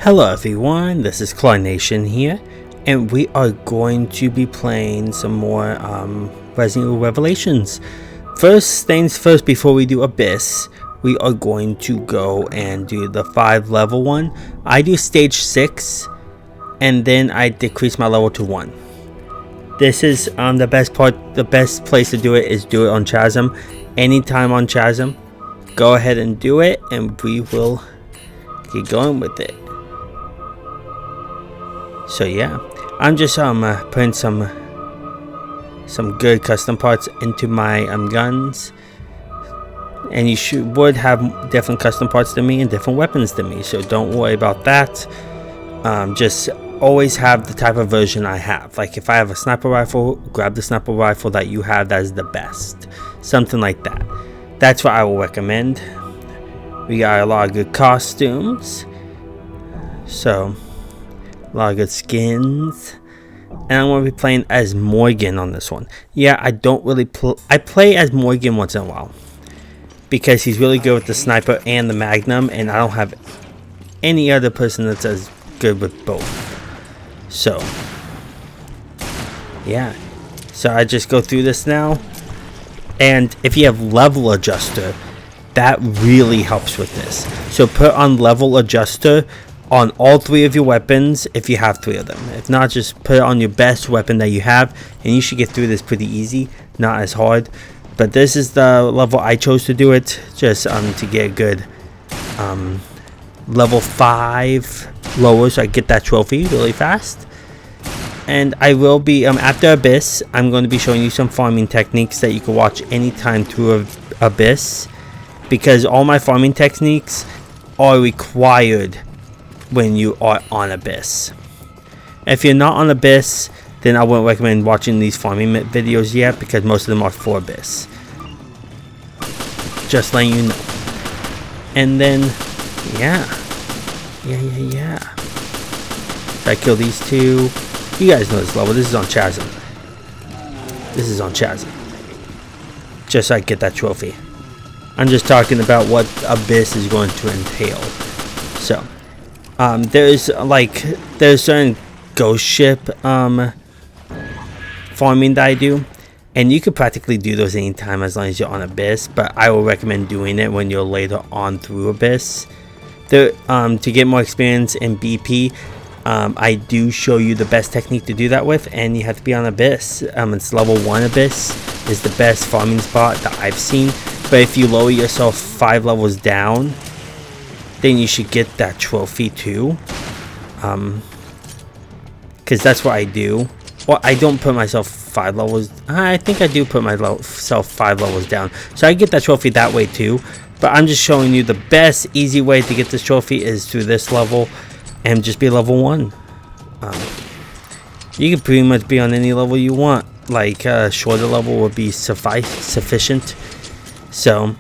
Hello everyone, this is Clawnation here, and we are going to be playing some more Resident Evil Revelations. First things first, before we do Abyss, we are going to go and do the 5 level one. I do stage 6, and then I decrease my level to 1. This is the best part, the best place to do it is do it on Chasm. Anytime on Chasm, go ahead and do it, and we will get going with it. So yeah, I'm just putting some good custom parts into my guns, and you would have different custom parts than me and different weapons than me, so don't worry about that. Just always have the type of version I have. Like if I have a sniper rifle, grab the sniper rifle that you have that is the best, something like that. That's what I will recommend. We got a lot of good costumes, so a lot of good skins, and I'm going to be playing as Morgan on this one. Yeah, I don't really I play as Morgan once in a while because he's really good with the sniper and the magnum, and I don't have any other person that's as good with both. So yeah, so I just go through this now, and if you have level adjuster, that really helps with this. So put on level adjuster on all 3 of your weapons if you have 3 of them. If not, just put it on your best weapon that you have, and you should get through this pretty easy, not as hard. But this is the level I chose to do it, just to get a good level 5 lower, so I get that trophy really fast. And I will be after Abyss, I'm going to be showing you some farming techniques that you can watch anytime through Abyss, because all my farming techniques are required when you are on Abyss. If you're not on Abyss, then I wouldn't recommend watching these farming videos yet, because most of them are for Abyss. Just letting you know. And then yeah. So I kill these 2. You guys know this level. This is on Chasm. Just so I get that trophy. I'm just talking about what Abyss is going to entail. So there's certain ghost ship farming that I do, and you could practically do those anytime as long as you're on Abyss, but I will recommend doing it when you're later on through Abyss. To get more experience in BP, I do show you the best technique to do that with, and you have to be on Abyss. It's level 1 Abyss is the best farming spot that I've seen, but if you lower yourself 5 levels down, then you should get that trophy too, because that's what I do. Well, I don't put myself 5 levels. I think I do put myself 5 levels down, so I get that trophy that way too. But I'm just showing you the best easy way to get this trophy is through this level, and just be level 1. You can pretty much be on any level you want. Like shorter level would be sufficient. So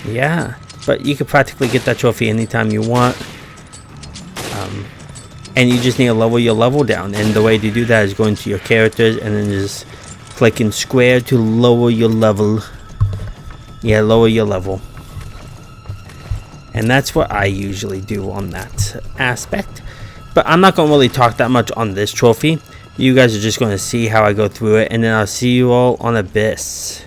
yeah, but you can practically get that trophy anytime you want, and you just need to lower your level down, and the way to do that is going to your characters and then just clicking square to lower your level. Yeah, lower your level. And that's what I usually do on that aspect, but I'm not going to really talk that much on this trophy. You guys are just going to see how I go through it, and then I'll see you all on Abyss.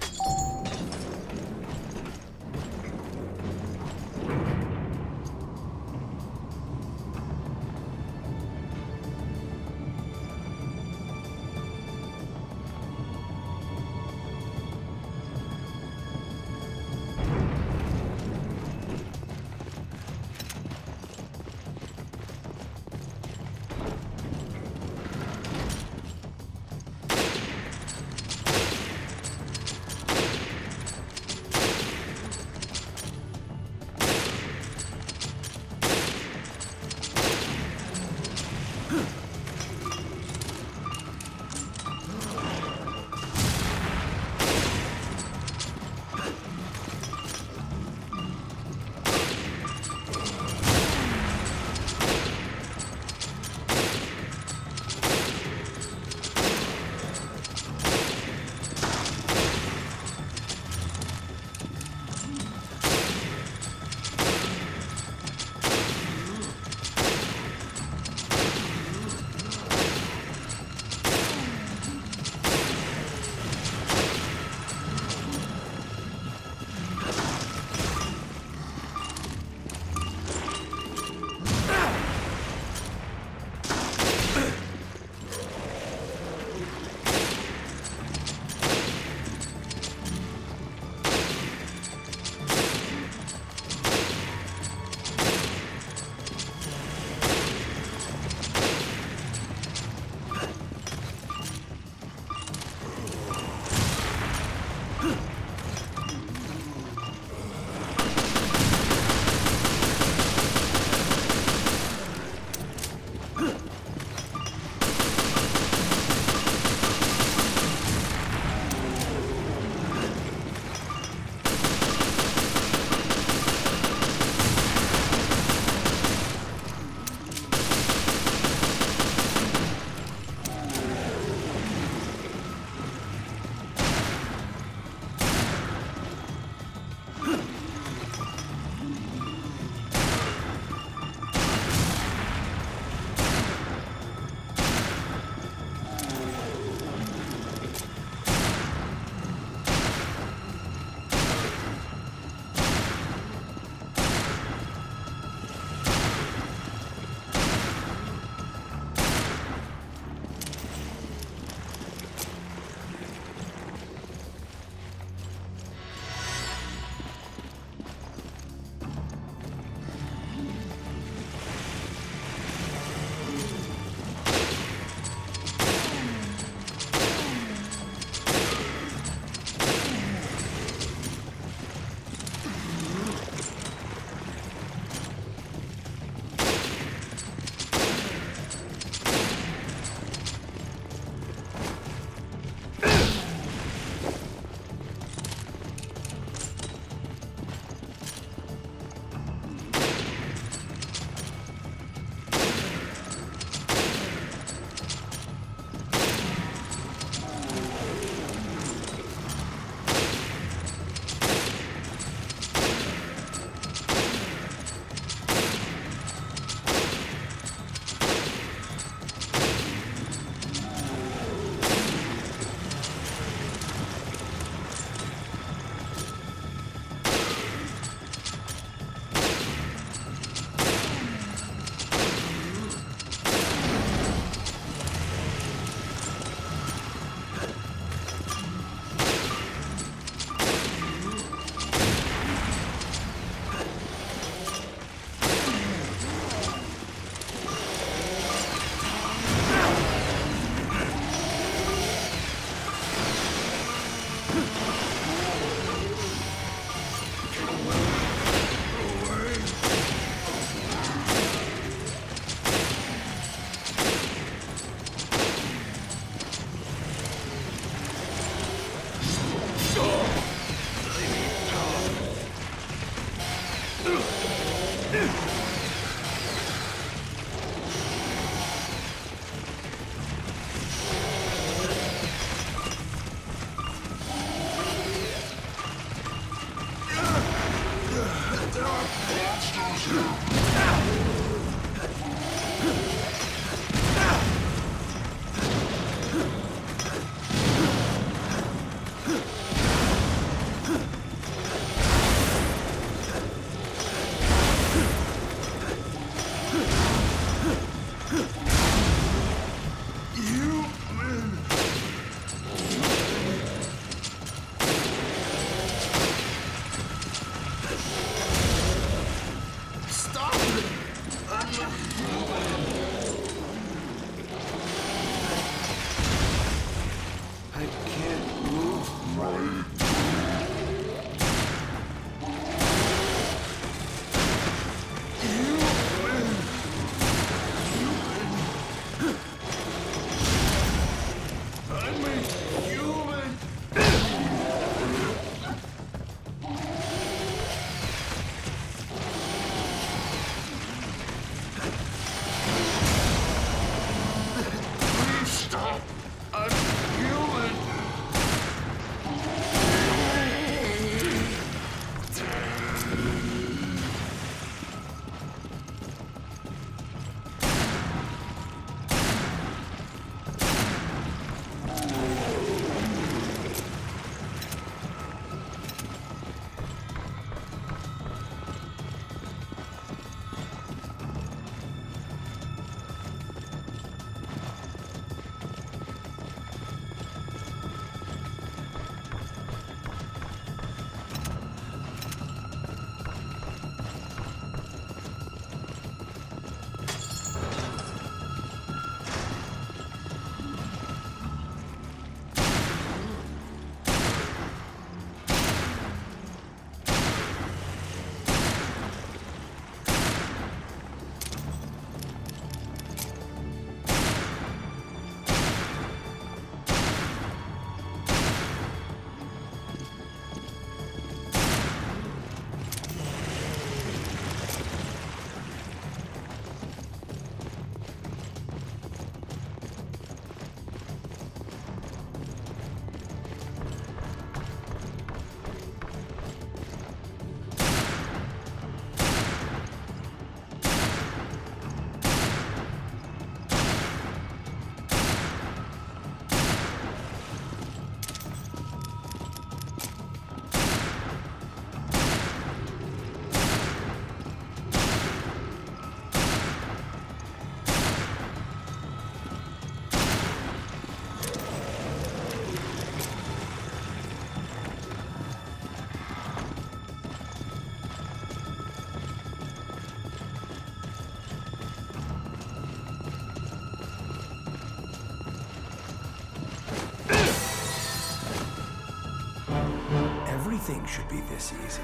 Nothing should be this easy.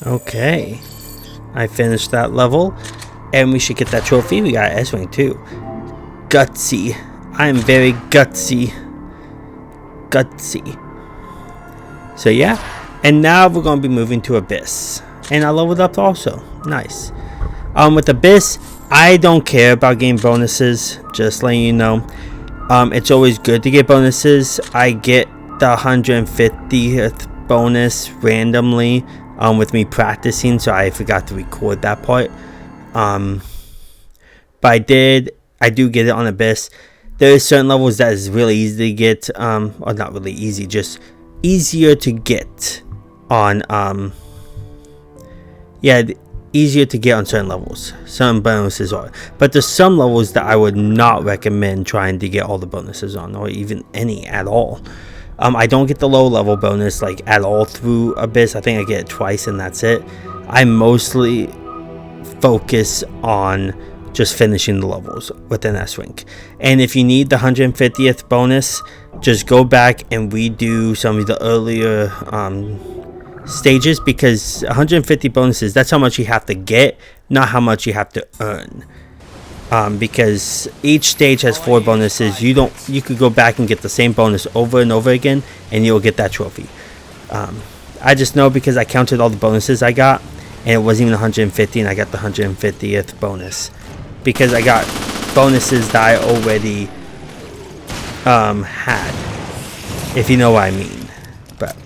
Okay, I finished that level, and we should get that trophy. We got S-Wing too. Gutsy. I am very gutsy. So yeah, and now we're going to be moving to Abyss, and I leveled up also. Nice. With Abyss, I don't care about getting bonuses, just letting you know. It's always good to get bonuses. I get the 150th bonus randomly with me practicing, so I forgot to record that part. But I do get it on Abyss. There are certain levels that is really easy to get, or not really easy, just easier to get on, easier to get on certain levels. Some bonuses are, but there's some levels that I would not recommend trying to get all the bonuses on, or even any at all. I don't get the low level bonus like at all through Abyss. I think I get it twice and that's it. I mostly focus on just finishing the levels within S-Wing. And if you need the 150th bonus, just go back and redo some of the earlier stages, because 150 bonuses, that's how much you have to get, not how much you have to earn. Because each stage has 4 bonuses. You could go back and get the same bonus over and over again, and you'll get that trophy. I just know because I counted all the bonuses I got, and it wasn't even 150, and I got the 150th bonus because I got bonuses that I already had, if you know what I mean. But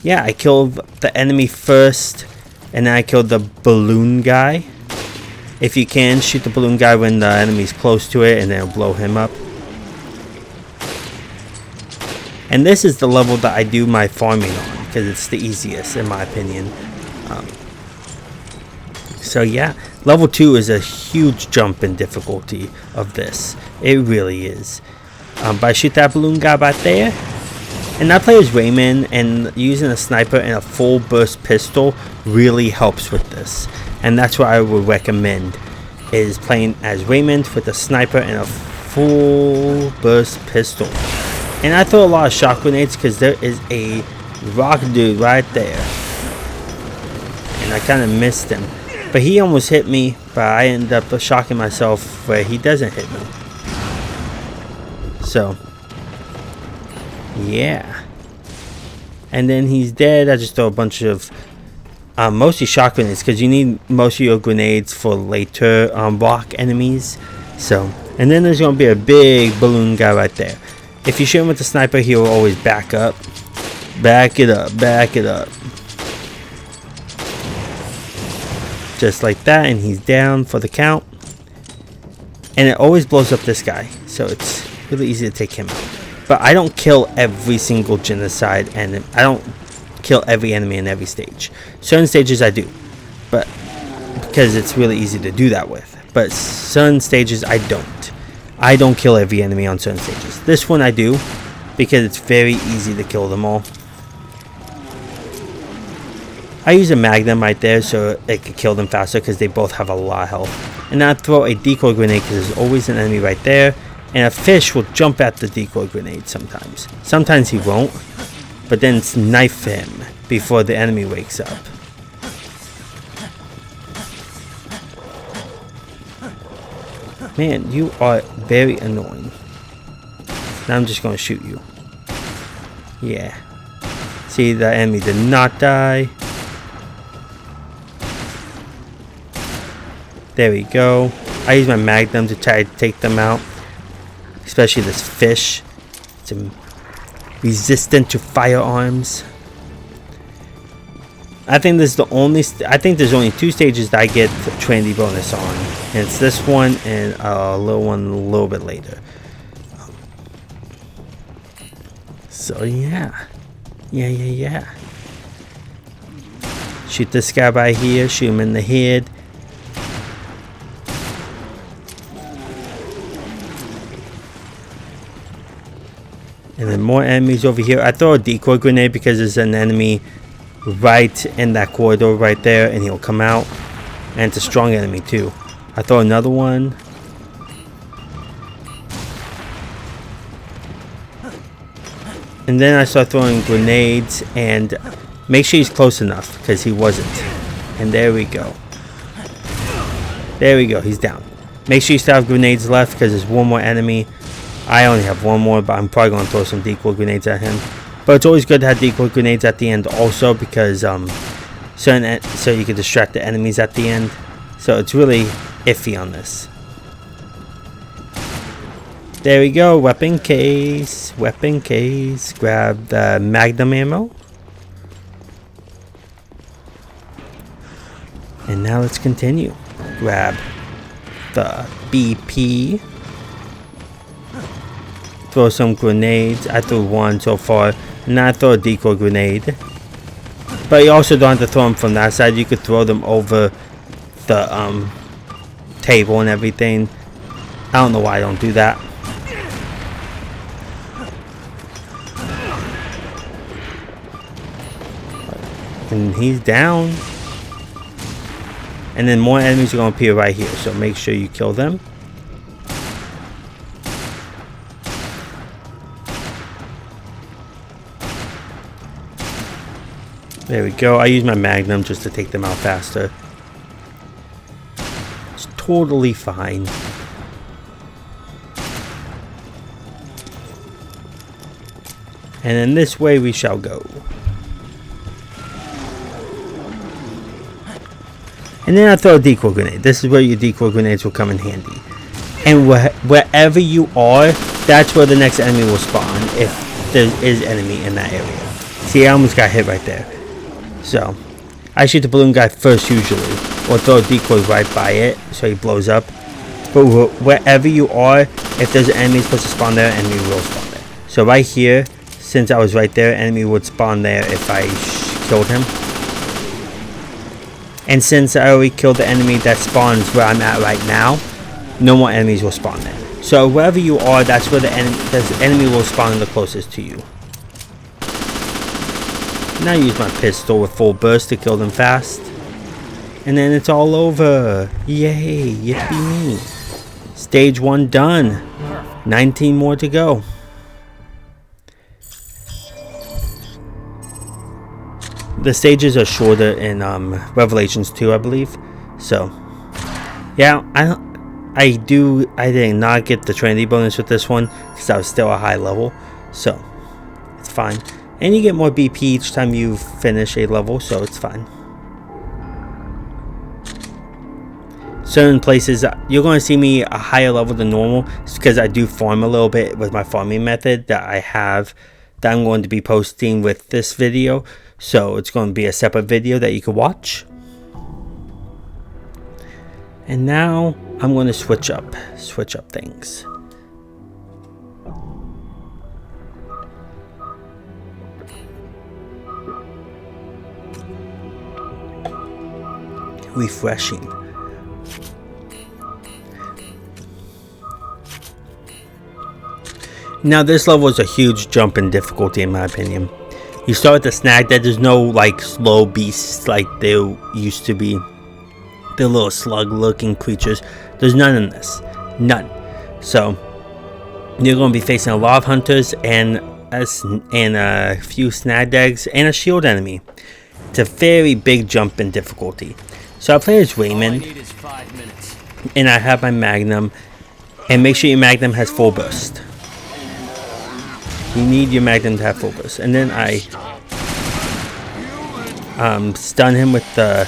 yeah, I killed the enemy first, and then I killed the balloon guy. If you can, shoot the balloon guy when the enemy's close to it, and then it'll blow him up. And this is the level that I do my farming on, because it's the easiest in my opinion. So yeah, level 2 is a huge jump in difficulty of this. It really is. But I shoot that balloon guy right there. And I play as Raymond, and using a sniper and a full burst pistol really helps with this. And that's what I would recommend, is playing as Raymond with a sniper and a full burst pistol. And I throw a lot of shock grenades because there is a rock dude right there. And I kind of missed him. But he almost hit me, but I ended up shocking myself where he doesn't hit me. So yeah, and then he's dead. I just throw a bunch of mostly shock grenades, because you need most of your grenades for later rock enemies. So, and then there's gonna be a big balloon guy right there. If you shoot him with the sniper, he will always back up, back it up, just like that, and he's down for the count. And it always blows up this guy, so it's really easy to take him out. But I don't kill every single genocide, and I don't kill every enemy in every stage. Certain stages I do, but because it's really easy to do that with. But certain stages I don't. I don't kill every enemy on certain stages. This one I do, because it's very easy to kill them all. I use a magnum right there so it could kill them faster, because they both have a lot of health. And I throw a decoy grenade because there's always an enemy right there. And a fish will jump at the decoy grenade sometimes. Sometimes he won't, but then it's knife him before the enemy wakes up. Man, you are very annoying. Now I'm just going to shoot you. Yeah. See, the enemy did not die. There we go. I use my magnum to try to take them out. Especially this fish. It's resistant to firearms. I think this is the only. I think there's only 2 stages that I get the trendy bonus on, and it's this one and a little one a little bit later. So yeah. Shoot this guy by here. Shoot him in the head. And then more enemies over here. I throw a decoy grenade because there's an enemy right in that corridor right there, and he'll come out. And it's a strong enemy too. I throw another one. And then I start throwing grenades, and make sure he's close enough, because he wasn't. And there we go. There we go, he's down. Make sure you still have grenades left, because there's one more enemy. I only have one more, but I'm probably going to throw some decoy grenades at him. But it's always good to have decoy grenades at the end also, because so you can distract the enemies at the end. So it's really iffy on this. There we go, weapon case, grab the magnum ammo. And now let's continue. Grab the BP. Throw some grenades. I threw one so far. And now I throw a decoy grenade. But you also don't have to throw them from that side. You could throw them over the table and everything. I don't know why I don't do that. And he's down. And then more enemies are going to appear right here, so make sure you kill them. There we go. I use my magnum just to take them out faster. It's totally fine. And then this way we shall go. And then I throw a decoy grenade. This is where your decoy grenades will come in handy. And wherever you are, that's where the next enemy will spawn, if there is enemy in that area. See, I almost got hit right there. So, I shoot the balloon guy first usually, or throw a decoy right by it, so he blows up. But wherever you are, if there's an enemy supposed to spawn there, enemy will spawn there. So right here, since I was right there, enemy would spawn there if I killed him. And since I already killed the enemy that spawns where I'm at right now, no more enemies will spawn there. So wherever you are, that's where the enemy will spawn the closest to you. Now I use my pistol with full burst to kill them fast. And then it's all over. Yay, yippee me. Stage 1 done. 19 more to go. The stages are shorter in Revelations 2, I believe. So, yeah, I did not get the Trinity bonus with this one because I was still a high level. So, it's fine. And you get more BP each time you finish a level, so it's fine. Certain places, you're going to see me a higher level than normal. It's because I do farm a little bit with my farming method that I have, that I'm going to be posting with this video. So it's going to be a separate video that you can watch. And now I'm going to switch up things. Refreshing. Now this level is a huge jump in difficulty in my opinion. You start with the snag that there's no like slow beasts like there used to be. The little slug looking creatures. There's none in this. None. So you're going to be facing a lot of hunters and a few snag eggs and a shield enemy. It's a very big jump in difficulty. So I play as Raymond. And I have my magnum. And make sure your magnum has full burst. You need your magnum to have full burst. And then I stun him with the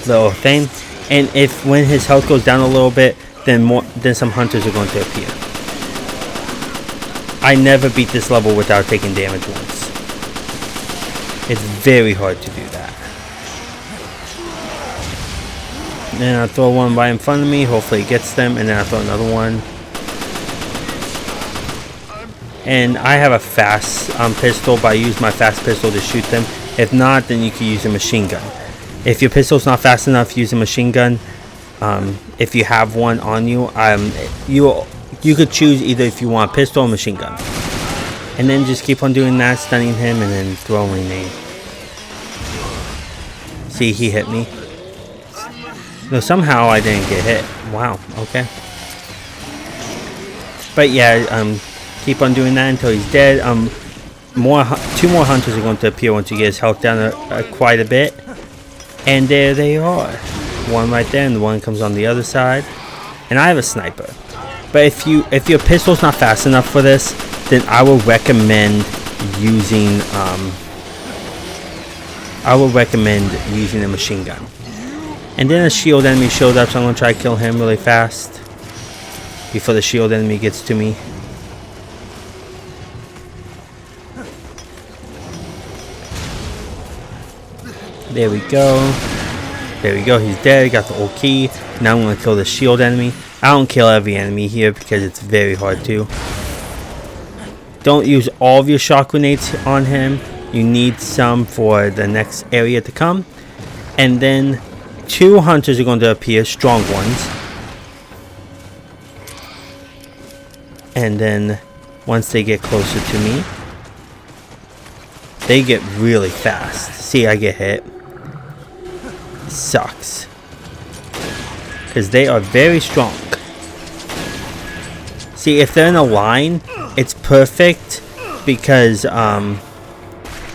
little thing. And when his health goes down a little bit, then some hunters are going to appear. I never beat this level without taking damage once. It's very hard to do that. Then I'll throw one right in front of me. Hopefully it gets them. And then I'll throw another one. And I have a fast pistol, but I use my fast pistol to shoot them. If not, then you can use a machine gun. If your pistol's not fast enough, use a machine gun. If you have one on you, you could choose either if you want a pistol or machine gun. And then just keep on doing that, stunning him, and then throwing a... See, he hit me. No, somehow I didn't get hit. Wow, okay. But yeah, keep on doing that until he's dead. two more hunters are going to appear once you get his health down quite a bit. And there they are. One right there, and the one comes on the other side. And I have a sniper. But if your pistol's not fast enough for this, then I will recommend using a machine gun. And then a shield enemy showed up, so I'm gonna try to kill him really fast before the shield enemy gets to me. There we go. There we go. He's dead. Got the old key. Now I'm gonna kill the shield enemy. I don't kill every enemy here because it's very hard to. Don't use all of your shock grenades on him. You need some for the next area to come. And then 2 hunters are going to appear, strong ones. And then once they get closer to me, they get really fast. See, I get hit. It sucks. Because they are very strong. See, if they're in a line, it's perfect because yeah,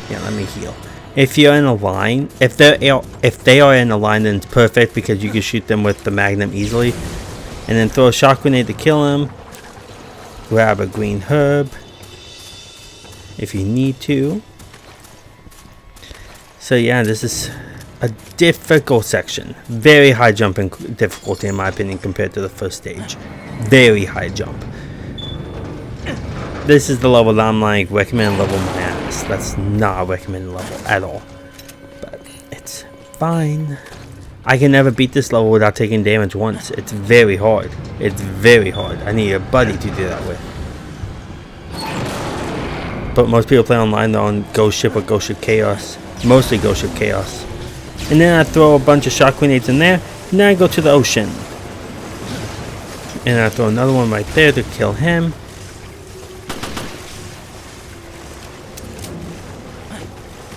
let me heal. If you're in a line, if they are in a line, then it's perfect because you can shoot them with the Magnum easily, and then throw a shock grenade to kill him. Grab a green herb if you need to. So yeah, this is a difficult section. Very high jumping difficulty in my opinion compared to the first stage. Very high jump. This is the level that I'm like recommend level my ass. That's not a recommended level at all. But it's fine. I can never beat this level without taking damage once. It's very hard. It's very hard. I need a buddy to do that with. But most people play online though on Ghost Ship or Ghost Ship Chaos. Mostly Ghost Ship Chaos. And then I throw a bunch of shock grenades in there. And then I go to the ocean. And I throw another one right there to kill him.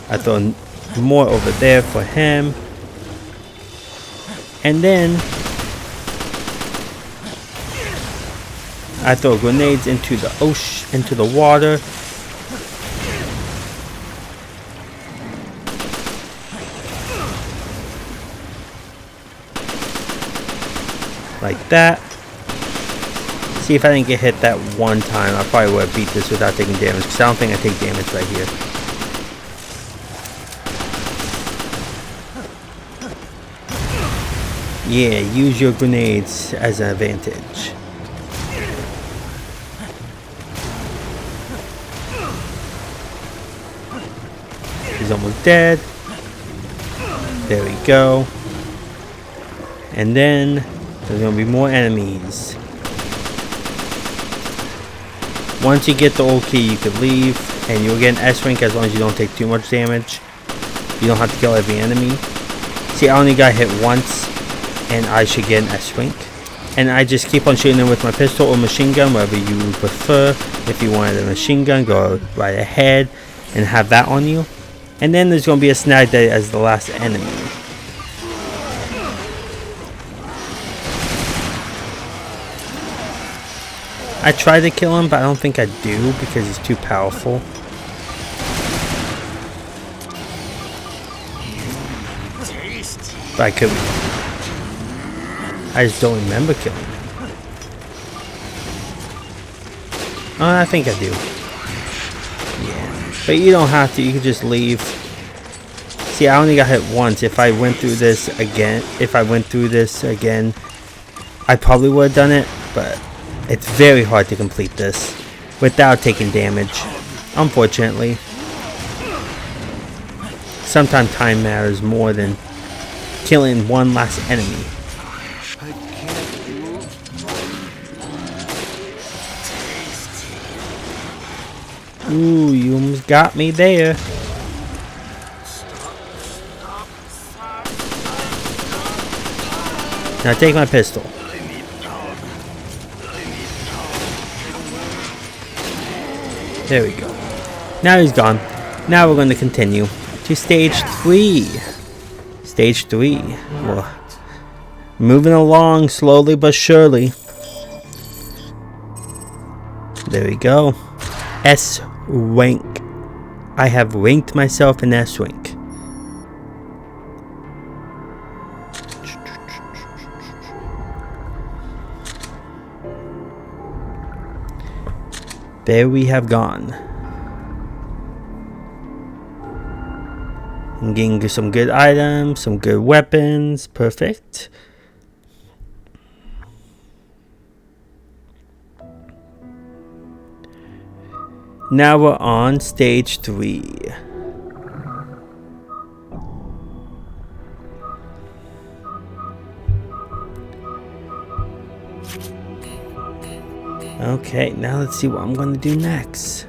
I throw more over there for him. And then I throw grenades into the ocean, into the water. Like that. See, if I didn't get hit that one time, I probably would have beat this without taking damage, because I don't think I take damage right here. Yeah, use your grenades as an advantage. He's almost dead. There we go. And then there's going to be more enemies. Once you get the old key, you can leave, and you'll get an S rank as long as you don't take too much damage. You don't have to kill every enemy. See, I only got hit once, and I should get an S rank. And I just keep on shooting them with my pistol or machine gun, whatever you prefer. If you wanted a machine gun, go right ahead and have that on you. And then there's going to be a snag day as the last enemy. I tried to kill him, but I don't think I do because he's too powerful. But I could. I just don't remember killing him. Oh, I think I do. Yeah. But you don't have to. You can just leave. See, I only got hit once. If I went through this again, I probably would have done it. But it's very hard to complete this without taking damage, unfortunately. Sometimes time matters more than killing one last enemy. Ooh, you almost got me there. Now take my pistol. There we go. Now he's gone. Now we're going to continue to stage 3. Stage 3. Well, moving along slowly but surely. There we go. S rank. I have ranked myself in S-Rank. There we have gone. I'm getting some good items, some good weapons. Perfect. Now we're on stage 3. Okay, now let's see what I'm going to do next.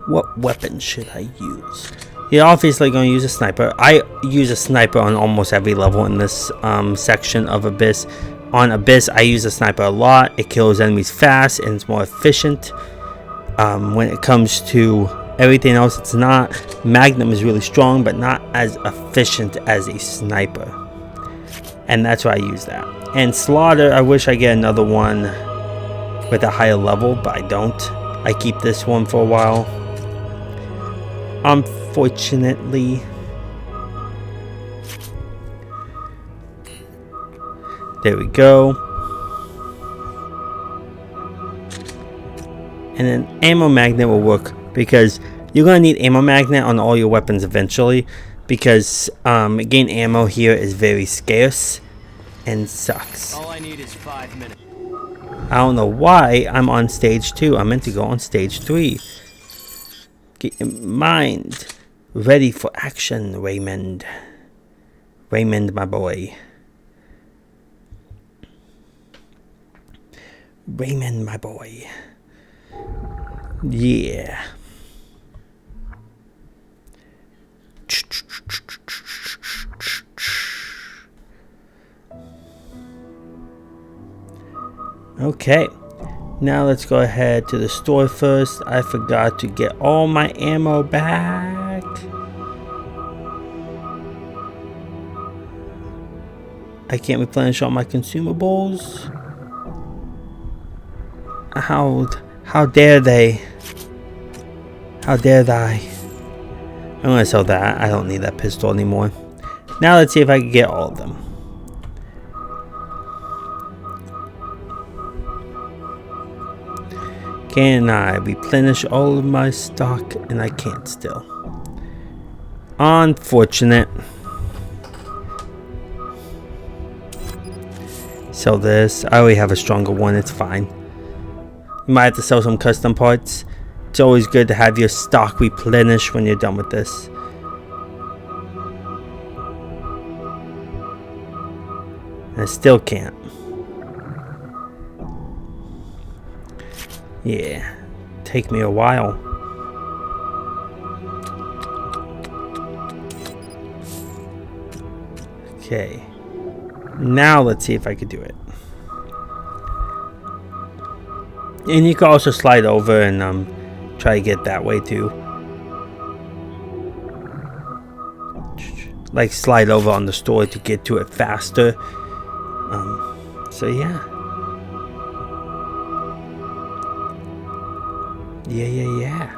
What weapon should I use? You're obviously going to use a sniper. I use a sniper on almost every level in this section of Abyss. On Abyss, I use a sniper a lot. It kills enemies fast and it's more efficient. When it comes to everything else, it's not. Magnum is really strong, but not as efficient as a sniper. And that's why I use that. And Slaughter, I wish I get another one with a higher level, but I don't. I keep this one for a while. Unfortunately. There we go. And then ammo magnet will work because you're going to need ammo magnet on all your weapons eventually, because getting ammo here is very scarce and sucks. All I need is 5 minutes. I don't know why I'm on stage 2. I meant to go on stage 3. Get your mind ready for action, Raymond. Raymond, my boy. Raymond, my boy. Yeah. Okay, now let's go ahead to the store first. I forgot to get all my ammo back. I can't replenish all my consumables. How dare they? How dare they? I'm gonna sell that. I don't need that pistol anymore. Now let's see if I can get all of them. Can I replenish all of my stock? And I can't still. Unfortunate. Sell this. I already have a stronger one. It's fine. You might have to sell some custom parts. It's always good to have your stock replenished when you're done with this. And I still can't. Yeah, take me a while. Okay, now let's see if I could do it. And you can also slide over and try to get that way too. Like slide over on the store to get to it faster. So yeah. Yeah.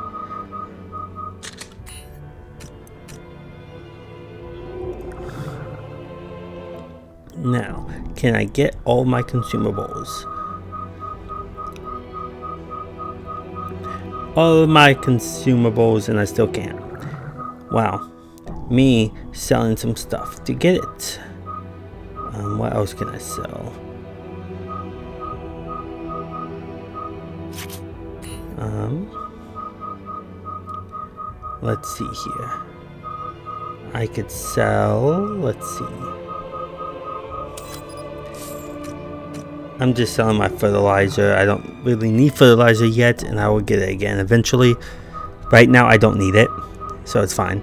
Now, can I get all my consumables? All of my consumables, and I still can't. Wow. Me selling some stuff to get it. What else can I sell? Let's see here. I could sell, let's see. I'm just selling my fertilizer. I don't really need fertilizer yet, and I will get it again eventually. Right now, I don't need it, so it's fine.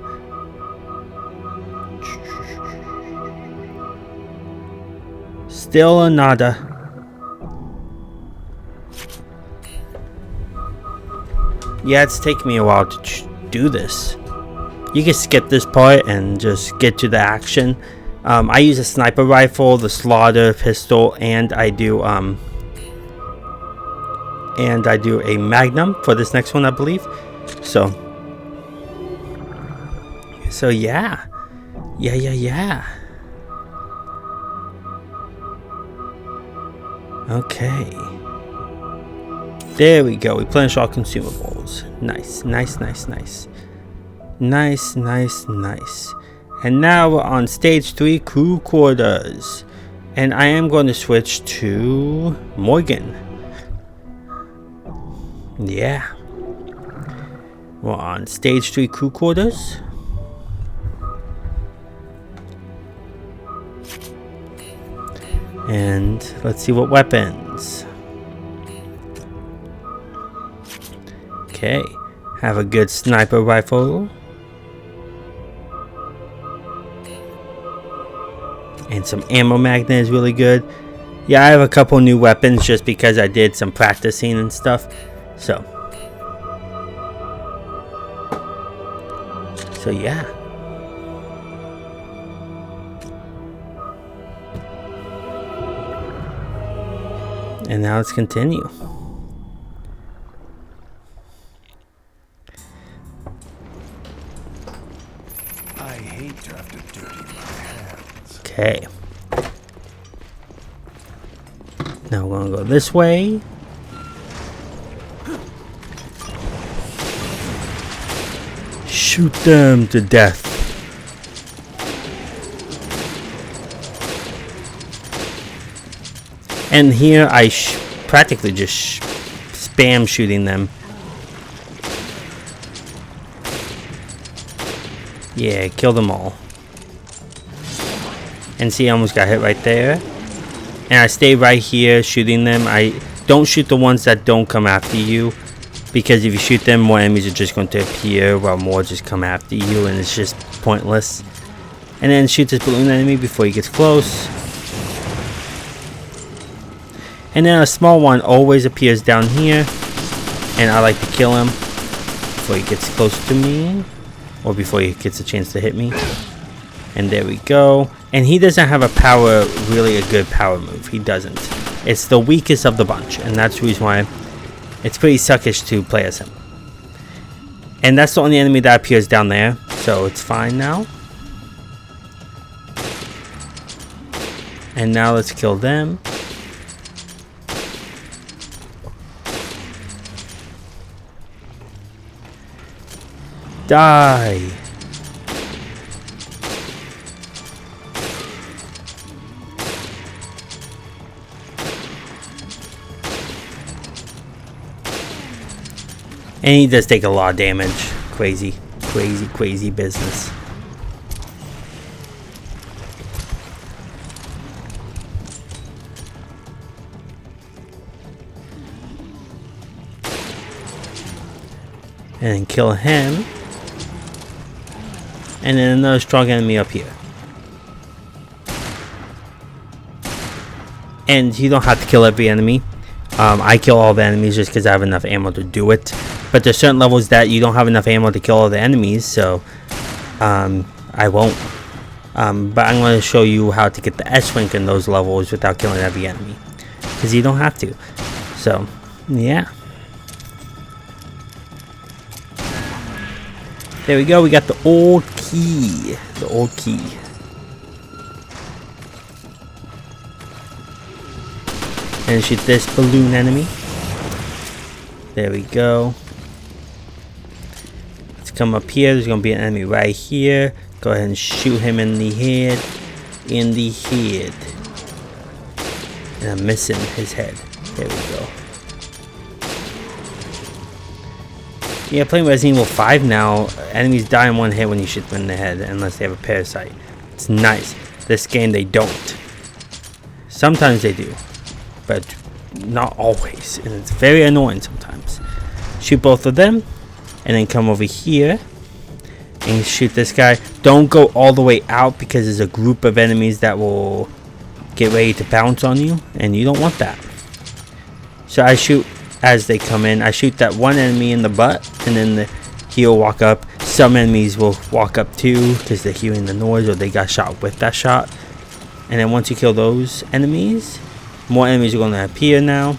Still a nada. Yeah, it's taking me a while to do this. You can skip this part and just get to the action. I use a sniper rifle, the Slaughter pistol, and I do a Magnum for this next one, I believe. So yeah. Okay. There we go. We replenish all consumables. Nice. And now we're on stage 3, crew quarters. And I am going to switch to Morgan. Yeah. We're on stage 3, crew quarters. And let's see what weapons. Okay. Have a good sniper rifle. And some ammo magnet is really good. Yeah, I have a couple new weapons just because I did some practicing and stuff. So yeah. And now let's continue. I hate to have to dirty my hands. Okay. Now we're gonna go this way. Shoot them to death. And here I practically just spam shooting them. Yeah, kill them all. And see, I almost got hit right there. And I stay right here shooting them. I don't shoot the ones that don't come after you, because if you shoot them, more enemies are just going to appear while more just come after you, and it's just pointless. And then shoot this balloon enemy before he gets close. And then a small one always appears down here, and I like to kill him before he gets close to me, or before he gets a chance to hit me. And there we go. And he doesn't have really a good power move. He doesn't. It's the weakest of the bunch, and that's the reason why it's pretty suckish to play as him. And that's the only enemy that appears down there, so it's fine now. And now let's kill them. Die! And he does take a lot of damage. Crazy business. And then kill him. And then another strong enemy up here. And you don't have to kill every enemy. I kill all the enemies just because I have enough ammo to do it. But there's certain levels that you don't have enough ammo to kill all the enemies, so I won't. But I'm going to show you how to get the S-Rank in those levels without killing every enemy. Because you don't have to. So, yeah. There we go, we got the old key. The old key. And shoot this balloon enemy. There we go. Let's come up here. There's going to be an enemy right here. Go ahead and shoot him in the head. In the head. And I'm missing his head. There we go. Yeah, playing Resident Evil 5 now, enemies die in one hit when you shoot them in the head, unless they have a parasite. It's nice. This game, they don't. Sometimes they do, but not always, and it's very annoying sometimes. Shoot both of them, and then come over here, and shoot this guy. Don't go all the way out, because there's a group of enemies that will get ready to pounce on you, and you don't want that. So I shoot as they come in. I shoot that one enemy in the butt, and then he'll walk up. Some enemies will walk up too because they're hearing the noise or they got shot with that shot. And then once you kill those enemies, more enemies are going to appear now.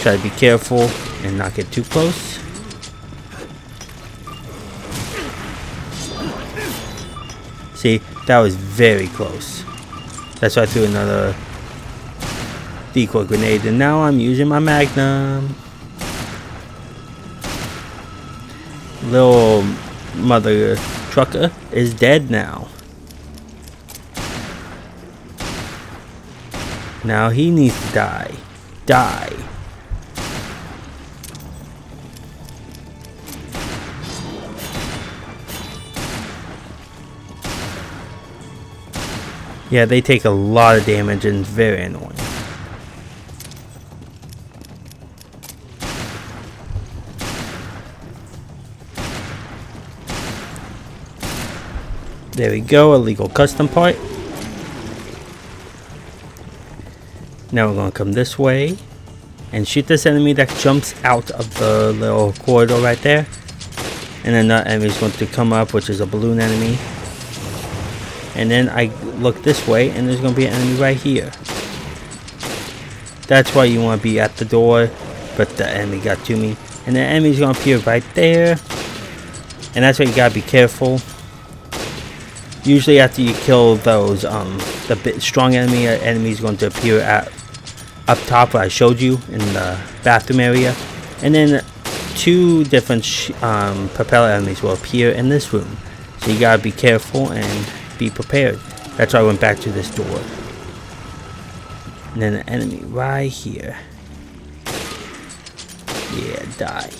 Try to be careful and not get too close. See, that was very close. That's why I threw another decoy grenade, and now I'm using my Magnum. Little mother trucker is dead now. Now he needs to die. Die. Yeah, they take a lot of damage and it's very annoying. There we go, illegal custom part. Now we're going to come this way and shoot this enemy that jumps out of the little corridor right there. And then that enemy is going to come up, which is a balloon enemy. And then I look this way and there's going to be an enemy right here. That's why you want to be at the door, but the enemy got to me. And the enemy's going to appear right there. And that's why you got to be careful. Usually after you kill those, the strong enemy is going to appear up top where I showed you in the bathroom area. And then 2 different propeller enemies will appear in this room. So you gotta be careful and be prepared. That's why I went back to this door. And then an enemy right here. Yeah, die.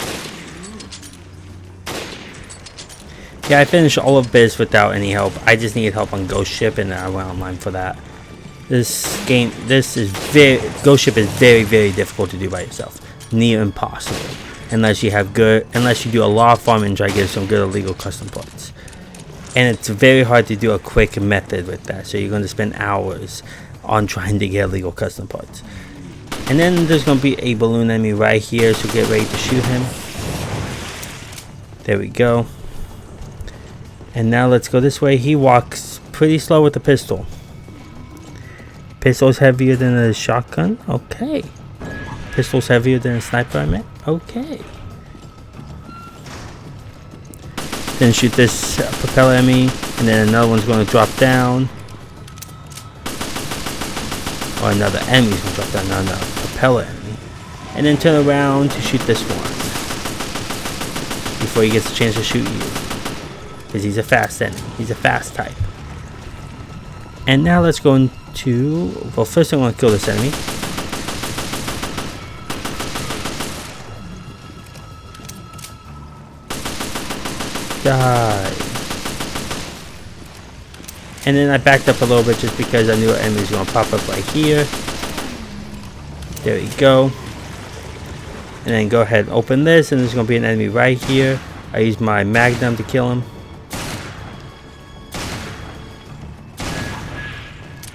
Yeah, I finished all of this without any help. I just needed help on Ghost Ship and I went online for that. Ghost Ship is very, very difficult to do by yourself. Near impossible. Unless you do a lot of farming and try to get some good illegal custom parts. And it's very hard to do a quick method with that. So you're going to spend hours on trying to get illegal custom parts. And then there's going to be a balloon enemy right here. So get ready to shoot him. There we go. And now let's go this way. He walks pretty slow with the pistol. Pistol's heavier than a shotgun? Okay. Pistol's heavier than a sniper, I meant? Okay. Then shoot this propeller enemy, and then another one's going to drop down. Or another enemy's going to drop down, not another propeller enemy. And then turn around to shoot this one. Before he gets a chance to shoot you. Because he's a fast enemy. He's a fast type. And now let's go into... Well, first I'm going to kill this enemy. Die. And then I backed up a little bit just because I knew an enemy was going to pop up right here. There we go. And then go ahead and open this, and there's going to be an enemy right here. I use my Magnum to kill him.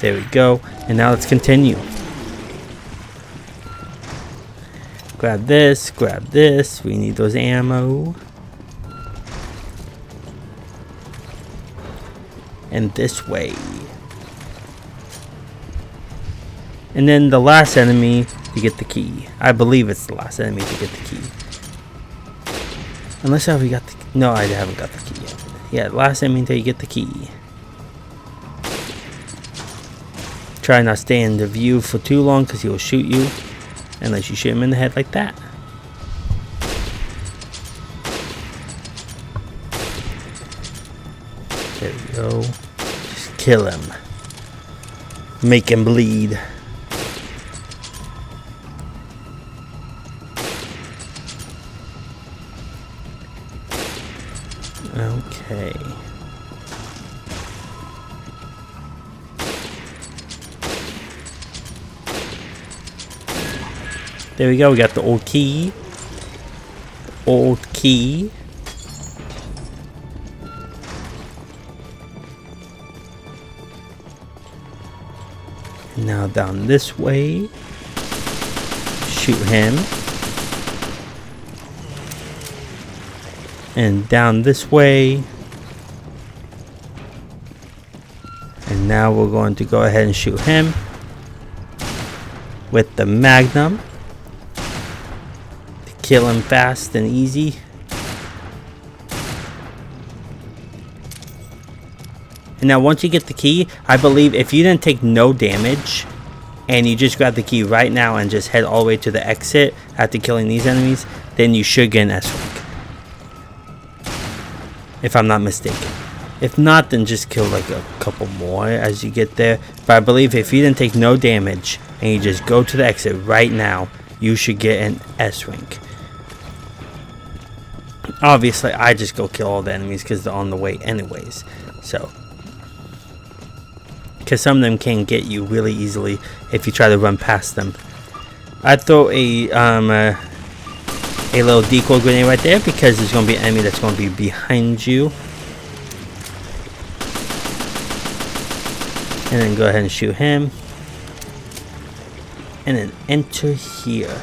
There we go. And now let's continue. Grab this, grab this. We need those ammo. And this way. And then the last enemy to get the key. I believe it's the last enemy to get the key. Unless I already got the... No, I haven't got the key yet. Yeah, last enemy until you get the key. Try not to stay in the view for too long because he will shoot you. Unless you shoot him in the head like that. There we go. Just kill him. Make him bleed. Okay. There we go, we got the old key. Old key. And now down this way. Shoot him. And down this way. And now we're going to go ahead and shoot him with the Magnum. Kill him fast and easy. And now once you get the key, I believe if you didn't take no damage and you just grab the key right now and just head all the way to the exit after killing these enemies, then you should get an S rank, if I'm not mistaken. If not, then just kill like a couple more as you get there. But I believe if you didn't take no damage and you just go to the exit right now, you should get an S rank. Obviously, I just go kill all the enemies because they're on the way anyways. So, because some of them can get you really easily if you try to run past them. I throw a little decoy grenade right there because there's going to be an enemy that's going to be behind you. And then go ahead and shoot him. And then enter here.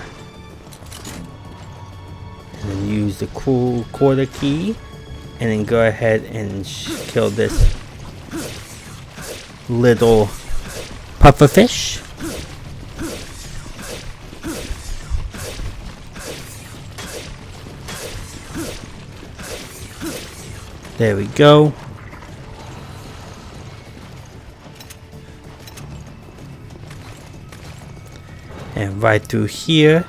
And then use the cool quarter key. And then go ahead and kill this little pufferfish. There we go. And right through here.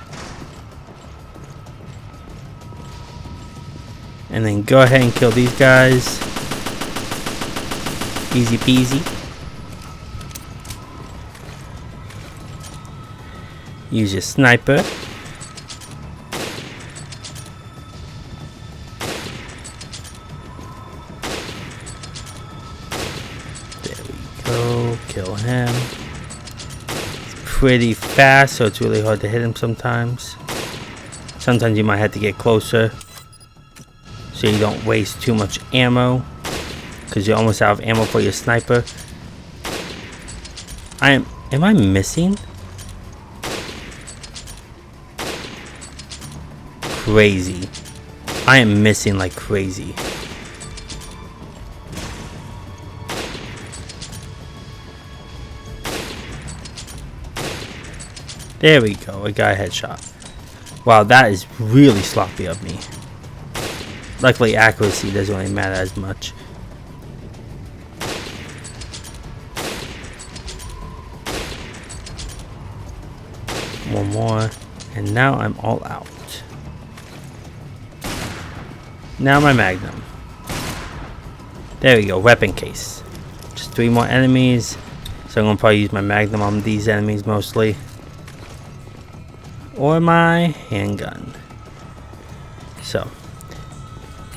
And then go ahead and kill these guys. Easy peasy. Use your sniper. There we go. Kill him. Pretty fast, so it's really hard to hit him sometimes. Sometimes you might have to get closer so you don't waste too much ammo, because you almost out of ammo for your sniper. Am I missing? Crazy. I am missing like crazy. There we go, a guy headshot. Wow, that is really sloppy of me. Luckily, accuracy doesn't really matter as much. One more, and now I'm all out. Now my magnum. There we go, weapon case. Just 3 more enemies, so I'm gonna probably use my magnum on these enemies mostly. Or my handgun. So,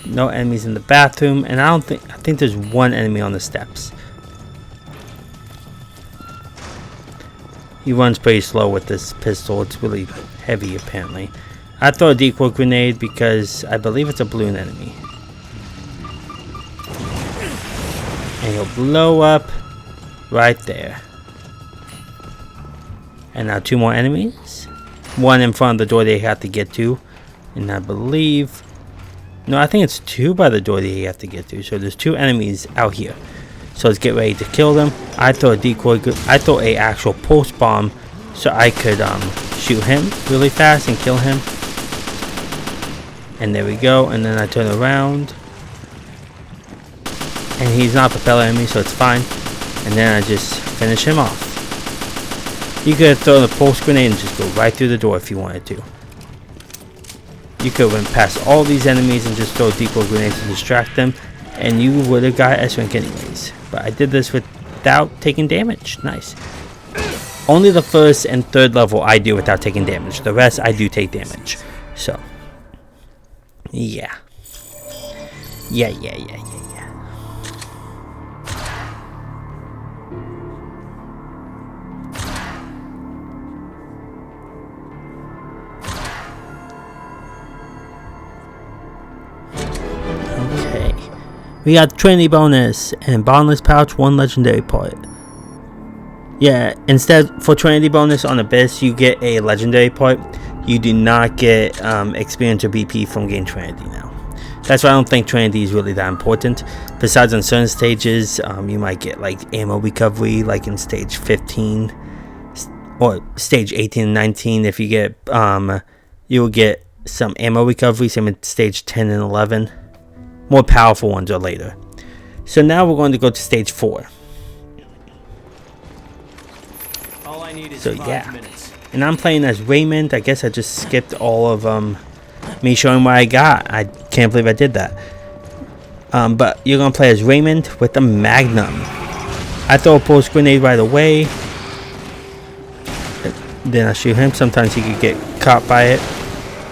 no enemies in the bathroom, and I think there's 1 enemy on the steps. He runs pretty slow with this pistol. It's really heavy apparently. I throw a decoy grenade because I believe it's a balloon enemy. And he'll blow up right there. And now 2 more enemies. 1 in front of the door they have to get to. And I believe... No, I think it's 2 by the door that you have to get to. So there's 2 enemies out here. So let's get ready to kill them. I throw a decoy... I throw a actual pulse bomb so I could shoot him really fast and kill him. And there we go. And then I turn around. And he's not a propeller enemy, so it's fine. And then I just finish him off. You could throw the pulse grenade and just go right through the door if you wanted to. You could went past all these enemies and just throw decoy grenades to distract them, and you would have got S rank anyways. But I did this without taking damage. Nice. Only the 1st and 3rd level I do without taking damage. The rest I do take damage. So, yeah. Yeah. We got Trinity bonus and bottomless pouch, 1 legendary part. Yeah, instead for Trinity bonus on Abyss, you get a legendary part. You do not get experience or BP from getting Trinity now. That's why I don't think Trinity is really that important. Besides on certain stages, you might get like ammo recovery, like in stage 15 or stage 18 and 19. If you get, you will get some ammo recovery. Same in stage 10 and 11. More powerful ones are later. So now we're going to go to stage 4. All I need is So 5 yeah. minutes. And I'm playing as Raymond. I guess I just skipped all of me showing what I got. I can't believe I did that. But you're going to play as Raymond with the Magnum. I throw a pulse grenade right away. Then I shoot him. Sometimes he could get caught by it.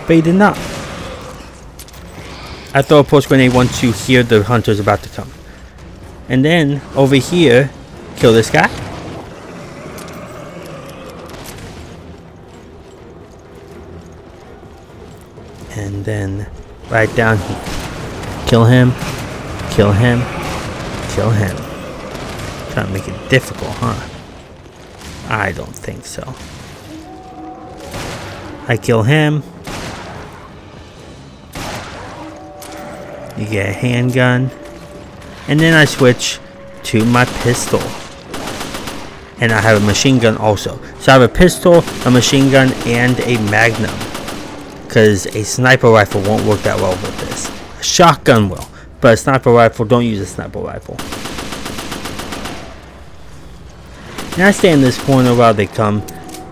But he did not. I throw a pulse grenade once you hear the hunter's about to come. And then over here, kill this guy. And then right down here. Kill him. Kill him. Kill him. Trying to make it difficult, huh? I don't think so. I kill him. You get a handgun. And then I switch to my pistol. And I have a machine gun also. So I have a pistol, a machine gun, and a Magnum. Because a sniper rifle won't work that well with this. A shotgun will. But a sniper rifle, don't use a sniper rifle. And I stay in this corner while they come.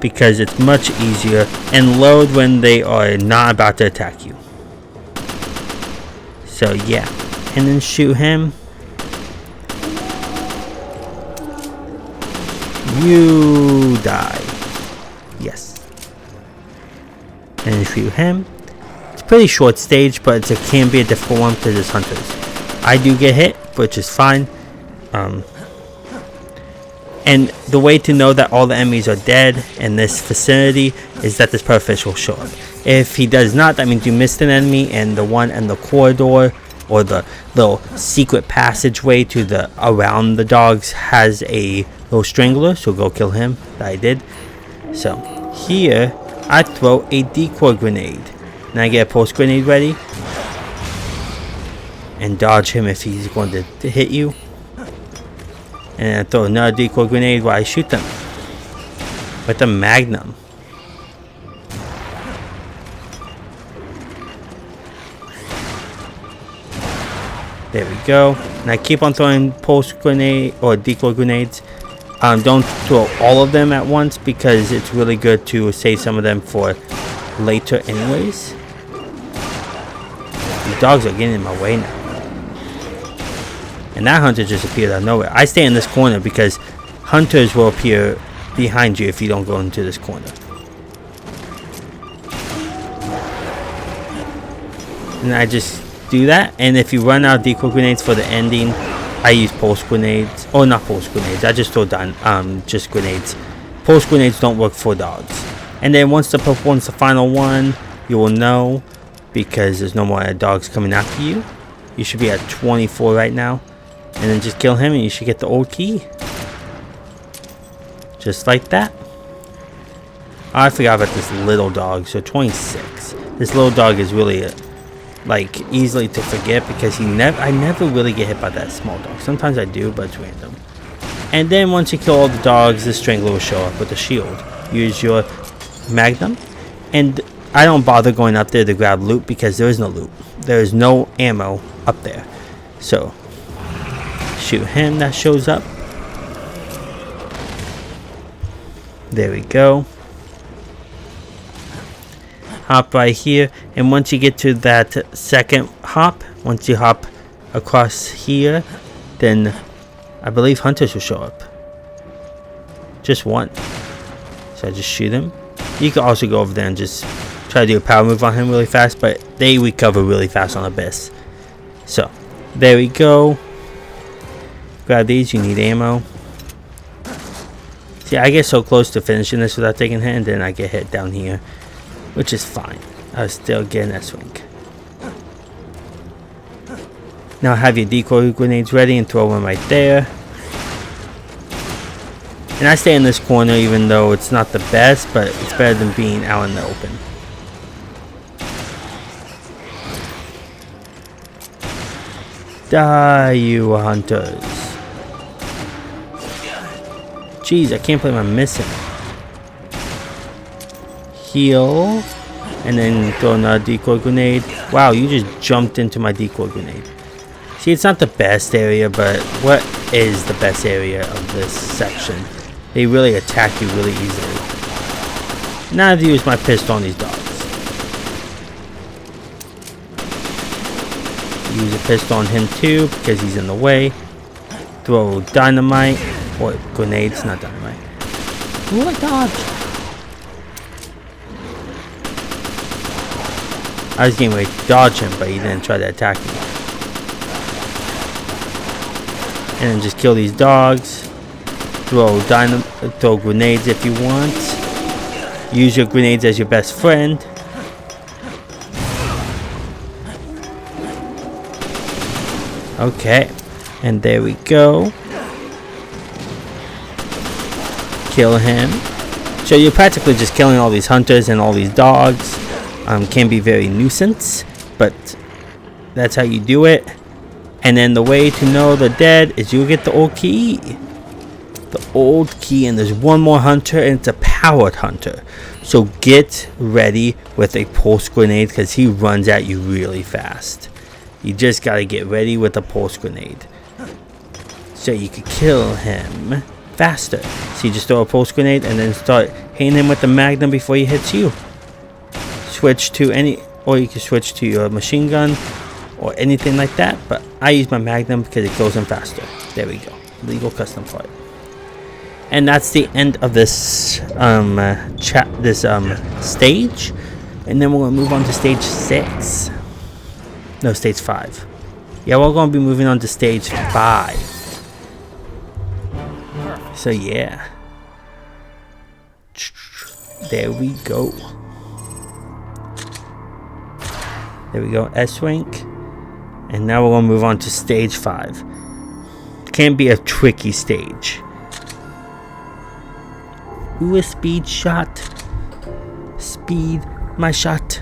Because it's much easier. And load when they are not about to attack you. So yeah. And then shoot him. You die. Yes. And shoot him. It's a pretty short stage, but it can be a difficult one because it's hunters. I do get hit, which is fine. And the way to know that all the enemies are dead in this vicinity is that this purrrfish will show up. If he does not, that means you missed an enemy, and the one in the corridor or the little secret passageway to the around the dogs has a little strangler, so go kill him. That I did. So here I throw a decoy grenade. Now I get a pulse grenade ready and dodge him if he's going to hit you. And I throw another decoy grenade while I shoot them with the Magnum. There we go. And I keep on throwing pulse grenade or decoy grenades. Don't throw all of them at once because it's really good to save some of them for later anyways. These dogs are getting in my way now. And that hunter just appeared out of nowhere. I stay in this corner because hunters will appear behind you if you don't go into this corner. And I just do that. And if you run out of decoy grenades for the ending, I use pulse grenades. Or not pulse grenades. I just throw down just grenades. Pulse grenades don't work for dogs. And then once the final one, you will know because there's no more dogs coming after you. You should be at 24 right now. And then just kill him and you should get the old key. Just like that. I forgot about this little dog. So 26. This little dog is really like easily to forget because I never really get hit by that small dog. Sometimes I do, but it's random. And then once you kill all the dogs, the strangler will show up with a shield. Use your Magnum. And I don't bother going up there to grab loot because there is no loot. There is no ammo up there. So shoot him that shows up. There we go. Hop right here, and once you get to that second hop, once you hop across here, then I believe hunters will show up. Just one. So I just shoot him. You can also go over there and just try to do a power move on him really fast, but they recover really fast on Abyss. So there we go. Grab these, you need ammo. See, I get so close to finishing this without taking a hit, and then I get hit down here, which is fine. I was still getting that swing. Now have your decoy grenades ready and throw them right there. And I stay in this corner even though it's not the best, but it's better than being out in the open. Die, you hunters. Jeez, I can't believe I'm missing. Heal. And then throw another decoy grenade. Wow, you just jumped into my decoy grenade. See, it's not the best area, but what is the best area of this section? They really attack you really easily. Now I have to use my pistol on these dogs. Use a pistol on him too, because he's in the way. Throw dynamite, or grenades, not dynamite. Ooh, I dodged. I was getting ready to dodge him, but he didn't try to attack me. And then just kill these dogs. Throw grenades if you want. Use your grenades as your best friend. Okay, and there we go. Kill him. So you're practically just killing all these hunters and all these dogs. Can be very nuisance, but that's how you do it. And then the way to know they're dead is you get the old key. The old key, and there's one more hunter, and it's a powered hunter. So get ready with a pulse grenade, because he runs at you really fast. You just gotta get ready with a pulse grenade, so you can kill him faster. So you just throw a pulse grenade and then start hitting him with the magnum before he hits you. Switch to or you can switch to your machine gun or anything like that, but I use my magnum because it kills him faster. There we go. Legal custom part. And that's the end of this stage. And then we're gonna move on to stage 6. No, stage 5. Yeah, we're gonna be moving on to stage 5. So yeah. There we go. There we go, S rank. And now we're gonna move on to stage 5. Can be a tricky stage. Ooh, a speed shot. Speed my shot.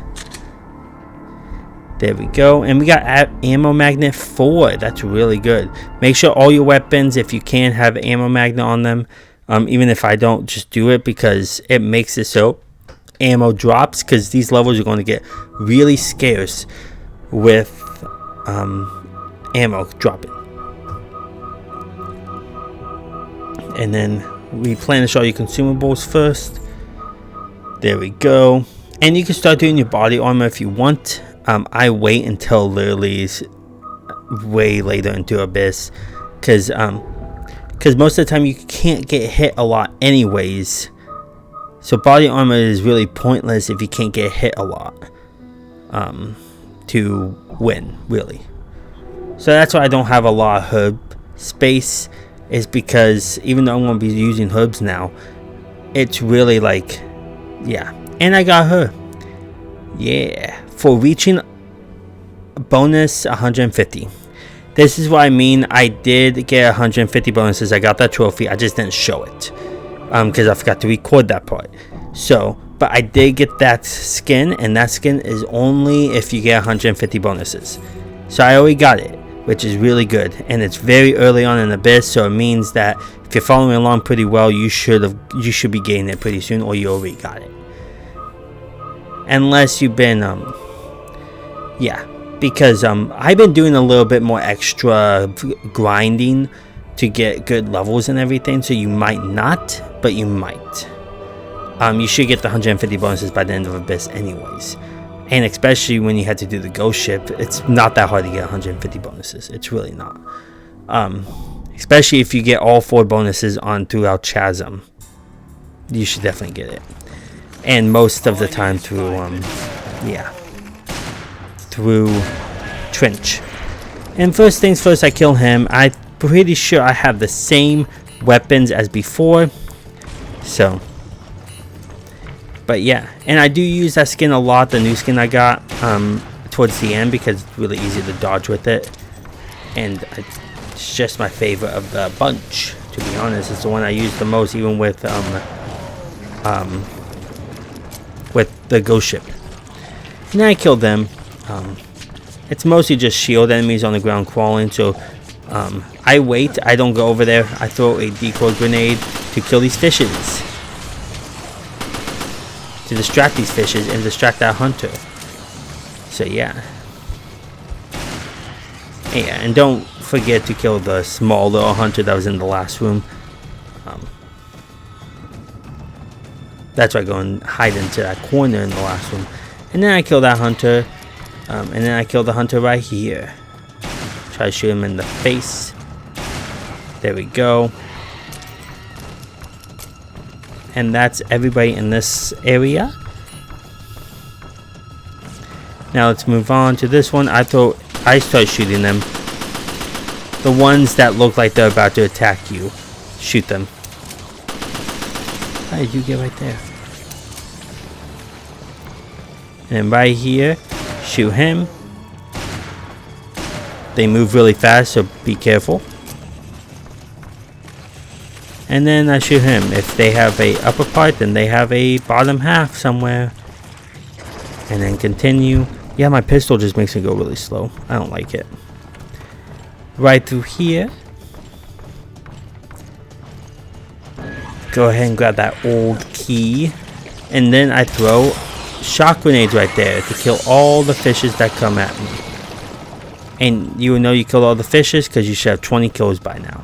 There we go. And we got ammo magnet 4. That's really good. Make sure all your weapons, if you can, have ammo magnet on them. Even if I don't, just do it, because it makes it so ammo drops, because these levels are going to get really scarce with ammo dropping. And then we plan to show you consumables first. There we go. And you can start doing your body armor if you want. I wait until literally way later into Abyss, because most of the time you can't get hit a lot anyways. So body armor is really pointless if you can't get hit a lot to win, really. So that's why I don't have a lot of herb space, is because even though I'm going to be using herbs now, it's really like, yeah. And I got her. Yeah. For reaching bonus 150. This is what I mean. I did get 150 bonuses. I got that trophy. I just didn't show it. Because I forgot to record that part. So, but I did get that skin, and that skin is only if you get 150 bonuses. So I already got it, which is really good, and it's very early on in Abyss, so it means that if you're following along pretty well, you should be getting it pretty soon, or you already got it. Unless you've been yeah, because I've been doing a little bit more extra grinding to get good levels and everything, so you might not, but you might. You should get the 150 bonuses by the end of Abyss anyways. And especially when you had to do the ghost ship, it's not that hard to get 150 bonuses. It's really not. Especially if you get all 4 bonuses on throughout Chasm. You should definitely get it. And most of the time through, through Trench. And first things first, I kill him. I'm pretty sure I have the same weapons as before. So... but yeah, and I do use that skin a lot, the new skin I got towards the end, because it's really easy to dodge with it. And it's just my favorite of the bunch, to be honest. It's the one I use the most, even with the ghost ship. And then I killed them. It's mostly just shield enemies on the ground crawling, so I wait. I don't go over there. I throw a decoy grenade to kill these fishes. To distract these fishes and distract that hunter. So yeah. Yeah, and don't forget to kill the small little hunter that was in the last room. That's why I go and hide into that corner in the last room. And then I kill that hunter. And then I kill the hunter right here. Try to shoot him in the face. There we go. And that's everybody in this area. Now let's move on to this one. I start shooting them. The ones that look like they're about to attack you. Shoot them. How did you get right there? And then right here, shoot him. They move really fast, so be careful. And then I shoot him. If they have a upper part, then they have a bottom half somewhere. And then continue. Yeah, my pistol just makes me go really slow. I don't like it. Right through here. Go ahead and grab that old key. And then I throw shock grenades right there to kill all the fishes that come at me. And you will know you killed all the fishes because you should have 20 kills by now.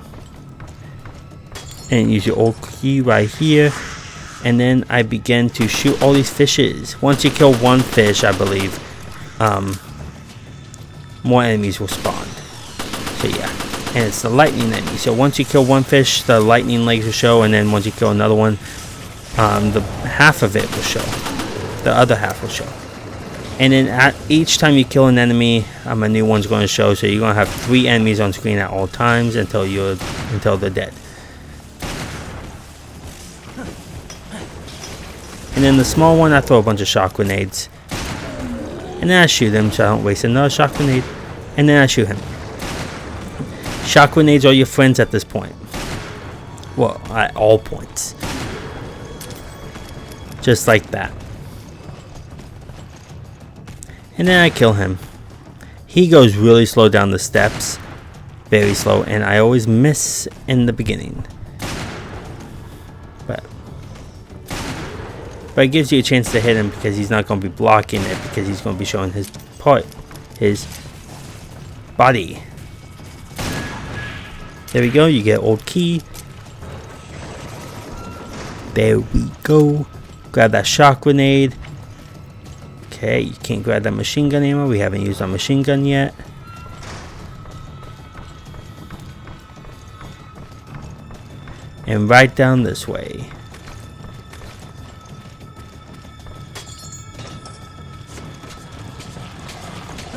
And use your old key right here. And then I begin to shoot all these fishes. Once you kill one fish, I believe, more enemies will spawn. So yeah. And it's the lightning enemy. So once you kill one fish, the lightning legs will show. And then once you kill another one, the half of it will show. The other half will show. And then at each time you kill an enemy, a new one's going to show. So you're going to have 3 enemies on screen at all times until they're dead. And then the small one, I throw a bunch of shock grenades. And then I shoot him so I don't waste another shock grenade. And then I shoot him. Shock grenades are your friends at this point. Well, at all points. Just like that. And then I kill him. He goes really slow down the steps. Very slow. And I always miss in the beginning. But it gives you a chance to hit him because he's not going to be blocking it. Because he's going to be showing his part. His body. There we go. You get old key. There we go. Grab that shock grenade. Okay, you can't grab that machine gun ammo. We haven't used our machine gun yet. And right down this way.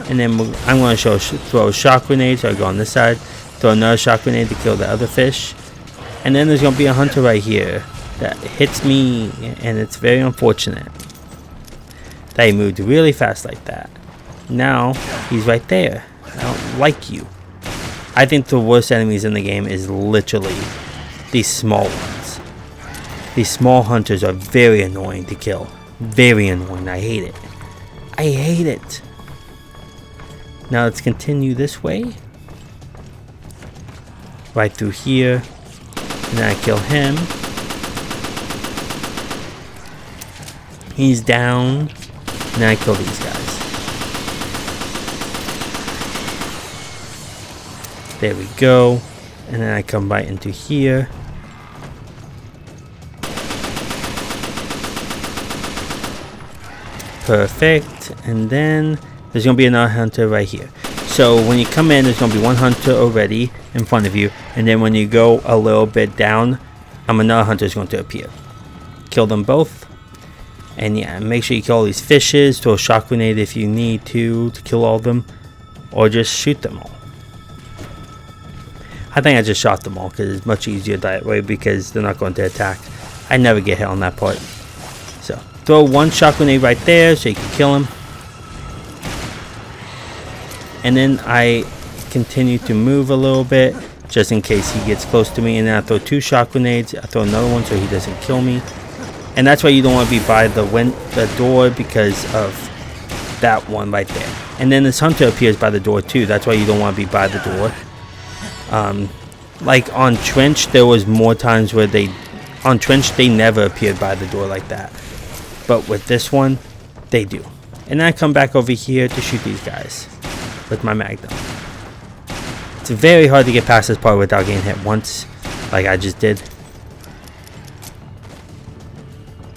And then I'm going to throw a shock grenade. So I go on this side. Throw another shock grenade to kill the other fish. And then there's going to be a hunter right here that hits me. And it's very unfortunate. They moved really fast like that. Now, he's right there. I don't like you. I think the worst enemies in the game is literally these small ones. These small hunters are very annoying to kill. Very annoying. I hate it. I hate it. Now let's continue this way. Right through here. And then I kill him. He's down. And then I kill these guys. There we go. And then I come right into here. Perfect. And then there's going to be another hunter right here. So when you come in, there's going to be one hunter already in front of you. And then when you go a little bit down, another hunter is going to appear. Kill them both. And yeah, make sure you kill all these fishes. Throw a shock grenade if you need to kill all of them. Or just shoot them all. I think I just shot them all because it's much easier that way because they're not going to attack. I never get hit on that part. So, throw one shock grenade right there so you can kill him. And then I continue to move a little bit just in case he gets close to me. And then I throw 2 shock grenades. I throw another one so he doesn't kill me. And that's why you don't want to be by the door because of that one right there. And then this hunter appears by the door too. That's why you don't want to be by the door. Like on Trench, there was more times where on Trench they never appeared by the door like that. But with this one, they do. And then I come back over here to shoot these guys with my Magnum. It's very hard to get past this part without getting hit once, like I just did.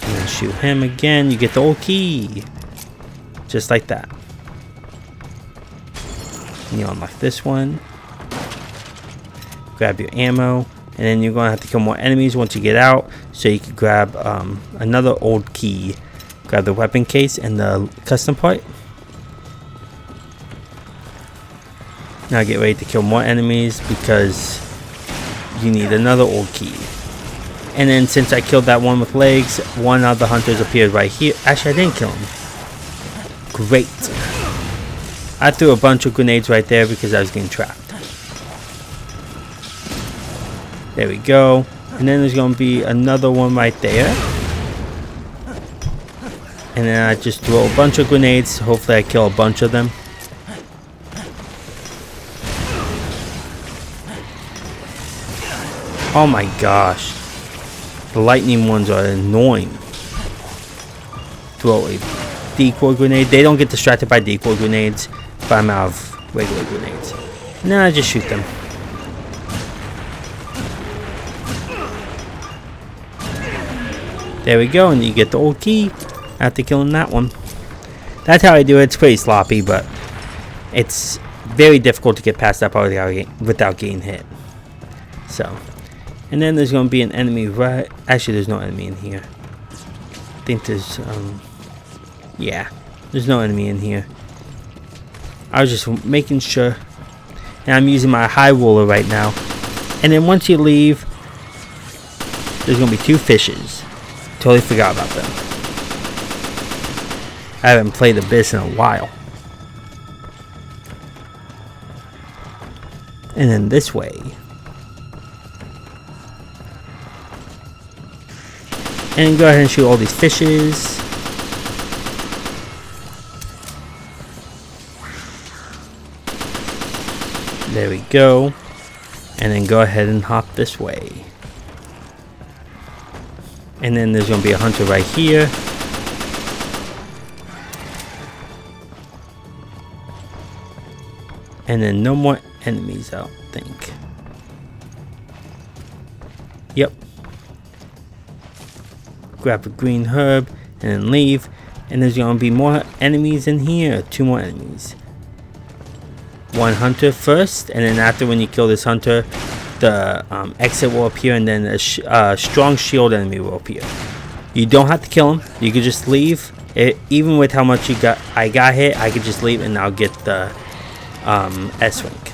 And then shoot him again. You get the old key. Just like that. And you unlock this one. Grab your ammo. And then you're going to have to kill more enemies once you get out. So you can grab another old key. Grab the weapon case and the custom part. Now get ready to kill more enemies because you need another old key. And then since I killed that one with legs, one of the hunters appeared right here. Actually, I didn't kill him. Great. I threw a bunch of grenades right there because I was getting trapped. There we go. And then there's going to be another one right there. And then I just throw a bunch of grenades. Hopefully I kill a bunch of them. Oh my gosh. The lightning ones are annoying. Throw a decoy grenade. They don't get distracted by decoy grenades, but I'm out of regular grenades. And then I just shoot them. There we go, and you get the old key after killing that one. That's how I do it. It's pretty sloppy, but it's very difficult to get past that part without getting hit. So, and then there's going to be an enemy right... Actually, there's no enemy in here. I think there's... yeah, there's no enemy in here. I was just making sure. And I'm using my high roller right now. And then once you leave, there's going to be two fishes. Totally forgot about them. I haven't played Abyss in a while. And then this way. And go ahead and shoot all these fishes. There we go. And then go ahead and hop this way. And then there's going to be a hunter right here. And then no more enemies, I don't think. Yep. Grab a green herb and then leave. And there's going to be more enemies in here. 2 more enemies. One hunter first, and then after when you kill this hunter, the exit will appear, and then a strong shield enemy will appear. You don't have to kill him. You could just leave. Even with how much I got hit, I could just leave and I'll get the S-Rank.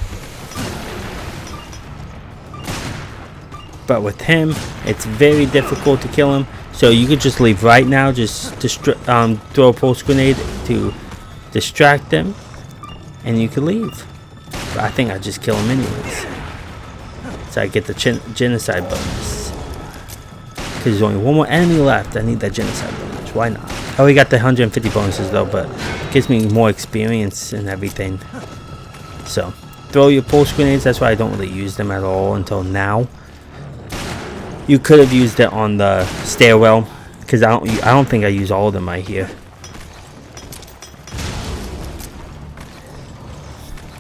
But with him, it's very difficult to kill him. So you could just leave right now. Just throw a pulse grenade to distract them, and you can leave. But I think I just kill him anyways. So I get the genocide bonus. Because there's only one more enemy left. I need that genocide bonus. Why not? I already got the 150 bonuses though, but it gives me more experience and everything. So throw your pulse grenades. That's why I don't really use them at all until now. You could have used it on the stairwell, because I don't think I use all of them right here.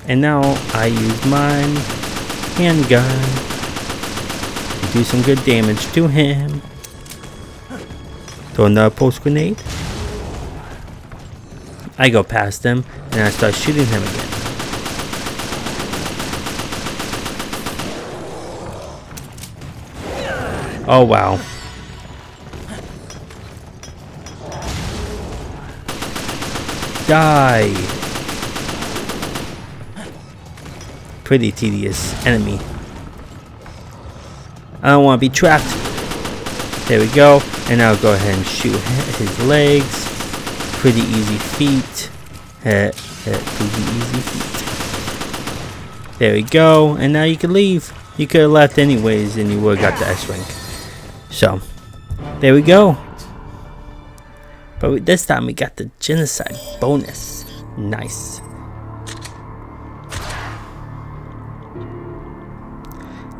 And now I use my handgun to do some good damage to him. Throw another pulse grenade. I go past him and I start shooting him again. Oh wow. Die. Pretty tedious enemy. I don't want to be trapped. There we go. And now go ahead and shoot his legs. Pretty easy feat. Pretty easy feat. There we go. And now you can leave. You could have left anyways and you would have got the S-Rank. So, there we go. But this time we got the genocide bonus. Nice.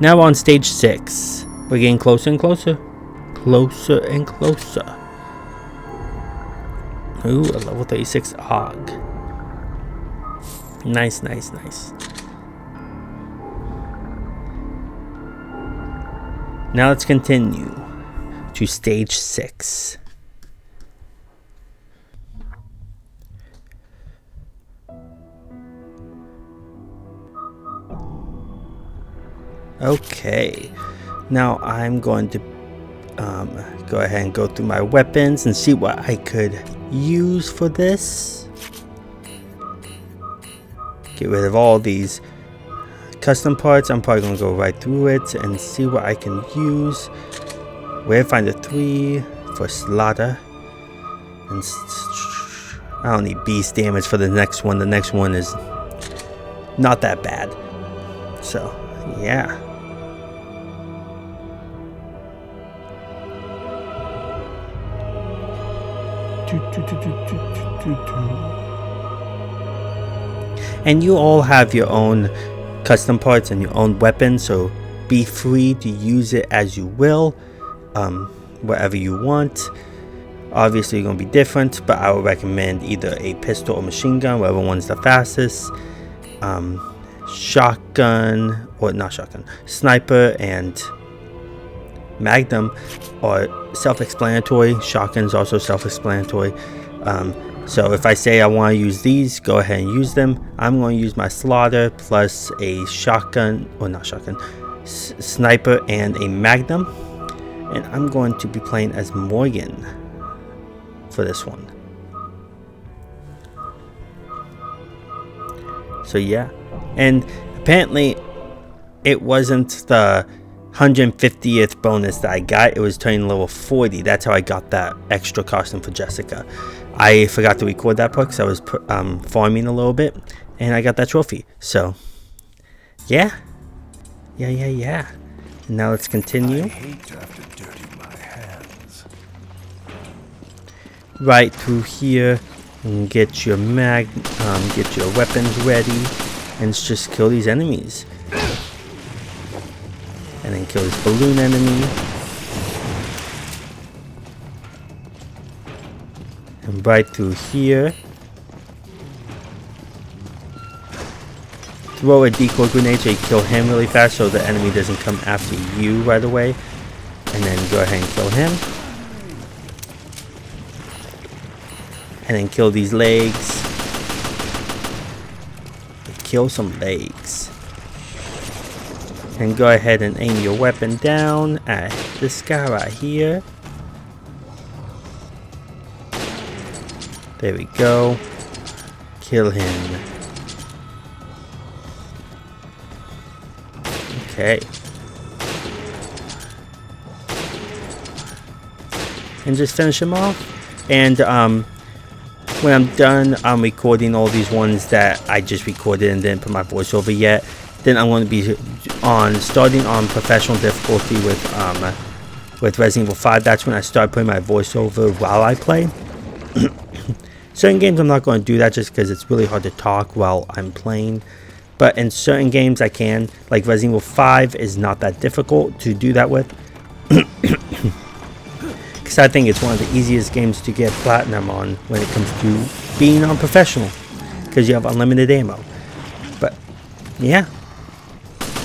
Now on stage 6. We're getting closer and closer. Closer and closer. Ooh, a level 36 AUG. Nice, nice, nice. Now let's continue to stage 6. Okay, now I'm going to go ahead and go through my weapons and see what I could use for this. Get rid of all these custom parts. I'm probably going to go right through it and see what I can use. Where to find the 3 for slaughter. And I don't need beast damage for the next one. The next one is not that bad. So, yeah. And you all have your own custom parts and your own weapons, so be free to use it as you will, whatever you want. Obviously, you're gonna be different, but I would recommend either a pistol or machine gun, whatever one's the fastest. Shotgun, or not shotgun, sniper and magnum are self-explanatory. Shotgun's also self-explanatory. So if I say I want to use these, go ahead and use them. I'm going to use my slaughter plus a shotgun, or not shotgun, sniper and a magnum. And I'm going to be playing as Morgan for this one. So yeah, and apparently it wasn't the 150th bonus that I got. It was turning level 40. That's how I got that extra costume for Jessica. I forgot to record that part because I was farming a little bit, and I got that trophy. So yeah. And now let's continue. I hate to have to dirty my hands. Right through here and get your get your weapons ready, and just kill these enemies. And then kill this balloon enemy. And right through here. Throw a decoy grenade so you kill him really fast so the enemy doesn't come after you right away. And then go ahead and kill him. And then kill these legs. Kill some legs. And go ahead and aim your weapon down at this guy right here. There we go. Kill him. Okay. And just finish him off. And when I'm done, I'm recording all these ones that I just recorded and didn't put my voiceover yet. Then I'm going to be starting on professional difficulty with Resident Evil 5. That's when I start putting my voiceover while I play. Certain games I'm not going to do that just because it's really hard to talk while I'm playing. But in certain games I can. Like Resident Evil 5 is not that difficult to do that with. Because I think it's one of the easiest games to get platinum on when it comes to being on professional. Because you have unlimited ammo. But yeah.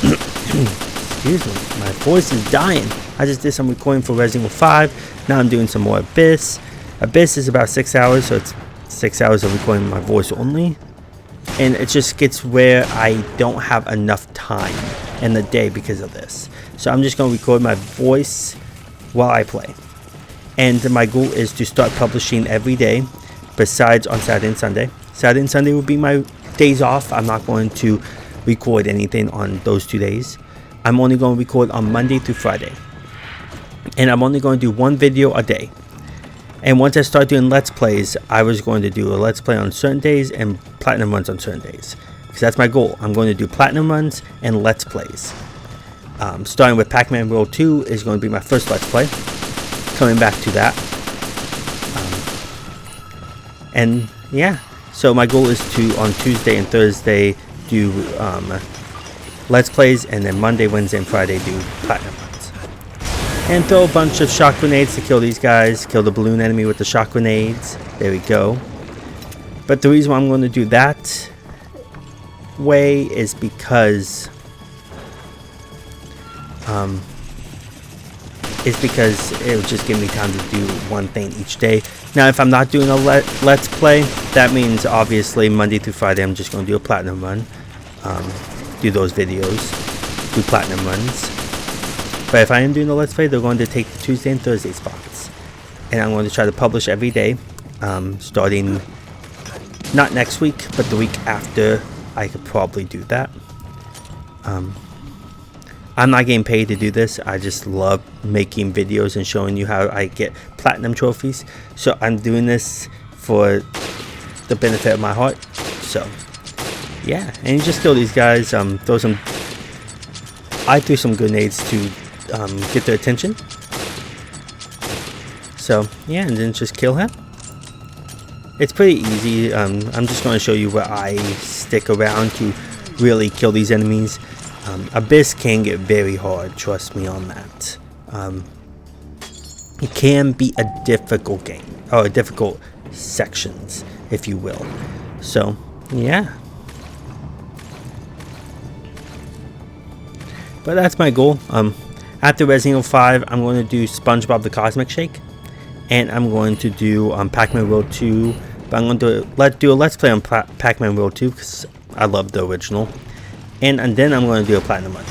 Excuse me, my voice is dying. I just did some recording for Resident Evil 5. Now I'm doing some more Abyss. Abyss is about 6 hours, so it's 6 hours of recording my voice only. And it just gets where I don't have enough time in the day because of this. So I'm just going to record my voice while I play. And my goal is to start publishing every day, besides on Saturday and Sunday. Saturday and Sunday will be my days off. I'm not going to record anything on those 2 days. I'm only going to record on Monday through Friday. And I'm only going to do one video a day. And once I start doing Let's Plays, I was going to do a Let's Play on certain days and Platinum runs on certain days. Because that's my goal. I'm going to do Platinum runs and Let's Plays. Starting with Pac-Man World 2 is going to be my first Let's Play. Coming back to that. And yeah. So my goal is to, on Tuesday and Thursday, do Let's Plays. And then Monday, Wednesday, and Friday do Platinum runs. And throw a bunch of shock grenades to kill these guys. Kill the balloon enemy with the shock grenades. There we go. But the reason why I'm going to do that way is because is because it would just give me time to do one thing each day. Now, if I'm not doing a let's play, that means obviously Monday through Friday I'm just going to do a platinum run, do those videos, do platinum runs. But if I am doing a let's play, they're going to take the Tuesday and Thursday spots, and I'm going to try to publish every day, starting not next week, but the week after. I could probably do that. I'm not getting paid to do this. I just love making videos and showing you how I get platinum trophies. So I'm doing this for the benefit of my heart. So yeah, and you just kill these guys. I threw some grenades to get their attention. So yeah, and then just kill him. It's pretty easy. I'm just going to show you where I stick around to really kill these enemies. Abyss can get very hard, trust me on that. It can be a difficult game, or difficult sections, if you will. So, yeah. But that's my goal. After Resident Evil 5, I'm going to do SpongeBob the Cosmic Shake, and I'm going to do Pac-Man World 2. But I'm going to do a Let's Play on Pac-Man World 2 because I love the original. And then I'm going to do a platinum run.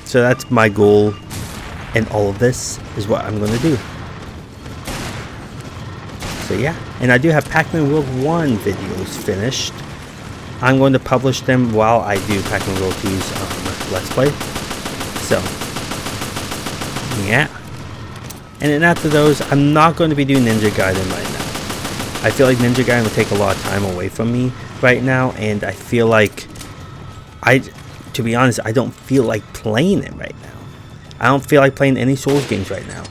So that's my goal, and all of this is what I'm going to do. So yeah, and I do have Pac-Man World 1 videos finished. I'm going to publish them while I do Pac-Man World 2's Let's Play. So yeah, and then after those, I'm not going to be doing Ninja Gaiden right now. I feel like Ninja Gaiden will take a lot of time away from me right now, and I feel like to be honest, I don't feel like playing it right now. I don't feel like playing any Souls games right now.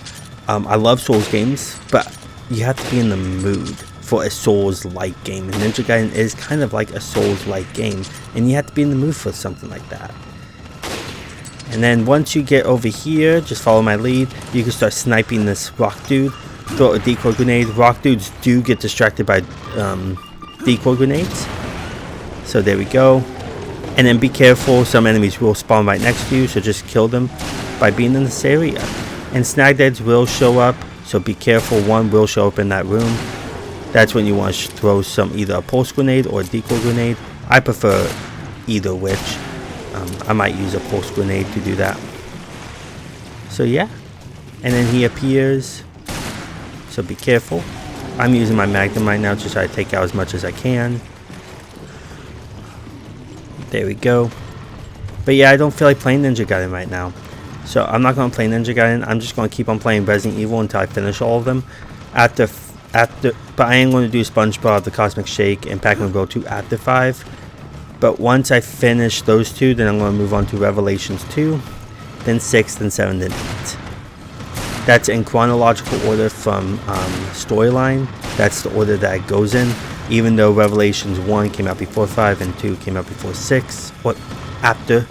I love Souls games, but you have to be in the mood for a Souls-like game, and Ninja Gaiden is kind of like a Souls-like game, and you have to be in the mood for something like that. And then once you get over here, just follow my lead, you can start sniping this rock dude. Throw a decoy grenade. Rock dudes do get distracted by decoy grenades. So there we go. And then be careful, some enemies will spawn right next to you, so just kill them by being in this area. And snag deads will show up, so be careful, one will show up in that room. That's when you want to throw either a pulse grenade or a decoy grenade. I prefer either which. I might use a pulse grenade to do that. So yeah, and then he appears, so be careful. I'm using my Magnum right now to try to take out as much as I can. There we go. But yeah, I don't feel like playing Ninja Gaiden right now, so I'm not going to play Ninja Gaiden. I'm just going to keep on playing Resident Evil until I finish all of them. But I am going to do SpongeBob the Cosmic Shake and Pac-Man World 2 after 5. But once I finish those two, then I'm going to move on to Revelations 2, then 6, then 7, then 8. That's in chronological order from storyline. That's the order that it goes in, even though Revelations 1 came out before 5 and 2 came out before 6. Or after.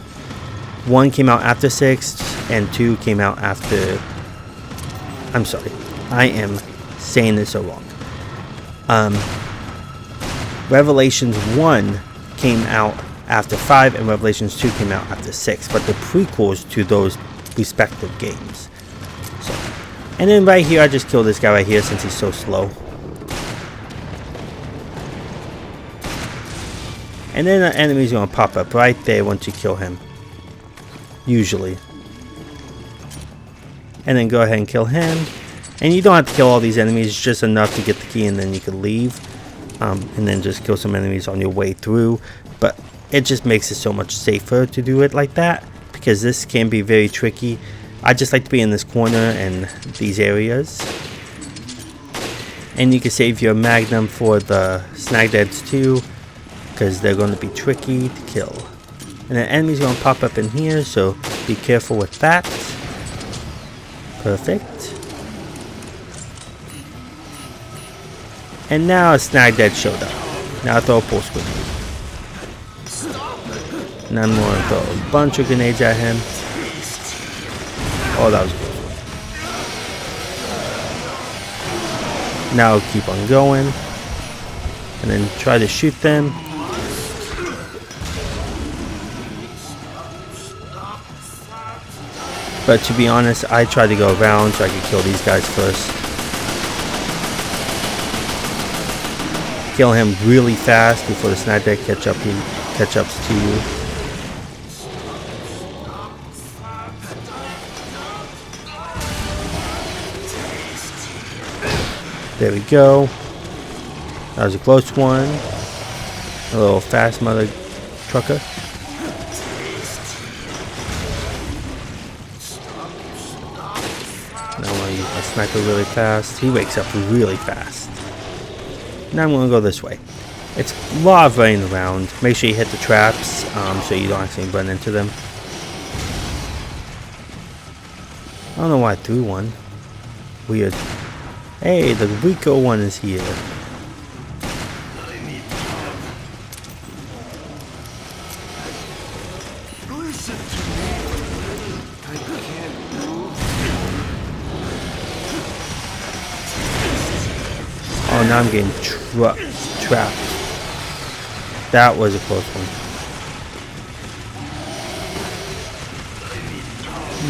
1 came out after 6 and 2 came out after... I'm sorry. I am saying this so wrong. Revelations 1 came out after 5 and Revelations 2 came out after 6, but the prequels to those respective games. So, and then right here I just kill this guy right here since he's so slow. And then the enemy's gonna pop up right there once you kill him. Usually. And then go ahead and kill him. And you don't have to kill all these enemies, it's just enough to get the key and then you can leave. And then just kill some enemies on your way through. But it just makes it so much safer to do it like that, because this can be very tricky. I just like to be in this corner and these areas. And you can save your Magnum for the snag deads too, because they're going to be tricky to kill. And the enemy's going to pop up in here, so be careful with that. Perfect. And now a snag dead showed up. Now I throw a pulse grenade. And I'm going to throw a bunch of grenades at him. Oh, that was good. Now I'll keep on going. And then try to shoot them. But to be honest, I tried to go around so I could kill these guys first. Kill him really fast before the Snag Deck catch-ups to you. There we go. That was a close one. A little fast mother trucker. Now I'm gonna use my sniper really fast. He wakes up really fast. Now I'm gonna go this way. It's a lot of running around. Make sure you hit the traps so you don't actually run into them. I don't know why I threw one. Weird. Hey, the Rico one is here. Oh, now I'm getting trapped. That was a close one.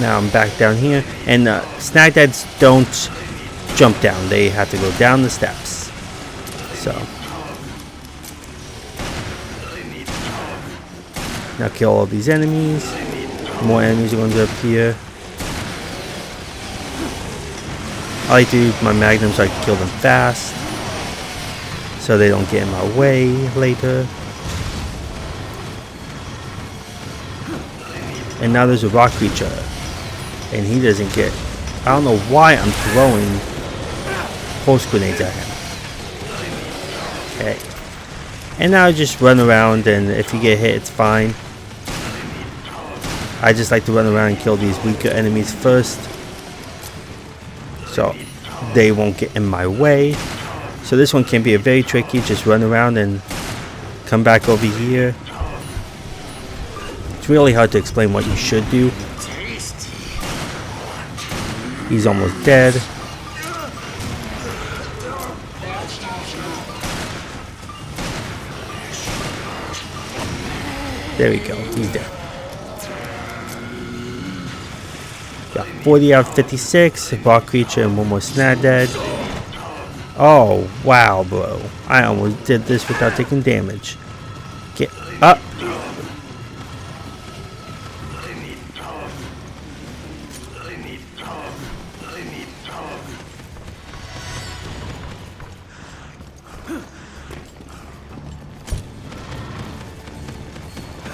Now I'm back down here, and Snag Decks don't jump down. They have to go down the steps. So now kill all these enemies. More enemies are going to appear. I like to use my magnums so I can kill them fast, so they don't get in my way later. And now there's a rock creature, and he doesn't get. I don't know why I'm throwing pulse grenades at him. Okay. And now I just run around, and if you get hit, it's fine. I just like to run around and kill these weaker enemies first, so they won't get in my way. So this one can be a very tricky. Just run around and come back over here. It's really hard to explain what you should do. He's almost dead. There we go. He's dead. Got 40 out of 56. A rock creature and one more Snag Deck. Oh, wow, bro. I almost did this without taking damage. Get up.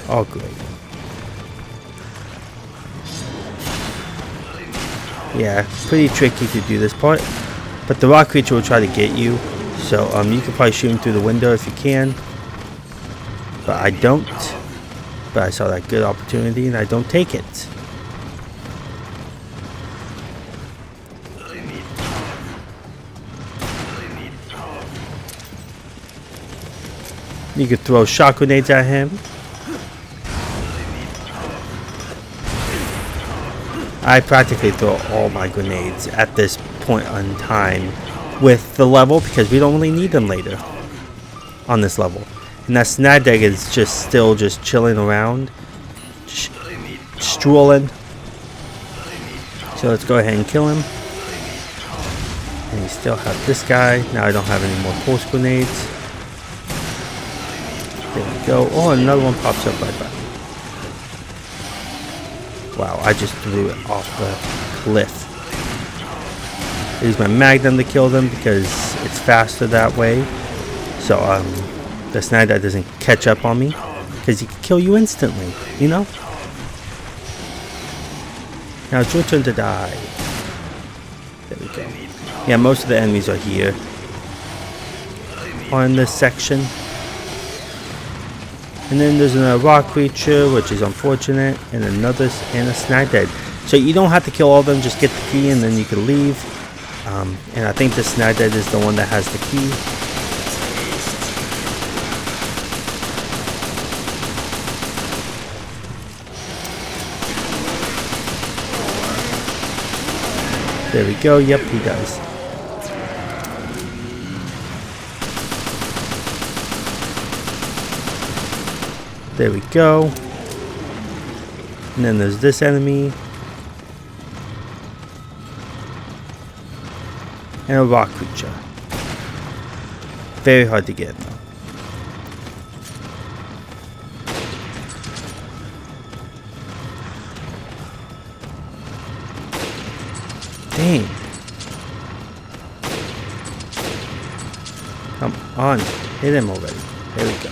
Oh, great. Yeah, pretty tricky to do this part. But the rock creature will try to get you. So you can probably shoot him through the window if you can. But I don't. But I saw that good opportunity and I don't take it. You could throw shock grenades at him. I practically throw all my grenades at this point in time with the level because we don't really need them later on this level. And that Snag Deck is just still just chilling around, strolling. So let's go ahead and kill him. And we still have this guy. Now I don't have any more pulse grenades. There we go. Oh, another one pops up right back. Wow, I just threw it off the cliff. I use my magnum to kill them because it's faster that way. So the Snag Deck doesn't catch up on me because he can kill you instantly, you know? Now it's your turn to die. There we go. Yeah, most of the enemies are here on this section. And then there's a rock creature, which is unfortunate, and another, and a Snag Deck. So you don't have to kill all of them, just get the key and then you can leave. And I think the Snag Deck is the one that has the key. There we go, yep, he does. There we go. And then there's this enemy. and a rock creature. Very hard to get though. Dang. Come on. Hit him already. There we go.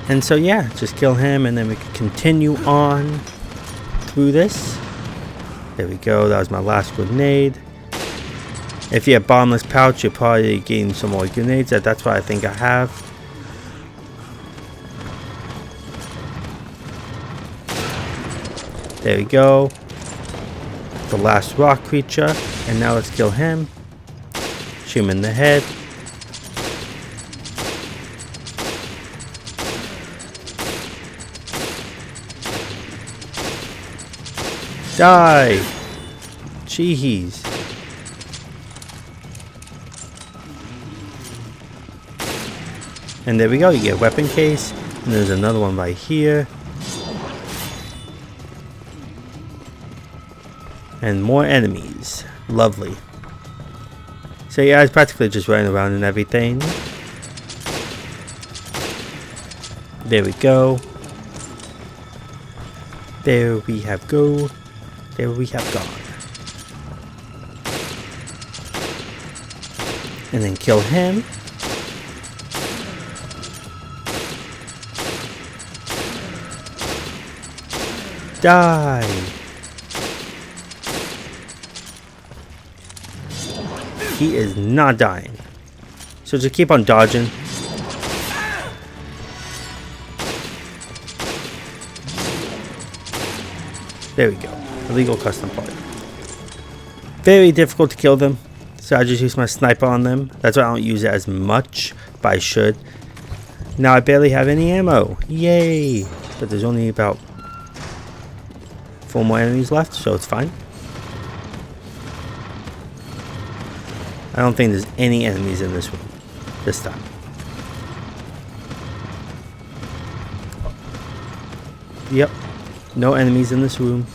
And so yeah, just kill him and then we can continue on through this. There we go. That was my last grenade. If you have bottomless pouch, you're probably getting some more grenades. That's what I think I have. There we go. The last rock creature. And now let's kill him. Shoot him in the head. Die! Jeez. And there we go, you get a weapon case. And there's another one right here. And more enemies. Lovely. So yeah, it's practically just running around and everything. There we go. There we have go. There we have gone. And then kill him. Die. He is not dying. So just keep on dodging. There we go. Illegal custom part. Very difficult to kill them. So I just use my sniper on them. That's why I don't use it as much, but I should. Now I barely have any ammo. Yay! But there's only about 4 more enemies left, so it's fine. I don't think there's any enemies in this room this time. Yep, no enemies in this room.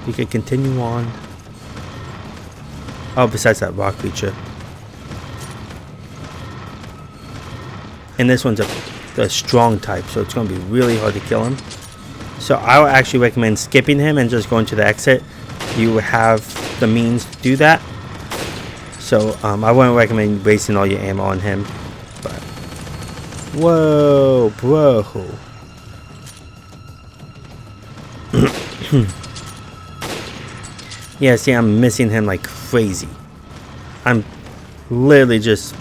We can continue on. Oh, besides that rock creature. And this one's a strong type, so it's going to be really hard to kill him. So I would actually recommend skipping him and just going to the exit. You have the means to do that. So I wouldn't recommend wasting all your ammo on him. But whoa, bro. Yeah, see, I'm missing him like crazy. I'm literally just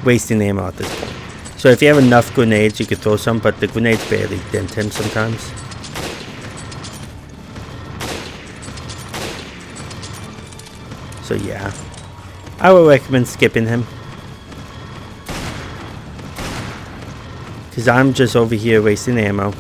wasting ammo at this point. So if you have enough grenades, you could throw some, but the grenades barely dent him sometimes. So yeah, I would recommend skipping him. Because I'm just over here wasting ammo.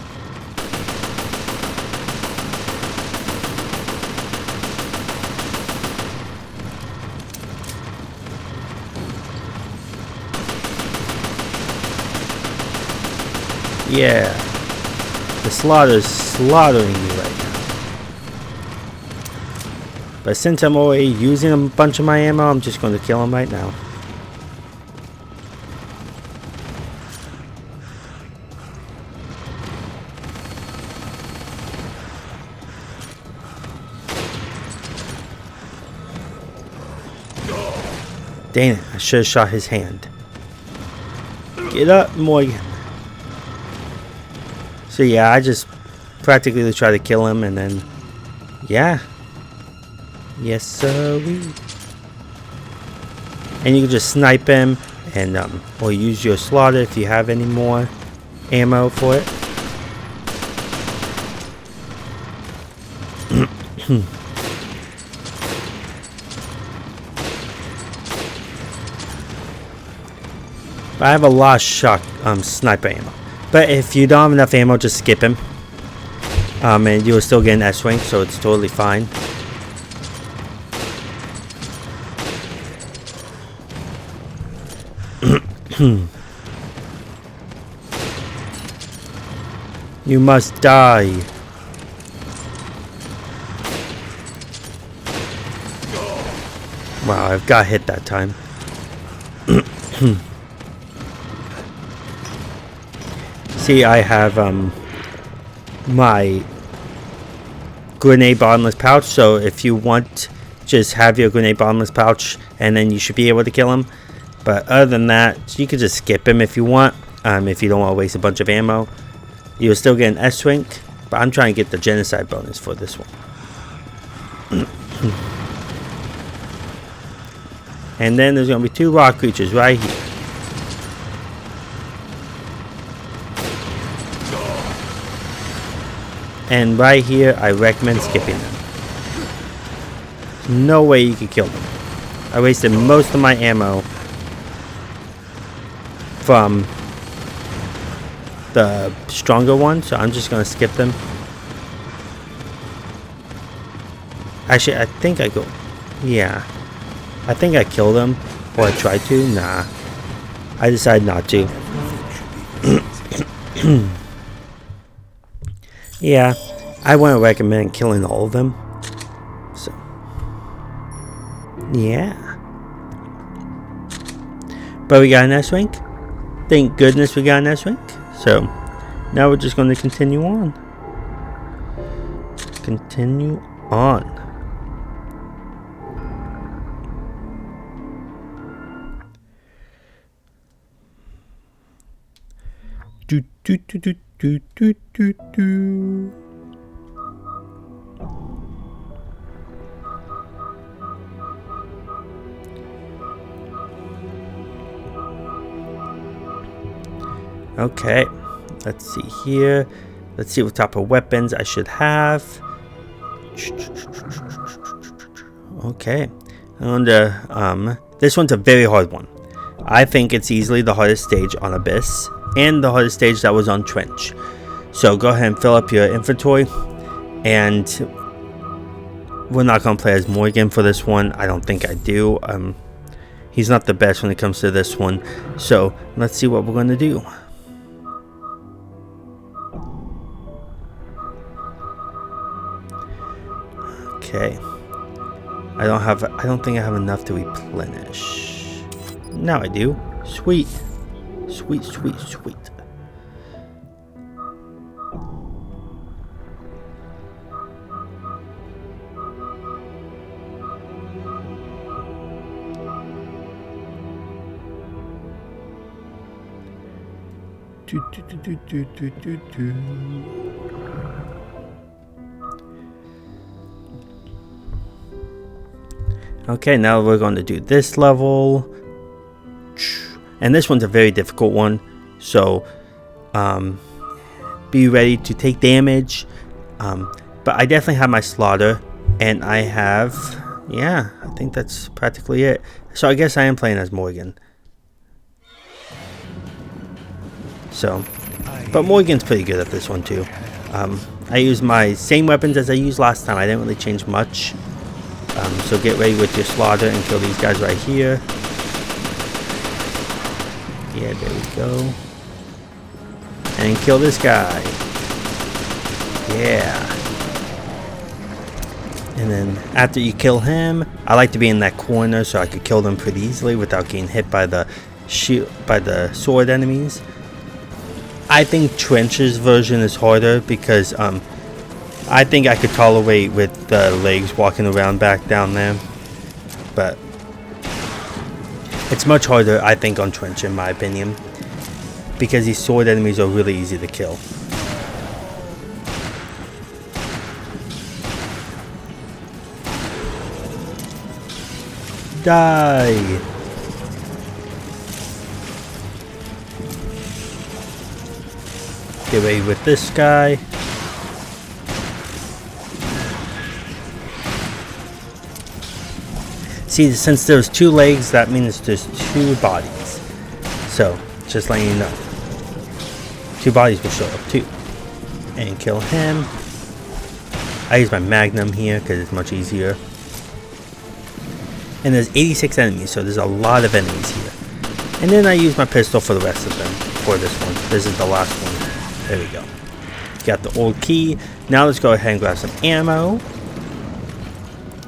Yeah, the slaughter's slaughtering me right now. But since I'm already using a bunch of my ammo, I'm just going to kill him right now. Dang it, I should have shot his hand. Get up, Morgan. So yeah, I just practically try to kill him and then, yeah. Yes, sir. And you can just snipe him and or use your slaughter if you have any more ammo for it. I have a lot of sniper ammo. But if you don't have enough ammo, just skip him. And you'll still get an S-rank, so it's totally fine. You must die. Wow, I've got hit that time. See, I have my grenade bottomless pouch, so if you want, just have your grenade bottomless pouch and then you should be able to kill him. But other than that, you could just skip him if you want, if you don't want to waste a bunch of ammo. You'll still get an S-Rank, but I'm trying to get the genocide bonus for this one. And then there's going to be 2 rock creatures right here. And right here, I recommend skipping them. No way you can kill them. I wasted most of my ammo from the stronger one, so I'm just going to skip them. Actually, I think I go... Yeah. I think I killed them. Or I tried to. Nah. I decided not to. Yeah. I wouldn't recommend killing all of them. So. Yeah. But we got an S-Rank. Thank goodness we got an S-Rank. So. Now we're just going to continue on. Continue on. Do do do do do do do do. Okay, let's see here. Let's see what type of weapons I should have. Okay, and this one's a very hard one. I think it's easily the hardest stage on Abyss. And the hardest stage that was on Trench. So go ahead and fill up your inventory. And we're not going to play as Morgan for this one. I don't think I do. He's not the best when it comes to this one. So let's see what we're going to do. Okay. I don't think I have enough to replenish. Now I do. Sweet. Sweet, sweet, sweet. Do, do, do, do, do, do, do. Okay, now we're going to do this level. And this one's a very difficult one, so be ready to take damage. But I definitely have my slaughter, and I have, yeah, I think that's practically it. So I guess I am playing as Morgan. So, but Morgan's pretty good at this one too. I use my same weapons as I used last time. I didn't really change much. So get ready with your slaughter and kill these guys right here. Yeah, there we go. And kill this guy. Yeah. And then after you kill him, I like to be in that corner so I could kill them pretty easily without getting hit by the sword enemies. I think Trench's version is harder because I think I could tolerate with the legs walking around back down there. But it's much harder, I think, on Trench, in my opinion, because these sword enemies are really easy to kill. Die! Get ready with this guy. See, since there's 2 legs, that means there's 2 bodies. So, just letting you know. 2 bodies will show up too. And kill him. I use my Magnum here because it's much easier. And there's 86 enemies, so there's a lot of enemies here. And then I use my pistol for the rest of them for this one. This is the last one. There we go. Got the old key. Now let's go ahead and grab some ammo.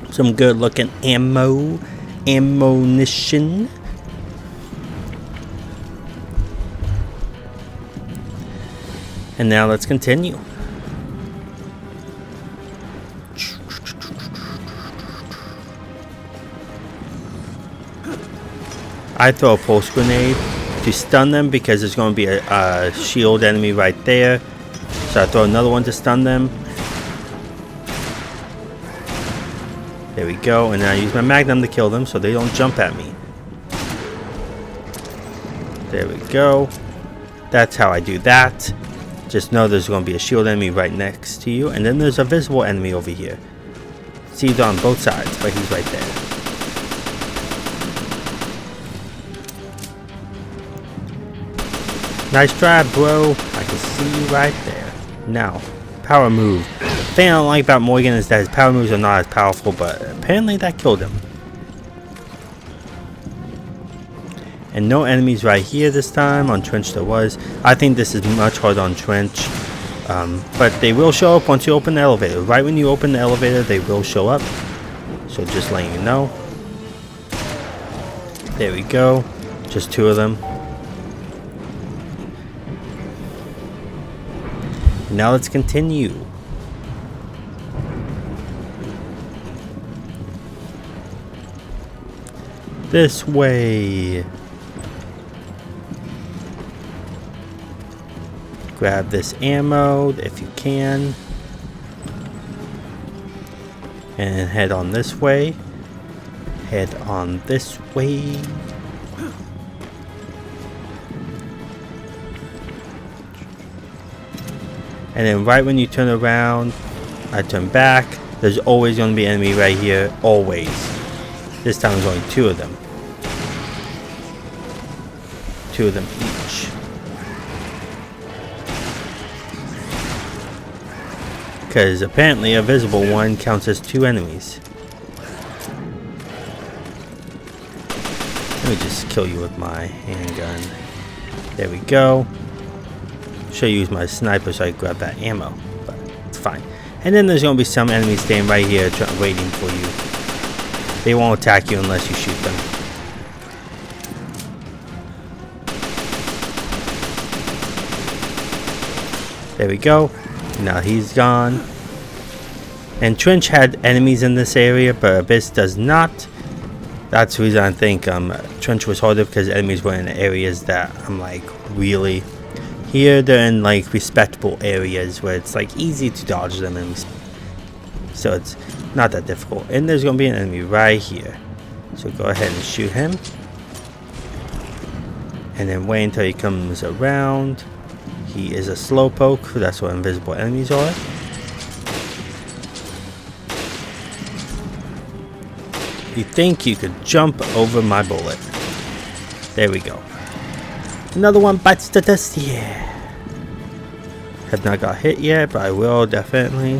Some good looking ammo. ammunition. And now let's continue. I throw a pulse grenade to stun them because there's going to be a shield enemy right there. So I throw another one to stun them. There we go. And then I use my magnum to kill them so they don't jump at me. There we go. That's how I do that. Just know there's going to be a shield enemy right next to you. And then there's a visible enemy over here. See, he's on both sides, but he's right there. Nice try, bro. I can see you right there. Now, power move. The thing I don't like about Morgan is that his power moves are not as powerful, but apparently that killed him. And no enemies right here this time. On Trench there was. I think this is much harder on Trench. But they will show up once you open the elevator. Right when you open the elevator, they will show up. So just letting you know. There we go. Just 2 of them. Now let's continue. This way. Grab this ammo if you can. And head on this way. Head on this way. And then right when you turn around, I turn back. There's always going to be an enemy right here. Always. This time there's only 2 of them. 2 of them each. Because apparently a visible one counts as 2 enemies. Let me just kill you with my handgun. There we go. Should use my sniper so I can grab that ammo, but it's fine. And then there's going to be some enemies staying right here waiting for you. They won't attack you unless you shoot them. There we go. Now he's gone. And Trench had enemies in this area, but Abyss does not. That's the reason I think Trench was harder, because enemies were in areas that I'm like, really. Here they're in like respectable areas where it's like easy to dodge them, and so it's not that difficult. And there's gonna be an enemy right here, so go ahead and shoot him, and then wait until he comes around. He is a slowpoke, that's what invisible enemies are. You think you could jump over my bullet? There we go. Another one bites the dust, yeah. Have not got hit yet, but I will definitely.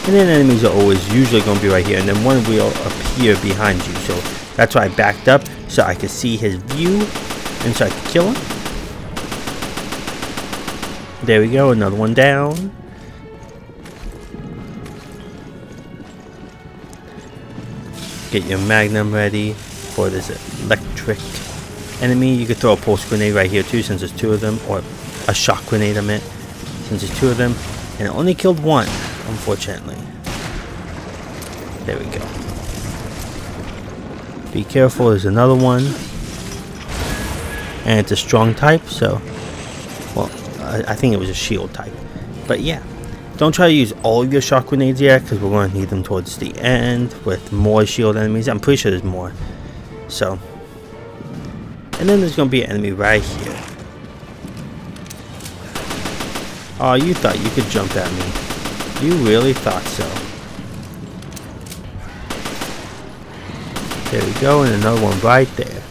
And then enemies are always usually going to be right here, and then one will appear behind you. So that's why I backed up, so I could see his view, and so I could kill him. There we go, another one down. Get your magnum ready for this electric enemy. You could throw a pulse grenade right here too, since there's 2 of them, or a shock grenade I meant, since there's 2 of them, and it only killed 1, unfortunately. There we go. Be careful, there's another one, and it's a strong type, so, well, I think it was a shield type, but yeah. Don't try to use all of your shock grenades yet, because we're going to need them towards the end with more shield enemies. I'm pretty sure there's more. So, and then there's going to be an enemy right here. Oh, you thought you could jump at me. You really thought so. There we go, and another one right there.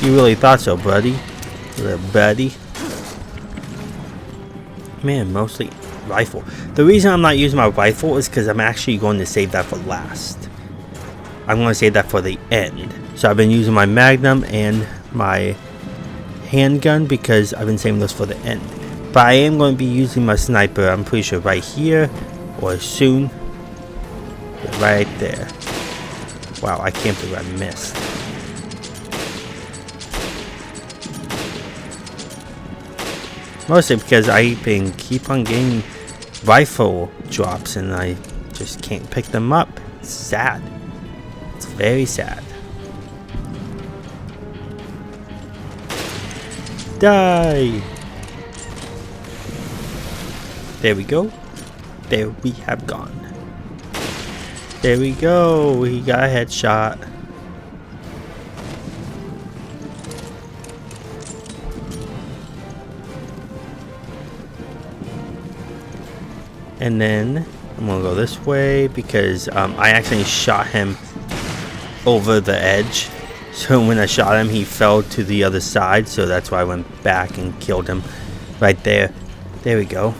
You really thought so, buddy. Little buddy. Man, mostly rifle. The reason I'm not using my rifle is because I'm actually going to save that for last. I'm going to save that for the end. So I've been using my magnum and my handgun because I've been saving those for the end. But I am going to be using my sniper, I'm pretty sure right here or soon. Right there. Wow, I can't believe I missed. Mostly because I've been keep on getting rifle drops and I just can't pick them up. It's sad. It's very sad. Die! There we go. There we have gone. There we go. He got a headshot. And then I'm gonna go this way because I actually shot him over the edge. So when I shot him, he fell to the other side. So that's why I went back and killed him right there. There we go.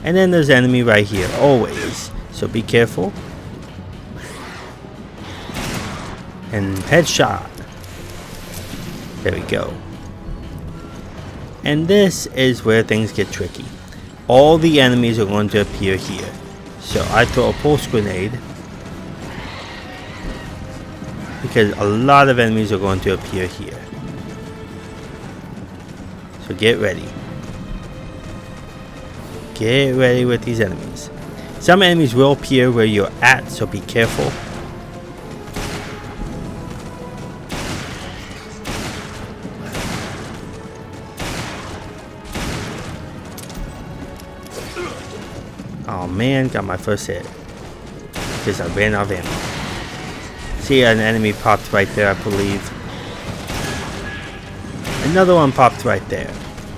And then there's enemy right here, always. So be careful. And headshot. There we go. And this is where things get tricky. All the enemies are going to appear here. So I throw a pulse grenade. Because a lot of enemies are going to appear here. So get ready. Get ready with these enemies. Some enemies will appear where you're at, so be careful. Oh man, got my first hit. Because I ran out of ammo. See, an enemy popped right there, I believe. Another one popped right there.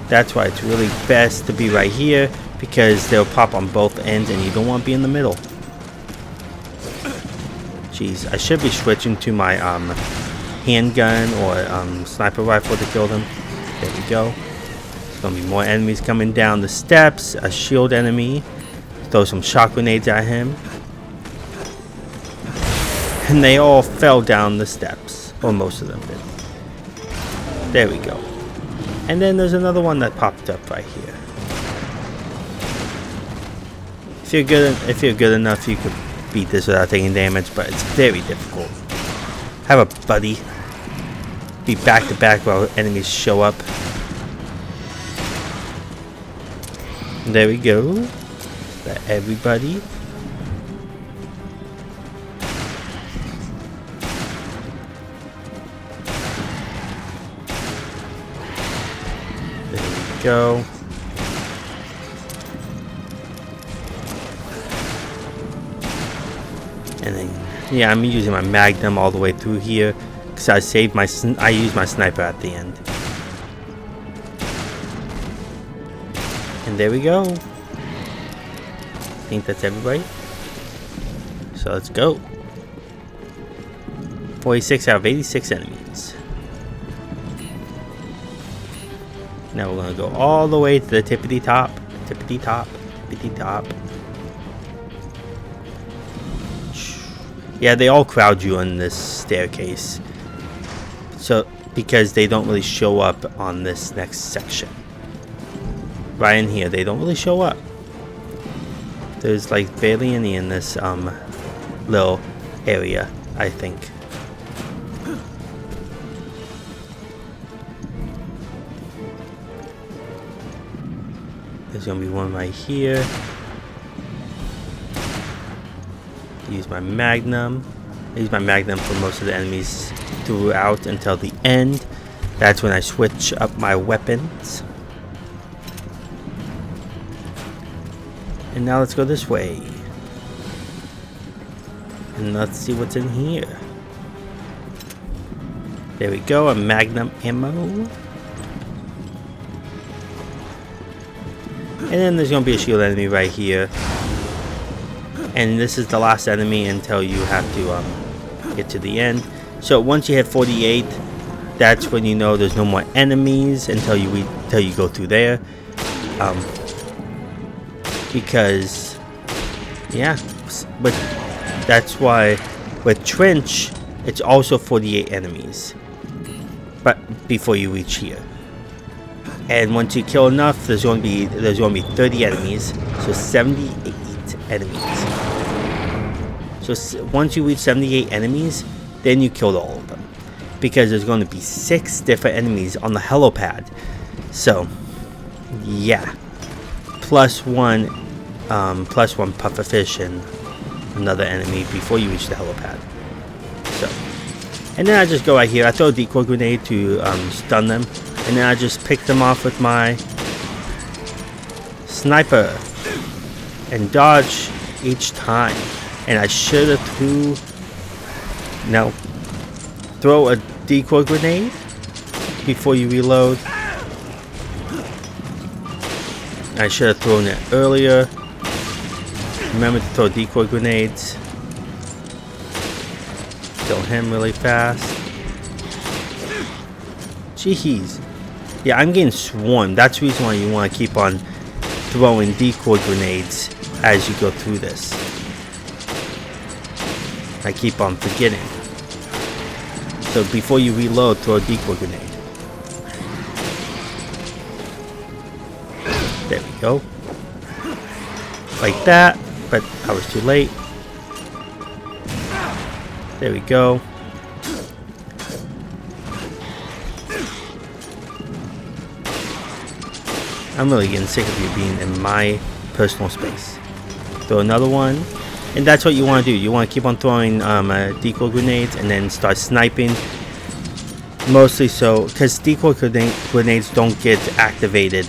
That's why it's really best to be right here, because they'll pop on both ends and you don't want to be in the middle. Jeez, I should be switching to my handgun or sniper rifle to kill them. There we go. There's going to be more enemies coming down the steps. A shield enemy. Throw some shock grenades at him. And they all fell down the steps. Or most of them did. There we go. And then there's another one that popped up right here. If you're good enough, you could beat this without taking damage, but it's very difficult. Have a buddy. Be back to back while enemies show up. There we go. That everybody. There we go. And then, yeah, I'm using my Magnum all the way through here because I used my sniper at the end. And there we go. I think that's everybody. So let's go. 46 out of 86 enemies. Now we're gonna go all the way to the tippity top, tippity top, tippity top. Yeah, they all crowd you on this staircase. So, because they don't really show up on this next section. Right in here, they don't really show up. There's like barely any in this little area, I think. There's gonna be one right here. Use my Magnum. I use my Magnum for most of the enemies throughout until the end. That's when I switch up my weapons. And now let's go this way. And let's see what's in here. There we go, a Magnum ammo. And then there's gonna be a shield enemy right here. And this is the last enemy until you have to get to the end. So once you hit 48, that's when you know there's no more enemies until you go through there. Because, yeah, but that's why with Trench, it's also 48 enemies. But before you reach here. And once you kill enough, there's going to be 30 enemies, so 78 enemies. So once you reach 78 enemies, then you killed all of them, because there's going to be 6 different enemies on the helipad. So yeah, plus one pufferfish and another enemy before you reach the helipad. So, and then I just go right here. I throw a decoy grenade to stun them, and then I just pick them off with my sniper and dodge each time. And I should have throw a decoy grenade before you reload. I should have thrown it earlier. Remember to throw decoy grenades. Kill him really fast. Jeez. Yeah, I'm getting swarmed. That's the reason why you want to keep on throwing decoy grenades as you go through this. I keep on forgetting. So before you reload, throw a decoy grenade. There we go. Like that, but I was too late. There we go. I'm really getting sick of you being in my personal space. Throw another one. And that's what you want to do. You want to keep on throwing decoy grenades and then start sniping. Mostly so, because decoy grenades don't get activated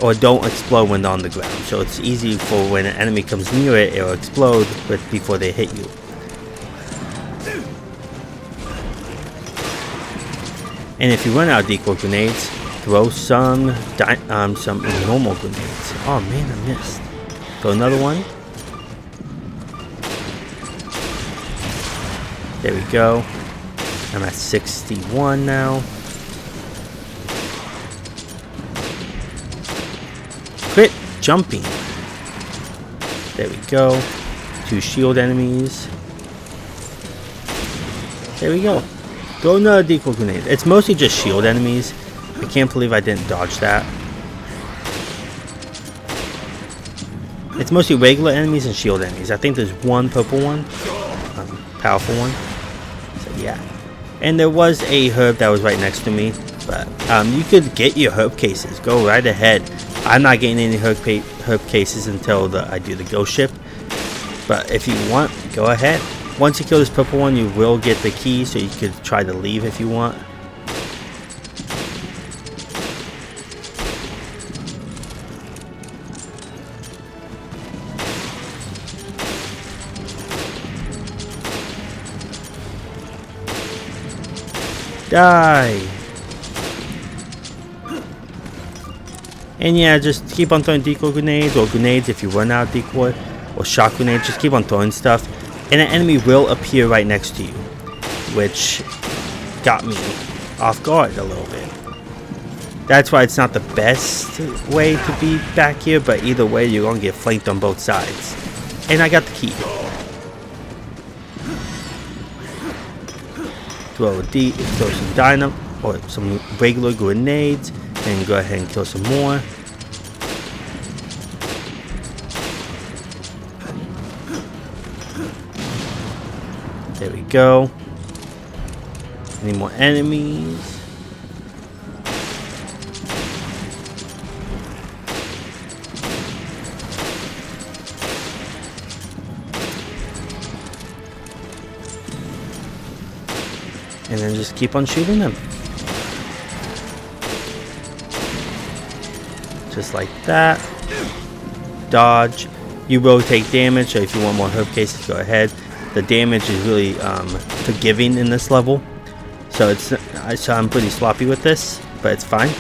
or don't explode when they're on the ground. So it's easy for when an enemy comes near it, it'll explode before they hit you. And if you run out of decoy grenades, throw some normal grenades. Oh man, I missed. Throw another one. There we go. I'm at 61 now. Quit jumping. There we go. 2 shield enemies. There we go. Throw another decoy grenade. It's mostly just shield enemies. I can't believe I didn't dodge that. It's mostly regular enemies and shield enemies. I think there's one purple one. Powerful one. So yeah. And there was a herb that was right next to me. But you could get your herb cases. Go right ahead. I'm not getting any herb cases until I do the ghost ship. But if you want, go ahead. Once you kill this purple one, you will get the key, so you could try to leave if you want. Die! And yeah, just keep on throwing decoy grenades, or grenades if you run out of decoy, or shock grenades. Just keep on throwing stuff, and an enemy will appear right next to you, which got me off guard a little bit. That's why it's not the best way to be back here, but either way you're gonna get flanked on both sides. And I got the key. Throw some dynamite or some regular grenades, and go ahead and kill some more. There we go. Any more enemies? And then just keep on shooting them. Just like that. Dodge. You will take damage, so if you want more herb cases, go ahead. The damage is really forgiving in this level. So I'm pretty sloppy with this, but it's fine.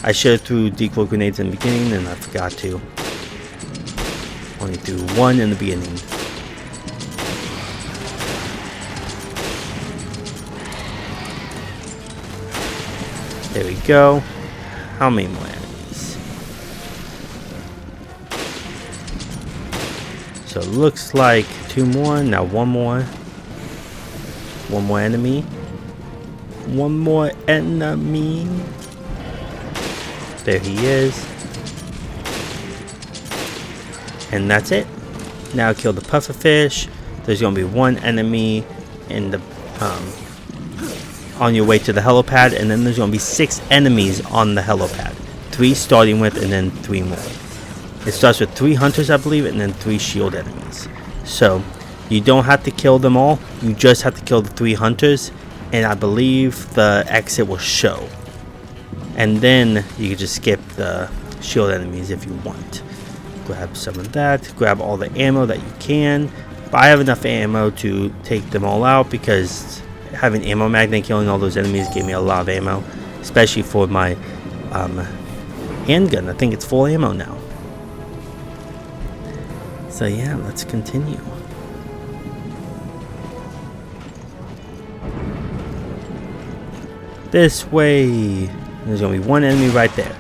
I should have threw decoy grenades in the beginning, and I forgot to. Only threw one in the beginning. There we go. How many more enemies? So it looks like 2 more. Now 1 more. 1 more enemy. 1 more enemy. There he is. And that's it. Now kill the pufferfish. There's going to be one enemy in the on your way to the helipad, and then there's going to be 6 enemies on the helipad. 3 starting with, and then 3 more. It starts with 3 hunters, I believe, and then 3 shield enemies. So you don't have to kill them all. You just have to kill the 3 hunters, and I believe the exit will show. And then you can just skip the shield enemies if you want. Grab some of that. Grab all the ammo that you can. But I have enough ammo to take them all out, because having ammo magnet killing all those enemies gave me a lot of ammo, especially for my handgun. I think it's full ammo now. So yeah, let's continue. This way. There's gonna be one enemy right there.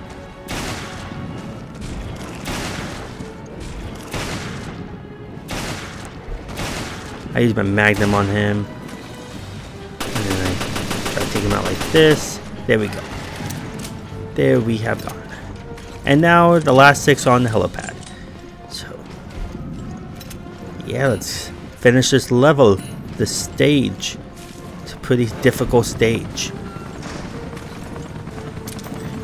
I use my magnum on him. And then I try to take him out like this. There we go. There we have gone. And now the last 6 on the helipad. So yeah, let's finish this level, this stage. It's a pretty difficult stage.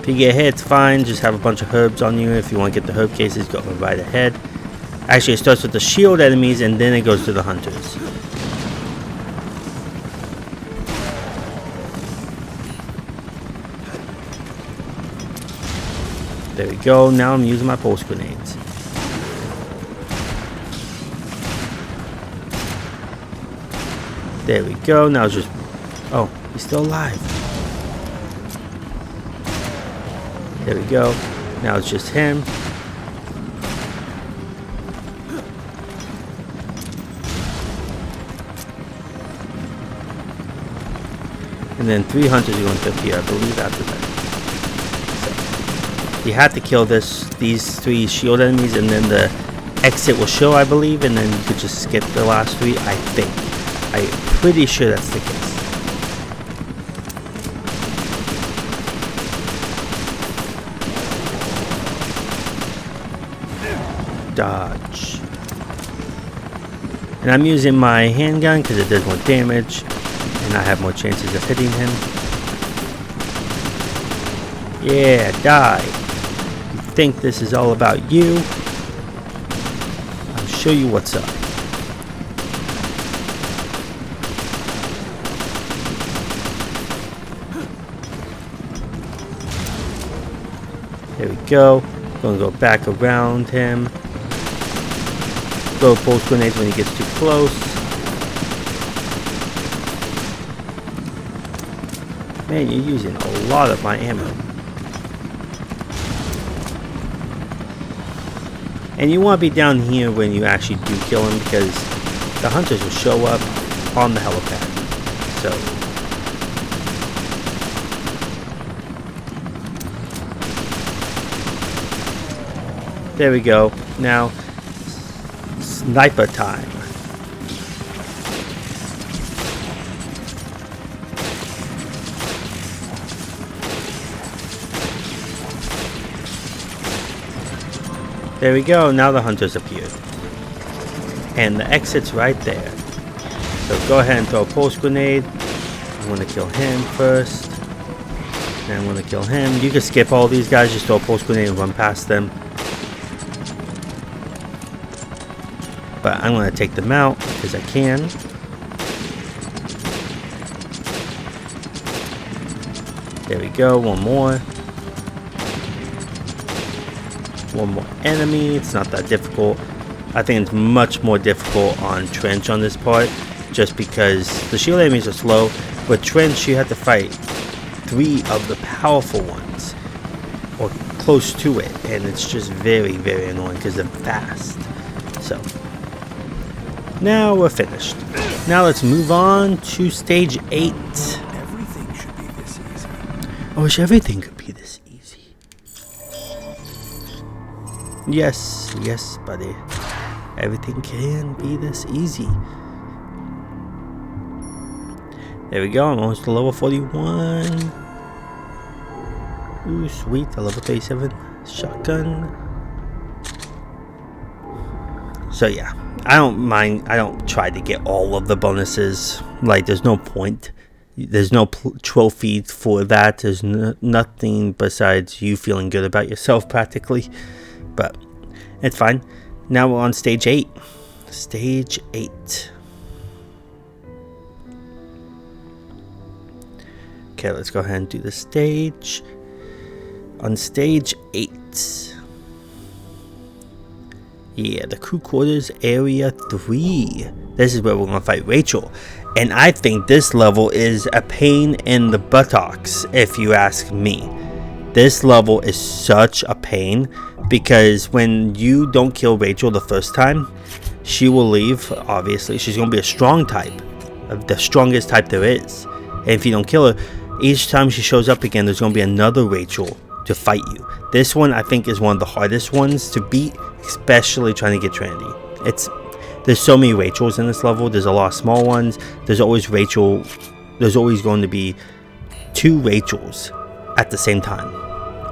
If you get hit, it's fine. Just have a bunch of herbs on you. If you want to get the herb cases, go right ahead. Actually, it starts with the shield enemies, and then it goes to the hunters. There we go. Now I'm using my pulse grenades. There we go. Now it's just... Oh, he's still alive. There we go. Now it's just him. And then 3 hunters are going to appear, I believe, after that. So, you have to kill these 3 shield enemies, and then the exit will show, I believe, and then you could just skip the last 3, I think. I'm pretty sure that's the case. Dodge. And I'm using my handgun because it does more damage, and I have more chances of hitting him. Yeah, die. You think this is all about you? I'll show you what's up. There we go. Gonna go back around him. Throw pulse grenades when he gets too close. Man, you're using a lot of my ammo. And you want to be down here when you actually do kill him, because the hunters will show up on the helipad. So there we go. Now, sniper time. There we go. Now the hunters appeared. And the exit's right there. So go ahead and throw a pulse grenade. I want to kill him first. And I want to kill him. You can skip all these guys. Just throw a pulse grenade and run past them. But I'm going to take them out because I can. There we go. One more. One more enemy. It's not that difficult. I think it's much more difficult on Trench on this part, just because the shield enemies are slow. But Trench, you have to fight 3 of the powerful ones, or close to it, and it's just very, very annoying because they're fast. So now we're finished. Now let's move on to stage 8. Everything should be this easy. I wish everything could be this easy. Yes, yes, buddy. Everything can be this easy. There we go. I'm almost to level 41. Ooh, sweet, a level 37 shotgun. So yeah, I don't mind. I don't try to get all of the bonuses. Like, there's no point. There's no trophy for that. There's nothing besides you feeling good about yourself, practically. But it's fine. Now we're on stage 8. Stage 8. Okay, let's go ahead and do the stage. On stage 8. Yeah, the crew quarters, area 3. This is where we're gonna fight Rachel. And I think this level is a pain in the buttocks, if you ask me. This level is such a pain, because when you don't kill Rachel the first time, she will leave. Obviously, she's gonna be a strong type, the strongest type there is. And if you don't kill her, each time she shows up again, there's gonna be another Rachel to fight you. This one, I think, is one of the hardest ones to beat, especially trying to get Trinity. There's so many Rachels in this level. There's a lot of small ones. There's always Rachel. There's always going to be 2 Rachels at the same time.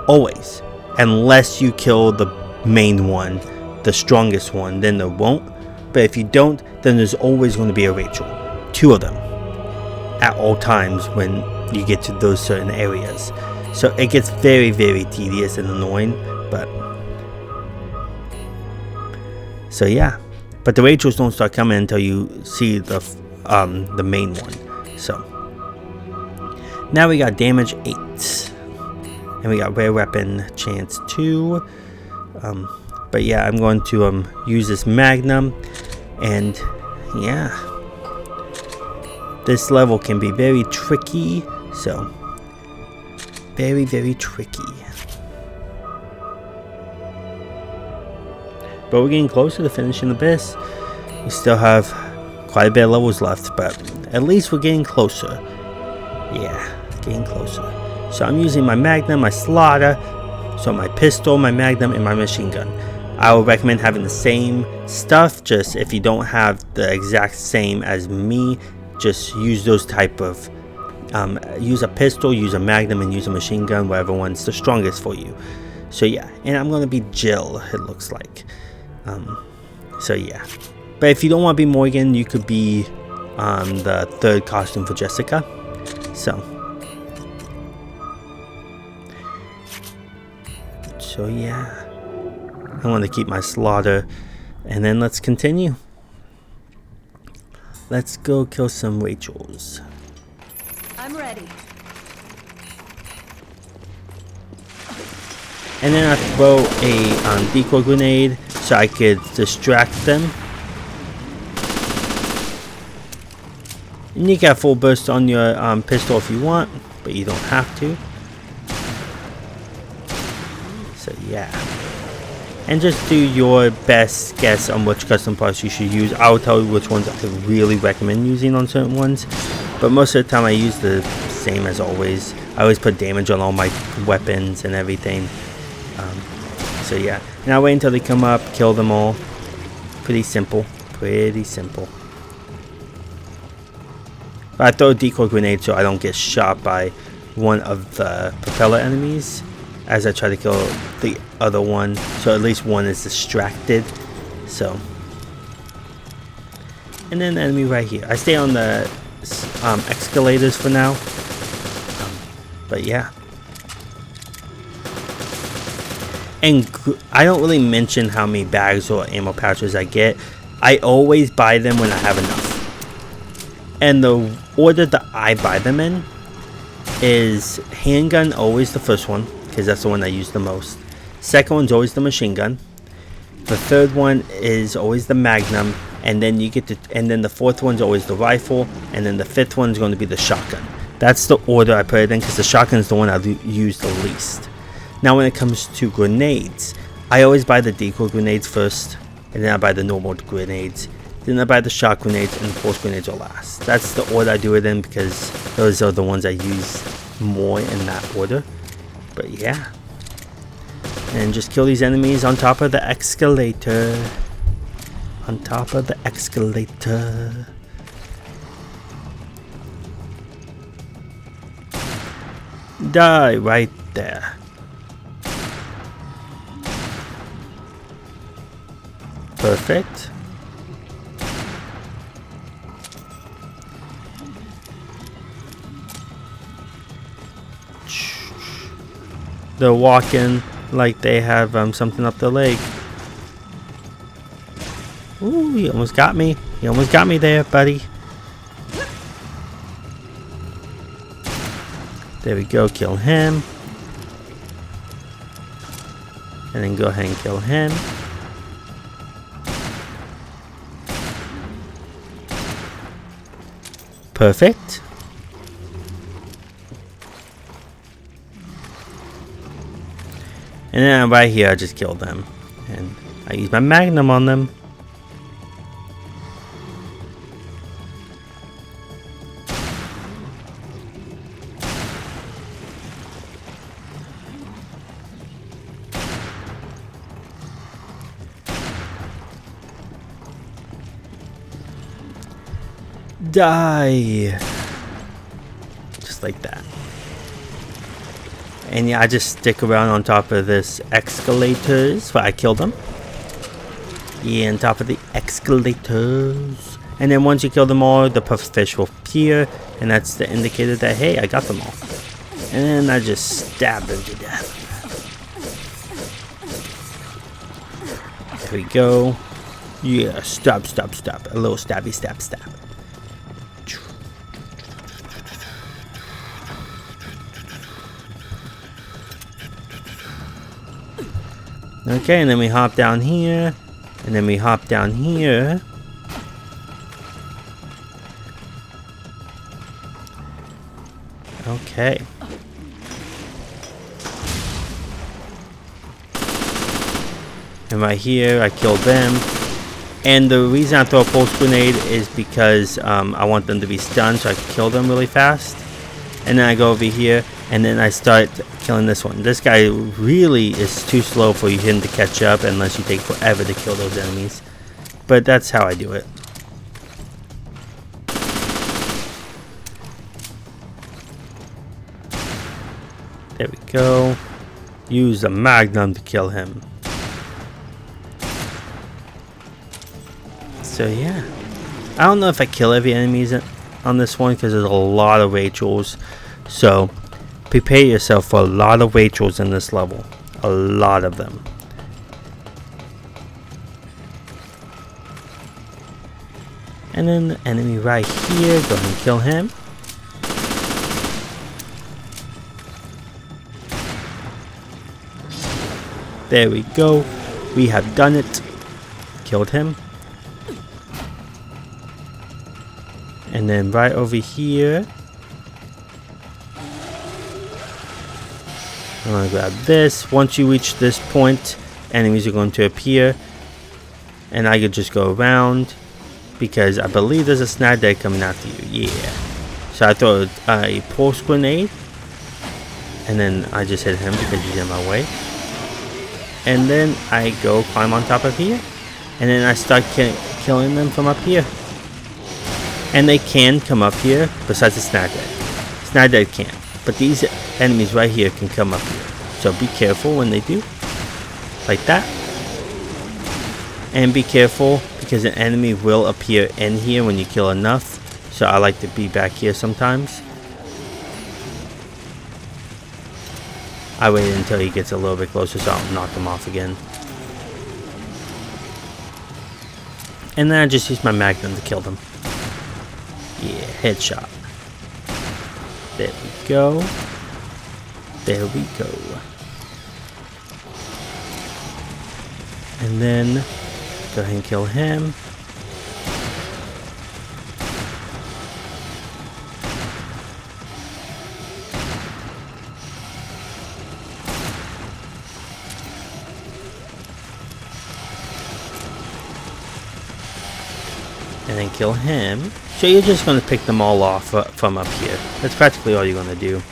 Always. Unless you kill the main one, the strongest one, then there won't. But if you don't, then there's always going to be a Rachel. 2 of them. At all times when you get to those certain areas. So it gets very, very tedious and annoying. But so yeah. But the Rachels don't start coming until you see the main one. So now we got damage 8, and we got rare weapon chance 2. But yeah, I'm going to use this Magnum, and yeah, this level can be very tricky. So very, very tricky. But we're getting closer to finishing Abyss. We still have quite a bit of levels left, but at least we're getting closer. Yeah, getting closer. So I'm using my Magnum, my Slaughter, so my pistol, my Magnum, and my machine gun. I would recommend having the same stuff. Just if you don't have the exact same as me, just use those type of use a pistol, use a Magnum, and use a machine gun, whatever one's the strongest for you. So yeah, and I'm gonna be Jill, it looks like. So yeah, but if you don't want to be Morgan, you could be the 3rd costume for Jessica. So yeah, I want to keep my Slaughter, and then let's continue. Let's go kill some Rachels. I'm ready. And then I throw a decoy grenade so I could distract them. And you got full burst on your pistol if you want, but you don't have to. So yeah. And just do your best guess on which custom parts you should use. I will tell you which ones I really recommend using on certain ones. But most of the time I use the same as always. I always put damage on all my weapons and everything. So yeah, and I wait until they come up, kill them all. Pretty simple, pretty simple. But I throw a decoy grenade so I don't get shot by one of the propeller enemies as I try to kill the other one, so at least one is distracted. So, and then the enemy right here. I stay on the escalators for now, but yeah. And I don't really mention how many bags or ammo pouches I get. I always buy them when I have enough. And the order that I buy them in is handgun, always the first one, because that's the one I use the most. Second one's always the machine gun. The third one is always the Magnum, and then you get to, and then the fourth one's always the rifle, and then the fifth one's going to be the shotgun. That's the order I put it in, because the shotgun is the one I use the least. Now when it comes to grenades, I always buy the decoy grenades first, and then I buy the normal grenades, then I buy the shot grenades, and the force grenades are last. That's the order I do it in, because those are the ones I use more in that order. But yeah, and just kill these enemies on top of the escalator. On top of the escalator. Die right there. Perfect. They're walking like they have something up their leg. Ooh, you almost got me. You almost got me there, buddy. There we go, kill him. And then go ahead and kill him. Perfect. And then right here, I just killed them. And I use my magnum on them. Die. Just like that. And yeah, I just stick around on top of this escalators. But I killed them. Yeah, on top of the escalators. And then once you kill them all, the puff fish will appear. And that's the indicator that, hey, I got them all. And then I just stab them to death. There we go. Yeah, stab. A little stabby, stab. Okay, and then we hop down here. And then we hop down here. Okay. And right here, I killed them. And the reason I throw a pulse grenade is because I want them to be stunned so I can kill them really fast. And then I go over here and then I start killing this one. This guy really is too slow for him to catch up unless you take forever to kill those enemies. But that's how I do it. There we go. Use the magnum to kill him. So yeah. I don't know if I kill every enemies on this one because there's a lot of Rachels. So prepare yourself for a lot of Rachels in this level. A lot of them. And then the enemy right here. Go ahead and kill him. There we go. We have done it. Killed him. And then right over here, I'm going to grab this. Once you reach this point, enemies are going to appear. And I could just go around because I believe there's a snag dead coming after you. Yeah. So I throw a pulse grenade. And then I just hit him because he's in my way. And then I go climb on top of here. And then I start killing them from up here. And they can come up here, besides the snag dead. Snag dead can't. But these enemies right here can come up here. So be careful when they do. Like that. And be careful because an enemy will appear in here when you kill enough. So I like to be back here sometimes. I wait until he gets a little bit closer so I'll knock him off again. And then I just use my magnum to kill them. Yeah, headshot. There we go. There we go. And then go ahead and kill him. And then kill him. So you're just going to pick them all off from up here. That's practically all you're going to do.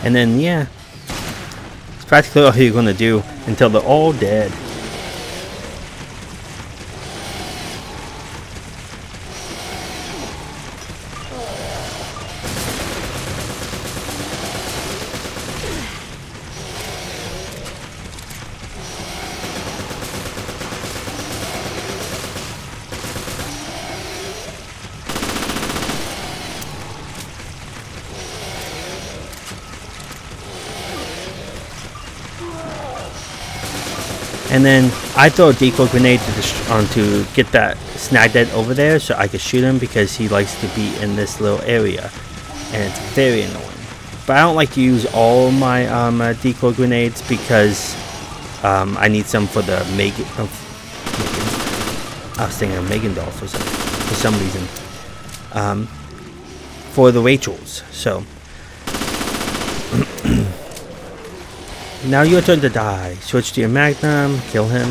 And then, yeah. practically all you're gonna do until they're all dead. And then I throw a decoy grenade to get that snag that over there so I can shoot him because he likes to be in this little area. And it's very annoying. But I don't like to use all my decoy grenades because I need some for the Megan. I was thinking of Megendolf for some reason. For the Rachels. So. Now your turn to die. Switch to your Magnum, kill him.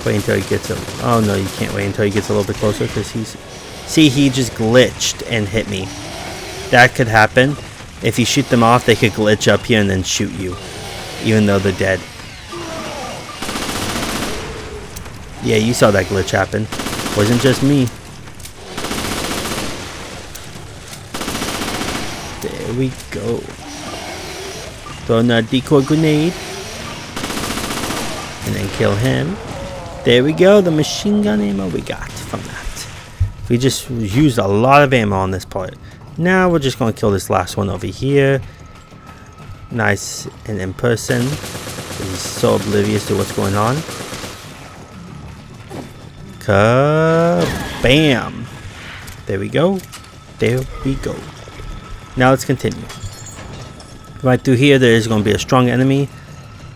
Wait until he gets oh no, you can't wait until he gets a little bit closer because see, he just glitched and hit me. That could happen. If you shoot them off, they could glitch up here and then shoot you, even though they're dead. Yeah, you saw that glitch happen. Wasn't just me. There we go. Throwing a decoy grenade. And then kill him. There we go. The machine gun ammo we got from that. We just used a lot of ammo on this part. Now we're just going to kill this last one over here. Nice and in person. He's so oblivious to what's going on. Kabam! There we go. There we go. Now let's continue. Right through here, there is going to be a strong enemy.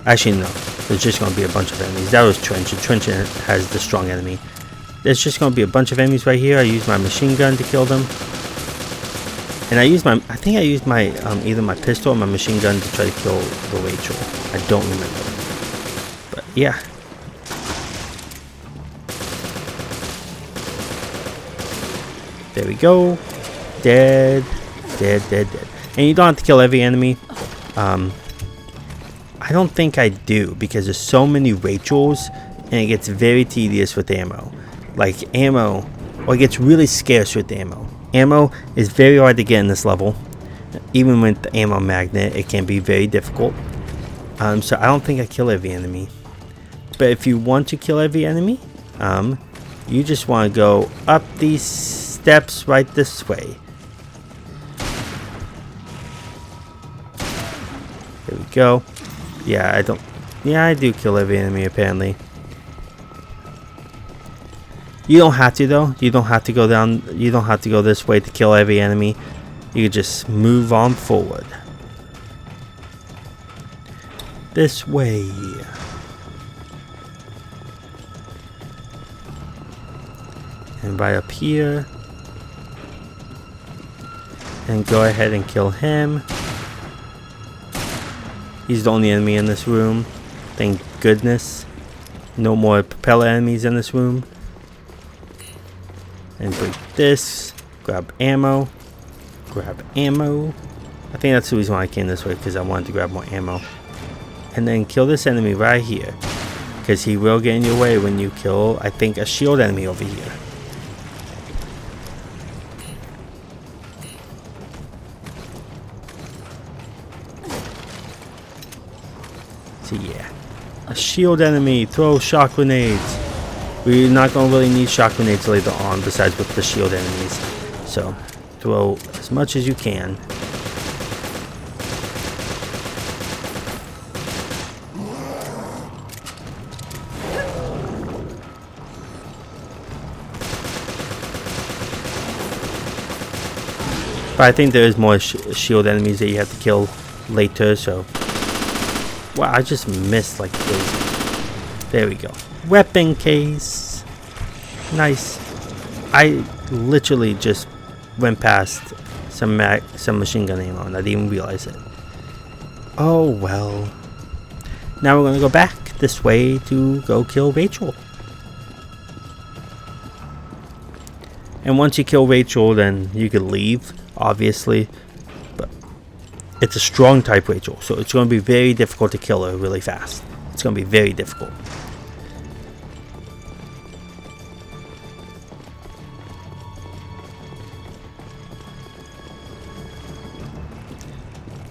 Actually, no. There's just going to be a bunch of enemies. That was Trench. Trench has the strong enemy. There's just going to be a bunch of enemies right here. I used my machine gun to kill them. And I think I used my, either my pistol or my machine gun to try to kill the Rachel. I don't remember. But, yeah. There we go. Dead. Dead. And you don't have to kill every enemy. I don't think I do because there's so many Rachels and it gets very tedious with ammo. Like ammo, well, it gets really scarce with ammo. Ammo is very hard to get in this level. Even with the ammo magnet, it can be very difficult. So I don't think I kill every enemy. But if you want to kill every enemy, you just want to go up these steps right this way. There we go. Yeah, I do kill every enemy apparently. You don't have to though. You don't have to go down. You don't have to go this way to kill every enemy. You can just move on forward. This way. And right up here. And go ahead and kill him. He's the only enemy in this room. Thank goodness. No more propeller enemies in this room. And break this. Grab ammo. Grab ammo. I think that's the reason why I came this way, because I wanted to grab more ammo. And then kill this enemy right here. Because he will get in your way when you kill, I think, a shield enemy over here. So yeah. A shield enemy. Throw shock grenades. We're not going to really need shock grenades later on besides with the shield enemies. So throw as much as you can. But I think there is more shield enemies that you have to kill later, so... Wow, I just missed like crazy. There we go. Weapon case. Nice. I literally just went past some machine gun ammo and I didn't even realize it. Oh well. Now we're going to go back this way to go kill Rachel. And once you kill Rachel, then you can leave, obviously. But it's a strong type Rachel, so it's going to be very difficult to kill her really fast. It's going to be very difficult.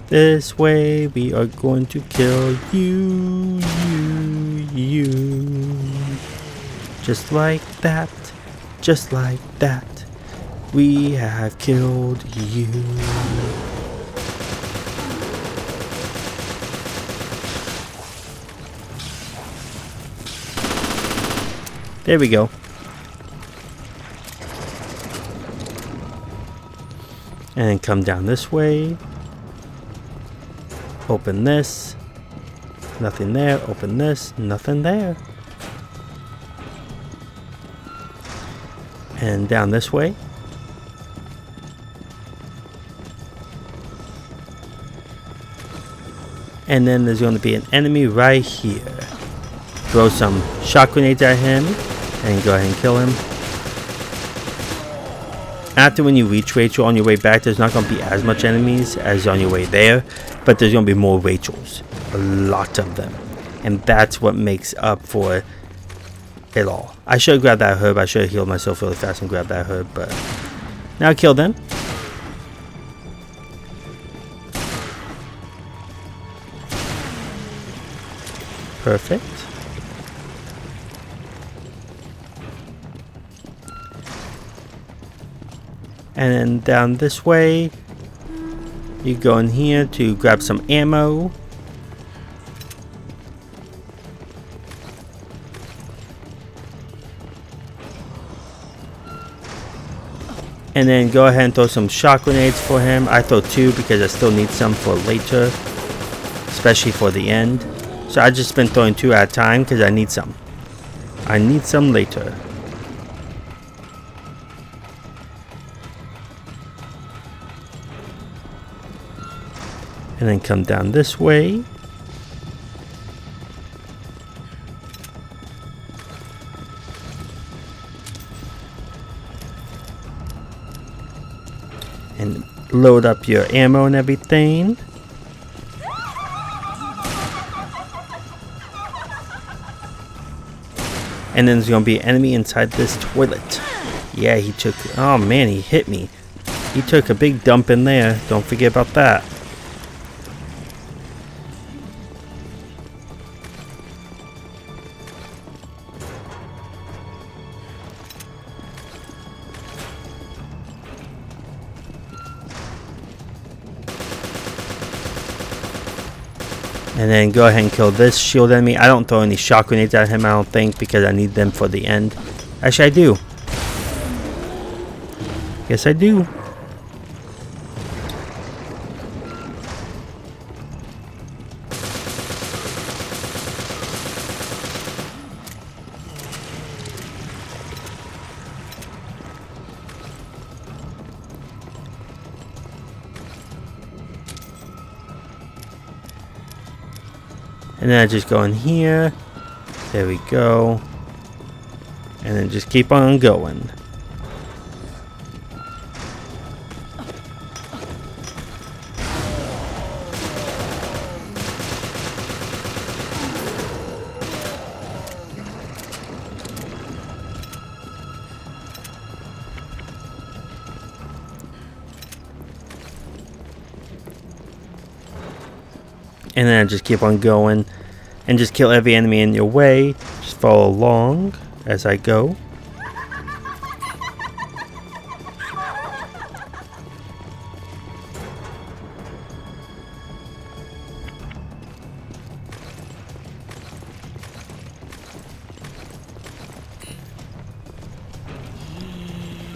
This way we are going to kill you. Just like that. Just like that. We have killed you. There we go. And come down this way. Open this. Nothing there. Open this. Nothing there. And down this way. And then there's going to be an enemy right here. Throw some shock grenades at him. And go ahead and kill him. After when you reach Rachel on your way back, there's not going to be as much enemies as on your way there. But there's going to be more Rachels. A lot of them. And that's what makes up for it all. I should have grabbed that herb. I should have healed myself really fast and grabbed that herb. But now kill them. Perfect. And then down this way, you go in here to grab some ammo. And then go ahead and throw some shock grenades for him. I throw 2 because I still need some for later, especially for the end. So I just been throwing 2 at a time because I need some. I need some later. And then come down this way. And load up your ammo and everything. And then there's going to be an enemy inside this toilet. Yeah, he took... Oh man, he hit me. He took a big dump in there. Don't forget about that. And then go ahead and kill this shield enemy. I don't throw any shock grenades at him, I don't think, because I need them for the end. Actually, I do. Yes, I do. And then I just go in here. There we go. And then just keep on going. And then I just keep on going and just kill every enemy in your way. Just follow along as I go.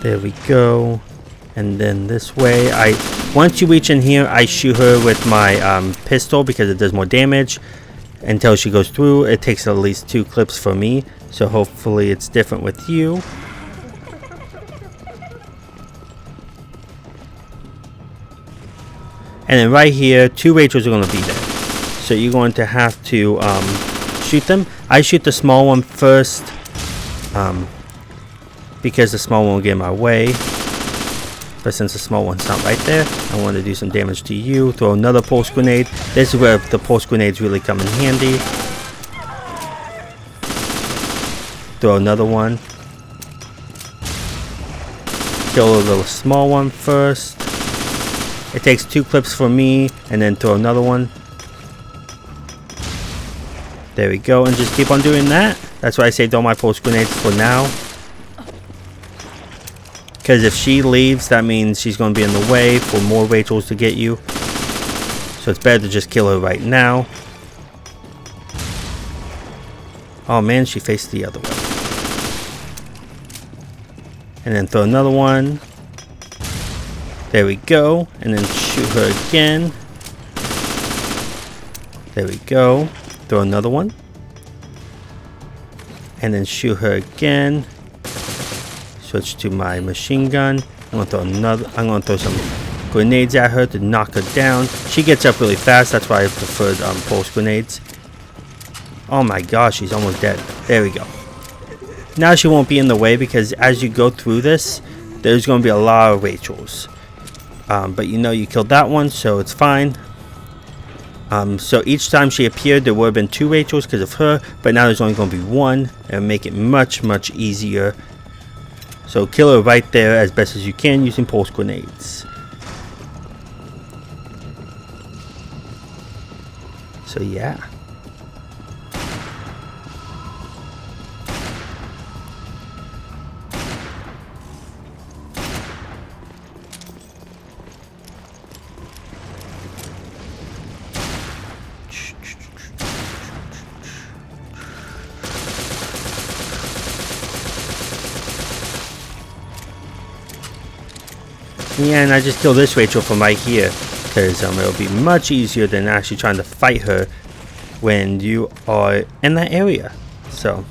There we go. And then this way, once you reach in here, I shoot her with my pistol because it does more damage until she goes through. It takes at least 2 clips for me, so hopefully it's different with you. And then right here, 2 Rachels are going to be there. So you're going to have to shoot them. I shoot the small one first. because the small one will get in my way. But since the small one's not right there, I want to do some damage to you. Throw another pulse grenade. This is where the pulse grenades really come in handy. Throw another one. Kill a little small one first. It takes 2 clips for me, and then throw another one. There we go, and just keep on doing that. That's why I saved all my pulse grenades for now. Because if she leaves, that means she's going to be in the way for more Rachels to get you. So it's better to just kill her right now. Oh man, she faced the other way. And then throw another one. There we go. And then shoot her again. There we go. Throw another one. And then shoot her again. Switch to my machine gun. I'm gonna throw some grenades at her to knock her down. She gets up really fast. That's why I preferred pulse grenades. Oh my gosh, she's almost dead. There we go. Now she won't be in the way, because as you go through this, there's going to be a lot of Rachels. But you know you killed that one, so it's fine. So each time she appeared, there would have been 2 Rachels because of her, but now there's only going to be 1, and make it much easier. So kill her right there as best as you can using pulse grenades. So yeah. Yeah, and I just killed this Rachel from right here, because it'll be much easier than actually trying to fight her when you are in that area. So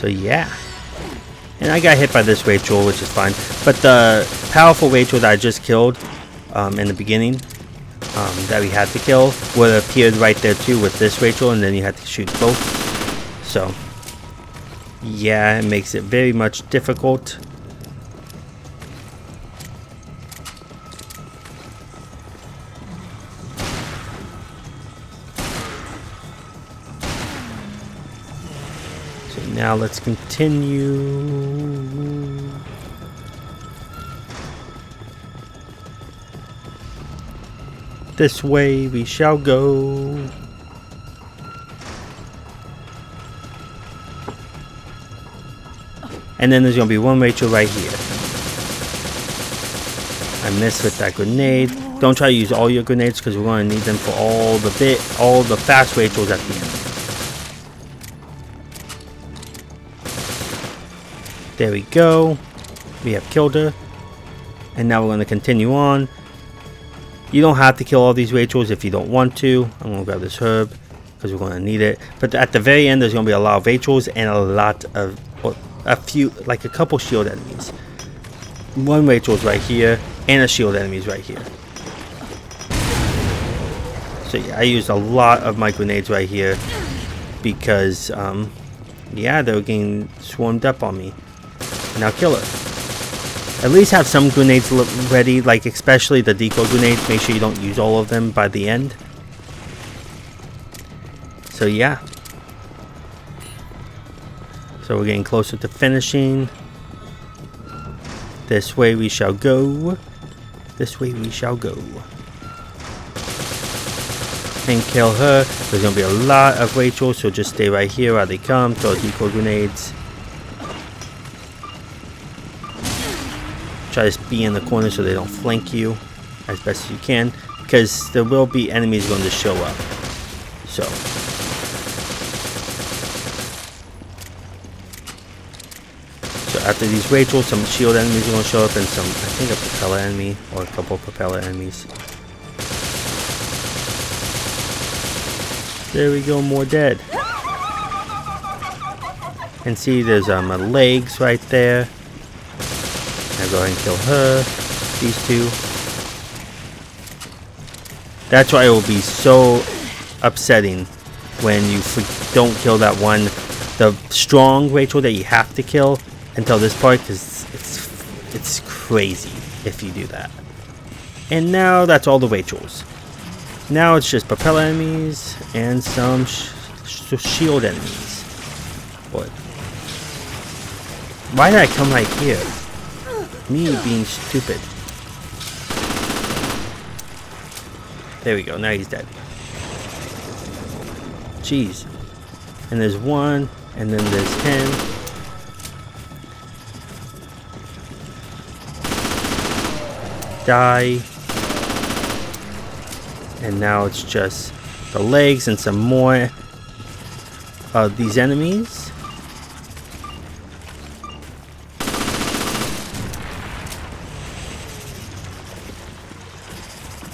yeah. And I got hit by this Rachel, which is fine. But the powerful Rachel that I just killed in the beginning, that we had to kill, would have appeared right there too with this Rachel, and then you had to shoot both. So yeah, it makes it very much difficult. So now let's continue. This way we shall go. And then there's going to be 1 Rachel right here. I missed with that grenade. Don't try to use all your grenades, because we're going to need them for all the fast Rachels at the end. There we go. We have killed her. And now we're going to continue on. You don't have to kill all these Rachels if you don't want to. I'm going to grab this herb, because we're going to need it. But at the very end, there's going to be a lot of Rachels and a lot of... a couple shield enemies. 1 Rachel's right here, and a shield enemy's right here. So yeah, I used a lot of my grenades right here, because yeah, they were getting swarmed up on me. Now kill her. At least have some grenades ready, like especially the decoy grenades. Make sure you don't use all of them by the end. So yeah. So we're getting closer to finishing. This way we shall go. This way we shall go. And kill her. There's going to be a lot of Rachel, so just stay right here while they come. Throw decoy grenades. Try to be in the corner so they don't flank you as best as you can, because there will be enemies going to show up. So after these Rachel, some shield enemies are going to show up, and some, I think, a propeller enemy, or a couple of propeller enemies. There we go, more dead. And see, there's my legs right there. I'll go ahead and kill her. These 2. That's why it will be so upsetting when you don't kill that one, the strong Rachel that you have to kill until this part, because it's crazy if you do that. And now that's all the Rachels. Now it's just propeller enemies and some shield enemies. What? Why did I come right here? Me being stupid. There we go, now he's dead. Jeez. And there's one, and then there's him. Die. And now it's just the legs and some more of these enemies.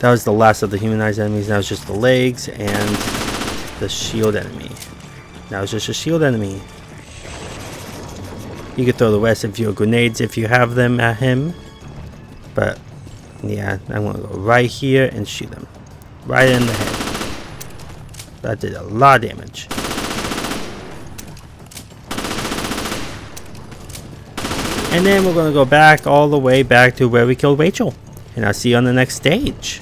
That was the last of the humanized enemies. Now it's just the legs and the shield enemy. Now it's just a shield enemy. You could throw the rest of your grenades if you have them at him. But yeah, I'm gonna go right here and shoot him. Right in the head. That did a lot of damage. And then we're gonna go back all the way back to where we killed Rachel. And I'll see you on the next stage.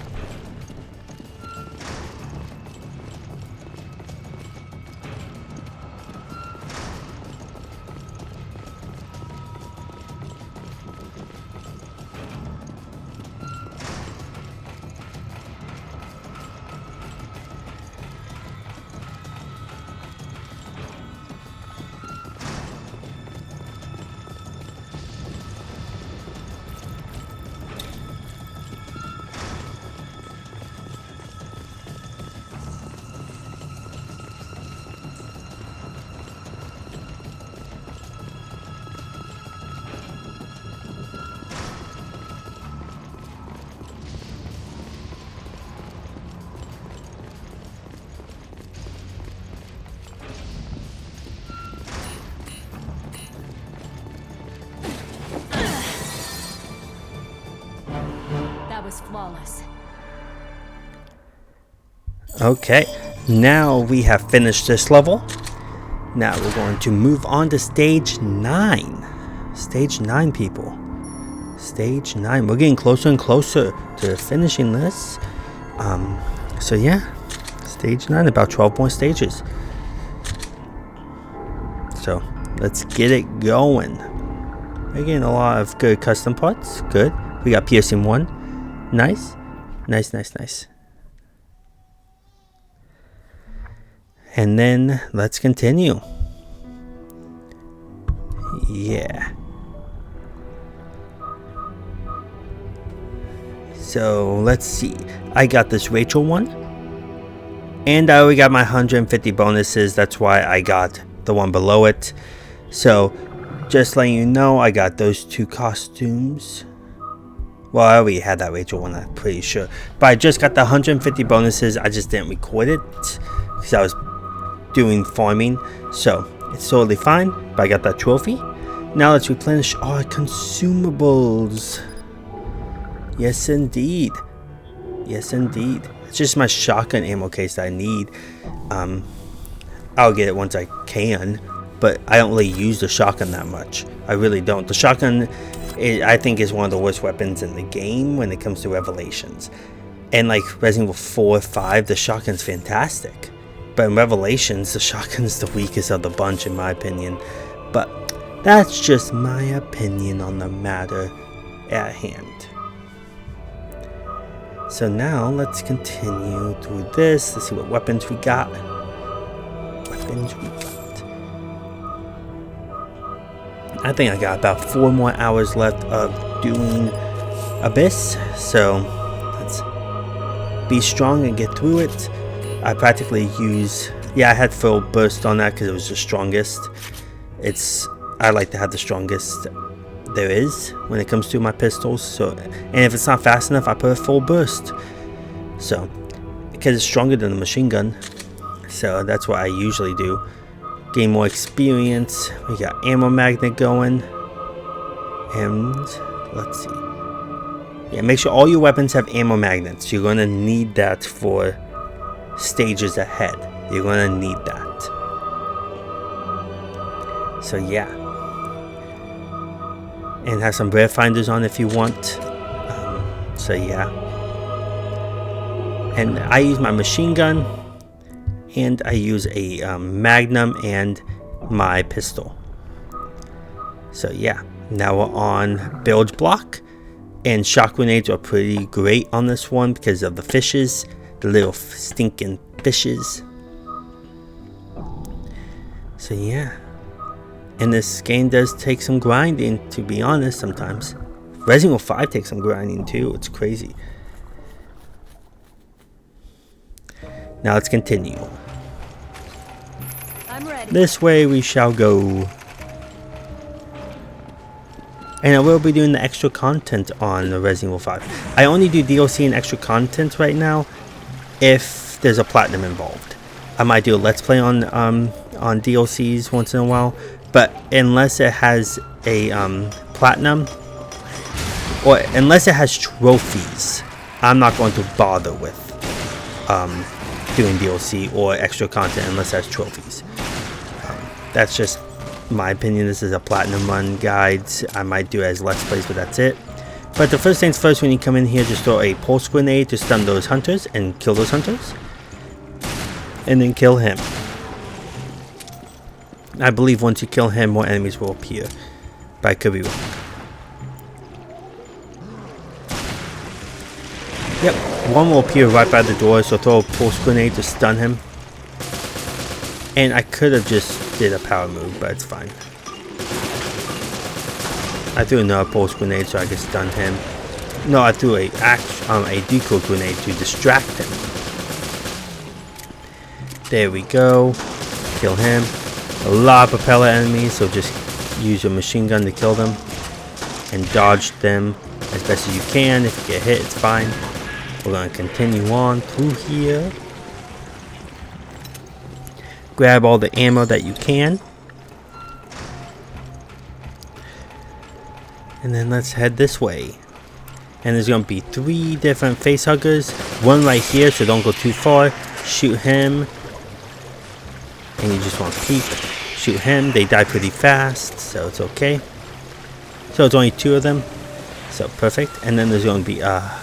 Was flawless. Okay, now we have finished this level. Now we're going to move on to stage 9. Stage 9, people. Stage 9. We're getting closer and closer to finishing this. So yeah, stage 9, about 12 more stages. So let's get it going. We're getting a lot of good custom parts. Good. We got piercing 1. Nice. Nice, nice, nice. And then let's continue. Yeah. So let's see. I got this Rachel one. And I already got my 150 bonuses. That's why I got the one below it. So just letting you know, I got those 2 costumes. Well, I already had that Rachel one, I'm pretty sure. But I just got the 150 bonuses. I just didn't record it because I was doing farming. So it's totally fine. But I got that trophy. Now let's replenish our consumables. Yes, indeed. Yes, indeed. It's just my shotgun ammo case that I need. I'll get it once I can. But I don't really use the shotgun that much. I really don't. The shotgun, I think, is one of the worst weapons in the game when it comes to Revelations. And like Resident Evil 4 or 5, the shotgun's fantastic. But in Revelations, the shotgun's the weakest of the bunch in my opinion. But that's just my opinion on the matter at hand. So now let's continue through this. Let's see what weapons we got. Weapons we got. I think I got about 4 more hours left of doing Abyss, so let's be strong and get through it. I practically use, yeah, I had full burst on that because it was the strongest. I like to have the strongest there is when it comes to my pistols. So, and if it's not fast enough, I put a full burst. So, because it's stronger than the machine gun, so that's what I usually do. Gain more experience. We got ammo magnet going. And let's see. Yeah, make sure all your weapons have ammo magnets. You're going to need that for stages ahead. You're gonna need that. So yeah. And have some rare finders on if you want. So yeah. And I use my machine gun. And I use a Magnum and my pistol. So yeah. Now we're on bilge block. And shock grenades are pretty great on this one because of the fishes. The little stinking fishes. So yeah. And this game does take some grinding, to be honest, sometimes. Resident Evil 5 takes some grinding too. It's crazy. Now let's continue. I'm ready. This way we shall go. And I will be doing the extra content on the Resident Evil 5. I only do DLC and extra content right now if there's a platinum involved. I might do a let's play on DLCs once in a while, but unless it has a platinum or unless it has trophies, I'm not going to bother with doing DLC or extra content unless it has trophies. That's just my opinion. This is a platinum run guides. I might do it as let's plays, but that's it. But the first things first, when you come in here, just throw a pulse grenade to stun those hunters and kill those hunters. And then kill him. I believe once you kill him, more enemies will appear. But I could be wrong. Yep, one will appear right by the door, so throw a pulse grenade to stun him. And I could have just did a power move, but it's fine. I threw another pulse grenade so I could stun him. No, I threw a decoy grenade to distract him. There we go. Kill him. A lot of propeller enemies, so just use your machine gun to kill them. And dodge them as best as you can. If you get hit, it's fine. We're going to continue on through here. Grab all the ammo that you can. And then let's head this way. And there's going to be 3 different face huggers. One right here, so don't go too far. Shoot him. And you just want to peek. Shoot him. They die pretty fast, so it's okay. So it's only 2 of them. So perfect. And then there's going to be a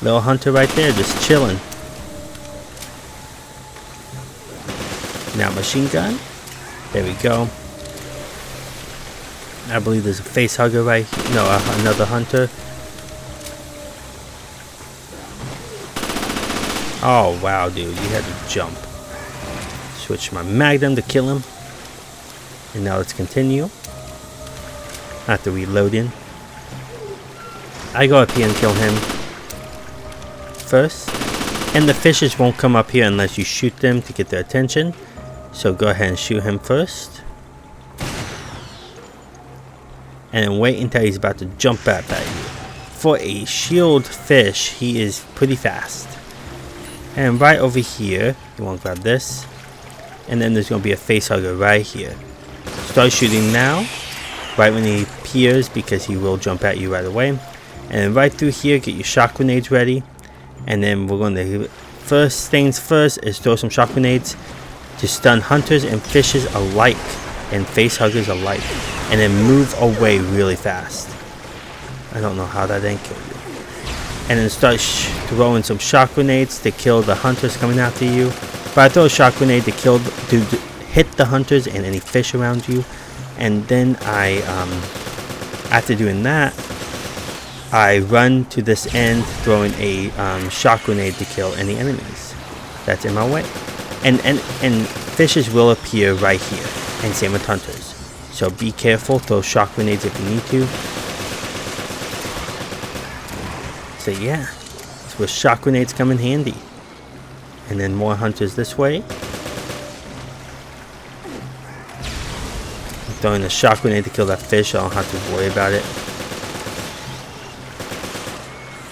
little hunter right there just chilling. Now machine gun. There we go. I believe there's a face hugger right here. No, another hunter. Oh wow, dude, you had to jump. Switch my Magnum to kill him. And now let's continue. I have to reload in. I go up here and kill him first. And the fishes won't come up here unless you shoot them to get their attention. So go ahead and shoot him first. And then wait until he's about to jump up at you. For a shield fish, he is pretty fast. And right over here, you want to grab this. And then there's going to be a face hugger right here. Start shooting now. Right when he appears, because he will jump at you right away. And then right through here, get your shock grenades ready. And then we're going to, first things first, is throw some shock grenades to stun hunters and fishes alike. And face huggers alike. And then move away really fast. I don't know how that didn't kill you. And then start throwing some shock grenades to kill the hunters coming after you. But I throw a shock grenade to hit the hunters and any fish around you. And then after doing that, I run to this end, throwing a shock grenade to kill any enemies that's in my way. And fishes will appear right here, and same with hunters. So be careful, throw shock grenades if you need to. So yeah, that's where shock grenades come in handy. And then more hunters this way. I'm throwing a shock grenade to kill that fish, so I don't have to worry about it.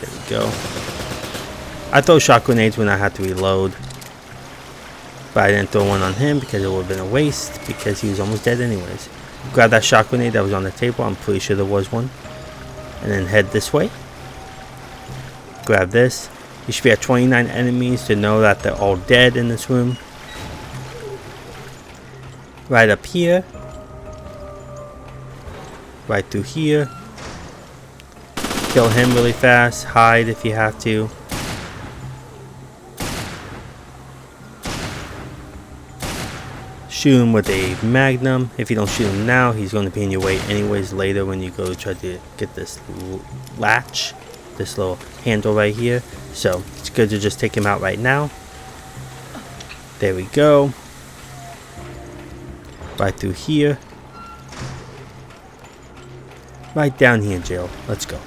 There we go. I throw shock grenades when I have to reload. But I didn't throw one on him because it would have been a waste, because he was almost dead anyways. Grab that shock grenade that was on the table. I'm pretty sure there was one. And then head this way. Grab this. You should be at 29 enemies to know that they're all dead in this room. right up here, right through here. Kill him really fast, hide if you have to. Shoot him with a magnum. If you don't shoot him now, he's going to be in your way anyways later when you go try to get this latch, this little handle right here. So it's good to just take him out right now. There we go. Right through here. Right down here, Jill. Let's go.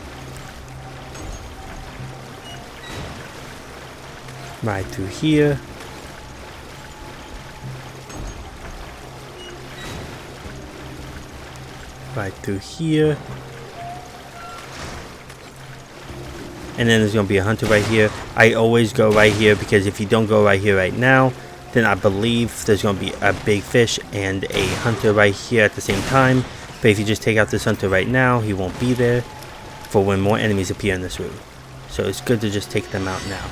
Right through here. Right through here. And then there's going to be a hunter right here. I always go right here because if you don't go right here right now, then I believe there's going to be a big fish and a hunter right here at the same time. But if you just take out this hunter right now, he won't be there for when more enemies appear in this room. So it's good to just take them out now.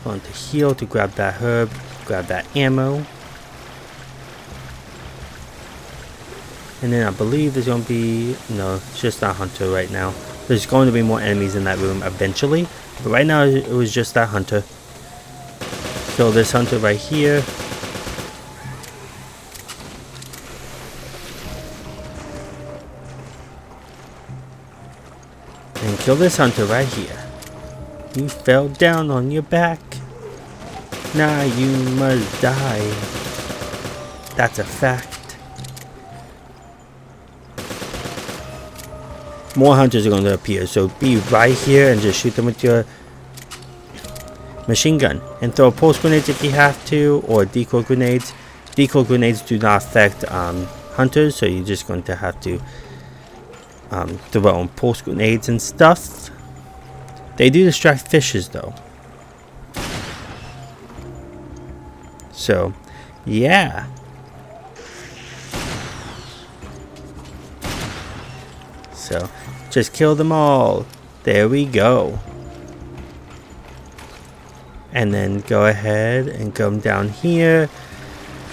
Going to heal to grab that herb, grab that ammo. And then I believe there's going to be, no, it's just that hunter right now. There's going to be more enemies in that room eventually. But right now it was just that hunter. Kill this hunter right here. And kill this hunter right here. You fell down on your back. Now you must die. That's a fact. More hunters are going to appear, so be right here and just shoot them with your machine gun. And throw pulse grenades if you have to, or decoy grenades. Decoy grenades do not affect hunters, so you're just going to have to throw on pulse grenades and stuff. They do distract fishes though. So, yeah. So, just kill them all. There we go. And then go ahead and come down here.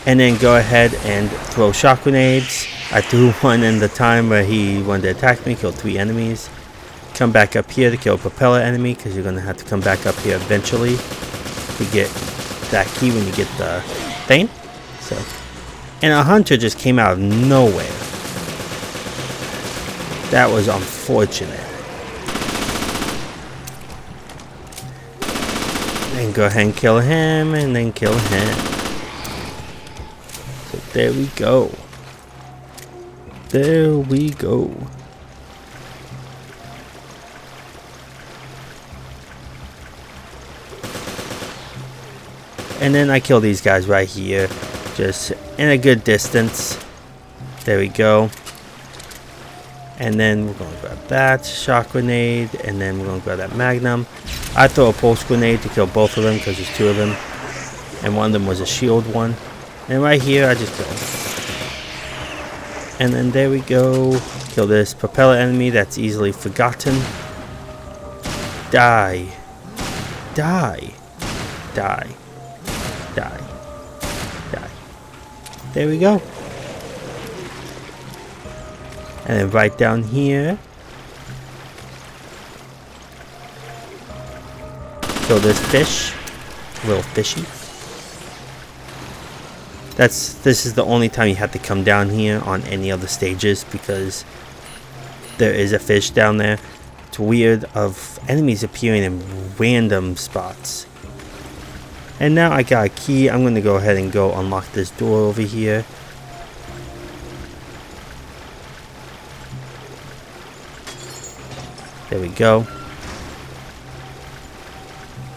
And then go ahead and throw shock grenades. I threw one in the time where he wanted to attack me, killed 3 enemies. Come back up here to kill a propeller enemy, because you're going to have to come back up here eventually to get that key when you get the thing. So, and a hunter just came out of nowhere. That was unfortunate. Then go ahead and kill him, and then kill him. So there we go. There we go. And then I kill these guys right here, just in a good distance. There we go. And then we're going to grab that shock grenade, and then we're going to grab that magnum. I throw a pulse grenade to kill both of them because there's 2 of them, and one of them was a shield one. And right here I just kill him. And then there we go. Kill this propeller enemy that's easily forgotten. Die. Die. Die. Die. Die. There we go. And then right down here, kill this fish, little fishy. This is the only time you have to come down here on any of the stages, because there is a fish down there. It's weird of enemies appearing in random spots. And now I got a key. I'm going to go ahead and go unlock this door over here. There we go.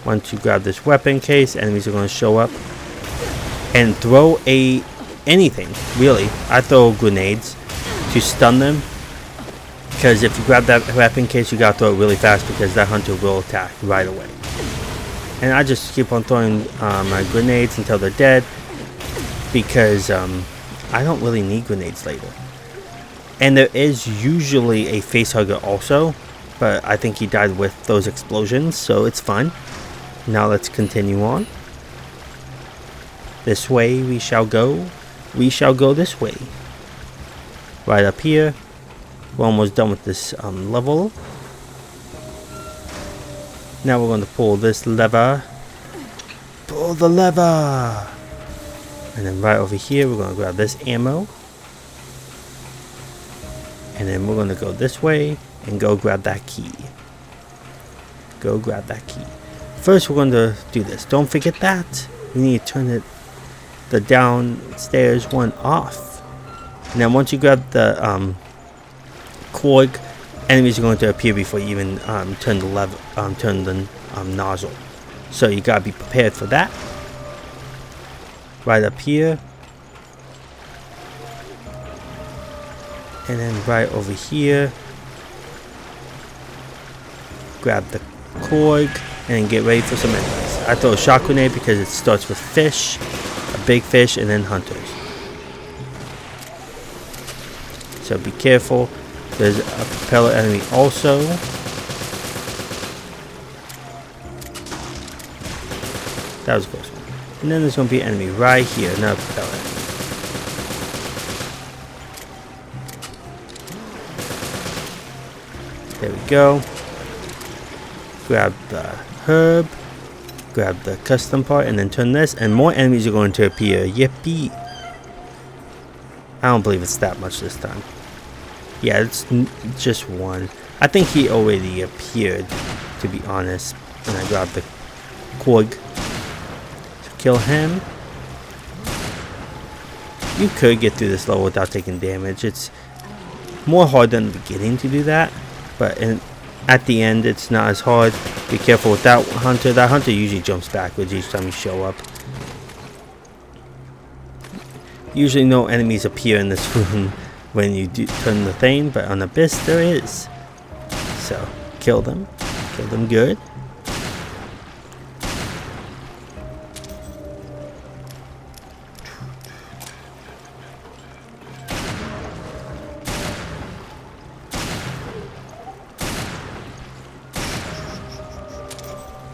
Once you grab this weapon case, enemies are going to show up. And throw anything, really. I throw grenades to stun them. Because if you grab that weapon case, you got to throw it really fast, because that hunter will attack right away. And I just keep on throwing my grenades until they're dead. Because I don't really need grenades later. And there is usually a facehugger also. But I think he died with those explosions, so it's fine. Now let's continue on. This way we shall go. we shall go this way. Right up here. We're almost done with this level. Now we're going to pull this lever. Pull the lever! And then right over here, we're going to grab this ammo. And then we're going to go this way and go grab that key. Go grab that key. First, we're going to do this. Don't forget that. We need to turn the downstairs one off. And then once you grab the Korg, enemies are going to appear before you even turn the lever, turn the nozzle. So you gotta be prepared for that. Right up here, and then right over here, grab the Korg and get ready for some enemies. I throw a shock grenade because it starts with fish, a big fish, and then hunters. So be careful. There's a propeller enemy also. That was a close one. And then there's going to be an enemy right here. Another propeller enemy. There we go. Grab the herb. Grab the custom part. And then turn this. And more enemies are going to appear. Yippee. I don't believe it's that much this time. Yeah, it's just one. I think he already appeared, to be honest. And I grabbed the Korg. So kill him. You could get through this level without taking damage. It's more hard than the beginning to do that. But at the end, it's not as hard. Be careful with that hunter. That hunter usually jumps backwards each time you show up. Usually no enemies appear in this room when you do turn the thing, but on Abyss there is. So kill them good.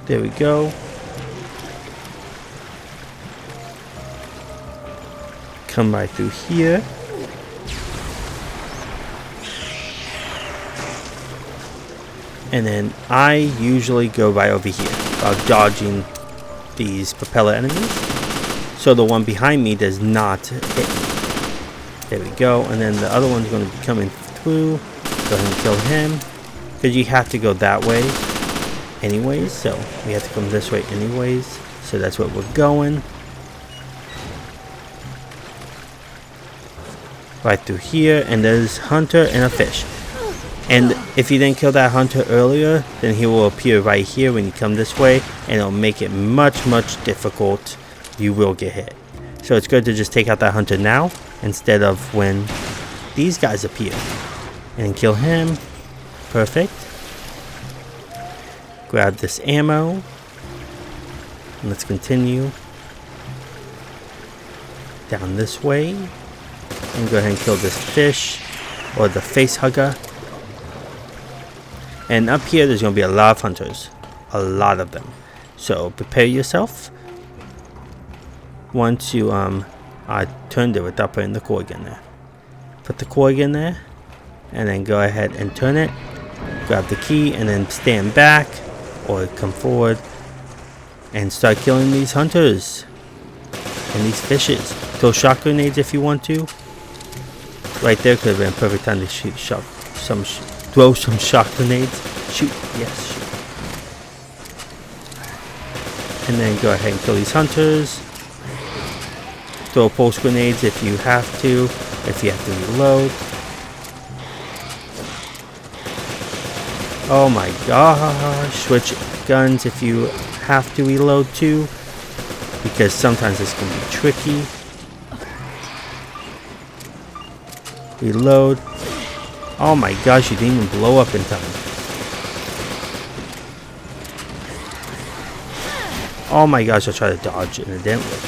There we go. Come right through here. And then I usually go right over here while dodging these propeller enemies. So the one behind me does not hit me. There we go. And then the other one's going to be coming through. Go ahead and kill him. Because you have to go that way anyways. So we have to come this way anyways. So that's where we're going. Right through here. And there's hunter and a fish. And if you didn't kill that hunter earlier, then he will appear right here when you come this way, and it'll make it much difficult. You will get hit. So it's good to just take out that hunter now, instead of when these guys appear. And kill him. Perfect. Grab this ammo. And let's continue down this way. And go ahead and kill this fish, or the face hugger. And up here, there's going to be a lot of hunters. A lot of them. So, prepare yourself. Once you, I turned it without putting the Korg in there. Put the Korg in there. And then go ahead and turn it. Grab the key and then stand back. Or come forward. And start killing these hunters. And these fishes. Throw shock grenades if you want to. Right there could have been a perfect time to shoot throw some shock grenades. Shoot. Yes, shoot. And then go ahead and kill these hunters. Throw pulse grenades if you have to. If you have to reload. Oh my gosh. Switch guns if you have to reload too. Because sometimes this can be tricky. Reload. Oh my gosh, you didn't even blow up in time. Oh my gosh, I tried to dodge and it didn't work.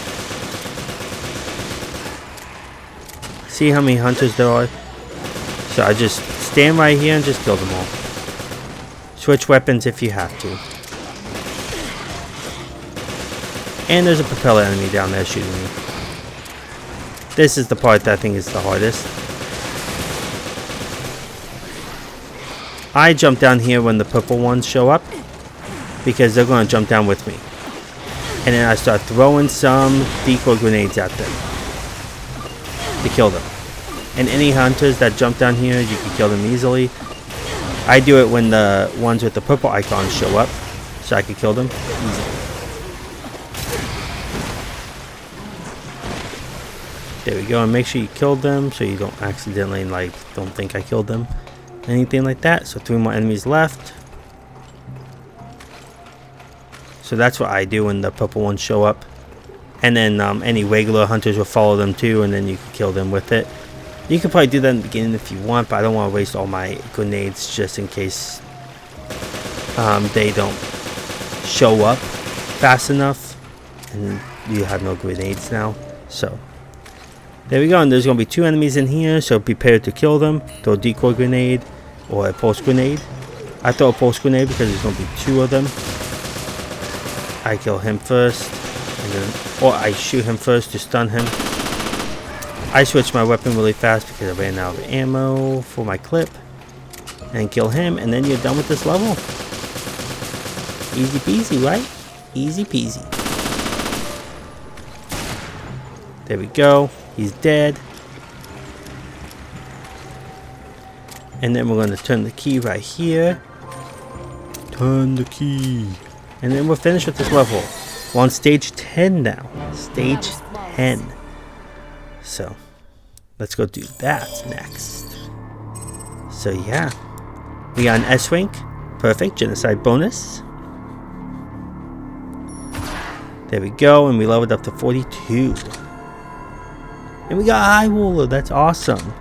See how many hunters there are? So I just stand right here and just kill them all. Switch weapons if you have to. And there's a propeller enemy down there shooting me. This is the part that I think is the hardest. I jump down here when the purple ones show up, because they're going to jump down with me. And then I start throwing some decoy grenades at them to kill them. And any hunters that jump down here, you can kill them easily. I do it when the ones with the purple icons show up, so I can kill them easily. There we go, and make sure you kill them so you don't accidentally, like, don't think I killed them. Anything like that. So 3 more enemies left. So that's what I do when the purple ones show up. And then any regular hunters will follow them too, and then you can kill them with it. You can probably do that in the beginning if you want, but I don't want to waste all my grenades just in case they don't show up fast enough and you have no grenades now. So there we go, and there's going to be 2 enemies in here, so prepare to kill them. Throw a decoy grenade or a pulse grenade. I throw a pulse grenade because there's going to be 2 of them. I kill him first, and then, or I shoot him first to stun him. I switch my weapon really fast because I ran out of ammo for my clip. And kill him, and then you're done with this level. Easy peasy, right? Easy peasy. There we go. He's dead. And then we're going to turn the key right here. Turn the key. And then we're finished with this level. We're on stage 10 now. Stage 10. So, let's go do that next. So yeah. We got an S rank. Perfect. Genocide bonus. There we go. And we leveled up to 42. And we got High Roller. That's awesome.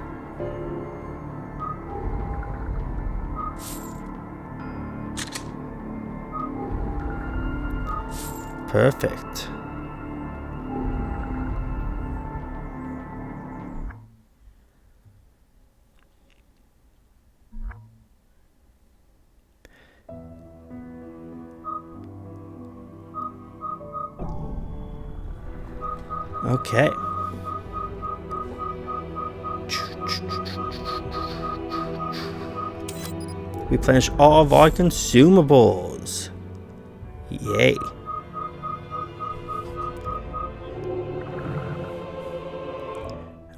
Perfect. Okay. Replenish all of our consumables. Yay.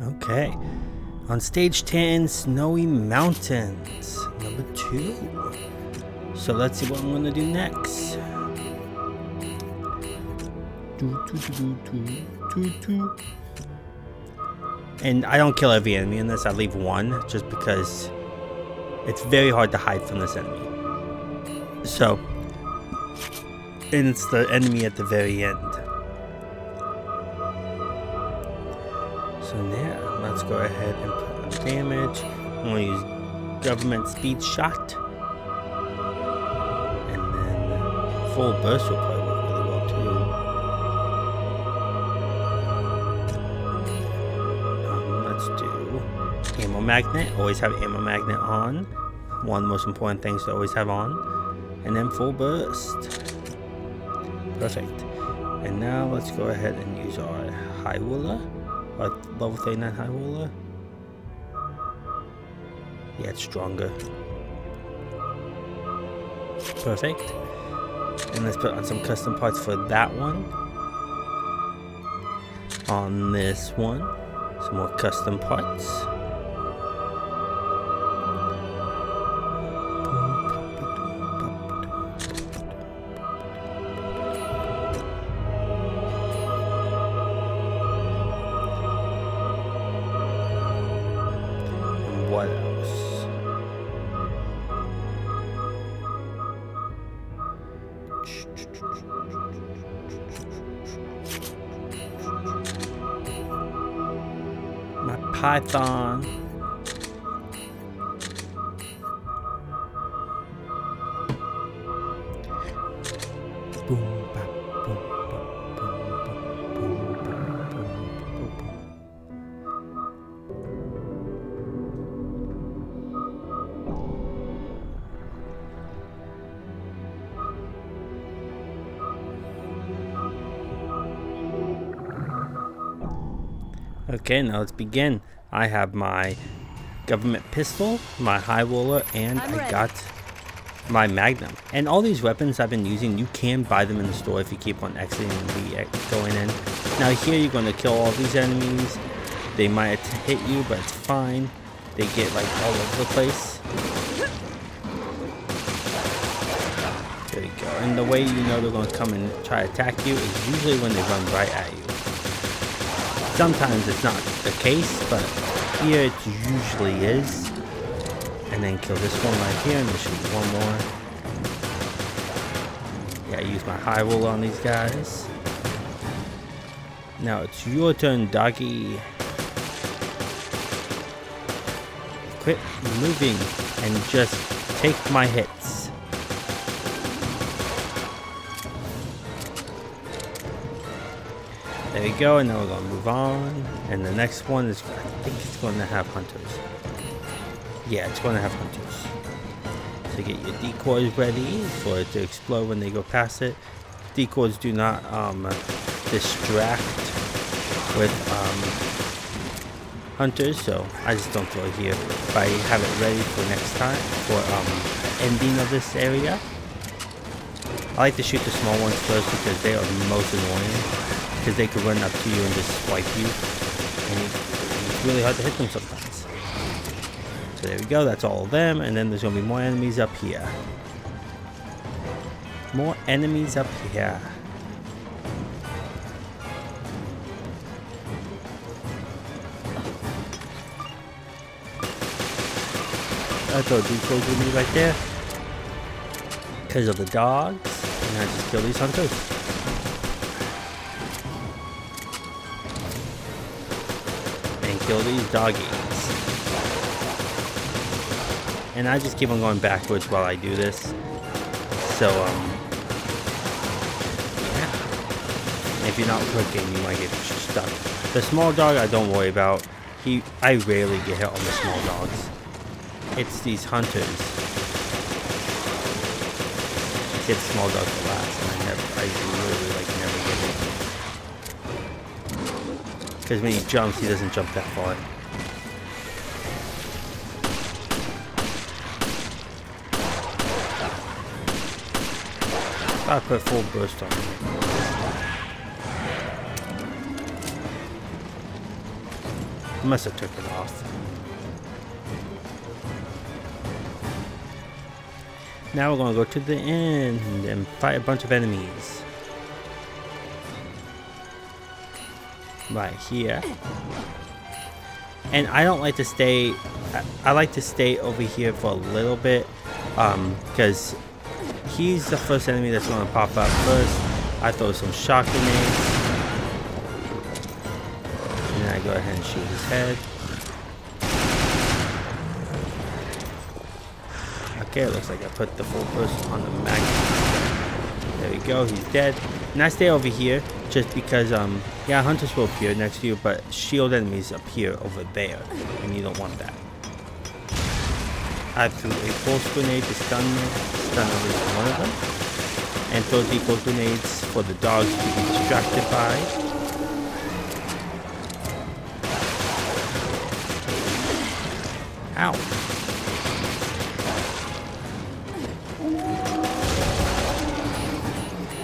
Okay. On stage 10, Snowy Mountains. Number 2. So let's see what I'm going to do next. And I don't kill every enemy in this. I leave 1 just because it's very hard to hide from this enemy. So, and it's the enemy at the very end. So now, let's go ahead and put on damage. I'm going to use Government Speed Shot. And then Full Burst will probably work really well too. Let's do Ammo Magnet. Always have Ammo Magnet on. One of the most important things to always have on. And then Full Burst. Perfect. And now let's go ahead and use our High Roller. Our level 39 High Roller. Yeah, it's stronger. Perfect. And let's put on some custom parts for that one. On this one, some more custom parts. What else? My Python. Boom, bap, boom, bap, boom, bap, boom, bap, boom, boom, boom. Okay, now let's begin. I have my government pistol, my high roller, and I'm I ready. got my magnum. And all these weapons I've been using, you can buy them in the store if you keep on exiting and going in. Now here you're going to kill all these enemies. They might hit you, but it's fine. They get like all over the place. There you go. And the way you know they're going to come and try to attack you is usually when they run right at you. Sometimes it's not the case, but here it usually is. And then kill this one right here, and there should be one more. Yeah, I use my high roller on these guys. Now it's your turn, doggy. Quit moving and just take my hits. There we go, and now we're going to move on. And the next one is, I think it's going to have hunters. Yeah, it's going to have hunters. So get your decoys ready for it to explode when they go past it. Decoys do not distract with hunters, so I just don't throw it here. But I have it ready for next time, for ending of this area. I like to shoot the small ones first because they are the most annoying. Because they could run up to you and just swipe you. And it's really hard to hit them sometimes. So there we go, that's all of them. And then there's going to be more enemies up here. More enemies up here. I throw decoys with me right there. Because of the dogs. And I just kill these hunters. Kill these doggies. And I just keep on going backwards while I do this. So, yeah. If you're not clicking, you might get stuck. The small dog I don't worry about. I rarely get hit on the small dogs. It's these hunters. I get small dogs the last, and I really like never get hit. Because when he jumps, he doesn't jump that far. I put full burst on him. Must have took it off. Now we're going to go to the end and fight a bunch of enemies. Right here. And I don't like to stay, I like to stay over here for a little bit, because he's the first enemy that's going to pop up first. I throw some shock grenades, and then I go ahead and shoot his head. Okay, it looks like I put the full burst on the magnet. There we go, he's dead. And I stay over here just because, yeah, hunters will appear next to you, but shield enemies appear over there, and you don't want that. I threw a pulse grenade to stun at least one of them, and throw decoy grenades for the dogs to be distracted by. Ow.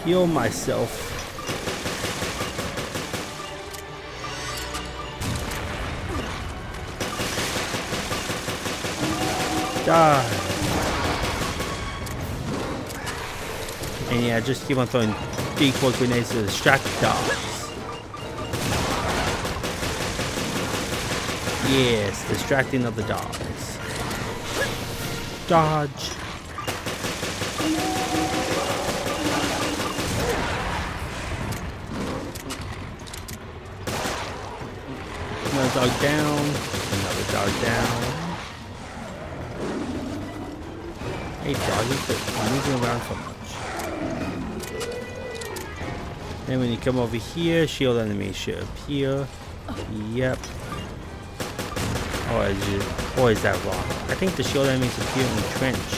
Heal myself. Die. And yeah, just keep on throwing decoy grenades to distract the dogs. Yes, distracting of the dogs. Dodge. Another dog down. Another dog down. Hey doggy, quit moving around so much. Then when you come over here, shield enemy should appear. Yep. Or is that wrong? I think the shield enemies appear in the trench.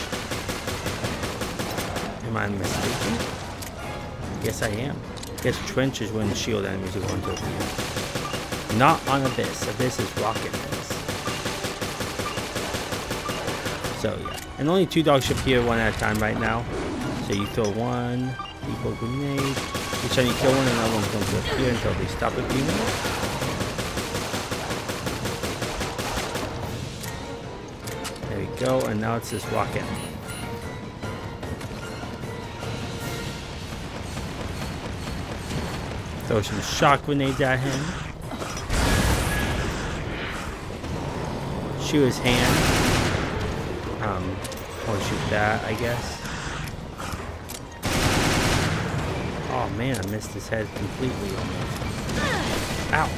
Am I mistaken? Yes, I am. Yes, trench is when the shield enemies are going to appear. Not on Abyss. Abyss is rocket Abyss. So yeah, and only 2 dogs should appear one at a time right now. So you throw one, people grenade. Each time you kill one, another one's going to appear until they stop appearing. There we go, and now it's this rocket. Throw some shock grenades at him. Shoot his hand. Or shoot that, I guess. Oh man, I missed his head completely almost. Ow.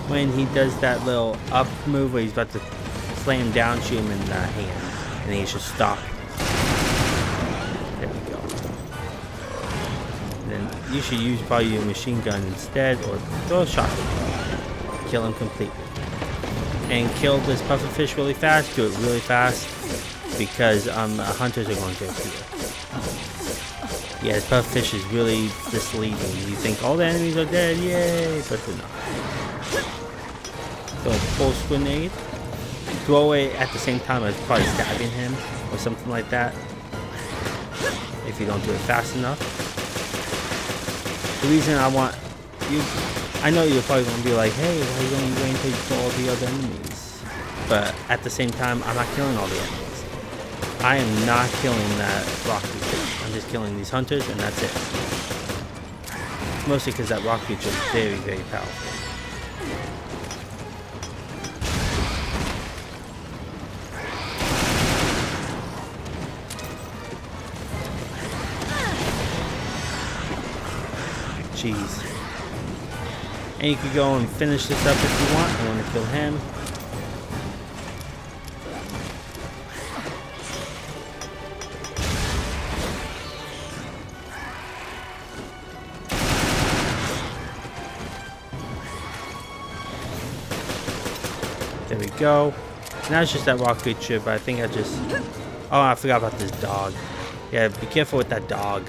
When he does that little up move where he's about to slam down, shoot him in the hand. And he should stop. There we go. And then you should use probably your machine gun instead, or throw a shotgun. Kill him completely. And kill this pufferfish really fast. Do it really fast. Because hunters are going to appear. Yeah, this pufferfish is really misleading. You think all the enemies are dead, yay, but they're not. Throw a pulse grenade. Throw it at the same time as probably stabbing him or something like that. If you don't do it fast enough. The reason I want you, I know you're probably going to be like, hey, why are you only waiting until you kill all the other enemies? But at the same time, I'm not killing all the enemies. I am not killing that rock creature. I'm just killing these hunters, and that's it. It's mostly because that rock creature is very, very powerful. Jeez. And you could go and finish this up if you want. I want to kill him. There we go. Now it's just that rock creature, but I think I just... Oh, I forgot about this dog. Yeah, be careful with that dog.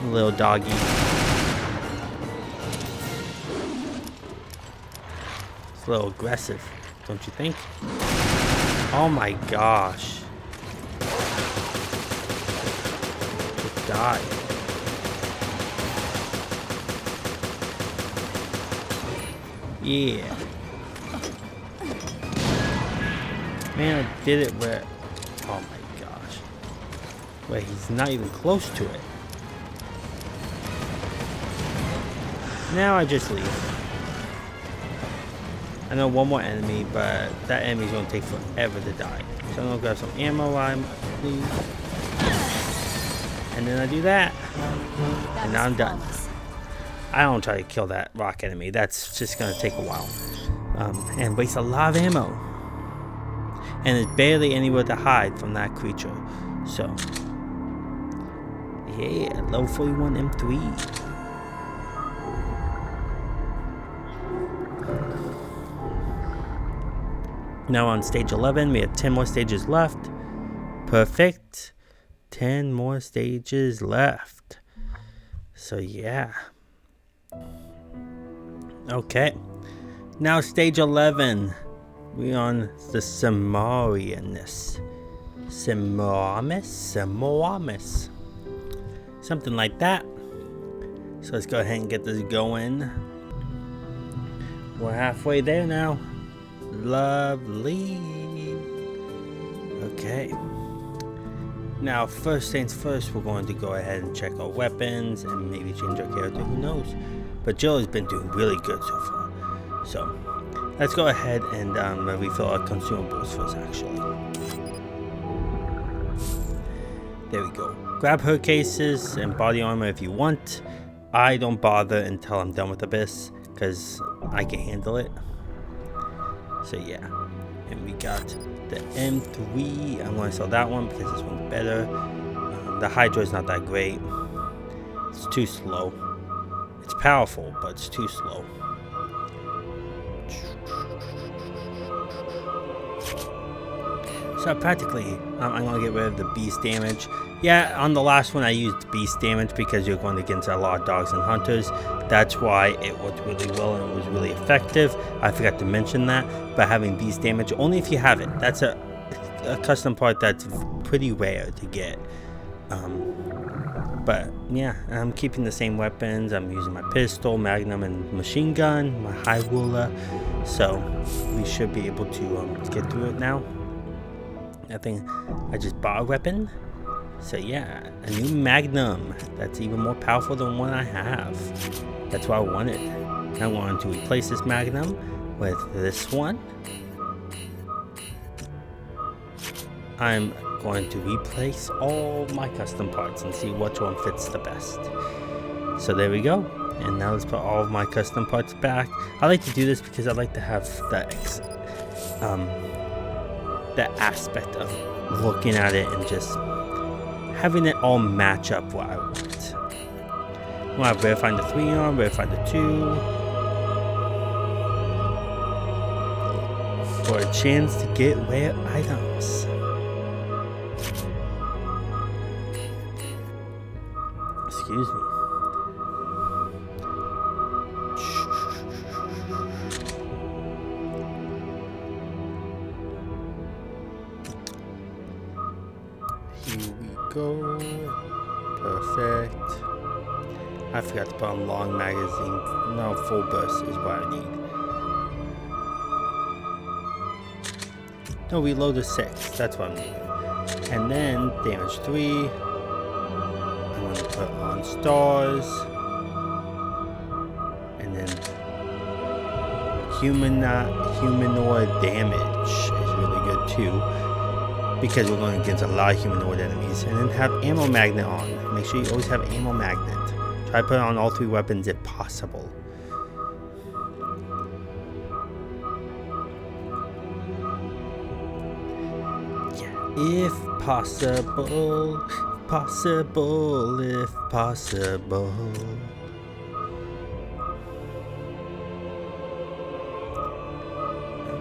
Little doggy. It's a little aggressive, don't you think? Oh my gosh. Just die. Yeah. Man, I did it where... Oh my gosh. Where he's not even close to it. Now I just leave. I know one more enemy, but that enemy's gonna take forever to die. So I'm gonna grab some ammo while I leave. And then I do that. And now I'm done. I don't try to kill that rock enemy. That's just gonna take a while. And waste a lot of ammo. And there's barely anywhere to hide from that creature. So, yeah, level 41 M3. Now on stage 11, we have 10 more stages left. Perfect. 10 more stages left. So, yeah. Okay. Now stage 11. We on the Samarianus. Semiramis? Something like that. So let's go ahead and get this going. We're halfway there now. Lovely. Okay. Now, first things first, we're going to go ahead and check our weapons and maybe change our character. Who knows? But Jill has been doing really good so far. So, let's go ahead and refill our consumables first, actually. There we go. Grab her cases and body armor if you want. I don't bother until I'm done with Abyss, because I can handle it. So yeah. And we got the M3. I'm going to sell that one because this one's better. The Hydra is not that great. It's too slow. It's powerful, but it's too slow. So practically, I'm going to get rid of the beast damage Yeah, on the last one I used beast damage because you're going against a lot of dogs and hunters. That's why it worked really well and it was really effective. I forgot to mention that, but having beast damage, only if you have it. That's a custom part that's pretty rare to get. But yeah, I'm keeping the same weapons. I'm using my pistol, magnum, and machine gun, my high ruler. So we should be able to get through it now. I think I just bought a weapon. So yeah, a new magnum that's even more powerful than one I have. That's what I wanted. I wanted to replace this magnum with this one. I'm going to replace all my custom parts and see which one fits the best. So there we go. And now let's put all of my custom parts back. I like to do this because I like to have that aspect of looking at it and just having it all match up what I want. Well, I've verified the 3-arm, verified the 2. For a chance to get rare items. Excuse me. Here we go. Perfect. I forgot to put on long magazine. No, full burst is what I need. No, reload is 6. That's what I need. And then damage 3. I'm going to put on stars. And then humanoid damage is really good too. Because we're going against a lot of humanoid enemies. And then have ammo magnet on. Make sure you always have ammo magnet. Try to put it on all 3 weapons if possible. Yeah, if possible, if possible.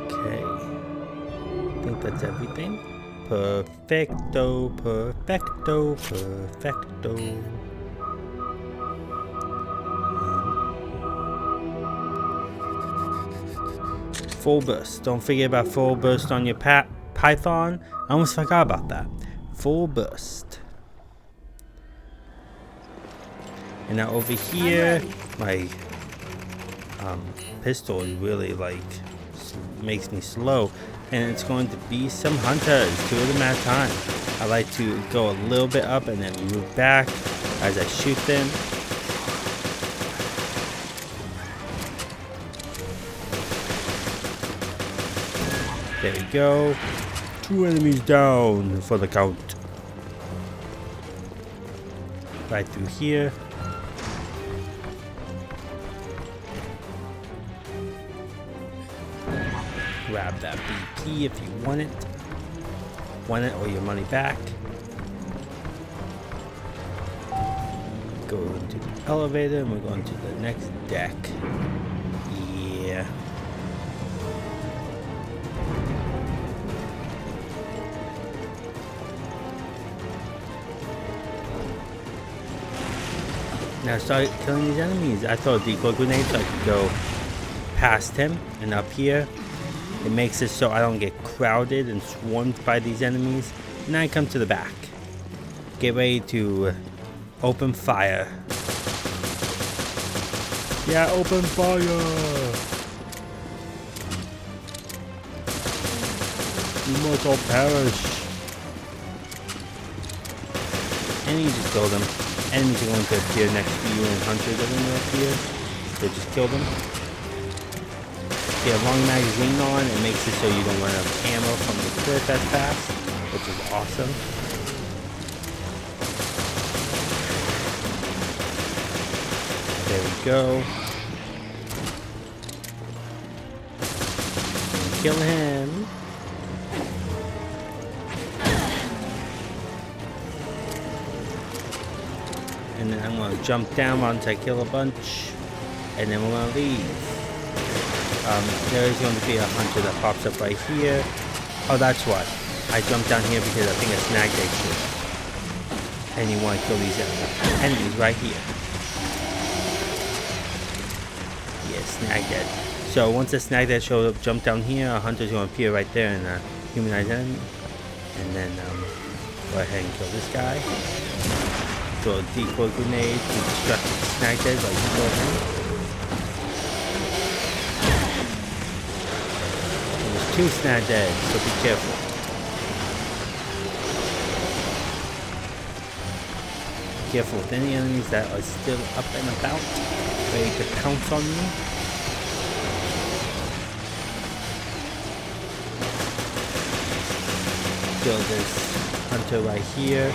Okay. I think that's everything. Perfecto, perfecto, perfecto. Full burst. Don't forget about full burst on your Python. I almost forgot about that. Full burst. And now over here, my pistol is really makes me slow. And it's going to be some hunters, 2 of them at a time. I like to go a little bit up and then move back as I shoot them. There we go. 2 enemies down for the count. Right through here. Grab that BP if you want it. Want it or your money back. Go to the elevator and we're going to the next deck. Yeah. Now I started killing these enemies. I throw a decoy grenade so I could go past him and up here. It makes it so I don't get crowded and swarmed by these enemies. Now I come to the back. Get ready to open fire. Yeah, open fire! You must all perish. And you just kill them. Enemies are going to appear next to you and hunters are going to appear. So just kill them. If you have long magazine on, it makes it so you don't run out of ammo from the clip that fast, which is awesome. There we go. Kill him. And then I'm going to jump down once I kill a bunch. And then we're going to leave. There is going to be a hunter that pops up right here. Oh, that's what. I jumped down here because I think I snagged a shit. And you want to kill these enemies right here. Yeah, snag dead. So once the snag dead shows up, jump down here. A hunter's going to appear right there and humanize enemy. And then go ahead and kill this guy. Throw a decoy grenade to distract the snag dead like you kill him. And there's 2 snag dead, so be careful. Be careful with any enemies that are still up and about, ready to pounce on you. Kill this hunter right here.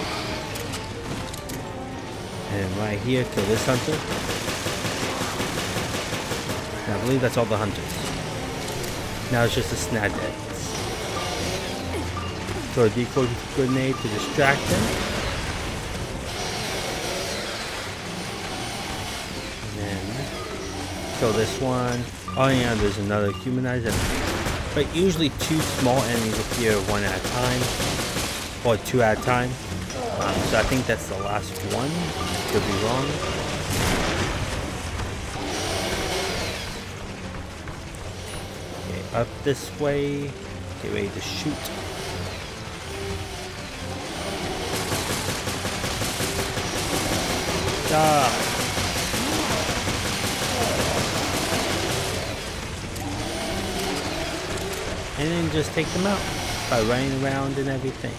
And right here, kill this hunter. And I believe that's all the hunters. Now it's just the snag deads. Throw a decoy grenade to distract them. And then kill this one. Oh yeah, there's another humanized enemy. But usually 2 small enemies appear 1 at a time. Or 2 at a time. So I think that's the last one. Could be wrong. Okay, up this way. Get ready to shoot. Die. And then just take them out by running around and everything.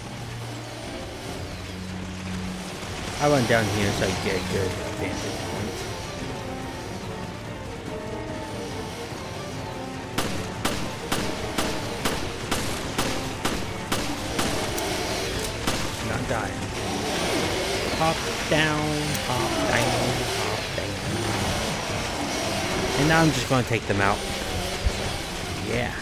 I run down here so I get a good vantage point. Not dying. Hop down, hop down, hop down. And now I'm just going to take them out. Yeah.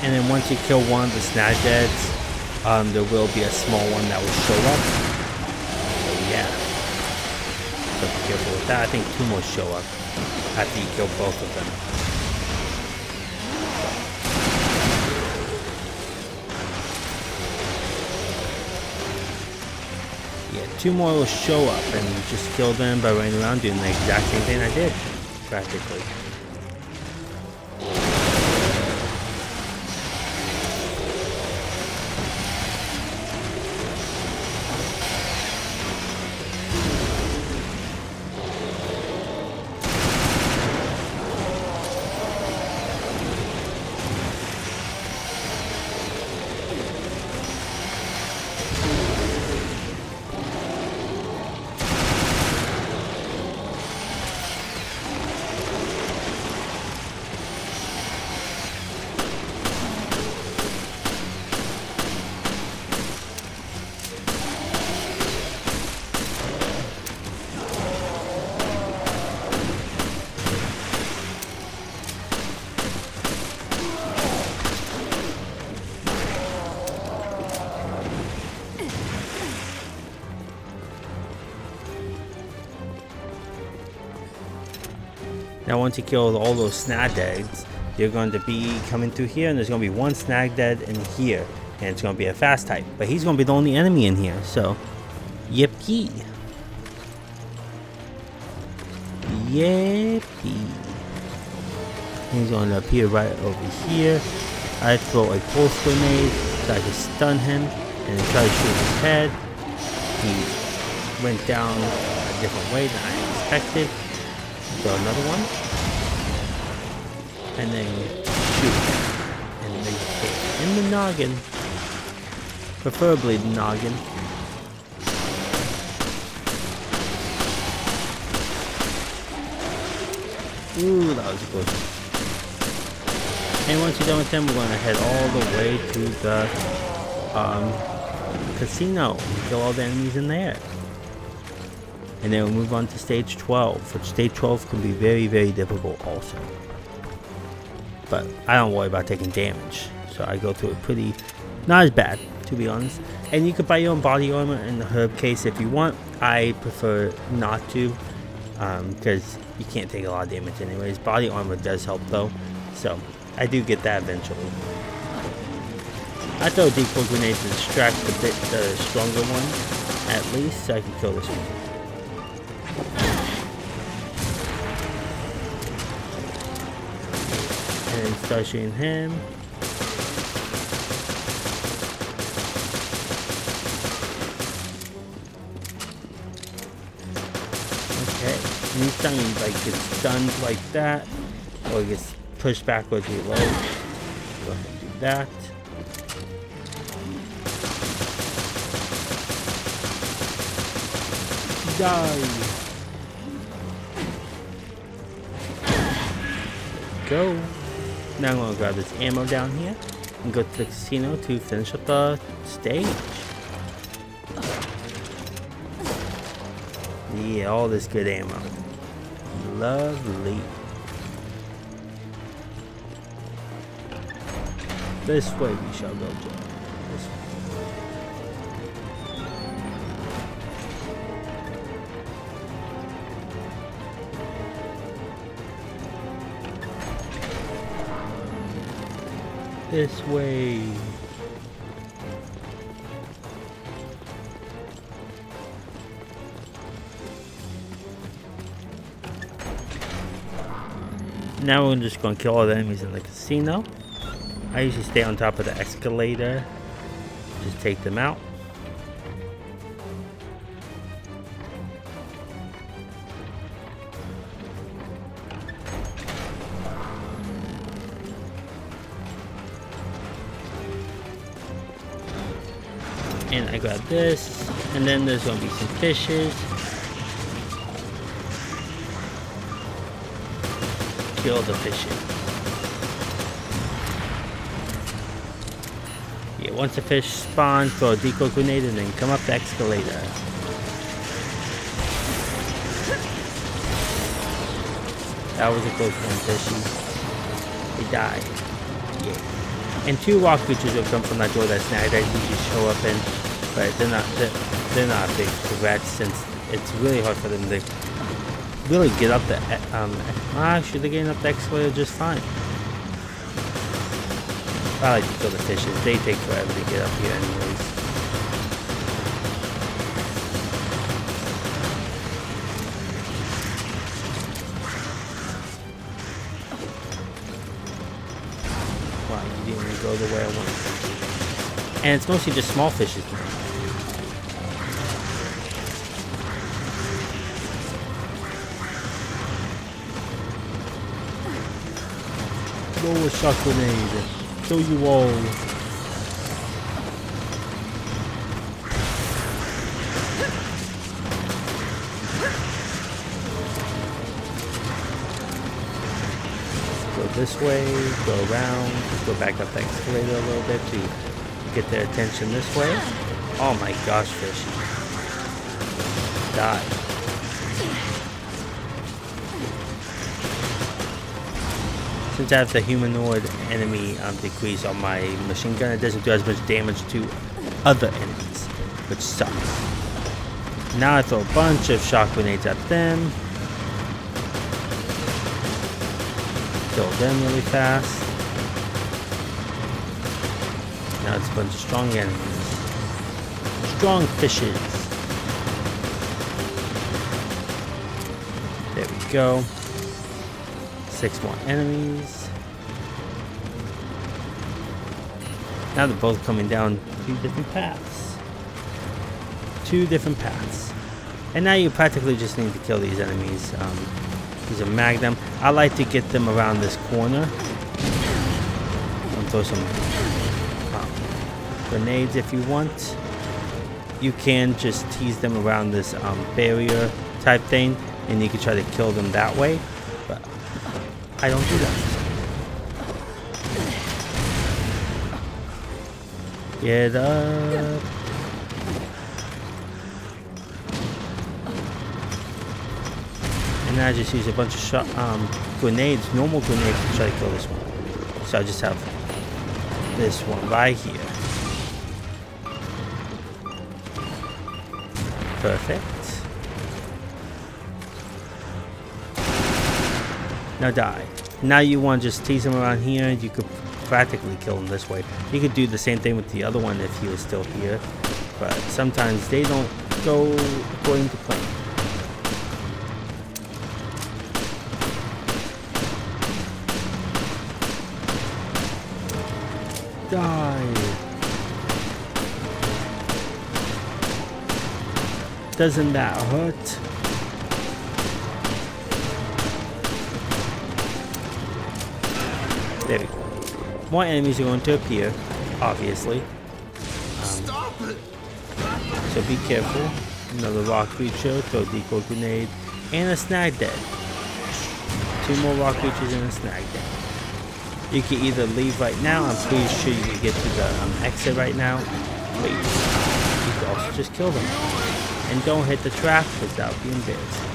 And then once you kill one of the snag deads, there will be a small one that will show up. So yeah. So be careful with that. I think 2 more show up after you kill both of them. Yeah, 2 more will show up and you just kill them by running around doing the exact same thing I did, practically. Now once you kill all those snag deads, you're going to be coming through here and there's going to be 1 snag dead in here. And it's going to be a fast type. But he's going to be the only enemy in here, so yippee. Yippee. He's going to appear right over here. I throw a pulse grenade so I can stun him and then try to shoot his head. He went down a different way than I expected. Throw another one. And then shoot. And they hit in the noggin. Preferably the noggin. Ooh, that was a good one. And once you're done with them, we're going to head all the way to the casino and kill all the enemies in there. And then we'll move on to stage 12, which stage 12 can be very, very difficult also. But I don't worry about taking damage, so I go through it pretty, not as bad, to be honest. And you can buy your own body armor in the herb case if you want. I prefer not to, because you can't take a lot of damage anyways. Body armor does help though, so I do get that eventually. I throw a decoy grenade to distract the stronger one, at least, so I can kill this one. And start shooting him. Okay, anytime he like gets stunned like that, or gets pushed backwards, reload. Go ahead and do that. Die. Go. Now I'm gonna grab this ammo down here and go to the casino to finish up the stage. Yeah, all this good ammo. Lovely. This way we shall go, Joe. This way. This way. Now we're just going to kill all the enemies in the casino. I usually stay on top of the escalator. Just take them out. And I grab this, and then there's gonna be some fishes. Kill the fishes. Yeah, once the fish spawn, throw a decoy grenade and then come up the escalator. That was a close one, fishy. They died. Yeah. And 2 rock creatures will come from that door that Snag that you just show up in. But they're not big threats since it's really hard for them to really get up the actually they're getting up the escalator just fine. I like to kill the fishes. They take forever to get up here anyways. Wow, you didn't even go the way I wanted. And it's mostly just small fishes now. Roll a shot grenade. Kill you all. Go this way, go around, go back up the escalator a little bit to get their attention this way. Oh my gosh, fish. Die. Since I have the humanoid enemy decrease on my machine gun, it doesn't do as much damage to other enemies, which sucks. Now I throw a bunch of shock grenades at them. Kill them really fast. Now it's a bunch of strong enemies. Strong fishes. There we go. 6 more enemies. Now they're both coming down two different paths. Two different paths. And now you practically just need to kill these enemies. Use a magnum. I like to get them around this corner. And throw some grenades if you want. You can just tease them around this barrier type thing, and you can try to kill them that way. But I don't do that. Get up. And I just use a bunch of grenades, normal grenades, to try to kill this one. So I just have this one right here. Perfect. Now die. Now you want to just tease him around here. You could practically kill him this way. You could do the same thing with the other one if he was still here. But sometimes they don't go according to plan. Die. Doesn't that hurt? There we go. More enemies are going to appear, obviously. So be careful. Another rock creature, throw a decoy grenade, and a snag dead. Two more rock creatures and a snag dead. You can either leave right now. I'm pretty sure you can get to the exit right now. But you can also just kill them. And don't hit the trap because that would be embarrassing.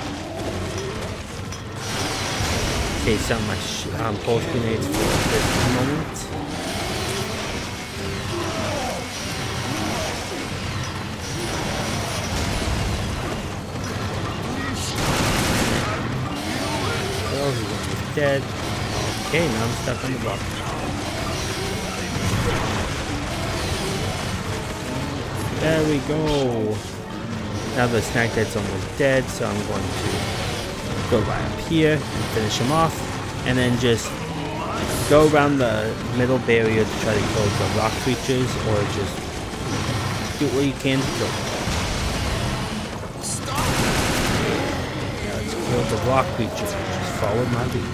Okay, so much pulse grenades for this moment. Oh, he's dead. Okay, now I'm stuck on the block. There we go. Now the snag dead's almost dead, so I'm going to go right up here and finish him off, and then just go around the middle barrier to try to kill the rock creatures, or just do what you can to kill them. Now let's kill the rock creatures. Just follow my lead.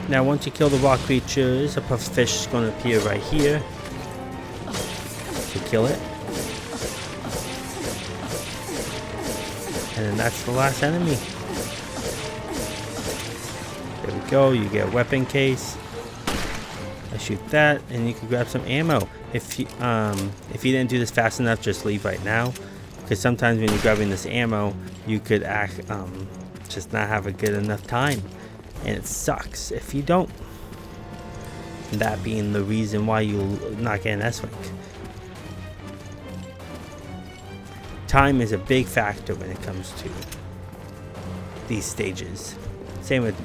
Now once you kill the rock creatures, a puff fish is going to appear right here to kill it. And then that's the last enemy. There we go, you get a weapon case. I shoot that and you can grab some ammo. If you didn't do this fast enough, just leave right now. Because sometimes when you're grabbing this ammo, you could just not have a good enough time. And it sucks if you don't. That being the reason why you'll not get an S-Rank. Time is a big factor when it comes to these stages. Same with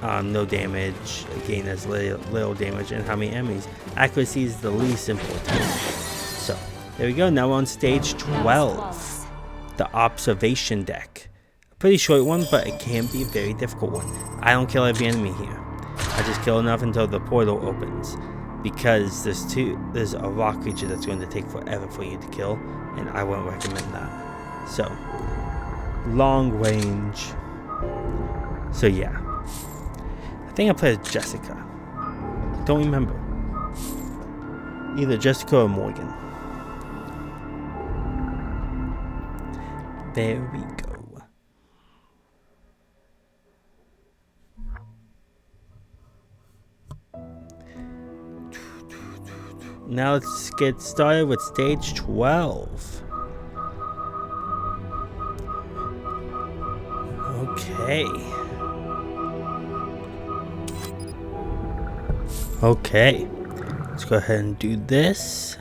no damage, gain as little damage, and how many enemies. Accuracy is the least important. So, there we go. Now we're on stage 12. The observation deck. Pretty short one, but it can be a very difficult one. I don't kill every enemy here. I just kill enough until the portal opens, because there's a rock creature that's going to take forever for you to kill, and I won't recommend that. So, long range. So yeah, I think I played Jessica. Don't remember. Either Jessica or Morgan. There we go. Now let's get started with stage 12. Okay. Okay, let's go ahead and do this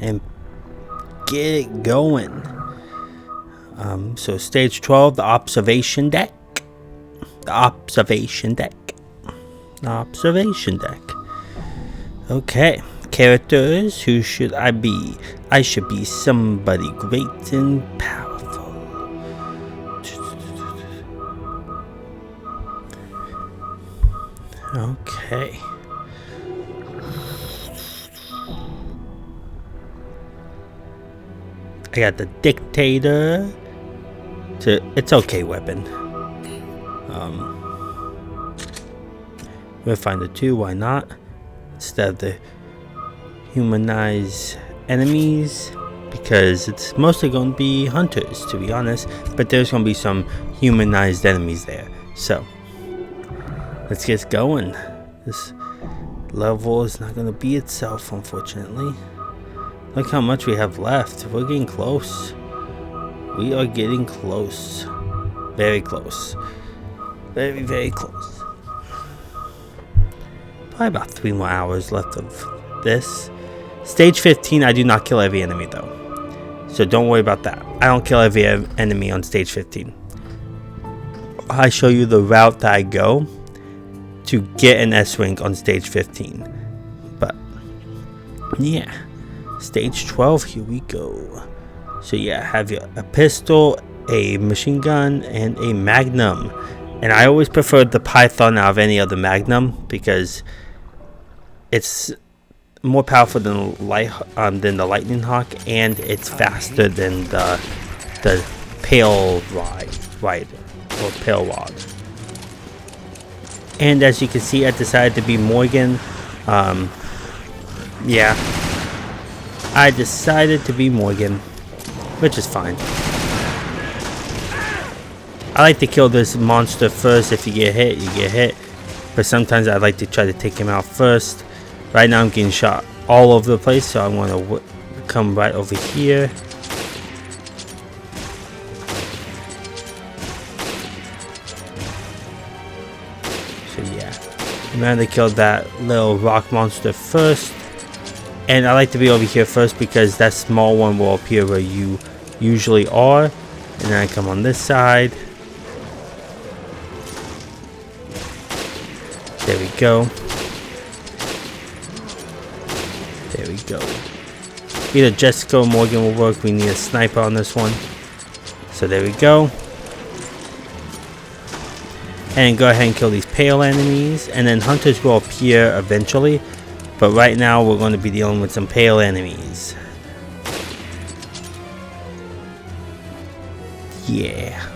and get it going. So stage 12, the observation deck. The observation deck. The observation deck. Okay, characters. Who should I be? I should be somebody great and powerful. Okay. I got the dictator. It's okay weapon. We'll find the 2, why not? Instead of the humanized enemies, because it's mostly going to be hunters, to be honest, but there's going to be some humanized enemies there. So let's get going. This level is not going to be itself, unfortunately. Look how much we have left. We're getting close. We are getting close. Very close. Very, very close. Probably about 3 more hours left of this. Stage 15, I do not kill every enemy though. So don't worry about that. I don't kill every enemy on stage 15. I show you the route that I go to get an S-Rank on stage 15. But, yeah. Stage 12, here we go. So yeah, have a pistol, a machine gun, and a magnum. And I always preferred the Python out of any other magnum because it's more powerful than the Lightning Hawk, and it's faster than the Pale Rod or Pale Rod. And as you can see, I decided to be Morgan. Yeah, I decided to be Morgan, which is fine. I like to kill this monster first. If you get hit, you get hit. But sometimes I like to try to take him out first. Right now I'm getting shot all over the place, so I want to come right over here. So yeah, I'm going to kill that little rock monster first. And I like to be over here first because that small one will appear where you usually are. And then I come on this side. There we go. There we go. Either Jessica or Morgan will work. We need a sniper on this one. So there we go. And go ahead and kill these pale enemies. And then hunters will appear eventually. But right now we're going to be dealing with some pale enemies. Yeah.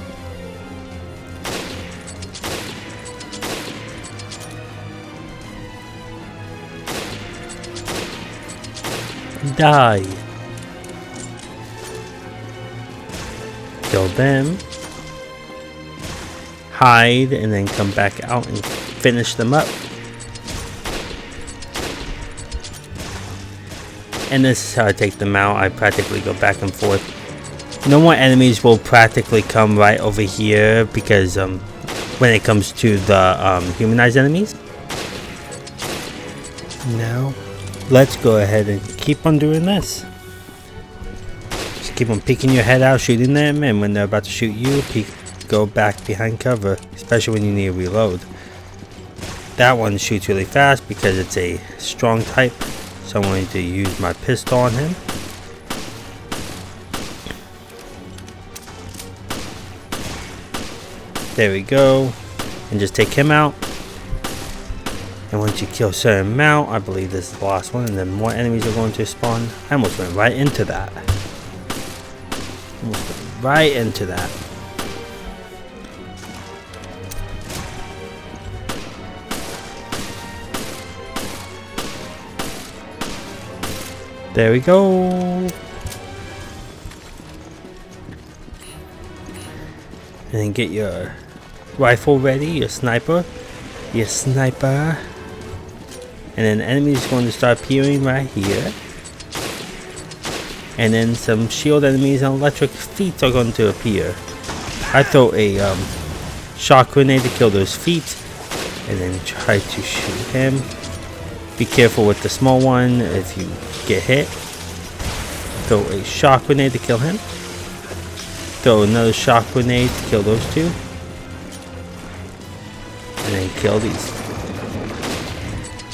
Die. Kill them. Hide and then come back out and finish them up. And this is how I take them out. I practically go back and forth. No more enemies will practically come right over here because when it comes to the humanized enemies. Now, let's go ahead and keep on doing this. Just keep on peeking your head out, shooting them, and when they're about to shoot you, go back behind cover, especially when you need to reload. That one shoots really fast because it's a strong type. So I'm going to use my pistol on him. There we go. And just take him out. And once you kill a certain amount, I believe this is the last one, and then more enemies are going to spawn. I almost went right into that. Almost went right into that. There we go. And then get your rifle ready, your sniper. Your sniper. And then enemies are going to start appearing right here. And then some shield enemies and electric feet are going to appear. I throw a shock grenade to kill those feet. and then try to shoot him. Be careful with the small one. If you get hit, throw a shock grenade to kill him. Throw another shock grenade to kill those two. And then kill these.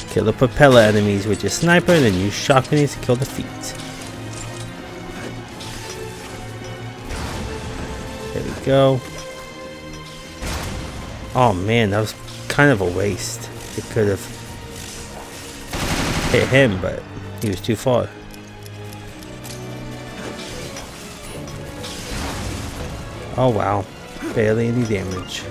Kill the propeller enemies with your sniper, and then use shock grenades to kill the feet. There we go. Oh man, that was kind of a waste. It could have hit him, but he was too far. Oh wow, barely any damage.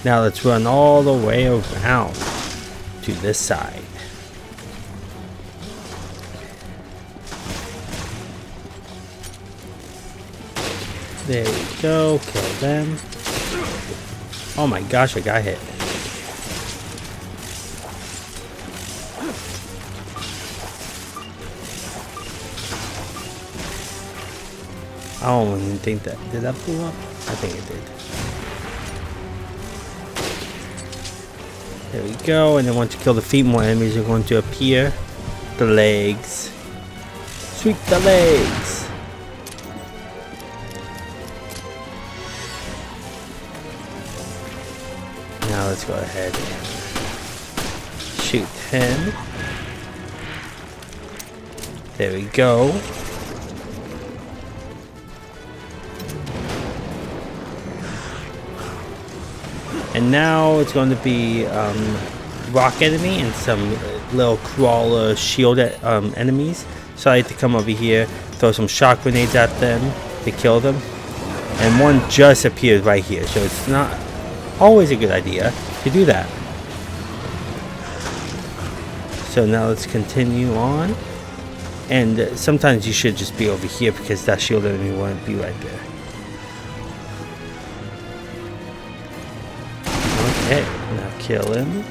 Now let's run all the way around to this side. There we go, kill them. Oh my gosh, I got hit. I don't even think that, did that blow up? I think it did. There we go, and then once you kill the feet, more enemies are going to appear. The legs. Sweep the legs! Now let's go ahead and shoot him. There we go. And now it's going to be rock enemy and some little crawler shield enemies. So I have to come over here, throw some shock grenades at them to kill them. And one just appeared right here, so it's not always a good idea to do that. So now let's continue on. And sometimes you should just be over here because that shield enemy won't be right there. Okay, now kill him.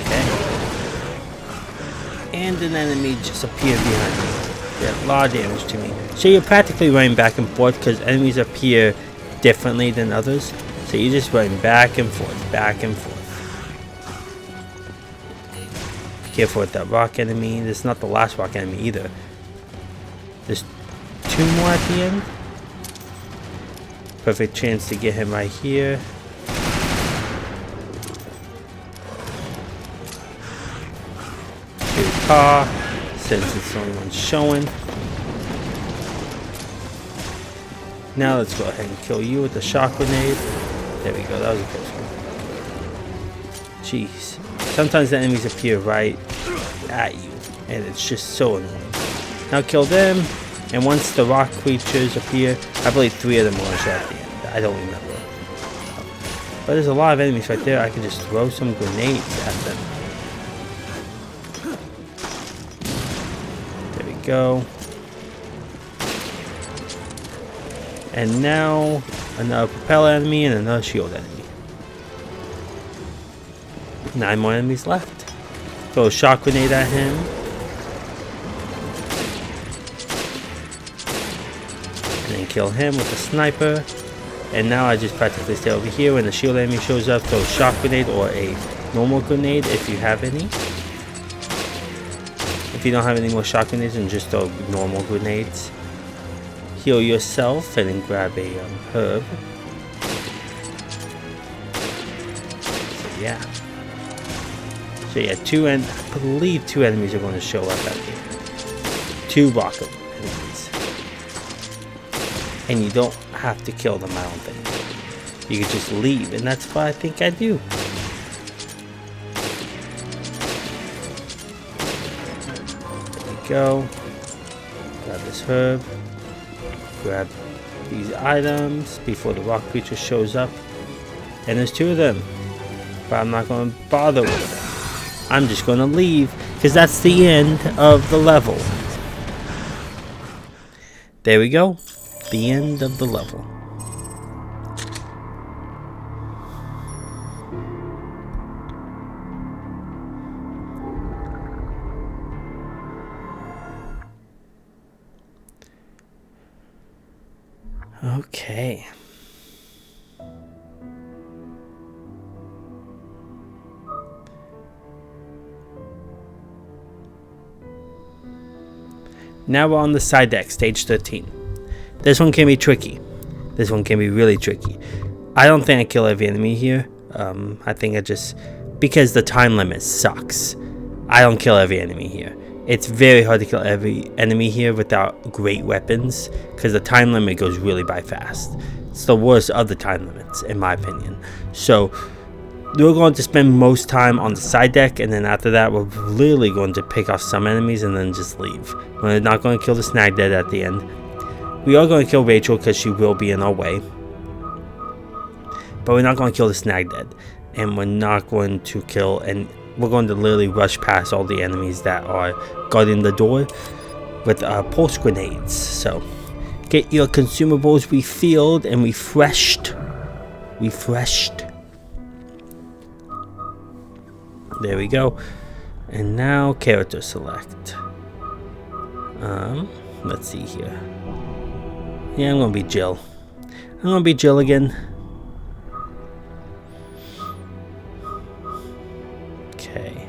Okay. And an enemy just appeared behind me. Did a lot of damage to me. So you're practically running back and forth because enemies appear differently than others. So you're just running back and forth, back and forth. Careful with that rock enemy. This is not the last rock enemy either. There's two more at the end. Perfect chance to get him right here. Shoot car, since it's the only one showing. Now let's go ahead and kill you with the shock grenade. There we go, that was a close one. Jeez. Sometimes the enemies appear right at you, and it's just so annoying. Now kill them, and once the rock creatures appear, I believe 3 of them will show at the end. I don't remember. But there's a lot of enemies right there. I can just throw some grenades at them. There we go. And now another propeller enemy and another shield enemy. 9 more enemies left. Throw a shock grenade at him. And then kill him with a sniper. And now I just practically stay over here. When the shield enemy shows up, throw a shock grenade or a normal grenade if you have any. If you don't have any more shock grenades, then just throw normal grenades. Heal yourself and then grab a herb. So yeah. So yeah, I believe 2 enemies are going to show up out here. 2 rock enemies. And you don't have to kill them, I don't think. You can just leave, and that's what I think I do. There we go. Grab this herb. Grab these items before the rock creature shows up. And there's 2 of them. But I'm not going to bother with them. I'm just going to leave because that's the end of the level. There we go. The end of the level. Okay. Now we're on the side deck, stage 13. This one can be tricky. This one can be really tricky. I don't think I kill every enemy here. I think I just... because the time limit sucks. I don't kill every enemy here. It's very hard to kill every enemy here without great weapons, because the time limit goes really by fast. It's the worst of the time limits, in my opinion. So, we're going to spend most time on the side deck, and then after that, we're literally going to pick off some enemies and then just leave. We're not going to kill the Snag Dead at the end. We are going to kill Rachel because she will be in our way. But we're not going to kill the Snag Dead. And we're not going to kill, and we're going to literally rush past all the enemies that are guarding the door with pulse grenades. So, get your consumables refilled and refreshed. There we go. And now character select. Let's see here. Yeah, I'm gonna be Jill. I'm gonna be Jill again. Okay.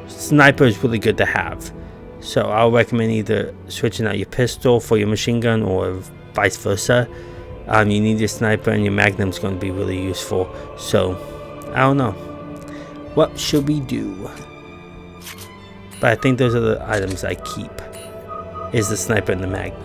Sniper is really good to have. So I'll recommend either switching out your pistol for your machine gun or vice versa. You need your sniper, and your magnum is going to be really useful. So, I don't know. What should we do? But I think those are the items I keep. Is the sniper and the magnum.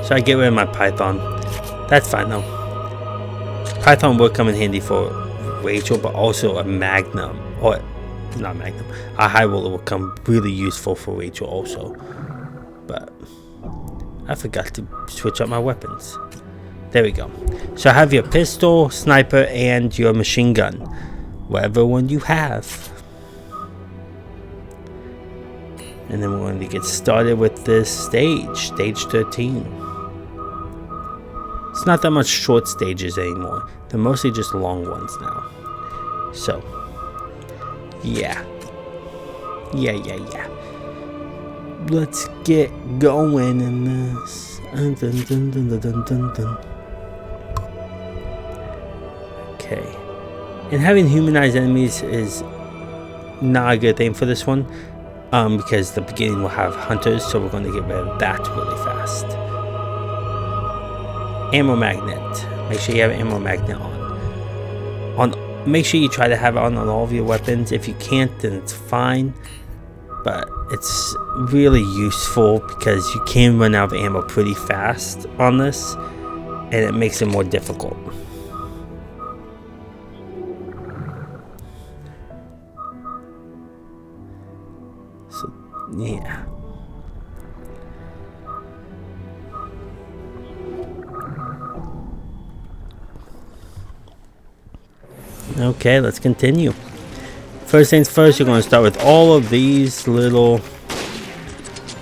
So I get rid of my Python. That's fine though. Python will come in handy for Rachel, but also a magnum, or not magnum, a high roller will come really useful for Rachel also. But I forgot to switch up my weapons. There we go. So I have your pistol, sniper, and your machine gun, whatever one you have. And then we're going to get started with this stage 13. It's not that much short stages anymore. They're mostly just long ones now. So, yeah. Let's get going in this. Dun, dun, dun, dun, dun, dun, dun. Okay. And having humanized enemies is not a good thing for this one. Because the beginning will have hunters, so we're going to get rid of that really fast. Ammo magnet. Make sure you have ammo magnet on. Make sure you try to have it on all of your weapons. If you can't, then it's fine. But it's really useful because you can run out of ammo pretty fast on this, and it makes it more difficult. So, yeah. Okay, let's continue. First things first, you're going to start with all of these little,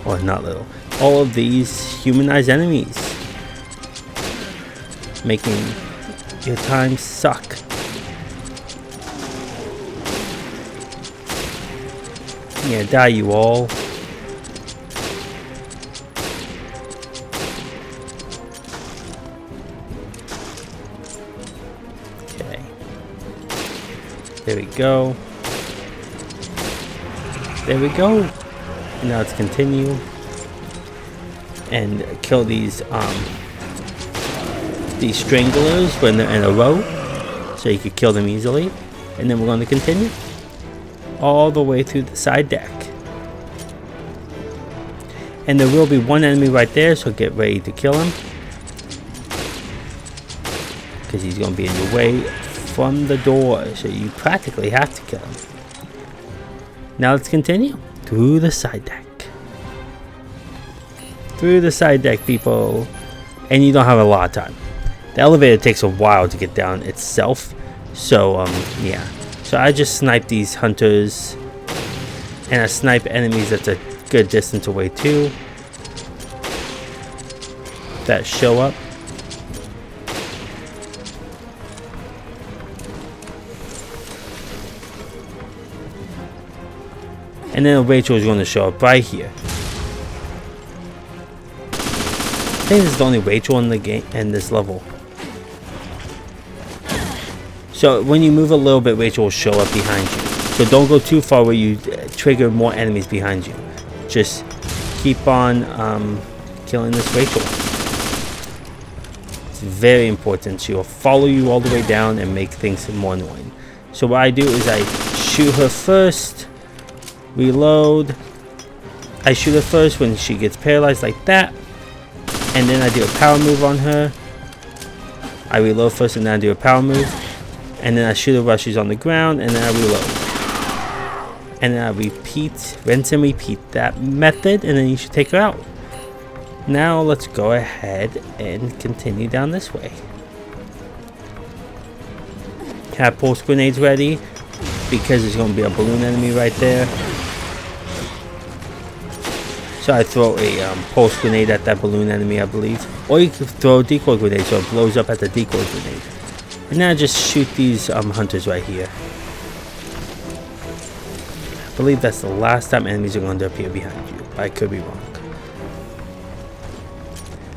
or not little, all of these humanized enemies, making your time suck. Yeah, die you all. There we go. There we go. Now let's continue and kill these stranglers when they're in a row, so you can kill them easily. And then we're going to continue all the way through the side deck. And there will be one enemy right there, so get ready to kill him, because he's going to be in your way from the door, so you practically have to kill him. Now let's continue through the side deck. Through the side deck, people. And you don't have a lot of time. The elevator takes a while to get down itself. So, yeah. So I just snipe these hunters. And I snipe enemies that's a good distance away too. That show up. And then Rachel is going to show up right here. I think this is the only Rachel in the game in this level. So when you move a little bit, Rachel will show up behind you. So don't go too far where you trigger more enemies behind you. Just keep on killing this Rachel. It's very important. She will follow you all the way down and make things more annoying. So what I do is I shoot her first. Reload. I shoot her first when she gets paralyzed like that. And then I do a power move on her. I reload first and then I do a power move. And then I shoot her while she's on the ground and then I reload. And then I repeat, rinse and repeat that method and then you should take her out. Now let's go ahead and continue down this way. Have pulse grenades ready because there's going to be a balloon enemy right there. So I throw a pulse grenade at that balloon enemy, I believe. Or you can throw a decoy grenade so it blows up at the decoy grenade. And then I just shoot these hunters right here. I believe that's the last time enemies are going to appear behind you. I could be wrong.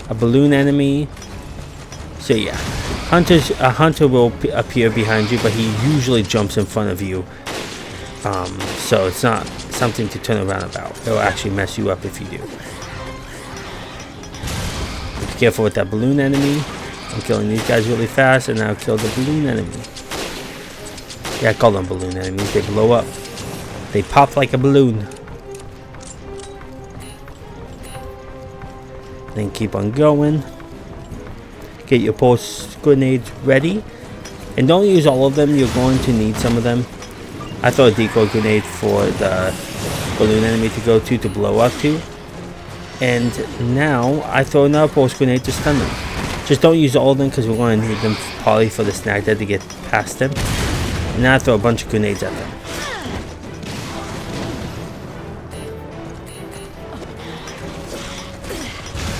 A balloon enemy. So yeah. A hunter will appear behind you, but he usually jumps in front of you. So it's not something to turn around about. It'll actually mess you up if you do. Be careful with that balloon enemy. I'm killing these guys really fast, and I'll kill the balloon enemy. Yeah, I call them balloon enemies. They blow up. They pop like a balloon. Then keep on going. Get your pulse grenades ready. And don't use all of them. You're going to need some of them. I throw a decoy grenade for the balloon enemy to go to blow up to. And now I throw another pulse grenade to stun them. Just don't use all of them because we're going to need them probably for the snag dead to get past them. And now I throw a bunch of grenades at them.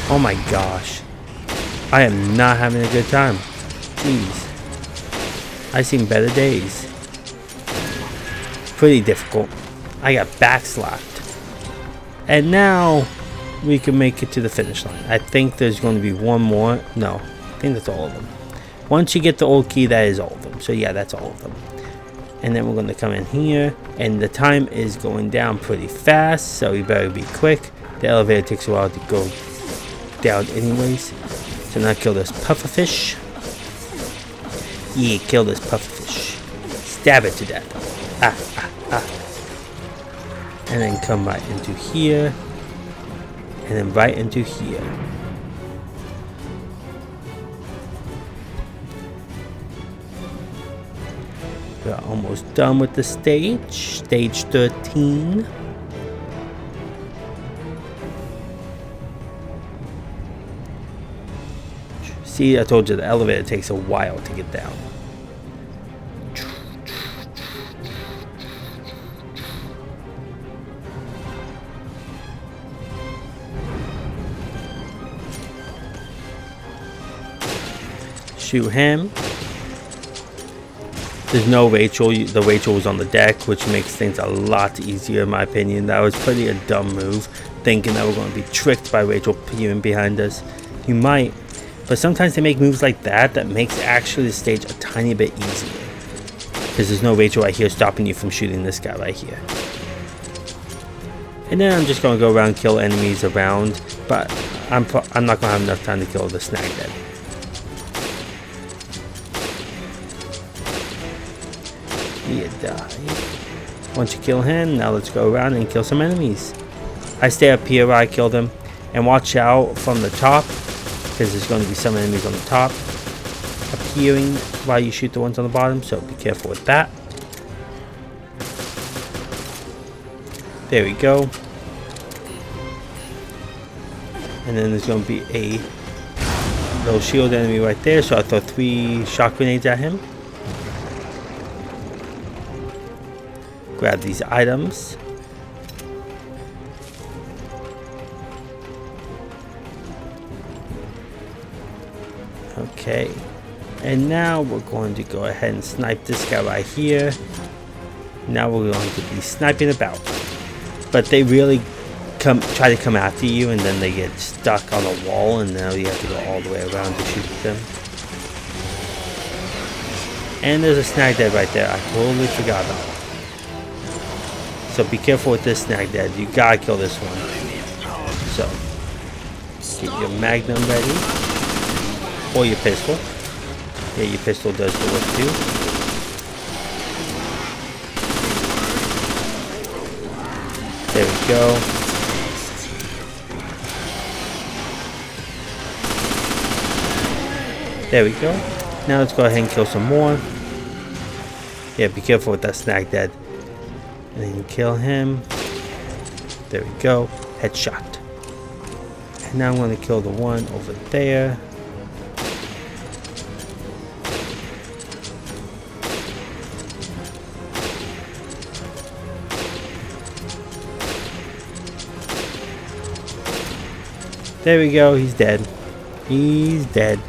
Oh my gosh. I am not having a good time. Jeez. I've seen better days. Pretty difficult. I got backslapped. And now we can make it to the finish line. I think there's going to be one more. No, I think that's all of them. Once you get the old key, that is all of them. So yeah, that's all of them. And then we're going to come in here. And the time is going down pretty fast. So you better be quick. The elevator takes a while to go down anyways. So now kill this pufferfish. Yeah, kill this pufferfish. Stab it to death. And then come right into here. And then right into here. We're almost done with the stage. Stage 13. See, I told you the elevator takes a while to get down. Shoot him. There's no Rachel. The Rachel was on the deck, which makes things a lot easier in my opinion. That was pretty a dumb move, thinking that we're going to be tricked by Rachel appearing behind us. You might, but sometimes they make moves like that that makes actually the stage a tiny bit easier. Because there's no Rachel right here stopping you from shooting this guy right here. And then I'm just going to go around and kill enemies around, but I'm not going to have enough time to kill the snag dead. You die. Once you kill him, now let's go around and kill some enemies. I stay up here where I kill them, and watch out from the top, because there's going to be some enemies on the top appearing while you shoot the ones on the bottom, so be careful with that. There we go. And then there's going to be a little shield enemy right there, so I throw 3 shock grenades at him. Grab these items. Okay, and now we're going to go ahead and snipe this guy right here. Now we're going to be sniping about, but they really try to come after you, and then they get stuck on a wall, and now you have to go all the way around to shoot them. And there's a snag dead right there. I totally forgot about it. So be careful with this snag dead. You gotta kill this one. So keep your magnum ready, or your pistol. Yeah, your pistol does the work too. There we go. There we go. Now let's go ahead and kill some more. Yeah, be careful with that snag dead. And then kill him. There we go. Headshot. And now I'm going to kill the one over there. There we go. He's dead. He's dead.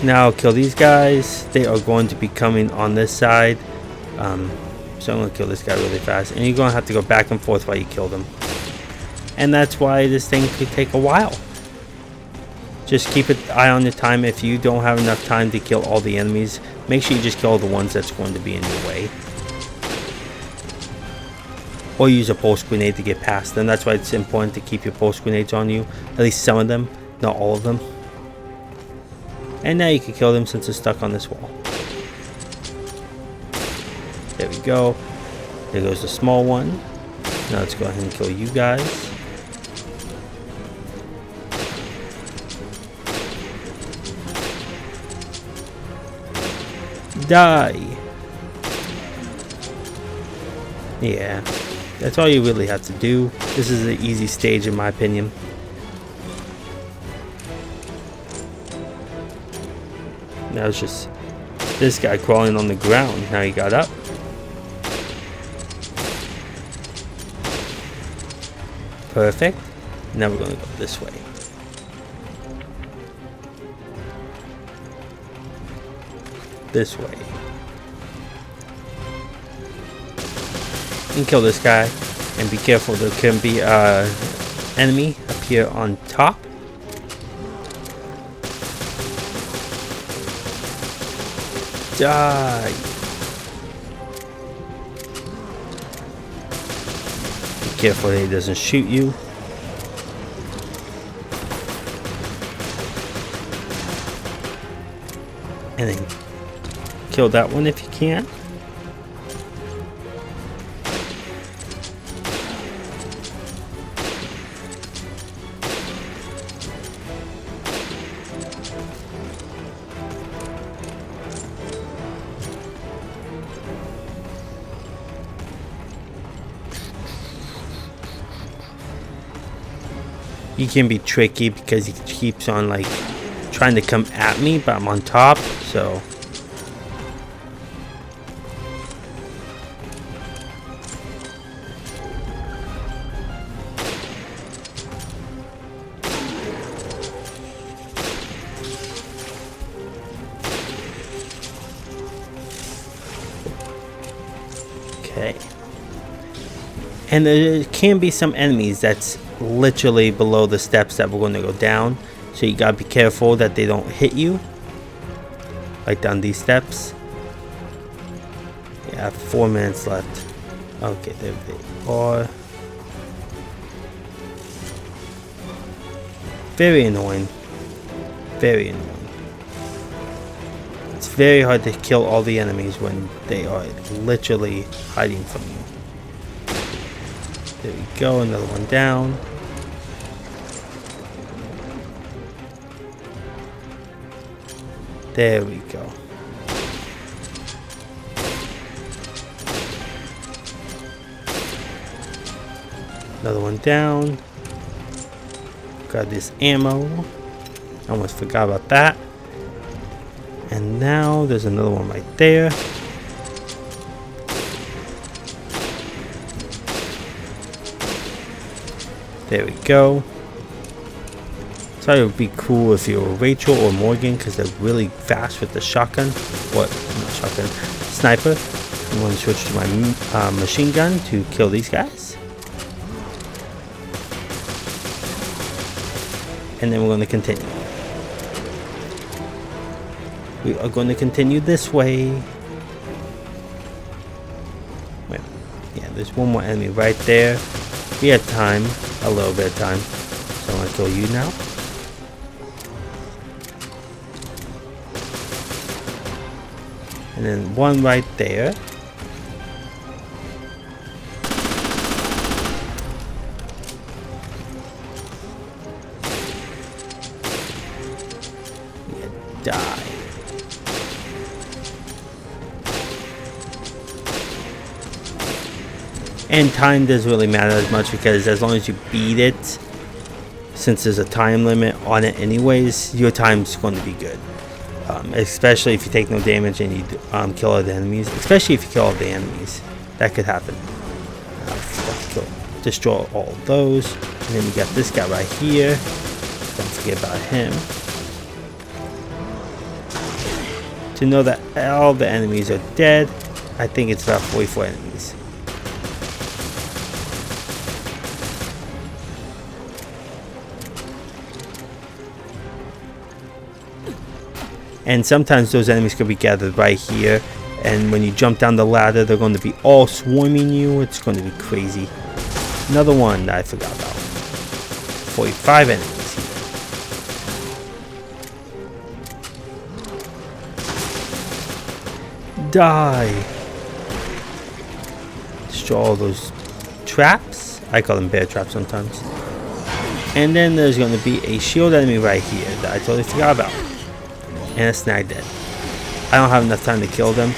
Now I'll kill these guys. They are going to be coming on this side. So I'm going to kill this guy really fast. And you're going to have to go back and forth while you kill them. And that's why this thing could take a while. Just keep an eye on the time. If you don't have enough time to kill all the enemies, make sure you just kill the ones that's going to be in your way. Or use a pulse grenade to get past them. That's why it's important to keep your pulse grenades on you. At least some of them, not all of them. And now you can kill them since they're stuck on this wall. There we go. There goes the small one. Now let's go ahead and kill you guys. Die. Yeah, that's all you really have to do. This is an easy stage in my opinion. Now it's just this guy crawling on the ground. Now he got up. Perfect. Now we're going to go this way. This way. And kill this guy. And be careful, there can be an enemy up here on top. Die. Be careful that he doesn't shoot you. And then kill that one if you can. He can be tricky because he keeps on like trying to come at me, but I'm on top, so okay. And there can be some enemies that's literally below the steps that we're going to go down, so you gotta be careful that they don't hit you, like down these steps. Yeah, I have 4 minutes left. Okay, there they are. Very annoying. Very annoying. It's very hard to kill all the enemies when they are literally hiding from you. There we go, another one down. There we go. Another one down. Grab this ammo. I almost forgot about that. And now there's another one right there. There we go. Thought it would be cool if you were Rachel or Morgan, because they're really fast with the shotgun. What? Not shotgun. Sniper. I'm going to switch to my machine gun to kill these guys. And then we're going to continue. We are going to continue this way. Wait. Yeah, there's one more enemy right there. We have time. A little bit of time. So I'm going to kill you now. And then one right there. You die. And time doesn't really matter as much, because as long as you beat it, since there's a time limit on it anyways, your time's going to be good. Especially if you take no damage and you kill all the enemies. Especially if you kill all the enemies. That could happen. Destroy all of those. And then you got this guy right here. Don't forget about him. To know that all the enemies are dead, I think it's about 44 enemies. And sometimes those enemies could be gathered right here, and when you jump down the ladder, they're going to be all swarming you. It's going to be crazy. Another one that I forgot about. 45 enemies here. Die. Destroy all those traps. I call them bear traps sometimes. And then there's going to be a shield enemy right here that I totally forgot about. And a snag dead. I don't have enough time to kill them,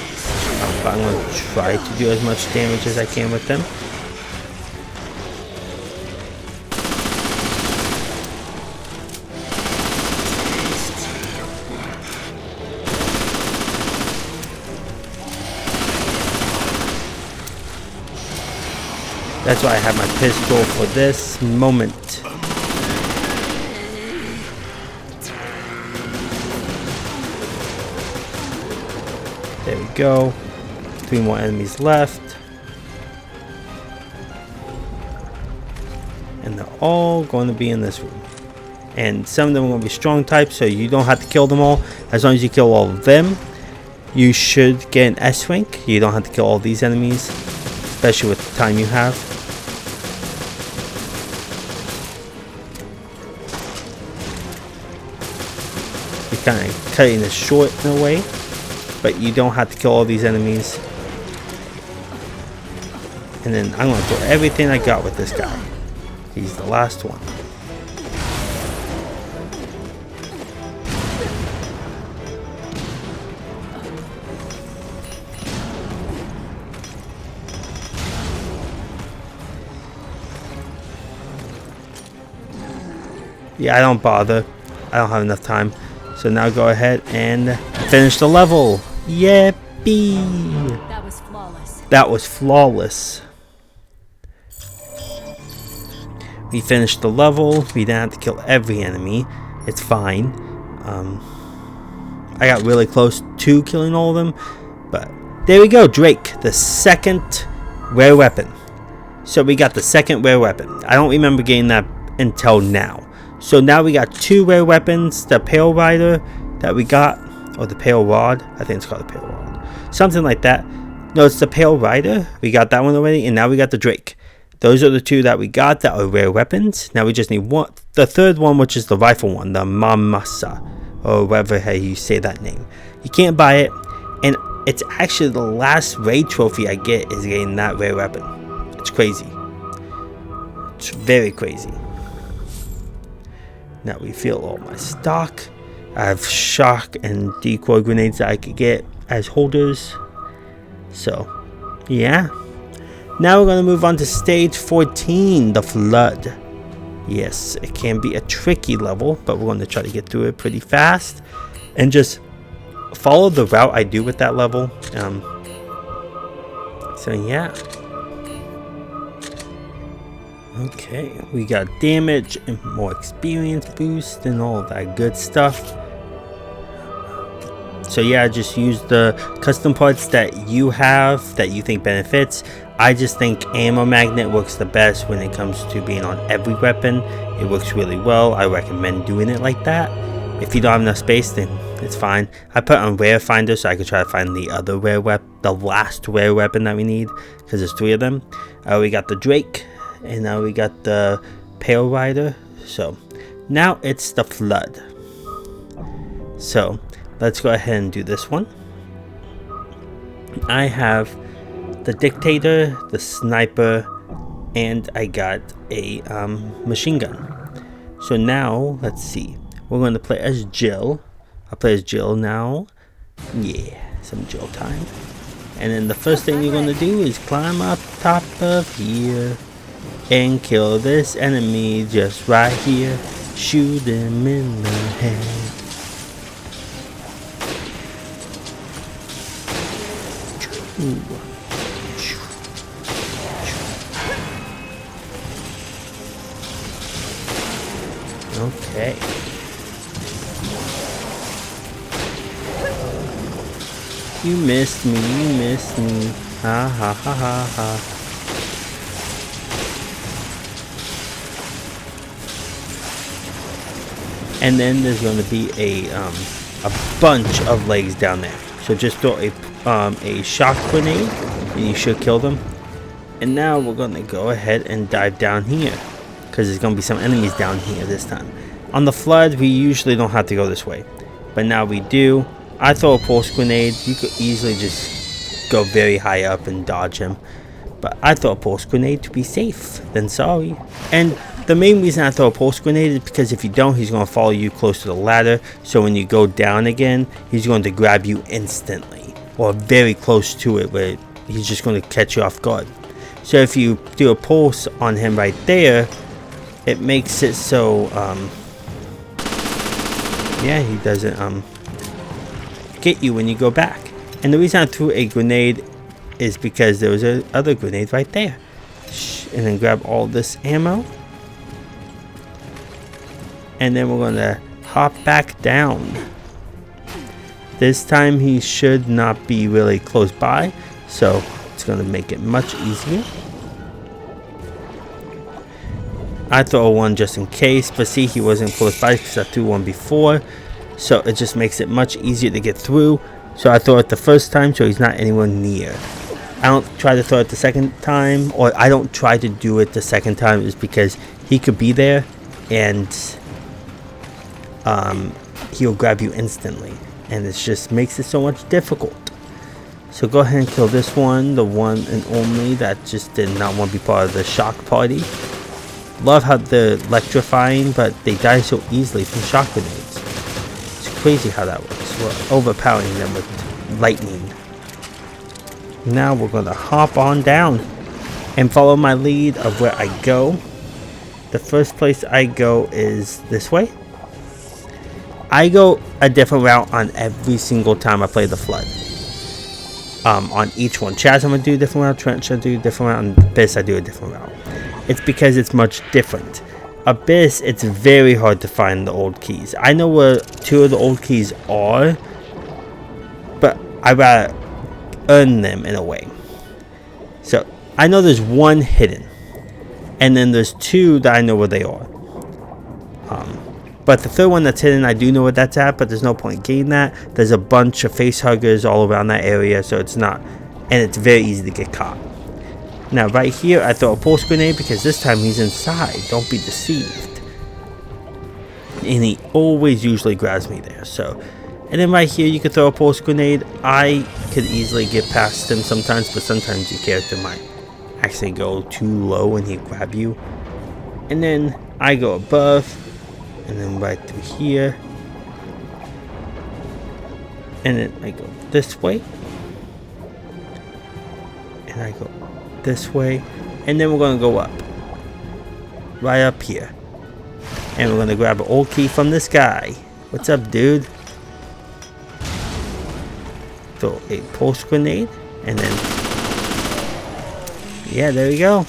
but I'm going to try to do as much damage as I can with them. That's why I have my pistol for this moment. There we go. 3 more enemies left. And they're all going to be in this room. And some of them are going to be strong types, so you don't have to kill them all. As long as you kill all of them, you should get an S rank. You don't have to kill all these enemies, especially with the time you have. You're kind of cutting it short in a way. But you don't have to kill all these enemies. And then I'm going to throw everything I got with this guy. He's the last one. Yeah, I don't bother. I don't have enough time. So now go ahead and finish the level. Yippee! That was flawless. That was flawless. We finished the level. We didn't have to kill every enemy. It's fine. I got really close to killing all of them. But there we go. Drake, the second rare weapon. So we got the second rare weapon. I don't remember getting that until now. So now we got 2 rare weapons. The Pale Rider that we got. Or the Pale Rod. I think it's called the Pale Rod. Something like that. No, it's the Pale Rider. We got that one already. And now we got the Drake. Those are the 2 that we got that are rare weapons. Now we just need one. The third one, which is the rifle one. The Mamasa. Or whatever you say that name. You can't buy it. And it's actually the last raid trophy I get is getting that rare weapon. It's crazy. It's very crazy. Now we fill all my stock. I have shock and decoy grenades that I could get as holders. So, yeah. Now we're going to move on to stage 14, the Flood. Yes, it can be a tricky level, but we're going to try to get through it pretty fast and just follow the route I do with that level. So yeah. Okay, we got damage and more experience boost and all of that good stuff. So yeah, just use the custom parts that you have that you think benefits. I just think ammo magnet works the best when it comes to being on every weapon. It works really well. I recommend doing it like that. If you don't have enough space, then it's fine. I put on rare finder so I could try to find the other rare weapon, the last rare weapon that we need, because there's 3 of them. We got the Drake, and now we got the Pale Rider. So now it's the Flood. So let's go ahead and do this one. I have the Dictator, the Sniper, and I got a machine gun. So now let's see. We're going to play as Jill. I'll play as Jill now. Yeah, some Jill time. And then the first thing you're going to do is climb up top of here and kill this enemy just right here. Shoot him in the head. Okay. You missed me, you missed me. Ha ha ha ha ha. And then there's going to be a bunch of legs down there. So just throw a shock grenade and you should kill them. And now we're going to go ahead and dive down here, because there's going to be some enemies down here this time. On the Flood, we usually don't have to go this way, but now we do. I throw a pulse grenade. You could easily just go very high up and dodge him, but I throw a pulse grenade to be safe than sorry. And the main reason I throw a pulse grenade is because if you don't, he's going to follow you close to the ladder, so when you go down again, he's going to grab you instantly, or very close to it, where he's just going to catch you off guard. So if you do a pulse on him right there, it makes it so yeah, he doesn't get you when you go back. And the reason I threw a grenade is because there was a other grenade right there. And then grab all this ammo, and then we're gonna hop back down. This time he should not be really close by, so it's gonna make it much easier. I throw one just in case, but see, he wasn't close by because I threw one before, so it just makes it much easier to get through. So I throw it the first time so he's not anywhere near. I don't try to throw it the second time, or I don't try to do it the second time, is because he could be there and he'll grab you instantly, and it just makes it so much difficult. So go ahead and kill this one, the one and only that just did not want to be part of the shock party. Love how they're electrifying, but they die so easily from shock grenades. It's crazy how that works. We're overpowering them with lightning. Now we're going to hop on down and follow my lead of where I go. The first place I go is this way. I go a different route on every single time I play the Flood. On each one. Chaz, I'm going to do a different route. Trench, I do a different route. And Abyss, I do a different route. It's because it's much different. Abyss, it's very hard to find the old keys. I know where 2 of the old keys are, but I gotta earn them in a way. So I know there's 1 hidden, and then there's 2 that I know where they are. But the 3rd one that's hidden, I do know where that's at, but there's no point getting that. There's a bunch of face huggers all around that area, so it's not, and it's very easy to get caught. Now right here, I throw a pulse grenade because this time he's inside. Don't be deceived. And he always usually grabs me there. So, and then right here, you could throw a pulse grenade. I could easily get past him sometimes, but sometimes your character might actually go too low and he'll grab you. And then I go above, and then right through here, and then I go this way, and I go this way, and then we're going to go up, right up here, And we're gonna grab an old key from this guy. What's up, dude? Throw a pulse grenade, and then yeah, there we go.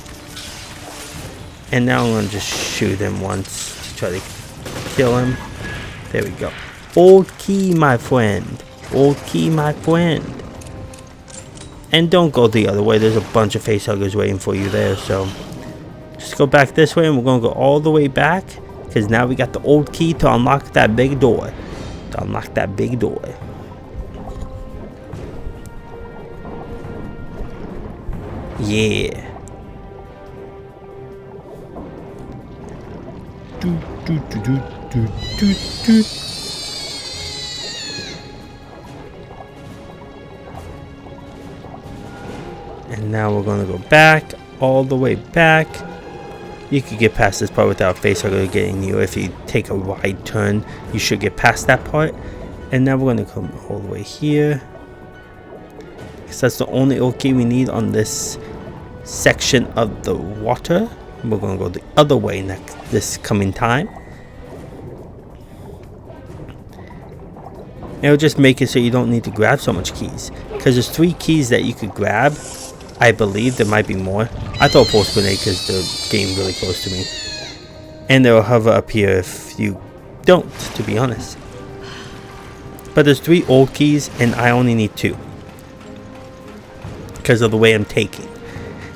And now I'm gonna just shoot him once to try to kill him. There we go. Old key, my friend. Old key, my friend. And don't go the other way. There's a bunch of facehuggers waiting for you there. So just go back this way, and we're gonna go all the way back, because now we got the old key to unlock that big door. To unlock that big door. Yeah. And now we're gonna go back, all the way back. You could get past this part without a facehugger getting you. If you take a wide turn, you should get past that part. And now we're gonna come all the way here, because that's the only old key we need on this section of the water. We're gonna go the other way this coming time. It'll just make it so you don't need to grab so much keys, because there's 3 keys that you could grab. I believe there might be more. I throw a pulse grenade because they're getting really close to me, and they'll hover up here if you don't, to be honest. But there's 3 old keys, and I only need 2 because of the way I'm taking.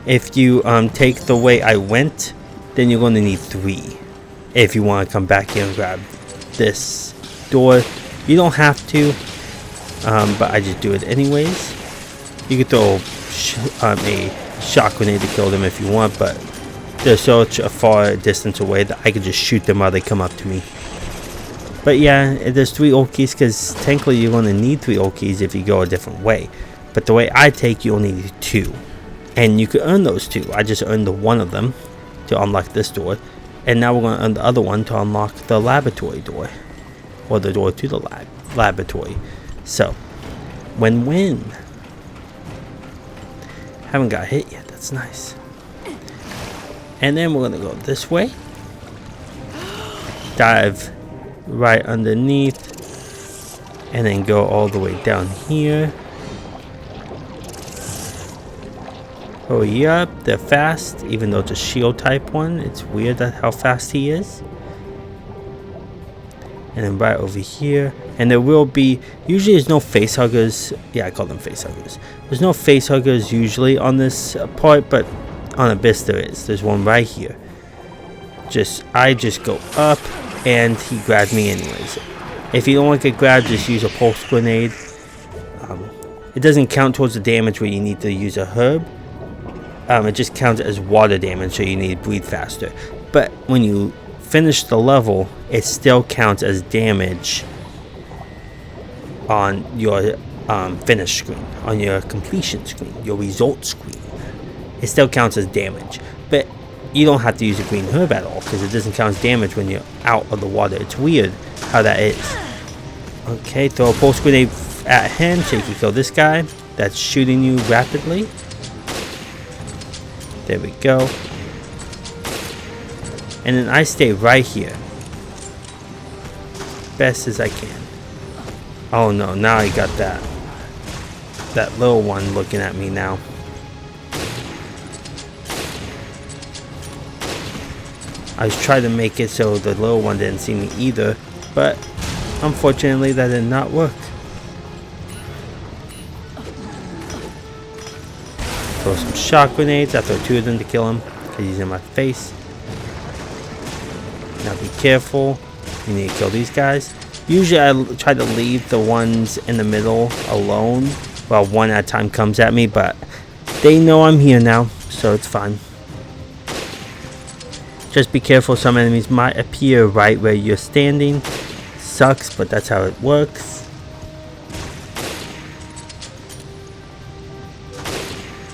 If you take the way I went, then you're going to need 3 if you want to come back here and grab this door. You don't have to, but I just do it anyways. You could throw a shock grenade to kill them if you want, but they're such a far distance away that I could just shoot them while they come up to me. But yeah, there's 3 old keys, because technically you're going to need 3 old keys if you go a different way. But the way I take, you only need 2. And you could earn those 2. I just earned the one of them to unlock this door. And now we're going to earn the other one to unlock the laboratory door. Or the door to the laboratory. So, win-win. Haven't got hit yet. That's nice. And then we're going to go this way. Dive right underneath. And then go all the way down here. Hurry up, they're fast, even though it's a shield type one. It's weird that how fast he is. And then right over here, and there will be, usually there's no facehuggers. Yeah, I call them facehuggers. There's no facehuggers usually on this part, but on Abyss there is. There's one right here. I just go up, and he grabbed me anyways. If you don't want to get grabbed, just use a pulse grenade. It doesn't count towards the damage where you need to use a herb. It just counts as water damage, so you need to breathe faster. But when you finish the level, it still counts as damage on your finish screen, on your completion screen, your result screen. It still counts as damage. But you don't have to use a green herb at all, because it doesn't count as damage when you're out of the water. It's weird how that is. Okay, throw a pulse grenade at him so you can kill this guy that's shooting you rapidly. There we go. And then I stay right here. Best as I can. Oh no, now I got that little one looking at me now. I was trying to make it so the little one didn't see me either, but unfortunately that did not work. Throw some shock grenades. I throw 2 of them to kill him because he's in my face. Now be careful. You need to kill these guys. Usually I try to leave the ones in the middle alone while one at a time comes at me, but they know I'm here now, so it's fine. Just be careful, some enemies might appear right where you're standing. Sucks, but that's how it works.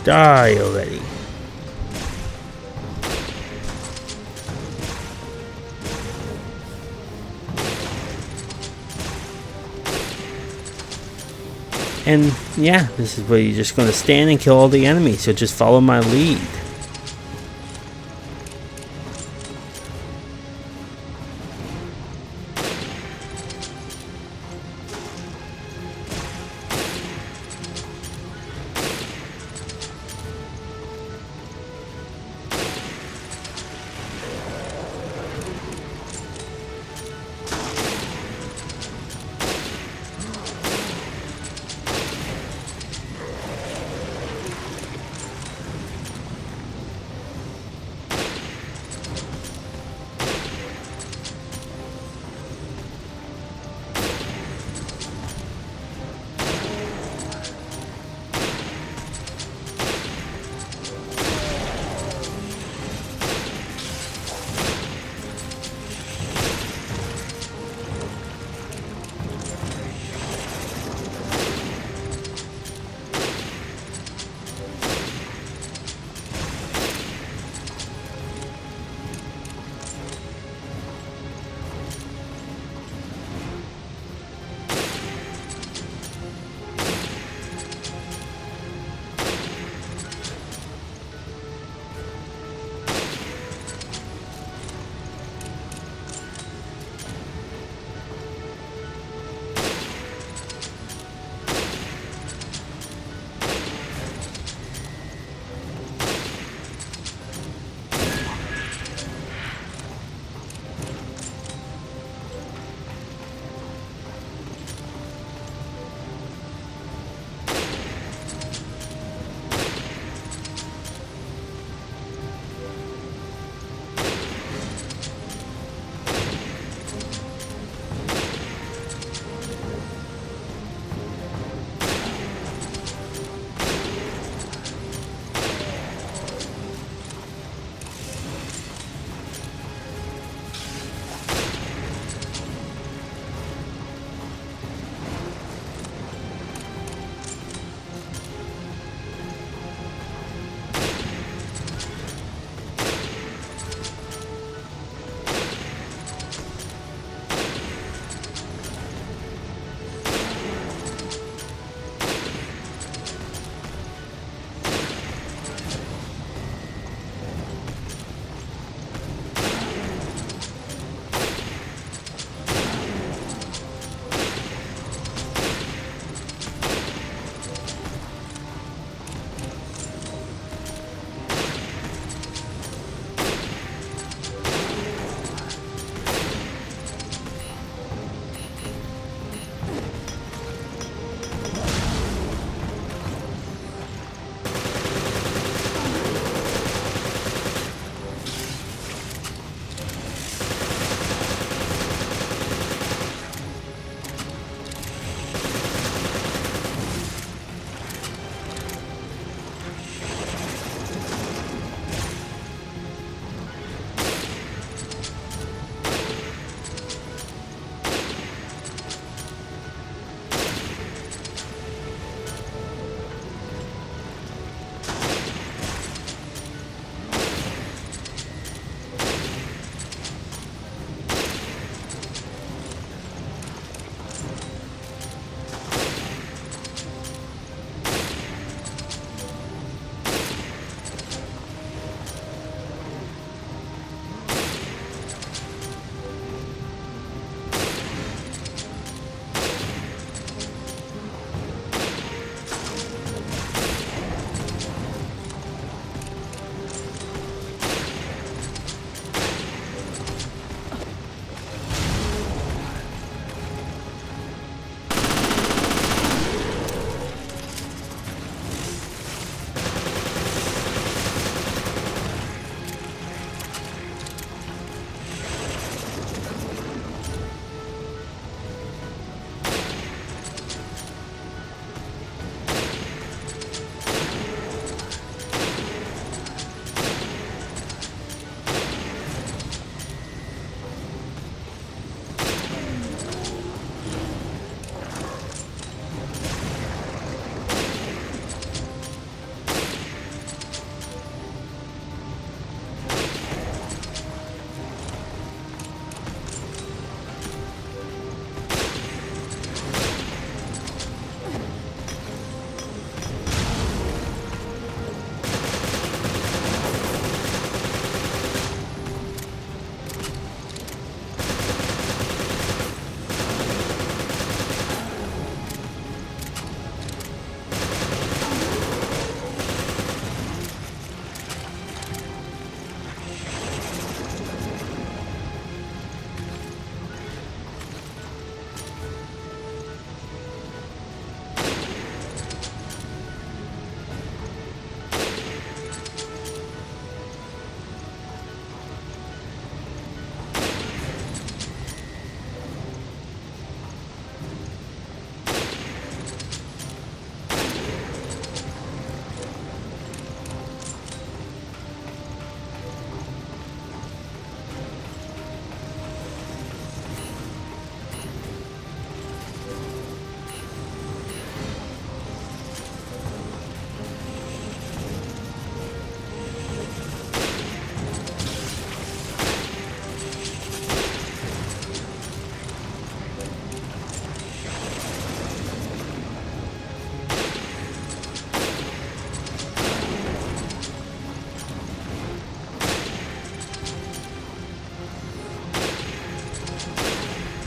Die already. And yeah, this is where you're just going to stand and kill all the enemies, so just follow my lead.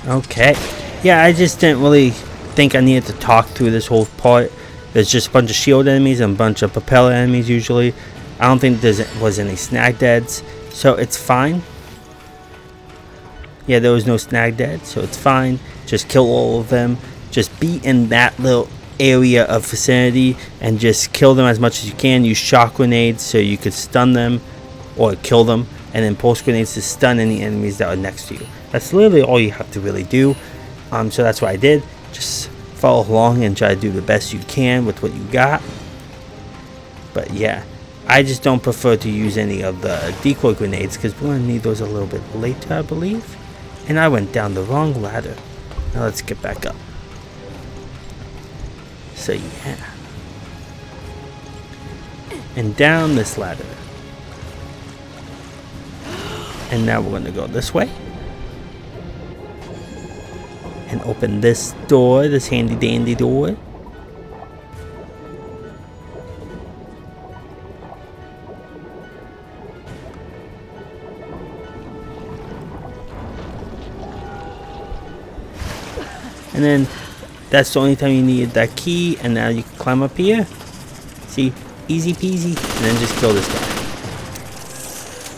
Okay. Yeah, I just didn't really think I needed to talk through this whole part. There's just a bunch of shield enemies and a bunch of propeller enemies usually. I don't think there was any snag deads, so it's fine. Yeah, there was no snag dead, so it's fine. Just kill all of them. Just be in that little area of vicinity and just kill them as much as you can. Use shock grenades so you could stun them or kill them, and then pulse grenades to stun any enemies that are next to you. That's literally all you have to really do. So that's what I did. Just follow along and try to do the best you can with what you got. But yeah, I just don't prefer to use any of the decoy grenades because we're going to need those a little bit later, I believe. And I went down the wrong ladder. Now let's get back up. So yeah. And down this ladder. And now we're going to go this way. And open this door, this handy dandy door. And then that's the only time you need that key, and now you can climb up here. See, easy peasy, and then just kill this guy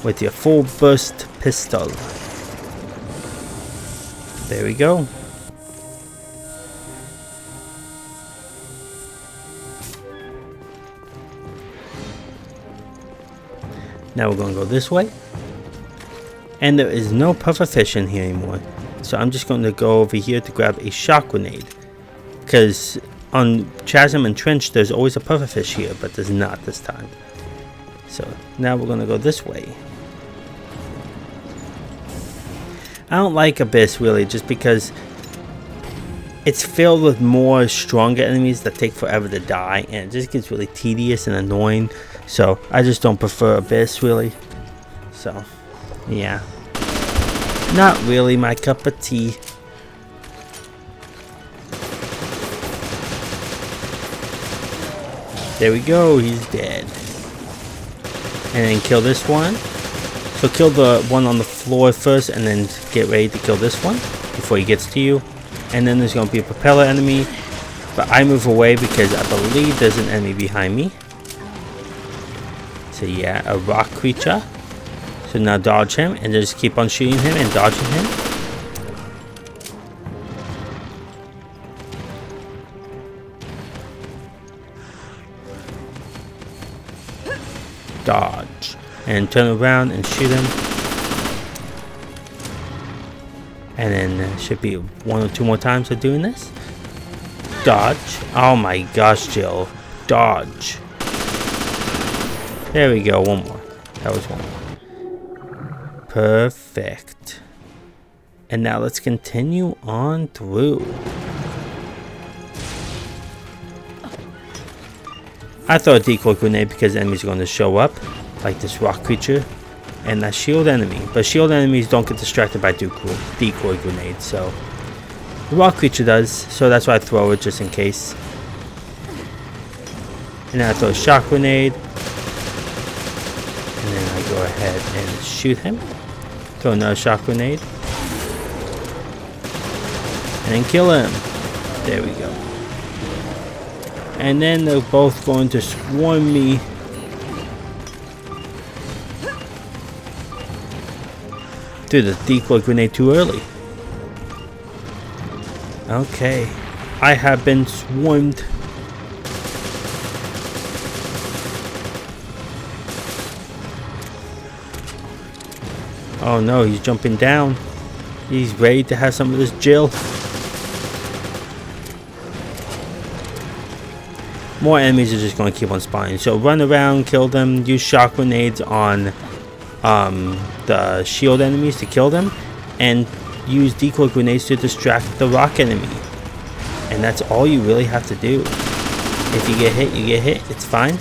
with your full burst pistol. There we go. Now we're going to go this way. And there is no pufferfish in here anymore. So I'm just going to go over here to grab a shock grenade. Because on Chasm and Trench there's always a pufferfish here, but there's not this time. So now we're going to go this way. I don't like Abyss really, just because it's filled with more stronger enemies that take forever to die, and it just gets really tedious and annoying. So I just don't prefer Abyss really. So yeah, not really my cup of tea. There we go, he's dead. And then kill this one. So kill the one on the floor first, and then get ready to kill this one before he gets to you. And then there's going to be a propeller enemy, but I move away because I believe there's an enemy behind me. So yeah, a rock creature. So now dodge him and just keep on shooting him and dodging him. Dodge. And turn around and shoot him. And then should be 1 or 2 more times of doing this. Dodge. Oh my gosh, Jill. Dodge. There we go, one more. That was one more. Perfect. And now let's continue on through. I throw a decoy grenade because enemies are going to show up, like this rock creature and that shield enemy. But shield enemies don't get distracted by decoy grenades, so the rock creature does, so that's why I throw it just in case. And then I throw a shock grenade. And then I go ahead and shoot him. Throw another shock grenade. And then kill him. There we go. And then they're both going to swarm me. Threw the decoy grenade too early. Okay. I have been swarmed. Oh no, he's jumping down. He's ready to have some of this Jill. More enemies are just going to keep on spawning. So run around, kill them, use shock grenades on the shield enemies to kill them, and use decoy grenades to distract the rock enemy. And that's all you really have to do. If you get hit, you get hit. It's fine.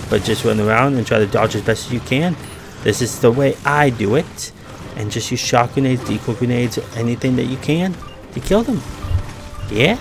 But just run around and try to dodge as best as you can. This is the way I do it. And just use shock grenades, decoy grenades, anything that you can to kill them. Yeah.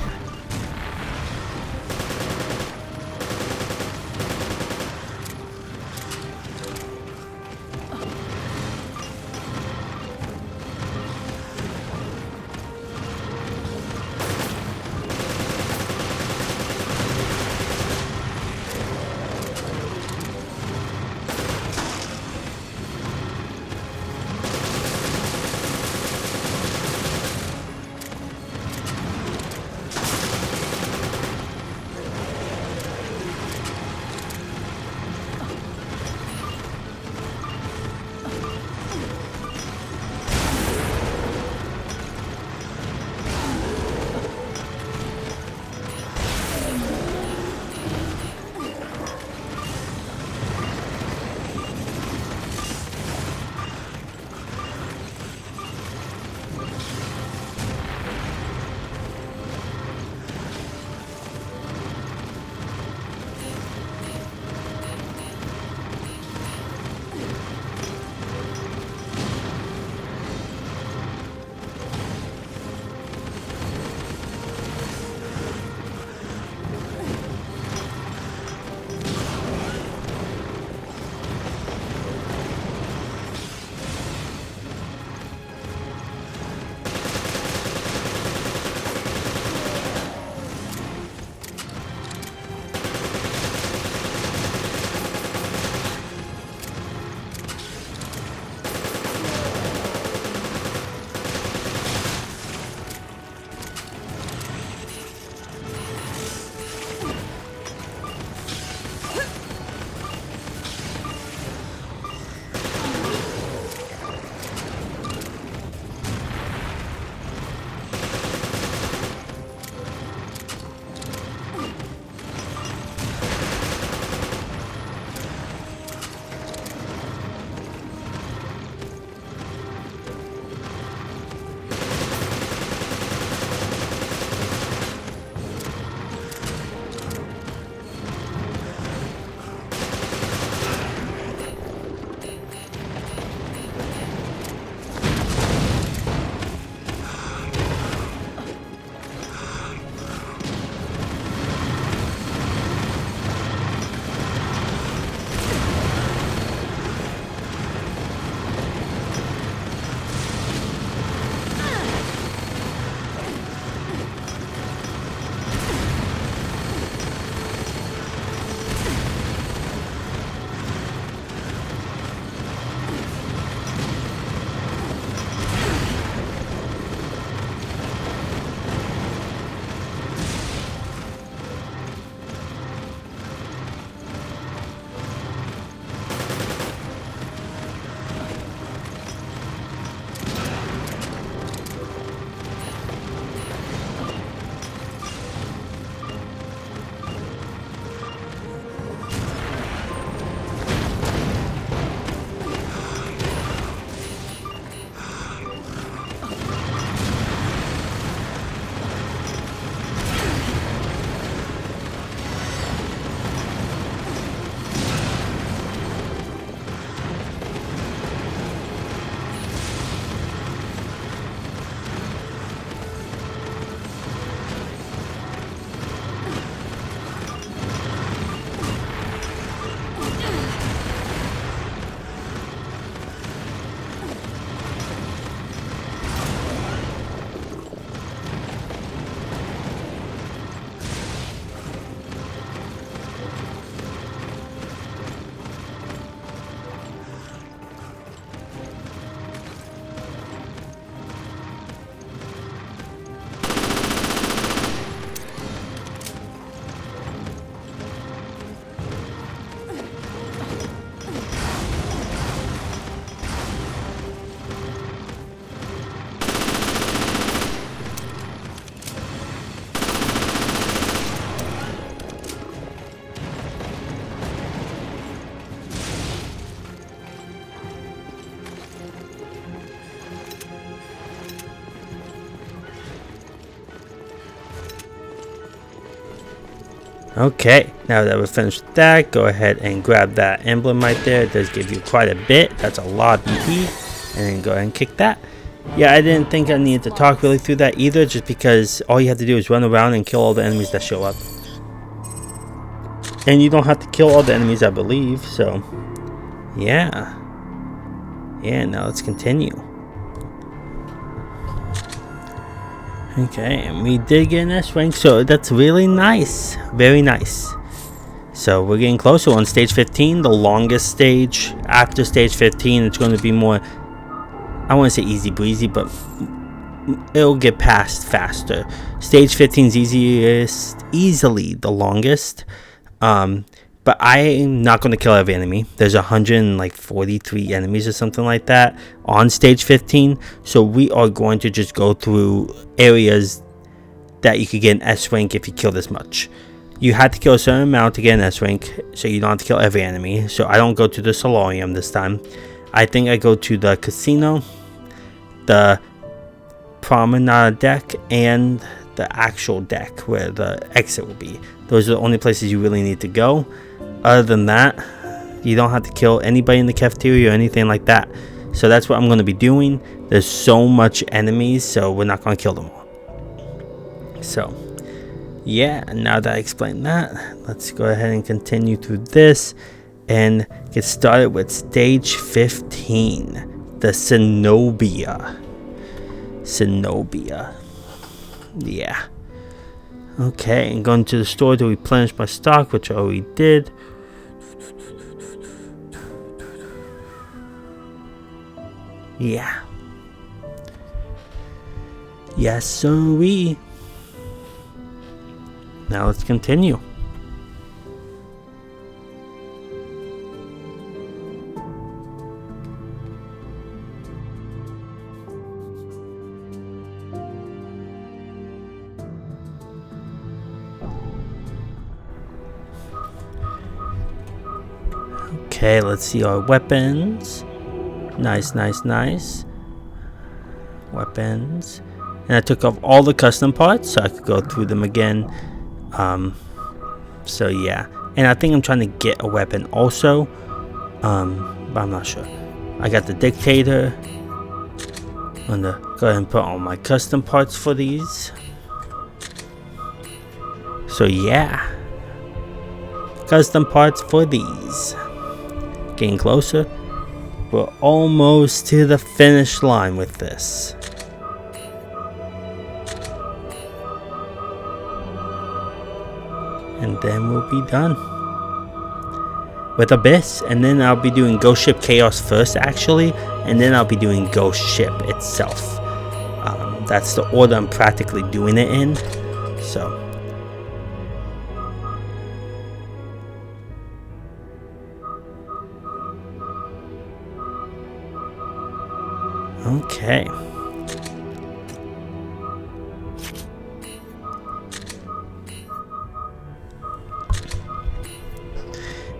Okay, now that we're finished with that, go ahead and grab that emblem right there. It does give you quite a bit. That's a lot of BP. And then go ahead and kick that. Yeah, I didn't think I needed to talk really through that either, just because all you have to do is run around and kill all the enemies that show up. And you don't have to kill all the enemies, I believe, so yeah. Yeah, now let's continue. Okay, and we did get an S rank, so that's really nice. Very nice. So we're getting closer on stage 15, the longest stage. After stage 15, it's going to be more, I want to say easy breezy, but it'll get past faster. Stage 15 is easily the longest. But I'm not going to kill every enemy. There's 143 enemies or something like that on stage 15. So we are going to just go through areas that you could get an S rank if you kill this much. You had to kill a certain amount to get an S rank, so you don't have to kill every enemy. So I don't go to the solarium this time. I think I go to the casino, the promenade deck, and the actual deck where the exit will be. Those are the only places you really need to go. Other than that, you don't have to kill anybody in the cafeteria or anything like that. So that's what I'm going to be doing. There's so much enemies, so we're not going to kill them all. So yeah, now that I explained that, let's go ahead and continue through this and get started with stage 15, the Cenobia. Yeah. Okay, and going to the store to replenish my stock, which I already did. Yeah. Yes, sirree. Now let's continue. Okay, let's see our weapons. Nice. Weapons. And I took off all the custom parts so I could go through them again. So yeah. And I think I'm trying to get a weapon also. But I'm not sure. I got the dictator. I'm gonna go ahead and put all my custom parts for these. So yeah. Custom parts for these. Getting closer. We're almost to the finish line with this. And then we'll be done with Abyss. And then I'll be doing Ghost Ship Chaos first, actually. And then I'll be doing Ghost Ship itself. That's the order I'm practically doing it in. So. Okay.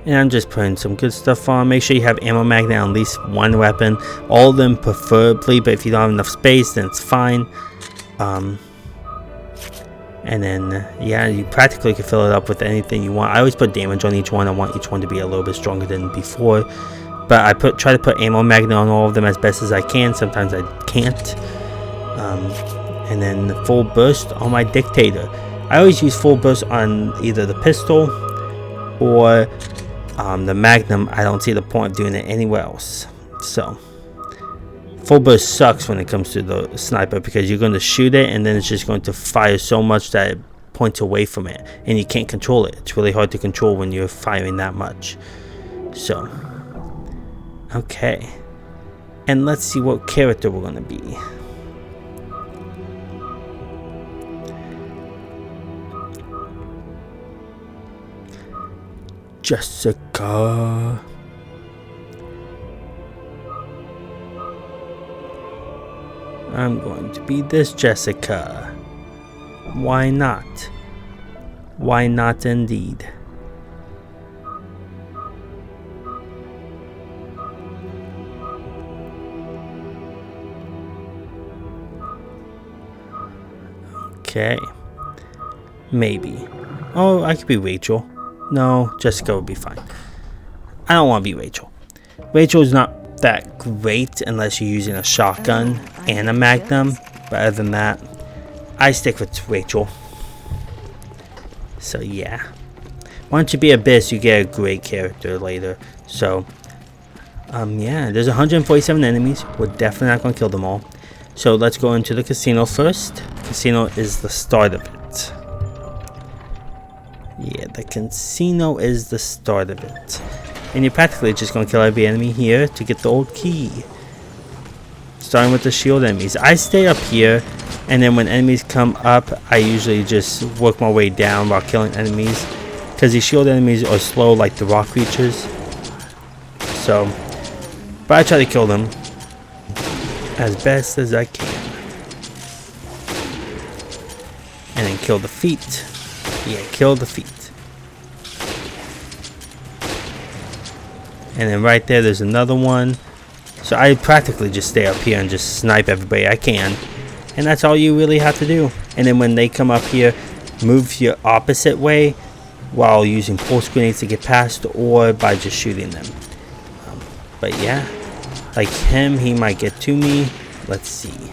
And I'm just putting some good stuff on. Make sure you have ammo magnet on at least one weapon. All of them preferably, but if you don't have enough space, then it's fine. And then, yeah, you practically can fill it up with anything you want. I always put damage on each one. I want each one to be a little bit stronger than before. But I try to put ammo magnet on all of them as best as I can. Sometimes I can't. And then the full burst on my dictator. I always use full burst on either the pistol or the magnum. I don't see the point of doing it anywhere else. So full burst sucks when it comes to the sniper, because you're going to shoot it and then it's just going to fire so much that it points away from it and you can't control it. It's really hard to control when you're firing that much. So okay, and let's see what character we're gonna be. Jessica. I'm going to be this Jessica. Why not? Why not indeed? Okay. Maybe. Oh, I could be Rachel. No, Jessica would be fine. I don't want to be Rachel. Rachel's not that great unless you're using a shotgun and a magnum. But other than that, I stick with Rachel. So yeah. Once you be Abyss, you get a great character later. So, yeah, there's 147 enemies. We're definitely not going to kill them all. So let's go into the casino first. Casino is the start of it. Yeah, the casino is the start of it. And you're practically just going to kill every enemy here to get the old key. Starting with the shield enemies. I stay up here, and then when enemies come up, I usually just work my way down while killing enemies. Because these shield enemies are slow like the rock creatures. So, but I try to kill them as best as I can. And then kill the feet. Yeah, kill the feet. And then right there's another one. So I practically just stay up here and just snipe everybody I can. And that's all you really have to do. And then when they come up here, move your opposite way while using pulse grenades to get past, or by just shooting them. But yeah, like him, he might get to me. Let's see.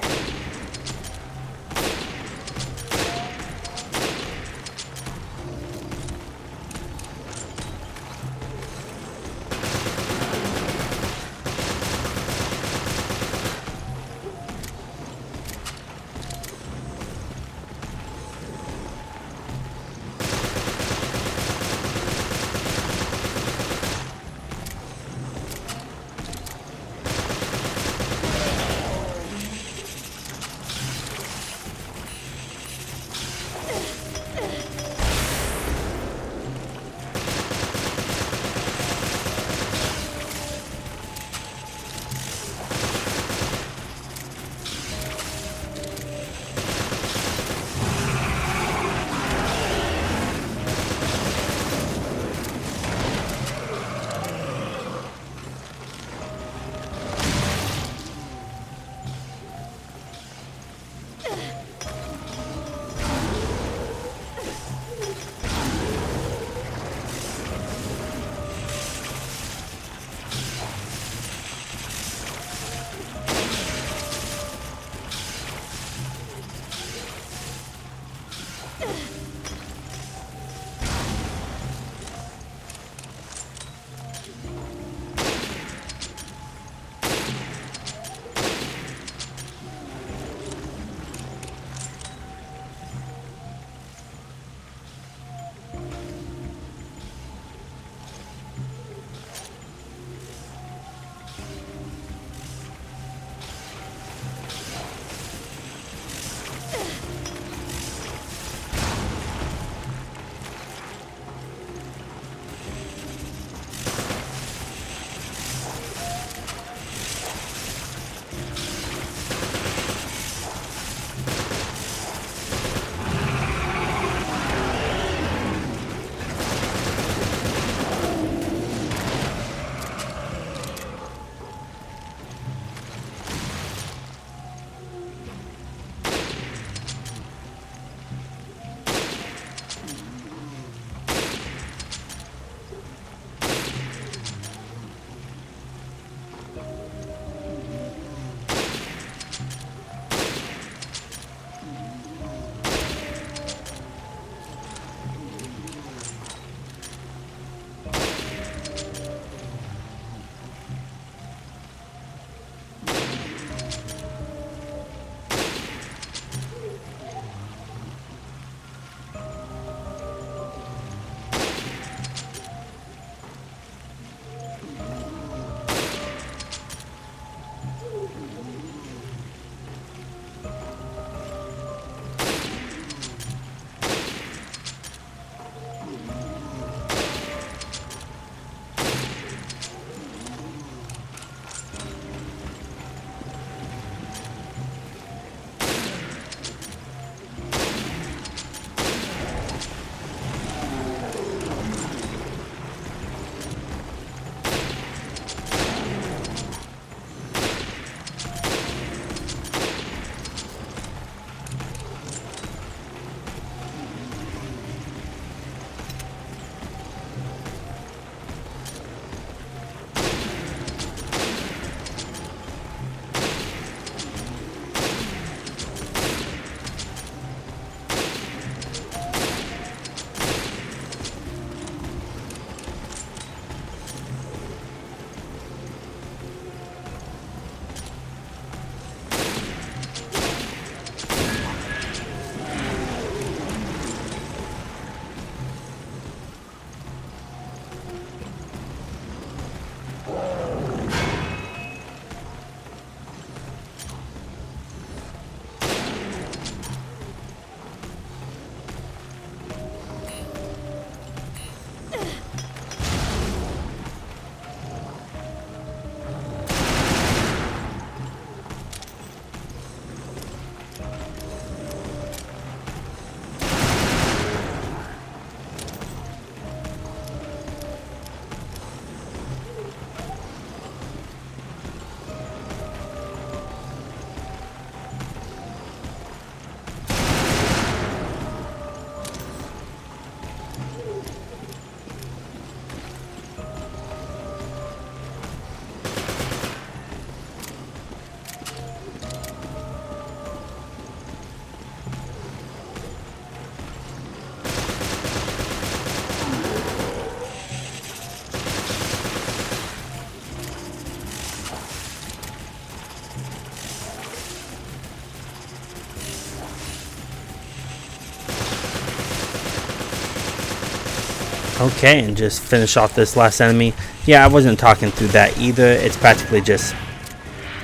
Okay, and just finish off this last enemy. Yeah, I wasn't talking through that either. It's practically just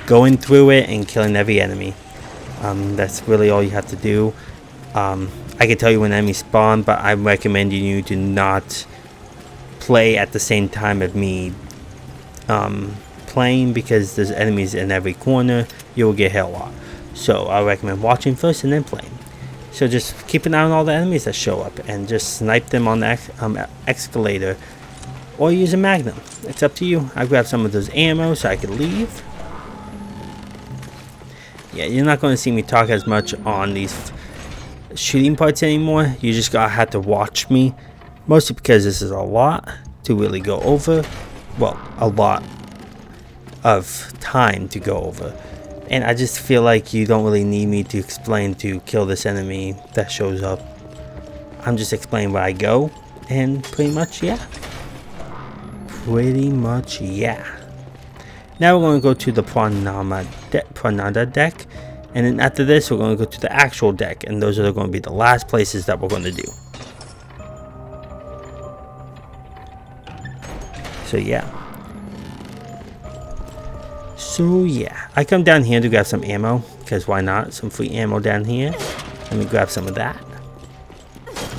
going through it and killing every enemy. That's really all you have to do. I can tell you when enemies spawn, but I'm recommending you to not play at the same time as me playing, because there's enemies in every corner. You will get hit a lot. So I recommend watching first and then playing. So just keep an eye on all the enemies that show up and just snipe them on the escalator, or use a magnum. It's up to you. I grabbed some of those ammo so I could leave. Yeah, you're not going to see me talk as much on these shooting parts anymore. You just gotta have to watch me, mostly because this is a lot to really go over. Well, a lot of time to go over, and I just feel like you don't really need me to explain to kill this enemy that shows up. I'm just explaining where I go, and pretty much yeah. Now we're going to go to the Pranada deck, and then after this we're going to go to the actual deck, and those are going to be the last places that we're going to do. So yeah, I come down here to grab some ammo, because why not? Some free ammo down here. Let me grab some of that,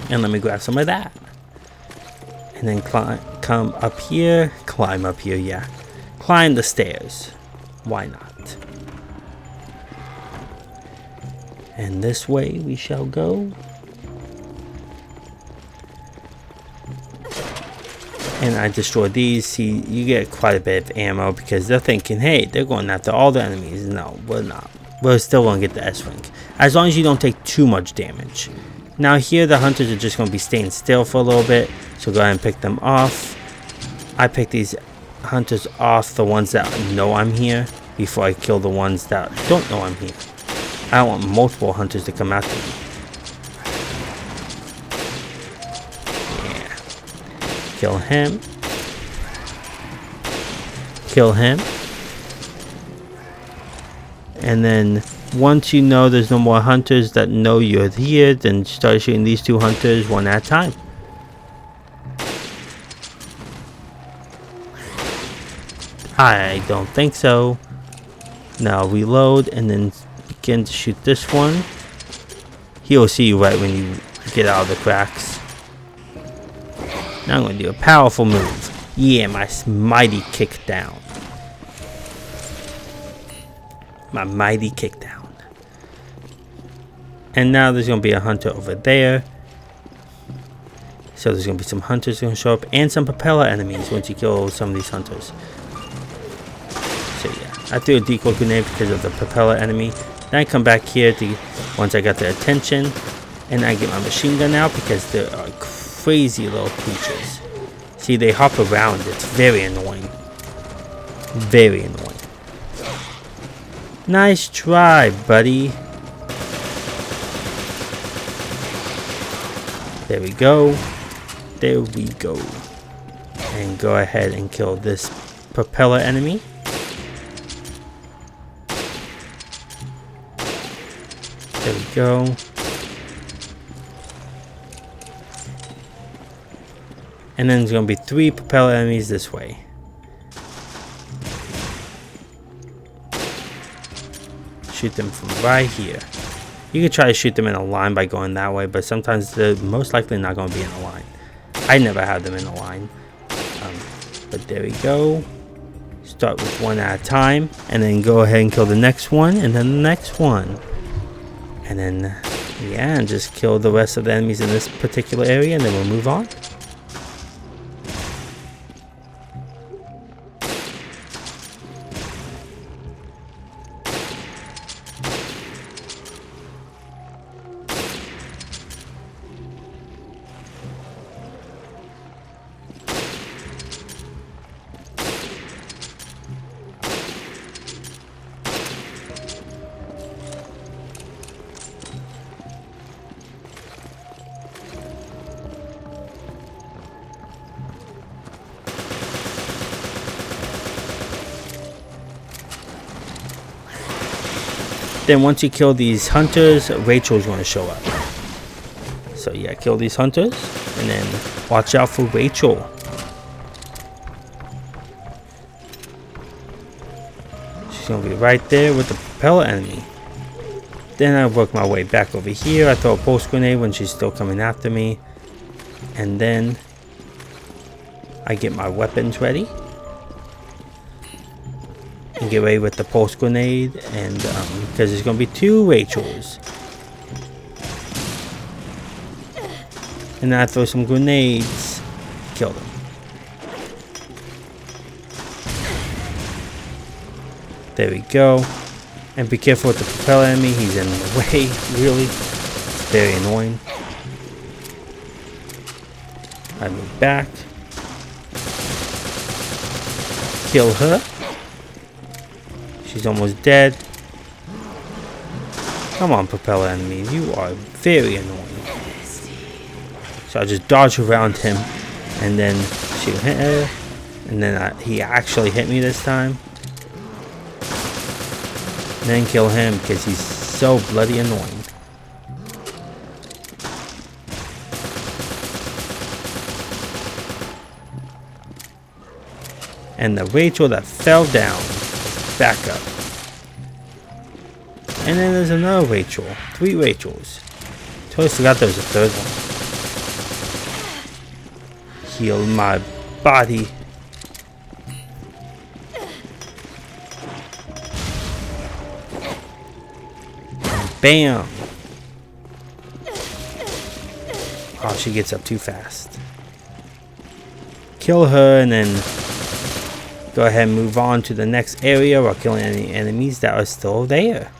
and let me grab some of that, and then climb up here, yeah. Climb the stairs. Why not? And this way we shall go. And I destroy these. See, you get quite a bit of ammo, because they're thinking, hey, they're going after all the enemies. No, we're not. We're still going to get the S-Rank, as long as you don't take too much damage. Now here, the hunters are just going to be staying still for a little bit, so go ahead and pick them off. I pick these hunters off, the ones that know I'm here, before I kill the ones that don't know I'm here. I don't want multiple hunters to come after me. Yeah. Kill him. Kill him. And then once you know there's no more hunters that know you're here, then start shooting these two hunters one at a time. I don't think so. Now reload and then begin to shoot this one. He'll see you right when you get out of the cracks. Now I'm going to do a powerful move. Yeah, my mighty kick down. My mighty kick down. And now there's going to be a hunter over there. So there's going to be some hunters going to show up, and some propeller enemies once you kill some of these hunters. So yeah, I threw a decoy grenade because of the propeller enemy. Then I come back here to once I got their attention, and I get my machine gun out because there are crazy little creatures. See, they hop around. It's very annoying. Very annoying. Nice try, buddy. There we go. There we go. And go ahead and kill this propeller enemy. There we go. And then there's going to be 3 propeller enemies this way. Shoot them from right here. You could try to shoot them in a line by going that way, but sometimes they're most likely not going to be in a line. I never have them in a line. But there we go. Start with one at a time, and then go ahead and kill the next one, and then the next one. And then, yeah, and just kill the rest of the enemies in this particular area, and then we'll move on. Then once you kill these hunters, Rachel's going to show up. So yeah, kill these hunters, And then watch out for Rachel. She's gonna be right there with the propeller enemy. Then I work my way back over here. I throw a pulse grenade when she's still coming after me. And then I get my weapons ready. And get ready with the pulse grenade. And because there's gonna be 2 Rachels. And then I throw some grenades. Kill them. There we go. And be careful with the propeller enemy. He's in the way, really. It's very annoying. I move back. Kill her. She's almost dead. Come on, propeller enemy. You are very annoying. So I just dodge around him and then shoot her. And then he actually hit me this time. And then kill him because he's so bloody annoying. And the Rachel that fell down is back up. And then there's another Rachel. 3 Rachels. Totally forgot there was a 3rd one. Heal my body. Bam! Oh, she gets up too fast. Kill her and then go ahead and move on to the next area while killing any enemies that are still there.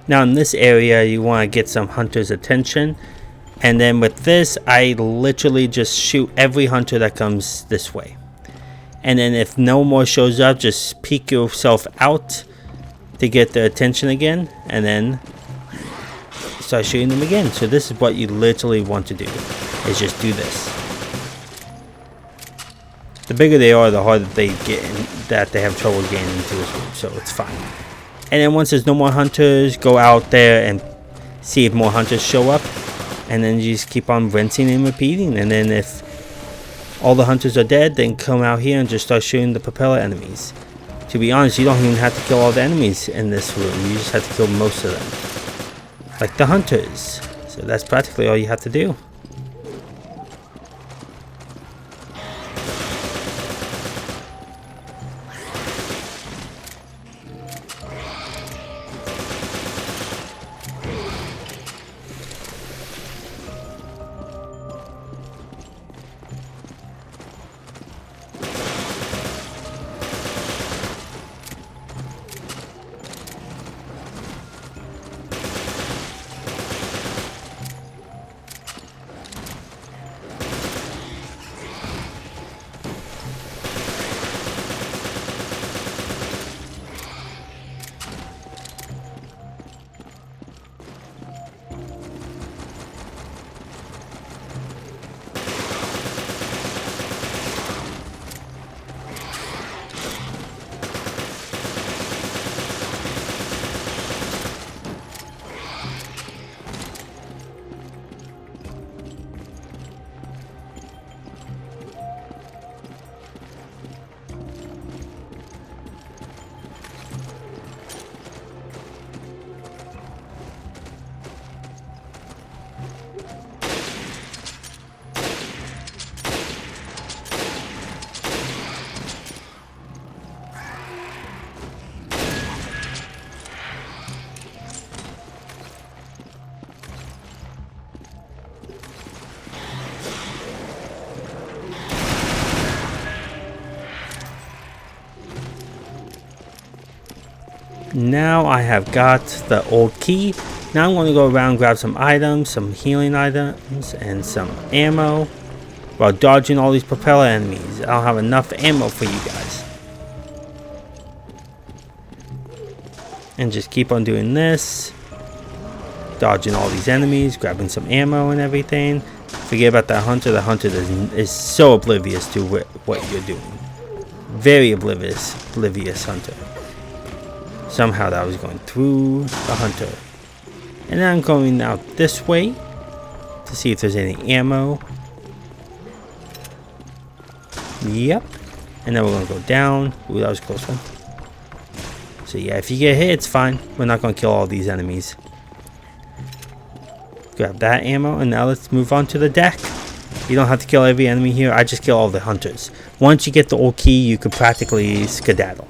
Now in this area you want to get some hunters' attention, and then with this I literally just shoot every hunter that comes this way, and then if no more shows up, just peek yourself out to get their attention again, and then start shooting them again. So this is what you literally want to do, is just do this. The bigger they are, the harder they get that they have trouble getting into this group, so it's fine. And then once there's no more hunters, go out there and see if more hunters show up. And then you just keep on rinsing and repeating. And then if all the hunters are dead, then come out here and just start shooting the propeller enemies. To be honest, you don't even have to kill all the enemies in this room. You just have to kill most of them. Like the hunters. So that's practically all you have to do. Now I have got the old key. Now I'm going to go around, grab some items, some healing items, and some ammo while dodging all these propeller enemies. I don't have enough ammo for you guys. And just keep on doing this. Dodging all these enemies, grabbing some ammo and everything. Forget about that hunter. The hunter is so oblivious to what you're doing. Very oblivious hunter. Somehow that was going through the hunter. And then I'm going out this way to see if there's any ammo. Yep. And then we're going to go down. Ooh, that was a close one. So yeah, if you get hit, it's fine. We're not going to kill all these enemies. Grab that ammo, and now let's move on to the deck. You don't have to kill every enemy here. I just kill all the hunters. Once you get the old key, you could practically skedaddle.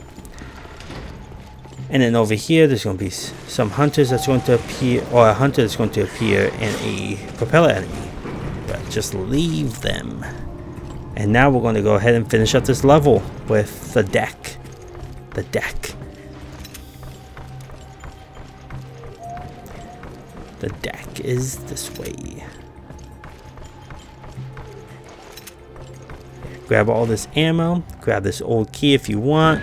And then over here, there's going to be some hunters that's going to appear, or a hunter that's going to appear, and a propeller enemy. But just leave them. And now we're going to go ahead and finish up this level with the deck. The deck. The deck is this way. Grab all this ammo. Grab this old key if you want.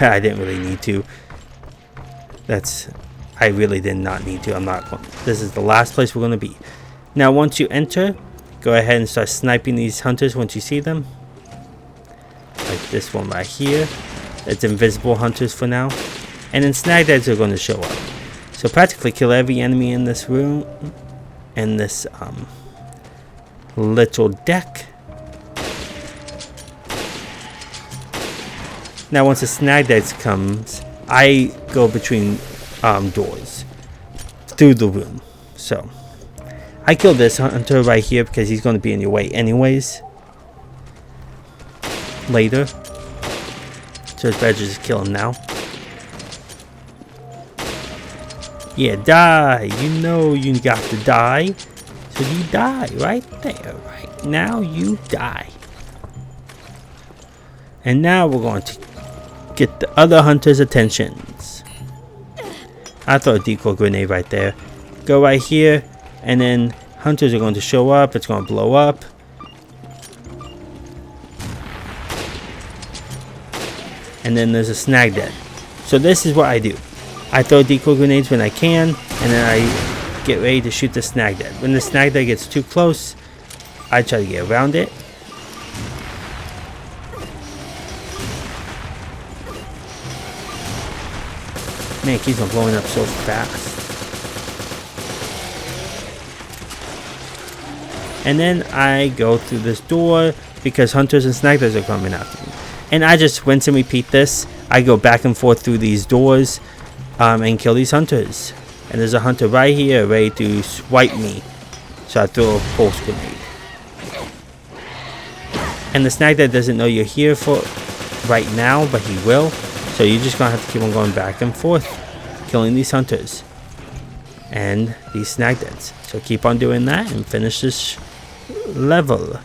I didn't really need to. I really did not need to. I'm not going. This is the last place we're going to be. Now, once you enter, go ahead and start sniping these hunters once you see them. Like this one right here. It's invisible hunters for now. And then snag heads are going to show up. So practically kill every enemy in this room. In this little deck. Now, once the snag heads comes, I go between doors through the room. So I killed this hunter right here because he's going to be in your way anyways later, so it's better to just kill him now. Yeah, die. You know you got to die, so you die right there. Right now you die. And now we're going to get the other hunter's attentions. I throw a decoy grenade right there. Go right here, and then hunters are going to show up. It's going to blow up. And then there's a snag dead. So this is what I do. I throw decoy grenades when I can, and then I get ready to shoot the snag dead. When the snag dead gets too close, I try to get around it. Man, it keeps on blowing up so fast. And then I go through this door because hunters and snipers are coming after me. And I just rinse and repeat this. I go back and forth through these doors and kill these hunters. And there's a hunter right here ready to swipe me. So I throw a pulse grenade. And the sniper doesn't know you're here for right now, but he will. So you're just going to have to keep on going back and forth, killing these hunters and these snag deads. So keep on doing that and finish this level.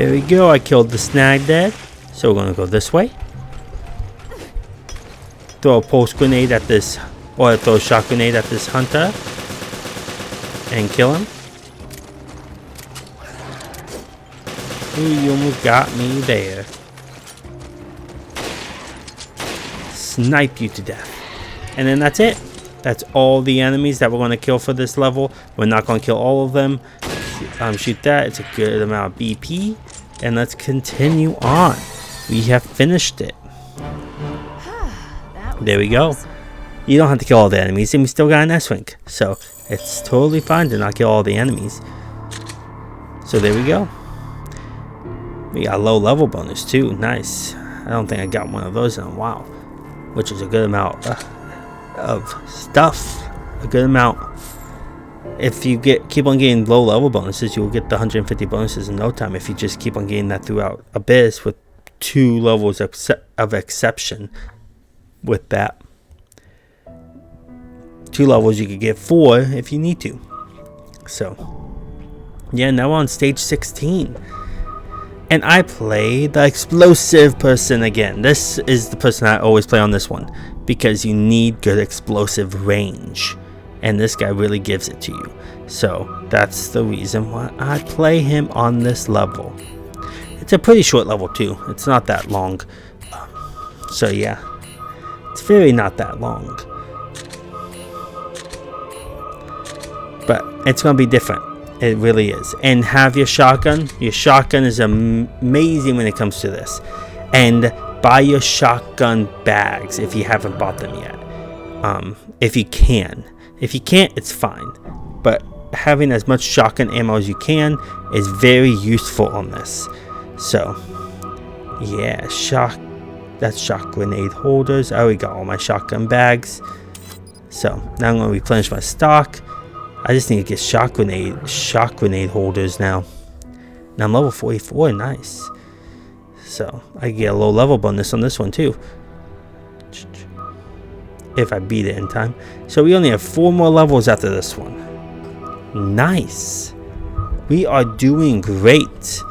There we go. I killed the snag dead. So we're gonna go this way. Throw a pulse grenade at this, or throw a shock grenade at this hunter. And kill him. Ooh, you almost got me there. Snipe you to death. And then that's it. That's all the enemies that we're going to kill for this level. We're not going to kill all of them. Shoot that. It's a good amount of BP. And let's continue on. We have finished it. There we go. You don't have to kill all the enemies, and we still got an S-Wing. So it's totally fine to not kill all the enemies. So there we go. We got a low level bonus too. Nice. I don't think I got one of those in a while. Which is a good amount of stuff. A good amount. If you keep on getting low level bonuses, you'll get the 150 bonuses in no time. If you just keep on getting that throughout Abyss with 2 levels of exception with that. 2 levels, you could get 4 if you need to. So, yeah, now we're on stage 16. And I play the explosive person again. This is the person I always play on this one. Because you need good explosive range. And this guy really gives it to you. So, that's the reason why I play him on this level. It's a pretty short level too. It's not that long. So, yeah. It's very not that long. But it's going to be different. It really is. And have your shotgun. Your shotgun is amazing when it comes to this. And buy your shotgun bags if you haven't bought them yet. If you can. If you can't, it's fine. But having as much shotgun ammo as you can is very useful on this. So, yeah, that's shock grenade holders. I already got all my shotgun bags. So, now I'm going to replenish my stock. I just need to get shock grenade holders now. Now I'm level 44, nice. So I get a low level bonus on this one too. If I beat it in time. So we only have 4 more levels after this one. Nice. We are doing great.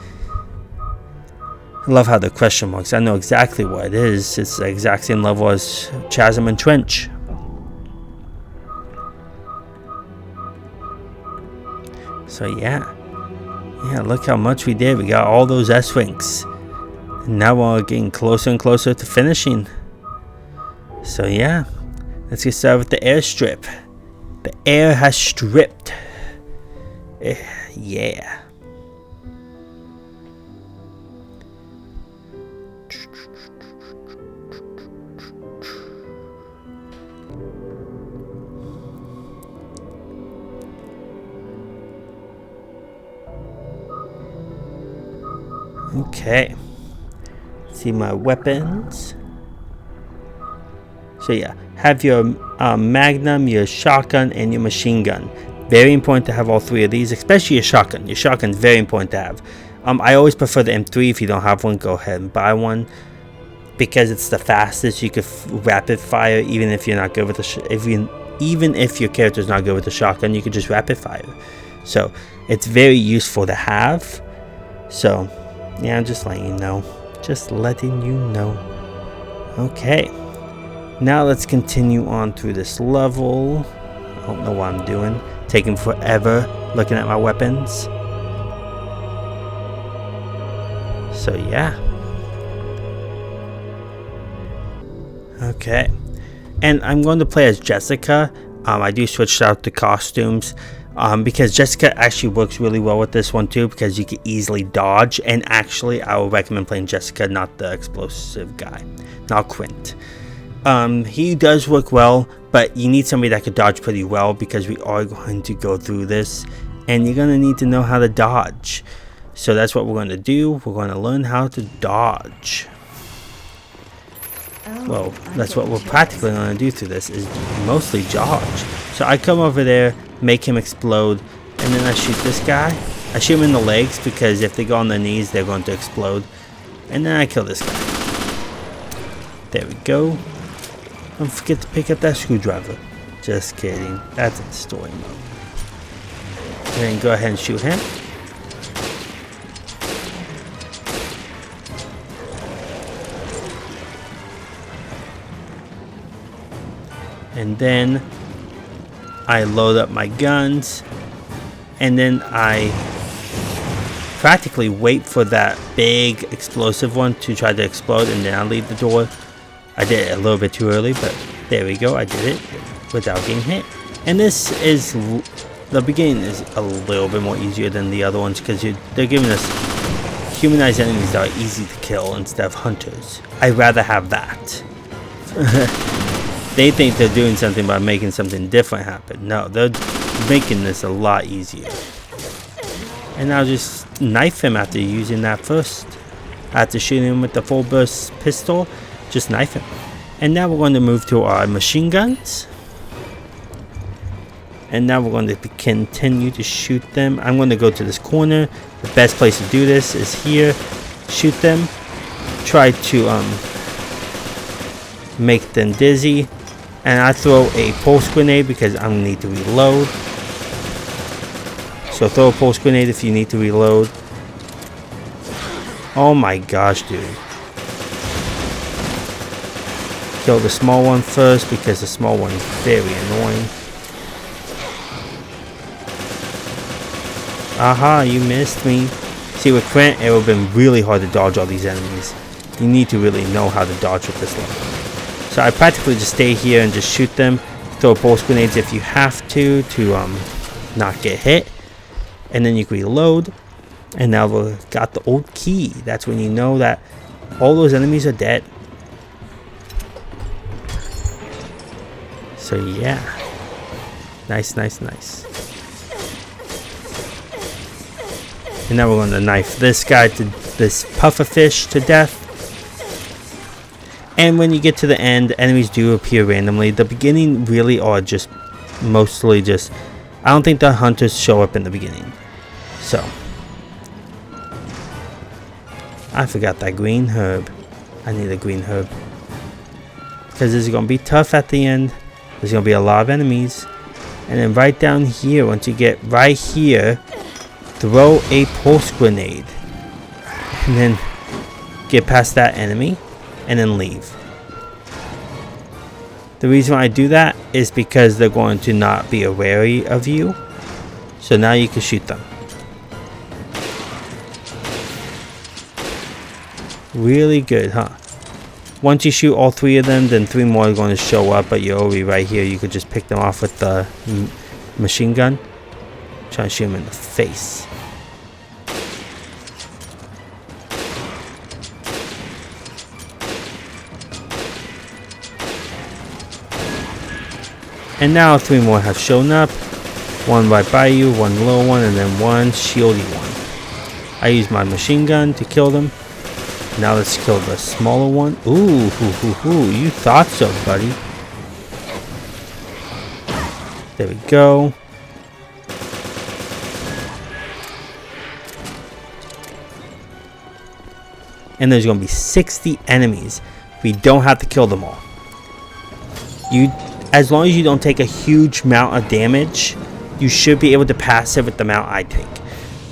I love how the question marks. I know exactly what it is. It's the exact same level as Chasm and Trench. So yeah, look how much we did. We got all those S-Wings. And now we're getting closer and closer to finishing. So yeah, let's get started with the airstrip. The air has stripped. Yeah. Okay, see my weapons. So yeah, have your Magnum, your shotgun, and your machine gun. Very important to have all 3 of these, especially your shotgun. Your shotgun is very important to have. I always prefer the M3. If you don't have one, go ahead and buy one because it's the fastest. You could rapid fire even if you're not good with the even if your character's not good with the shotgun, you could just rapid fire. So it's very useful to have. So. Yeah, I'm just letting you know. Just letting you know. Okay. Now let's continue on through this level. I don't know what I'm doing. Taking forever looking at my weapons. So yeah. Okay. And I'm going to play as Jessica. I do switch out the costumes. Because Jessica actually works really well with this one too, because you can easily dodge. And actually, I would recommend playing Jessica, not the explosive guy, not Quint. He does work well, but you need somebody that could dodge pretty well, because we are going to go through this, and you're going to need to know how to dodge. So that's what we're going to do. We're going to learn how to dodge. Well, that's what we're practically going to do through this, is mostly dodge. So I come over there, make him explode, and then I shoot this guy. I shoot him in the legs, because if they go on their knees, they're going to explode. And then I kill this guy. There we go. Don't forget to pick up that screwdriver. Just kidding. That's in story mode. And then go ahead and shoot him. And then I load up my guns, and then I practically wait for that big explosive one to try to explode, and then I leave the door. I did it a little bit too early, but there we go. I did it without getting hit. And this is, the beginning is a little bit more easier than the other ones because they're giving us humanized enemies that are easy to kill instead of hunters. I'd rather have that. They think they're doing something by making something different happen. No, they're making this a lot easier. And I'll just knife him after using that first. After shooting him with the full burst pistol, just knife him. And now we're going to move to our machine guns. And now we're going to continue to shoot them. I'm going to go to this corner. The best place to do this is here. Shoot them. Try to make them dizzy. And I throw a pulse grenade because I'm going to need to reload. So throw a pulse grenade if you need to reload. Oh my gosh, dude. Kill the small one first because the small one is very annoying. Aha, you missed me. See, with Krant, it would have been really hard to dodge all these enemies. You need to really know how to dodge with this level. So I practically just stay here and just shoot them. Throw pulse grenades if you have to not get hit. And then you can reload. And now we've got the old key. That's when you know that all those enemies are dead. So yeah. Nice, nice, nice. And now we're going to knife this guy, to this pufferfish, to death. And when you get to the end, enemies do appear randomly. The beginning really are just mostly just, I don't think the hunters show up in the beginning. So I forgot that green herb. I need a green herb because this is going to be tough at the end. There's going to be a lot of enemies. And then right down here, once you get right here, throw a pulse grenade. And then get past that enemy. And then leave. The reason why I do that is because they're going to not be wary of you. So now you can shoot them. Really good, huh? Once you shoot all 3 of them, then 3 more are going to show up, but you're already right here. You could just pick them off with the machine gun. Try to shoot them in the face. And now 3 more have shown up. 1 right by you, 1 low one, and then 1 shieldy one. I use my machine gun to kill them. Now let's kill the smaller one. Ooh, you thought so, buddy. There we go. And there's going to be 60 enemies. We don't have to kill them all. As long as you don't take a huge amount of damage, you should be able to pass it with the amount I take.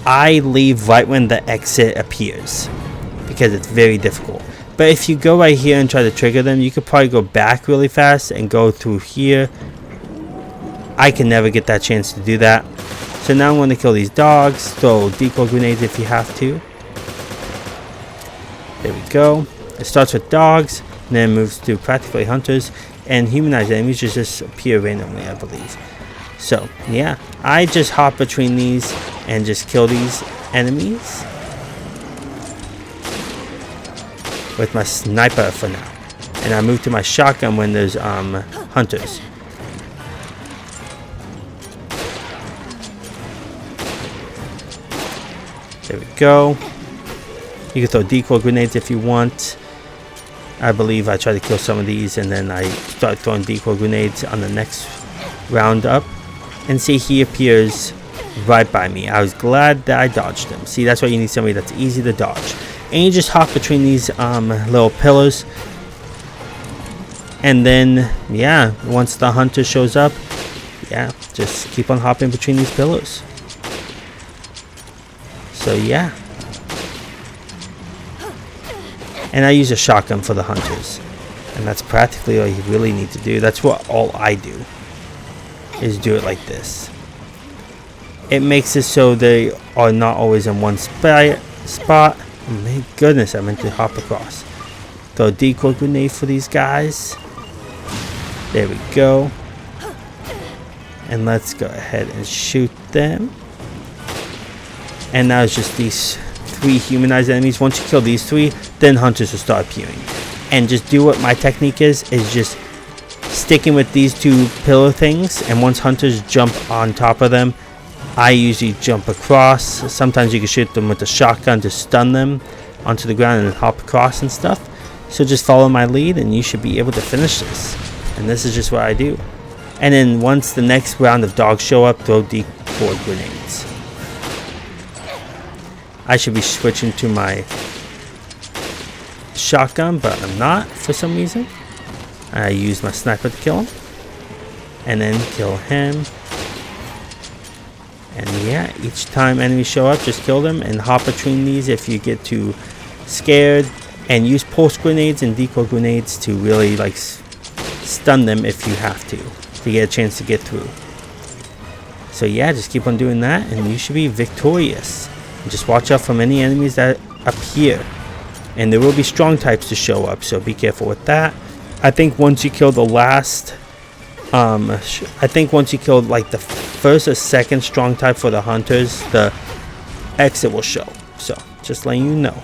I leave right when the exit appears because it's very difficult. But if you go right here and try to trigger them, you could probably go back really fast and go through here. I can never get that chance to do that. So now I'm going to kill these dogs. Throw decoy grenades if you have to. There we go. It starts with dogs, and then moves to practically hunters. And humanized enemies just appear randomly, I believe. So, yeah. I just hop between these and just kill these enemies with my sniper for now. And I move to my shotgun when there's hunters. There we go. You can throw decoy grenades if you want. I believe I try to kill some of these and then I start throwing decoy grenades on the next round up. And see, he appears right by me. I was glad that I dodged him. See, that's why you need somebody that's easy to dodge. And you just hop between these little pillars. And then, yeah, once the hunter shows up, yeah, just keep on hopping between these pillars. So, yeah. And I use a shotgun for the hunters. And that's practically all you really need to do. That's what all I do, is do it like this. It makes it so they are not always in one spot. Oh, my goodness, I meant to hop across. Throw a decoy grenade for these guys. There we go. And let's go ahead and shoot them. And now it's just these 3 humanized enemies. Once you kill these 3, then hunters will start appearing. And just do what my technique is just sticking with these 2 pillar things. And once hunters jump on top of them, I usually jump across. Sometimes you can shoot them with a shotgun to stun them onto the ground and then hop across and stuff. So just follow my lead and you should be able to finish this. And this is just what I do. And then once the next round of dogs show up, throw decoy grenades. I should be switching to my shotgun, but I'm not for some reason. I use my sniper to kill him. And then kill him. And yeah, each time enemies show up, just kill them and hop between these if you get too scared. And use pulse grenades and decoy grenades to really like stun them if you have to get a chance to get through. So yeah, just keep on doing that and you should be victorious. And just watch out from any enemies that appear. And there will be strong types to show up, so be careful with that. I think once you kill the last I think once you kill like the first or second strong type for the hunters, the exit will show. So just letting you know.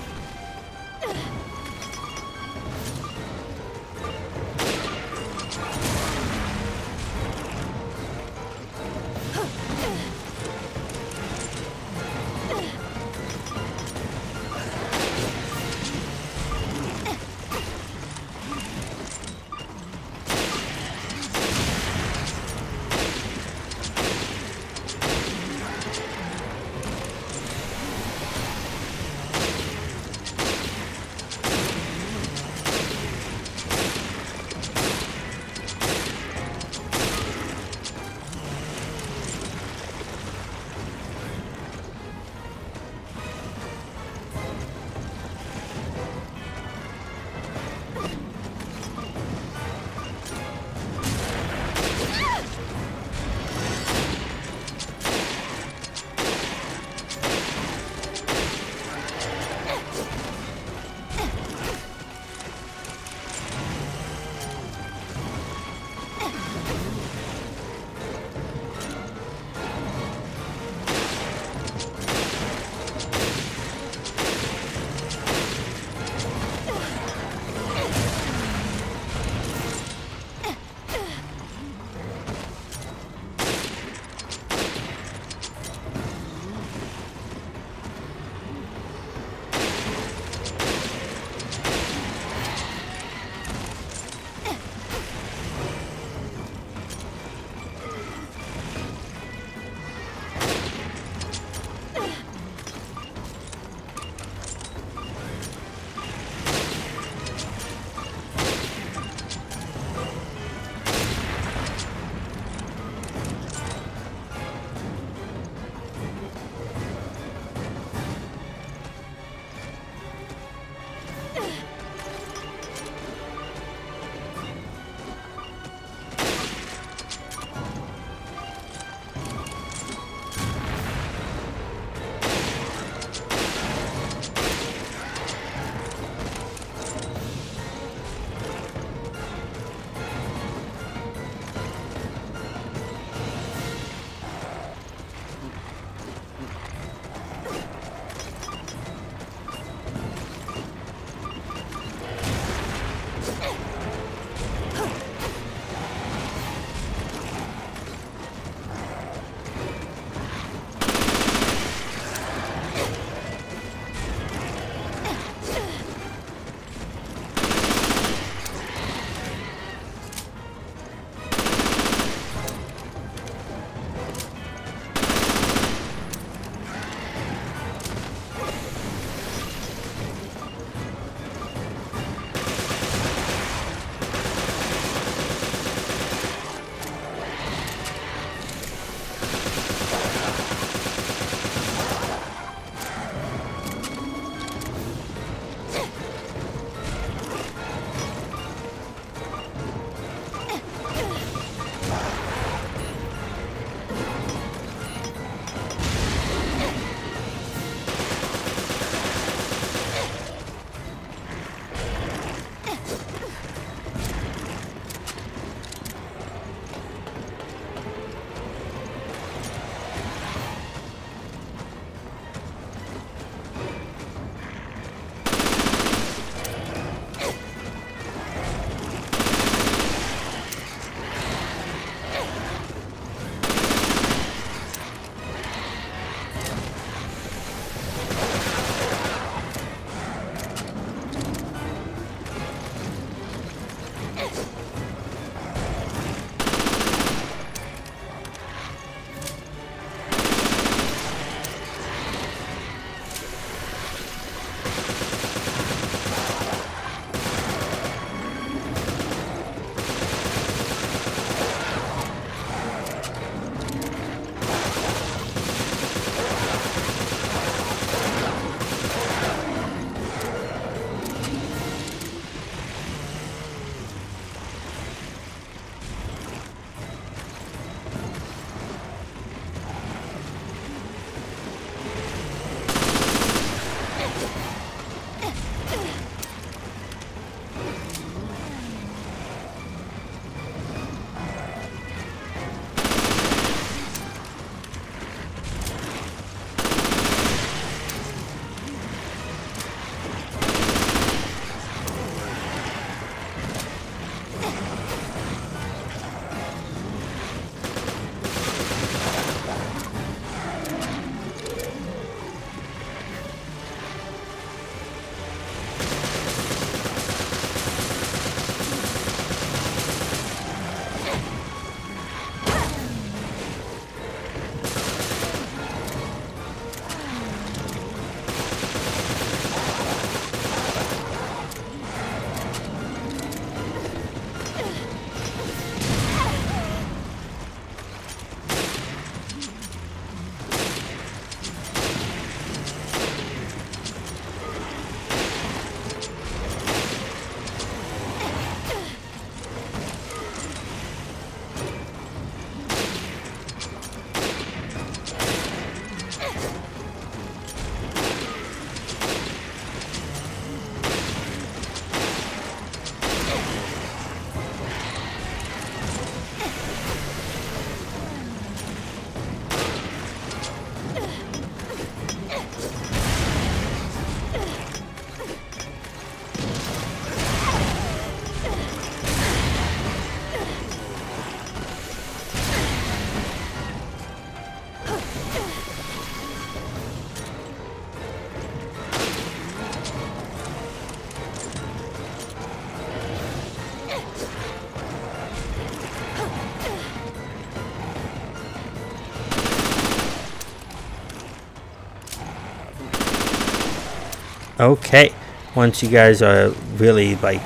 Okay, once you guys are really like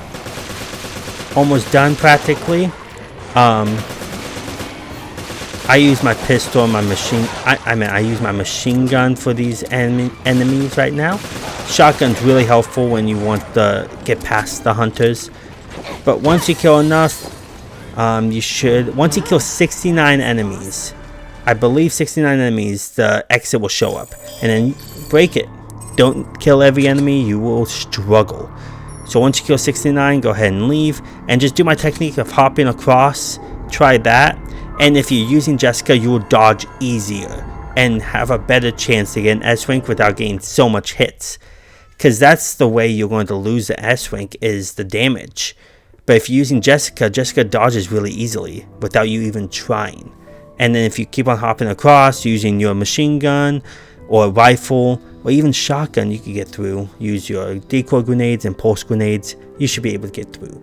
almost done practically, I use my pistol and my machine. I use my machine gun for these enemies right now. Shotgun's really helpful when you want to get past the hunters. But once you kill enough, once you kill 69 enemies, I believe 69 enemies, the exit will show up, and then break it. Don't kill every enemy, you will struggle. So once you kill 69, go ahead and leave, and just do my technique of hopping across. Try that, and if you're using Jessica, you will dodge easier and have a better chance to get an S rank without getting so much hits, because that's the way you're going to lose the S rank, is the damage. But if you're using Jessica, Jessica dodges really easily without you even trying. And then if you keep on hopping across using your machine gun or rifle or even shotgun, you can get through. Use your decoy grenades and pulse grenades, you should be able to get through.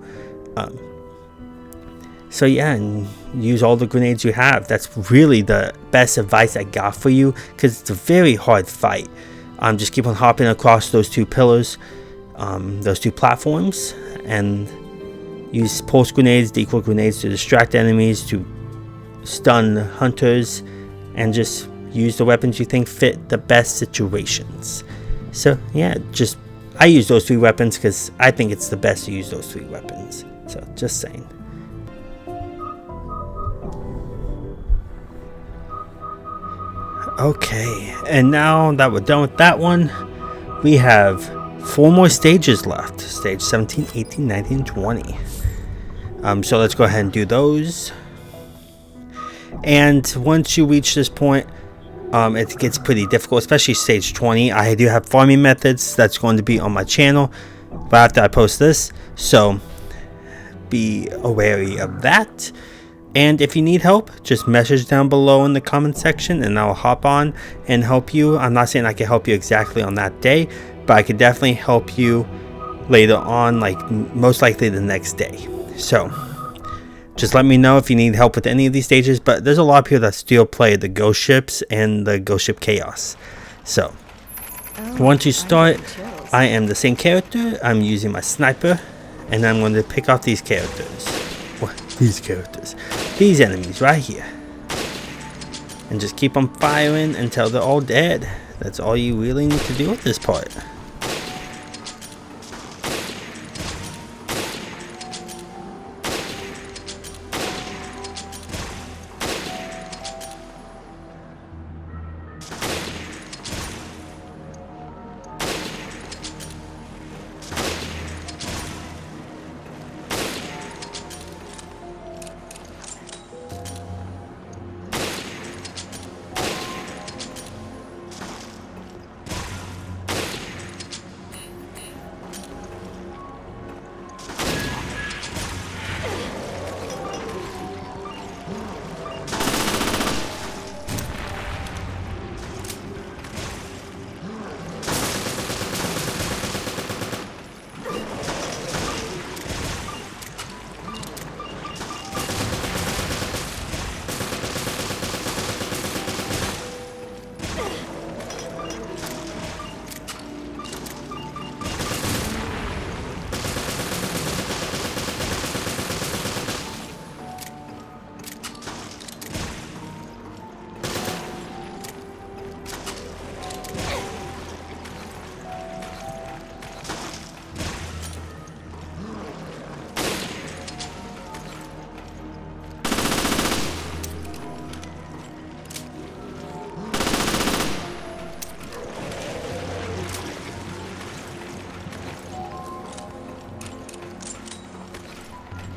So yeah, and use all the grenades you have. That's really the best advice I got for you, because it's a very hard fight. Just keep on hopping across those two pillars, those two platforms, and use pulse grenades, decoy grenades to distract enemies, to stun hunters, and just use the weapons you think fit the best situations. So yeah, I use those 3 weapons because I think it's the best to use those 3 weapons. So just saying. Okay, and now that we're done with that one, we have 4 more stages left. Stage 17, 18, 19, 20. So let's go ahead and do those. And once you reach this point, it gets pretty difficult, especially stage 20. I do have farming methods that's going to be on my channel right after I post this, so be wary of that. And if you need help, just message down below in the comment section and I'll hop on and help you. I'm not saying I can help you exactly on that day, but I could definitely help you later on, like most likely the next day. So just let me know if you need help with any of these stages, but there's a lot of people that still play the ghost ships and the ghost ship chaos. So once you start, I am the same character. I'm using my sniper, and I'm going to pick off these characters. These enemies right here, and just keep on firing until they're all dead. That's all you really need to do with this part.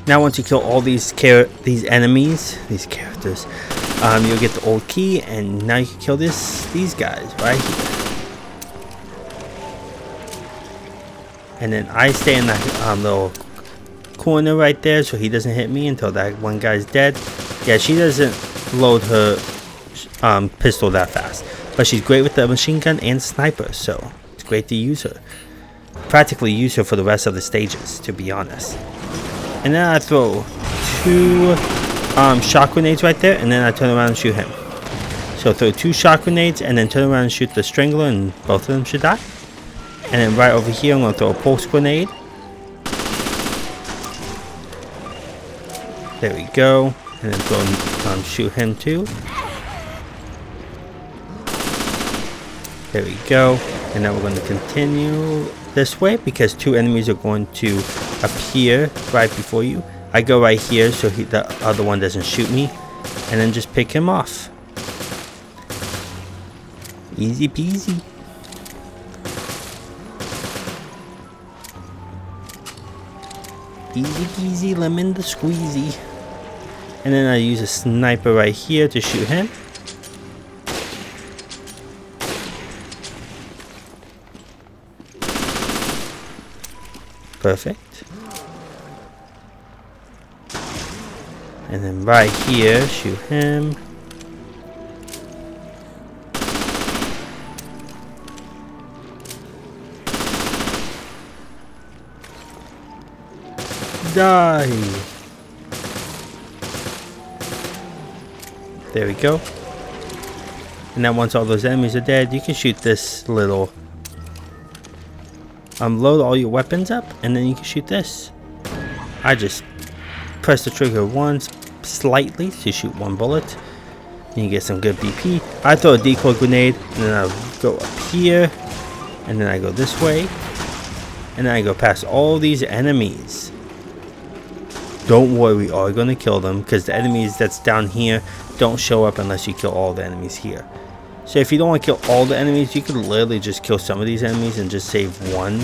Now once you kill all these enemies, these characters, you'll get the old key, and now you can kill these guys right here. And then I stay in that little corner right there so he doesn't hit me until that one guy's dead. Yeah, she doesn't load her pistol that fast, but she's great with the machine gun and sniper, so it's great to use her. Practically use her for the rest of the stages, to be honest. And then I throw 2 shock grenades right there, and then I turn around and shoot him. So throw 2 shock grenades and then turn around and shoot the strangler, and both of them should die. And then right over here, I'm going to throw a pulse grenade. There we go. And then go and shoot him too. There we go. And now we're going to continue this way because 2 enemies are going to appear right before you. I go right here so the other one doesn't shoot me. And then just pick him off. Easy peasy. Easy peasy lemon the squeezy. And then I use a sniper right here to shoot him. Perfect. And then right here, shoot him. Die. There we go. And now once all those enemies are dead, you can shoot this little... load all your weapons up, and then you can shoot this. I just press the trigger once, slightly, to shoot 1 bullet. And you get some good BP. I throw a decoy grenade, and then I go up here, and then I go this way. And then I go past all these enemies. Don't worry, we are going to kill them, because the enemies that's down here don't show up unless you kill all the enemies here. So if you don't want to kill all the enemies, you could literally just kill some of these enemies and just save 1.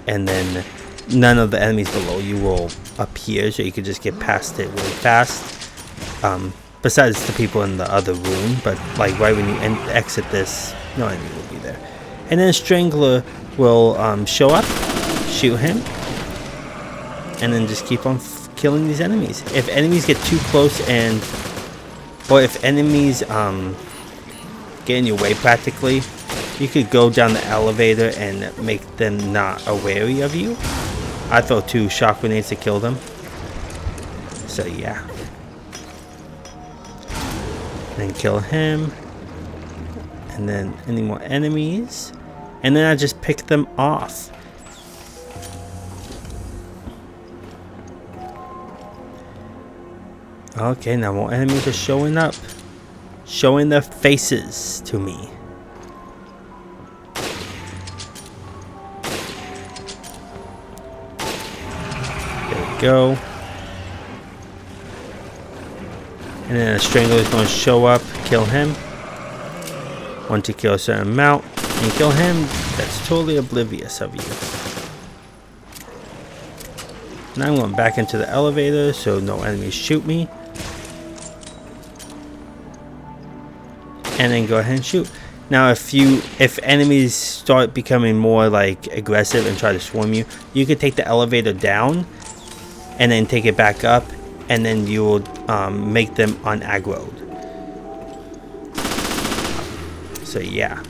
And then none of the enemies below you will appear, so you could just get past it really fast. Besides the people in the other room, but like right when you exit this, no enemy will be there. And then Strangler will show up, shoot him, and then just keep on killing these enemies. If enemies get too close or if enemies get in your way practically, you could go down the elevator and make them not wary of you. I throw 2 shock grenades to kill them. So yeah. Then kill him. And then any more enemies. And then I just pick them off. Okay, now more enemies are showing up. Showing their faces to me. There we go. And then a Strangler is going to show up, kill him. Once you kill a certain amount and kill him, that's totally oblivious of you. Now I'm going back into the elevator so no enemies shoot me. And then go ahead and shoot. Now if enemies start becoming more like aggressive and try to swarm you, you could take the elevator down and then take it back up, and then you will make them unaggroed. So yeah.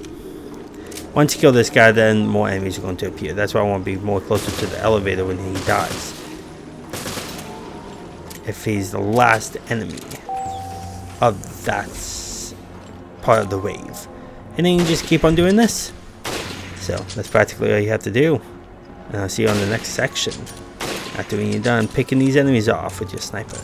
Once you kill this guy, then more enemies are going to appear. That's why I want to be more closer to the elevator when he dies. If he's the last enemy of that part of the wave. And then you just keep on doing this. So that's practically all you have to do. And I'll see you on the next section after when you're done picking these enemies off with your sniper.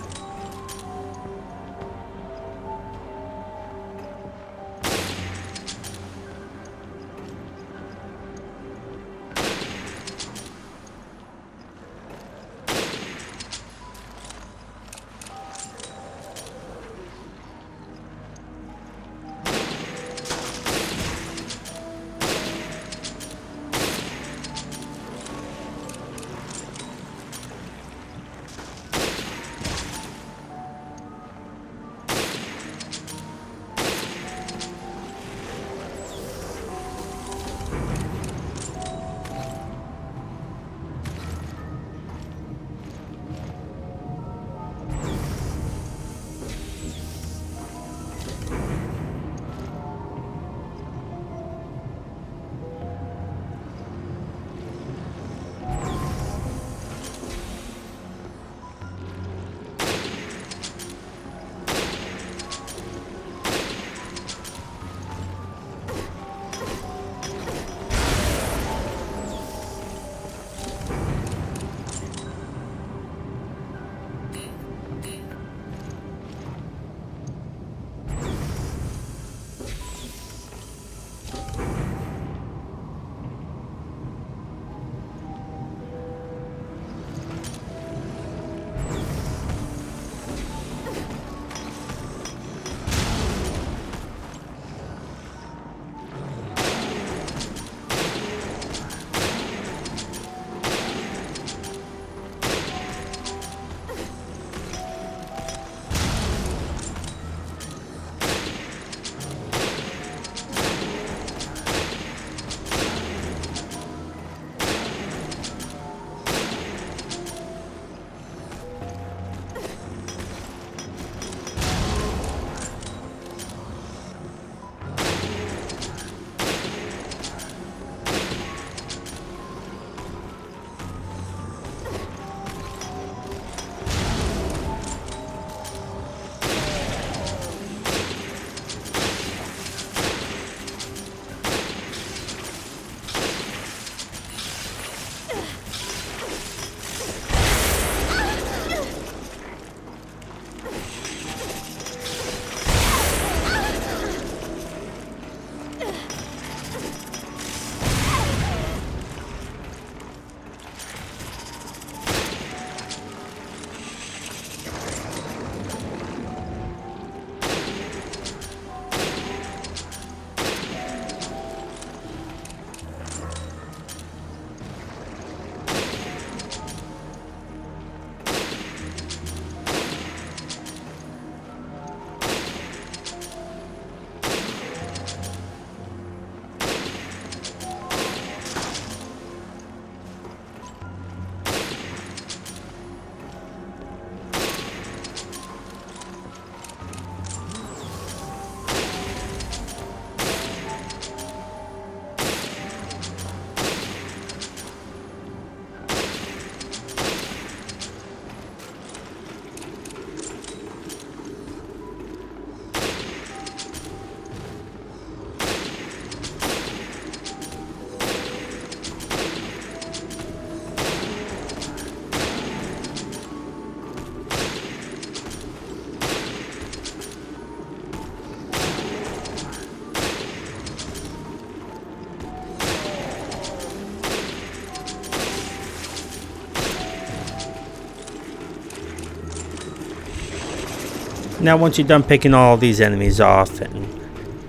Now once you're done picking all these enemies off and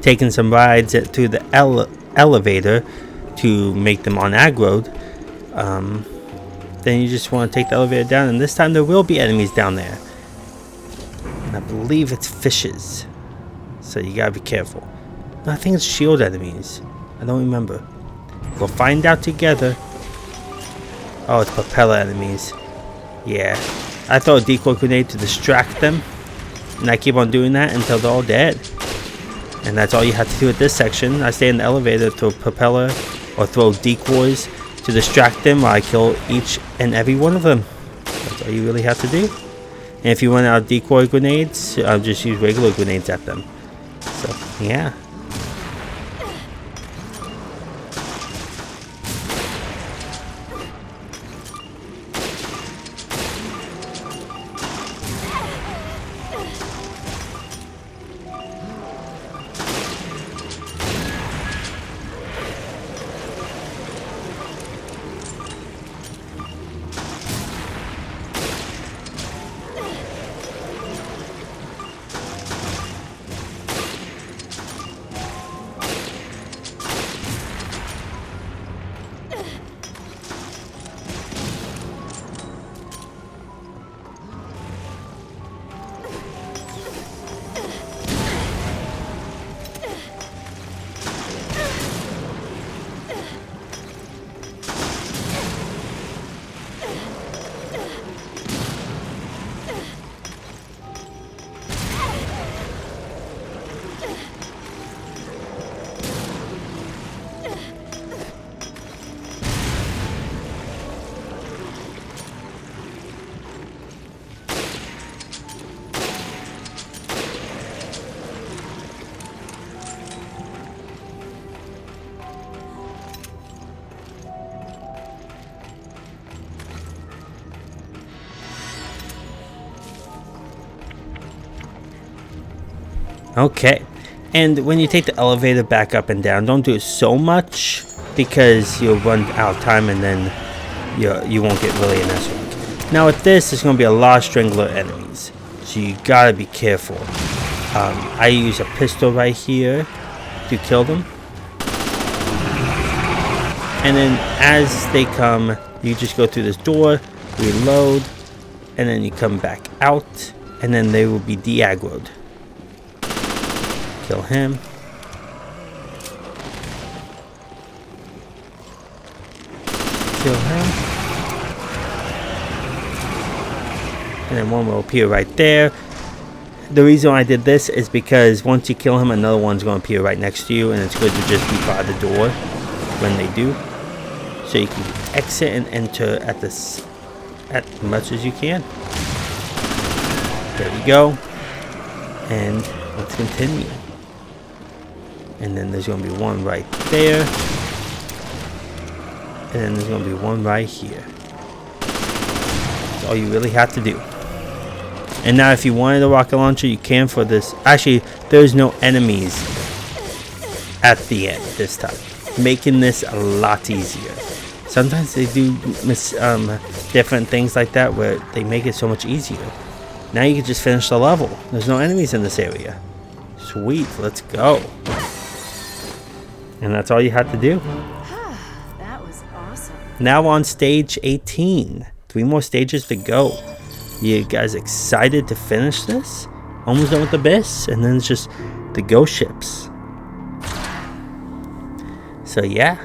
taking some rides to the elevator to make them unaggroed, then you just want to take the elevator down, and this time there will be enemies down there. And I believe it's fishes, so you gotta be careful. No, I think it's shield enemies. I don't remember. We'll find out together. Oh, it's propeller enemies. Yeah. I throw a decoy grenade to distract them, and I keep on doing that until they're all dead. And that's all you have to do at this section. I stay in the elevator, throw propeller or throw decoys to distract them while I kill each and every one of them. That's all you really have to do. And if you run out of decoy grenades, I'll just use regular grenades at them. So, yeah. Okay, and when you take the elevator back up and down, don't do it so much because you'll run out of time and then you won't get really an S-rank. Now with this, there's going to be a lot of strangler enemies, so you gotta be careful. I use a pistol right here to kill them. And then as they come, you just go through this door, reload, and then you come back out, and then they will be de-aggroed. Kill him. Kill him. And then one will appear right there. The reason I did this is because once you kill him, another one's going to appear right next to you, and it's good to just be by the door when they do. So you can exit and enter at as much as you can. There we go. And let's continue. And then there's going to be one right there. And then there's going to be one right here. That's all you really have to do. And now if you wanted a rocket launcher, you can for this. Actually, there's no enemies at the end this time, making this a lot easier. Sometimes they do different things like that where they make it so much easier. Now you can just finish the level. There's no enemies in this area. Sweet, let's go. And that's all you had to do. That was awesome. Now on stage 18. 3 more stages to go. You guys excited to finish this? Almost done with the abyss, and then it's just the ghost ships. So yeah,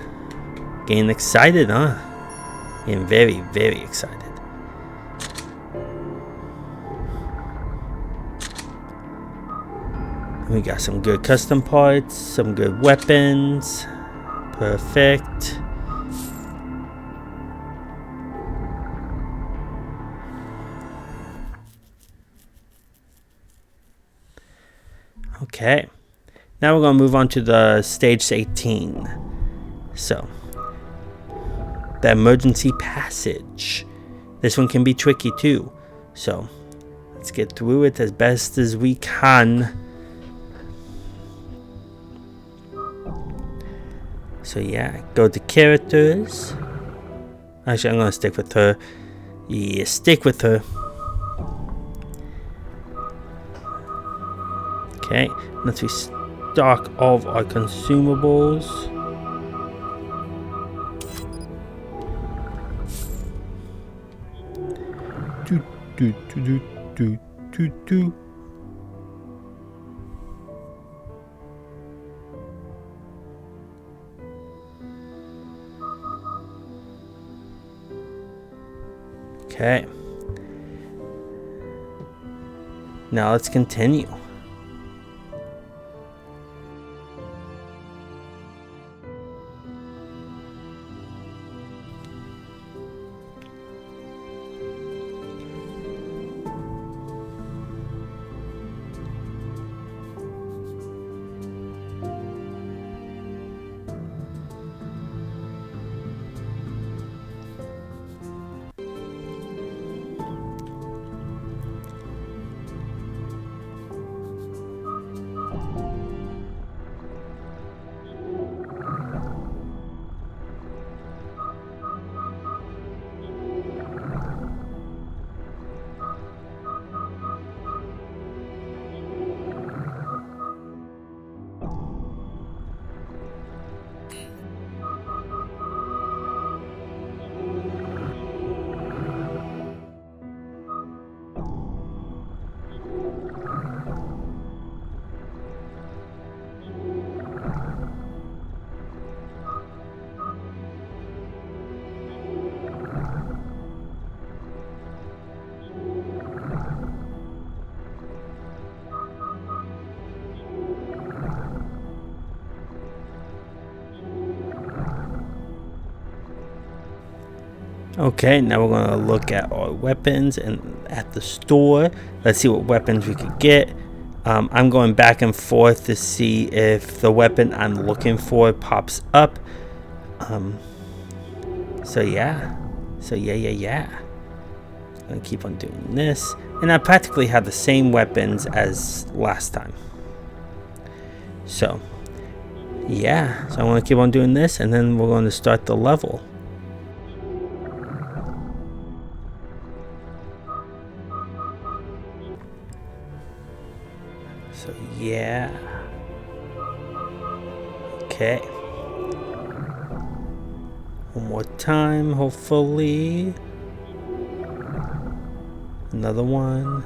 getting excited, huh? Getting very, very excited. We got some good custom parts, some good weapons. Perfect. Okay. Now we're going to move on to the stage 18. So, the emergency passage. This one can be tricky too. So, let's get through it as best as we can. So yeah, go to characters. Actually, I'm going to stick with her. Yeah, stick with her. Okay, let's restock all of our consumables. Do. Okay. Now let's continue. Okay, now we're going to look at our weapons and at the store. Let's see what weapons we could get. I'm going back and forth to see if the weapon I'm looking for pops up. So yeah. I'm going to keep on doing this. And I practically have the same weapons as last time. So, yeah. So I want to keep on doing this, and then we're going to start the level. So yeah. Okay. One more time, hopefully. Another one.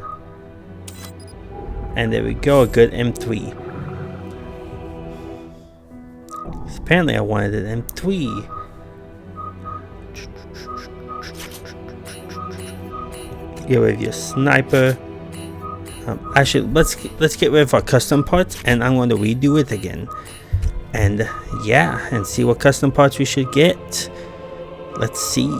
And there we go, a good M3. Apparently I wanted an M3. Get rid of your sniper. Actually, let's get rid of our custom parts, and I'm going to redo it again. And yeah, and see what custom parts we should get. Let's see.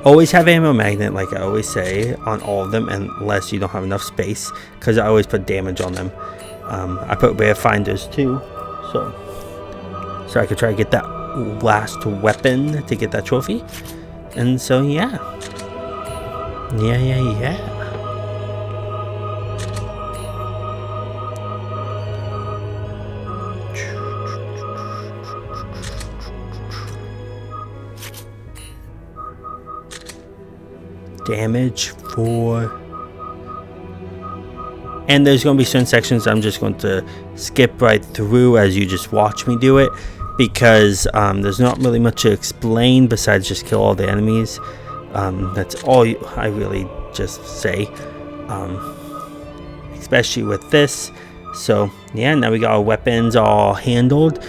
Always have ammo magnet, like I always say, on all of them, unless you don't have enough space, because I always put damage on them. I put rare finders too, so I could try to get that last weapon to get that trophy. And so yeah. Damage 4. And there's going to be certain sections I'm just going to skip right through as you just watch me do it, because there's not really much to explain besides just kill all the enemies. That's all I really just say, especially with this. So yeah, now we got our weapons all handled.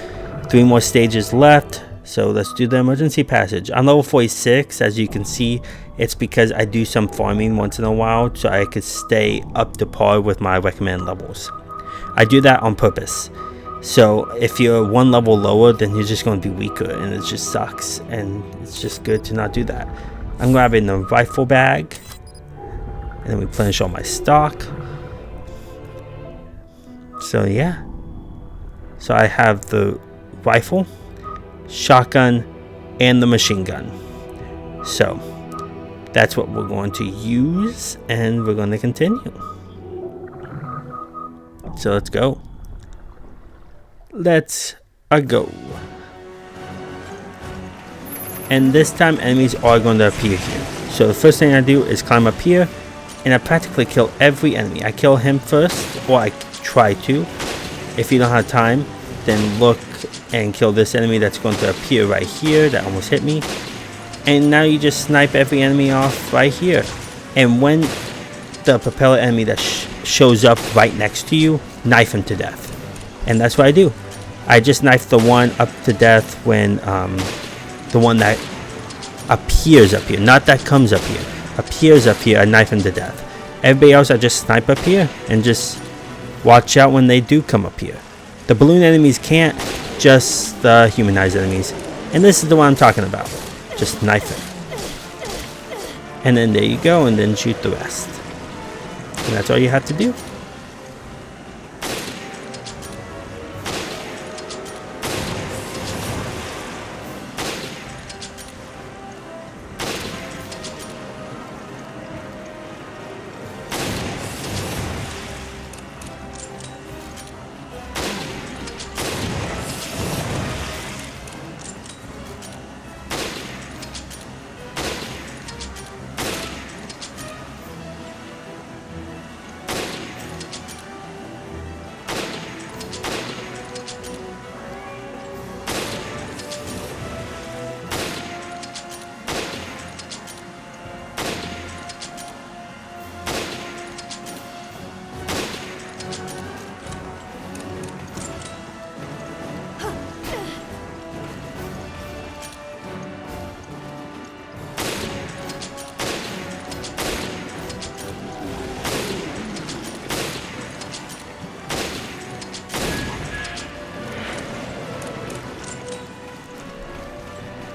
3 more stages left, so let's do the emergency passage. I'm level 46, as you can see. It's because I do some farming once in a while, so I could stay up to par with my recommended levels. I do that on purpose. So if you're 1 level lower, then you're just going to be weaker, and it just sucks. And it's just good to not do that. I'm grabbing the rifle bag, and then replenish all my stock. So yeah. So I have the rifle, shotgun, and the machine gun. So that's what we're going to use, and we're going to continue. So let's go. Let's go. And this time enemies are going to appear here. So the first thing I do is climb up here, and I practically kill every enemy. I kill him first, or I try to. If you don't have time, then look and kill this enemy that's going to appear right here. That almost hit me. And now you just snipe every enemy off right here. And when the propeller enemy that shows up right next to you, knife him to death. And that's what I do. I just knife the one up to death when the one that appears up here, not that comes up here, appears up here, I knife him to death. Everybody else I just snipe up here and just watch out when they do come up here. The balloon enemies can't, just the humanized enemies. And this is the one I'm talking about. Just knife it. And then there you go, and then shoot the rest. And that's all you have to do.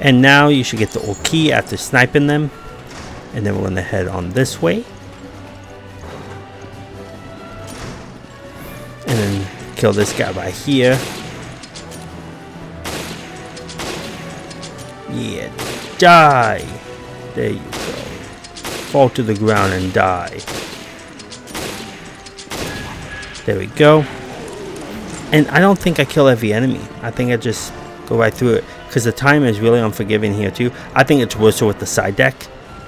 And now you should get the old key after sniping them. And then we're going to head on this way. And then kill this guy right here. Yeah, die. There you go. Fall to the ground and die. There we go. And I don't think I kill every enemy. I think I just go right through it. Because the time is really unforgiving here too. I think it's worse with the side deck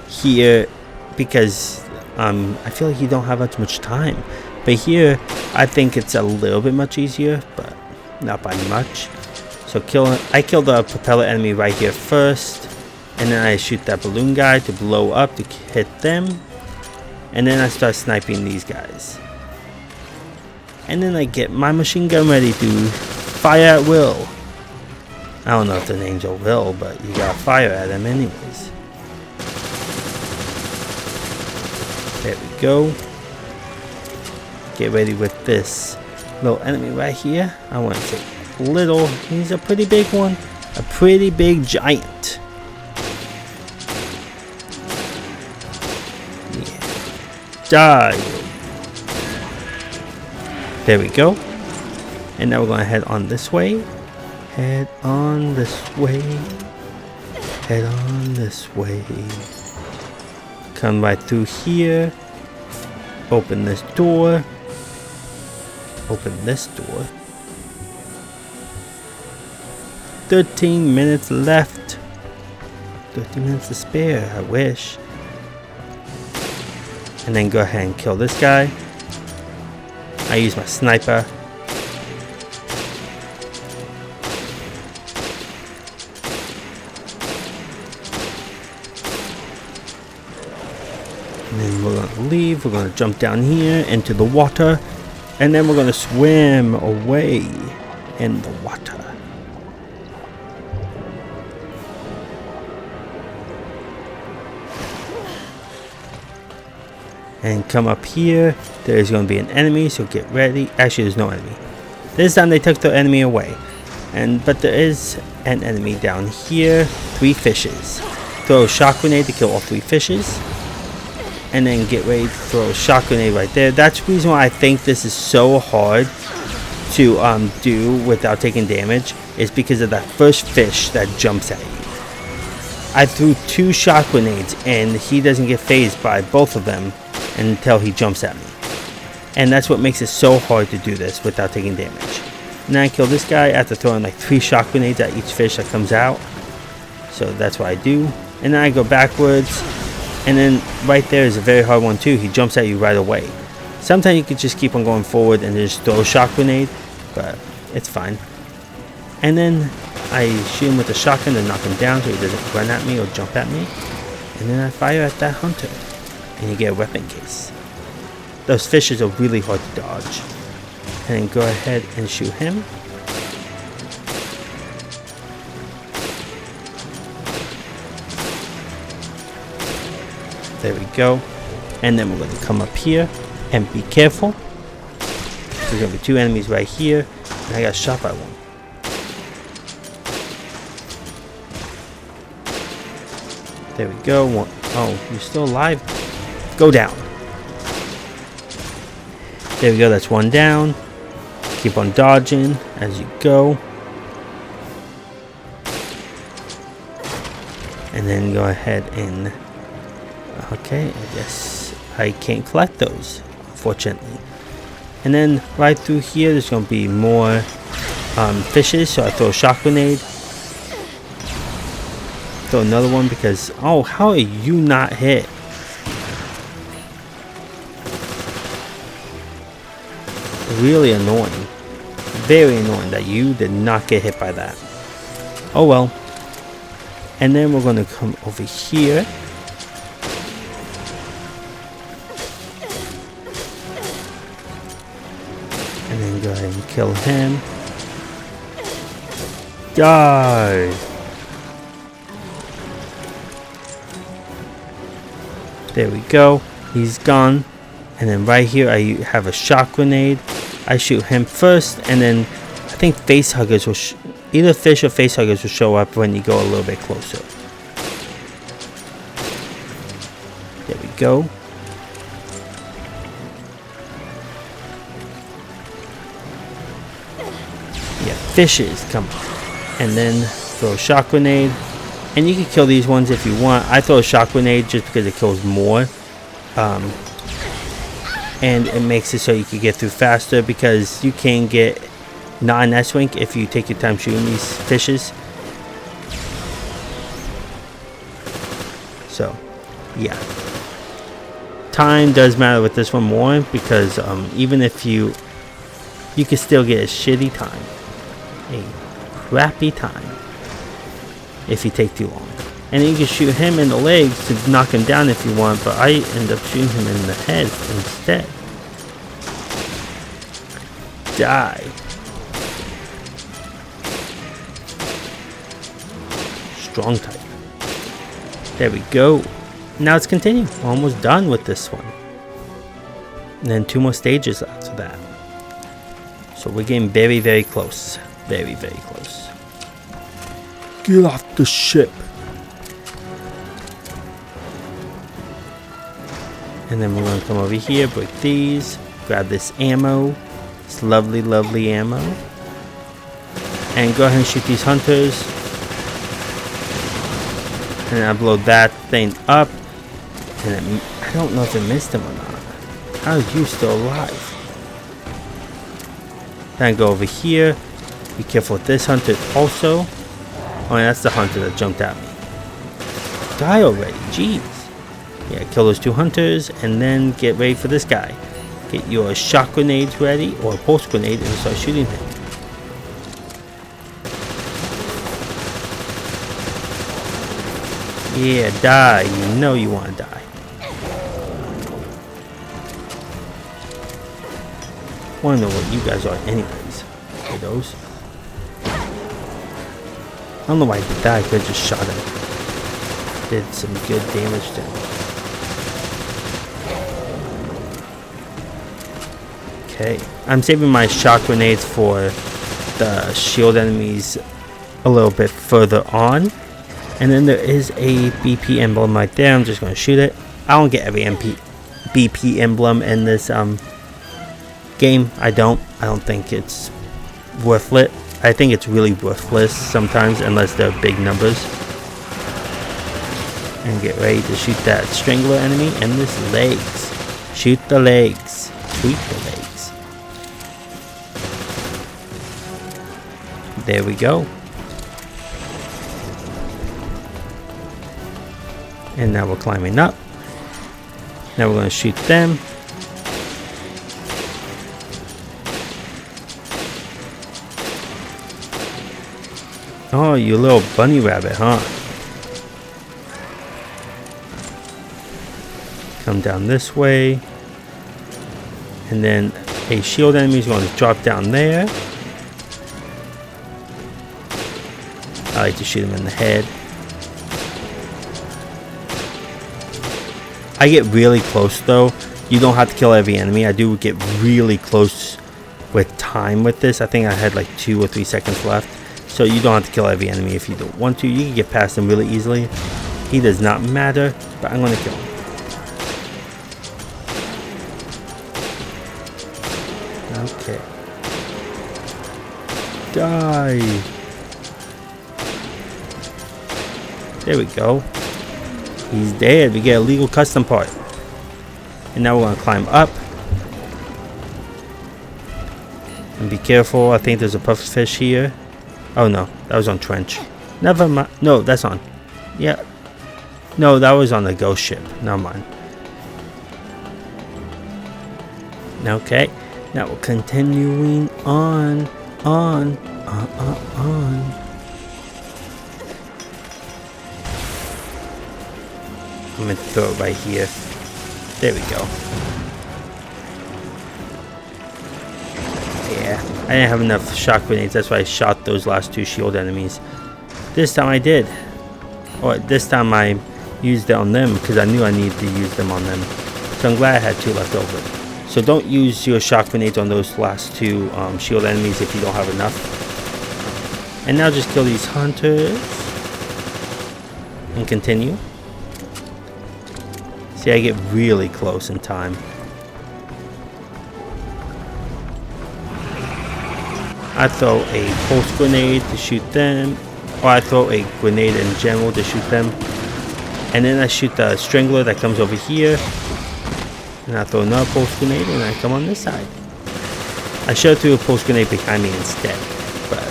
here. Because I feel like you don't have as much time. But here, I think it's a little bit much easier. But not by much. So I kill the propeller enemy right here first. And then I shoot that balloon guy to blow up to hit them. And then I start sniping these guys. And then I get my machine gun ready to fire at will. I don't know if the names are will, but you gotta fire at them anyways. There we go. Get ready with this little enemy right here. I want to say little. He's a pretty big one. A pretty big giant. Yeah. Die. There we go. And now we're gonna head on this way. Head on this way. Head on this way. Come right through here. Open this door. Open this door. 13 minutes left. 13 minutes to spare, I wish. And then go ahead and kill this guy. I use my sniper. And then we're going to leave. We're going to jump down here into the water. And then we're going to swim away in the water. And come up here. There's going to be an enemy, so get ready. Actually, there's no enemy. This time they took the enemy away. But there is an enemy down here. 3 fishes. Throw a shock grenade to kill all 3 fishes. And then get ready to throw a shock grenade right there. That's the reason why I think this is so hard to do without taking damage. Is because of that first fish that jumps at you. I threw 2 shock grenades and he doesn't get phased by both of them until he jumps at me. And that's what makes it so hard to do this without taking damage. Now I kill this guy after throwing like 3 shock grenades at each fish that comes out. So that's what I do. And then I go backwards. And then right there is a very hard one too. He jumps at you right away. Sometimes you could just keep on going forward and just throw a shock grenade, but it's fine. And then I shoot him with a shotgun to knock him down so he doesn't run at me or jump at me. And then I fire at that hunter, and you get a weapon case. Those fishes are really hard to dodge. And then go ahead and shoot him. There we go. And then we're going to come up here and be careful. There's going to be two enemies right here, and I got shot by one. There we go. One. Oh, you're still alive? Go down. There we go. That's one down. Keep on dodging as you go. And then go ahead and... Okay, I guess I can't collect those, unfortunately. And then right through here, there's going to be more fishes. So I throw a shock grenade. Throw another one because... Oh, how are you not hit? Really annoying. Very annoying that you did not get hit by that. Oh well. And then we're going to come over here. And then go ahead and kill him. Die! There we go. He's gone. And then right here I have a shock grenade. I shoot him first, and then I think face huggers will either fish or face huggers will show up when you go a little bit closer. There we go. Yeah, fishes come on. And then throw a shock grenade. And you can kill these ones if you want. I throw a shock grenade just because it kills more. And it makes it so you can get through faster, because you can get not an S-Wink if you take your time shooting these fishes. So, yeah. Time does matter with this one more, because even if you can still get a shitty time. A crappy time. If you take too long. And then you can shoot him in the legs to knock him down if you want, but I end up shooting him in the head instead. Die. Strong type. There we go. Now let's continue. We're almost done with this one. And then 2 more stages after that. So we're getting very, very close. Very, very close. Get off the ship. And then we're going to come over here, break these, grab this ammo, this lovely, lovely ammo, and go ahead and shoot these hunters. And I blow that thing up, and I don't know if it missed him or not. How are you still alive? Then I go over here, be careful with this hunter also. Oh, yeah, that's the hunter that jumped at me. Die already, jeez. Yeah, kill those 2 hunters, and then get ready for this guy. Get your shock grenades ready, or pulse grenade, and start shooting him. Yeah, die. You know you want to die. I want to know what you guys are anyways. Those. I don't know why I did that. I could have just shot him. Did some good damage to him. Okay, I'm saving my shock grenades for the shield enemies a little bit further on. And then there is a BP emblem right there. I'm just going to shoot it. I don't get every BP emblem in this game. I don't think it's worthless. I think it's really worthless sometimes, unless they're big numbers. And get ready to shoot that strangler enemy and his legs. Shoot the legs. Shoot the legs. There we go. And now we're climbing up. Now we're going to shoot them. Oh, you little bunny rabbit, huh? Come down this way. And then a shield enemy is going to drop down there. I like to shoot him in the head. I get really close though. You don't have to kill every enemy. I do get really close with time with this. I think I had like 2 or 3 seconds left. So you don't have to kill every enemy if you don't want to. You can get past him really easily. He does not matter, but I'm going to kill him. Okay. Die. There we go. He's dead. We get a legal custom part. And now we're going to climb up. And be careful. I think there's a pufferfish here. Oh no, that was on Trench. Never mind. No, that's on. Yeah. No, that was on the ghost ship. Never mind. Okay. Now we're continuing on. I'm going to throw it right here. There we go. Yeah, I didn't have enough shock grenades. That's why I shot those last 2 shield enemies. This time I did. Or this time I used it on them because I knew I needed to use them on them. So I'm glad I had 2 left over. So don't use your shock grenades on those last 2 shield enemies if you don't have enough. And now just kill these hunters. And continue. See, I get really close in time. I throw a pulse grenade to shoot them. Or I throw a grenade in general to shoot them. And then I shoot the strangler that comes over here. And I throw another pulse grenade and I come on this side. I should have threw a pulse grenade behind me instead. But,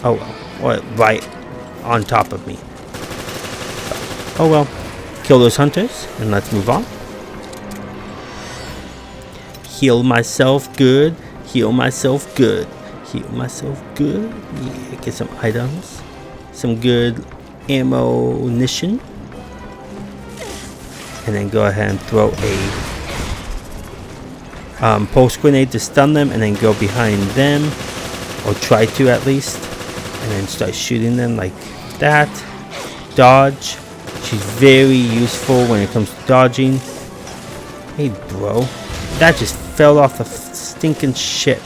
oh well. Or right on top of me. But, oh well. Kill those hunters and let's move on. Heal myself good. Heal myself good. Heal myself good. Yeah, get some items. Some good ammunition. And then go ahead and throw a pulse grenade to stun them and then go behind them. Or try to at least. And then start shooting them like that. Dodge. She's very useful when it comes to dodging. Hey, bro. That just fell off the stinking ship.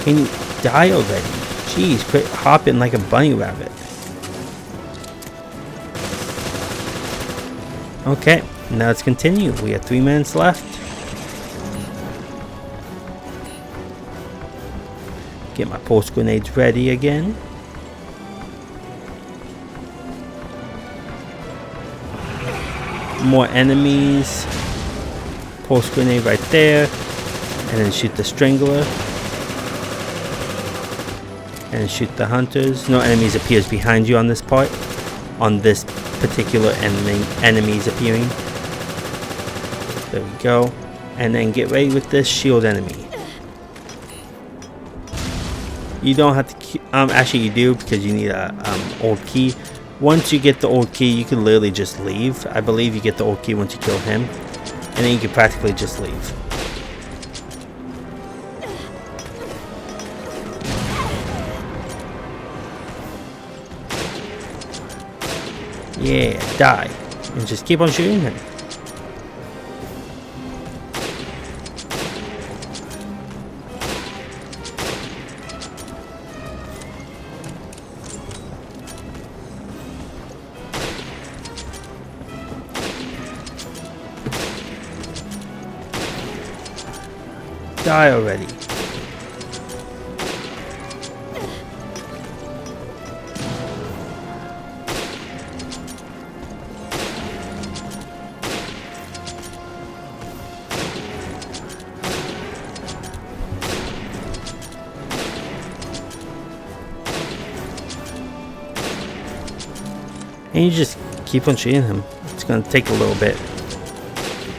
Can you die already? Jeez, quit hopping like a bunny rabbit. Okay, now let's continue. We have 3 minutes left. Get my pulse grenades ready again. More enemies. Pulse grenade right there. And then shoot the strangler. And shoot the hunters. No enemies appears behind you on this part. On this particular enemies appearing. There we go. And then get ready with this shield enemy. You don't have to actually you do because you need a old key. Once you get the old key, you can literally just leave. I believe you get the old key once you kill him. And then you can practically just leave. Yeah, die. And just keep on shooting him. Die already. And you just keep on shooting him. It's gonna take a little bit.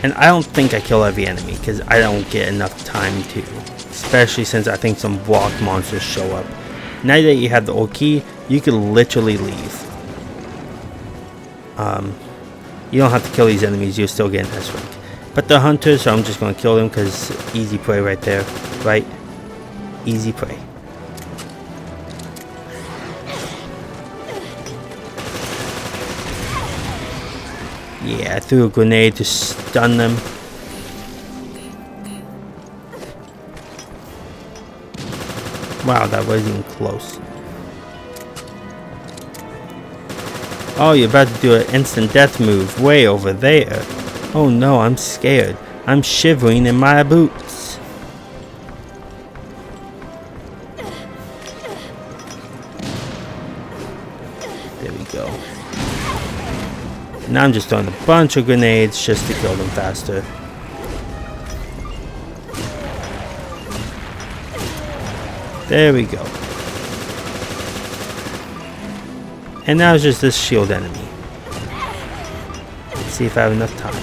And I don't think I kill every enemy because I don't get enough time to. especially since I think some block monsters show up. Now that you have the old key, you can literally leave. You don't have to kill these enemies, you're still getting S-rank. But the hunters, so I'm just going to kill them because easy prey right there, right? Easy prey. Yeah, I threw a grenade to stun them. Wow, that wasn't even close. Oh, you're about to do an instant death move way over there. Oh no, I'm scared. I'm shivering in my boots. There we go. Now I'm just throwing a bunch of grenades just to kill them faster. There we go. And now it's just this shield enemy. Let's see if I have enough time.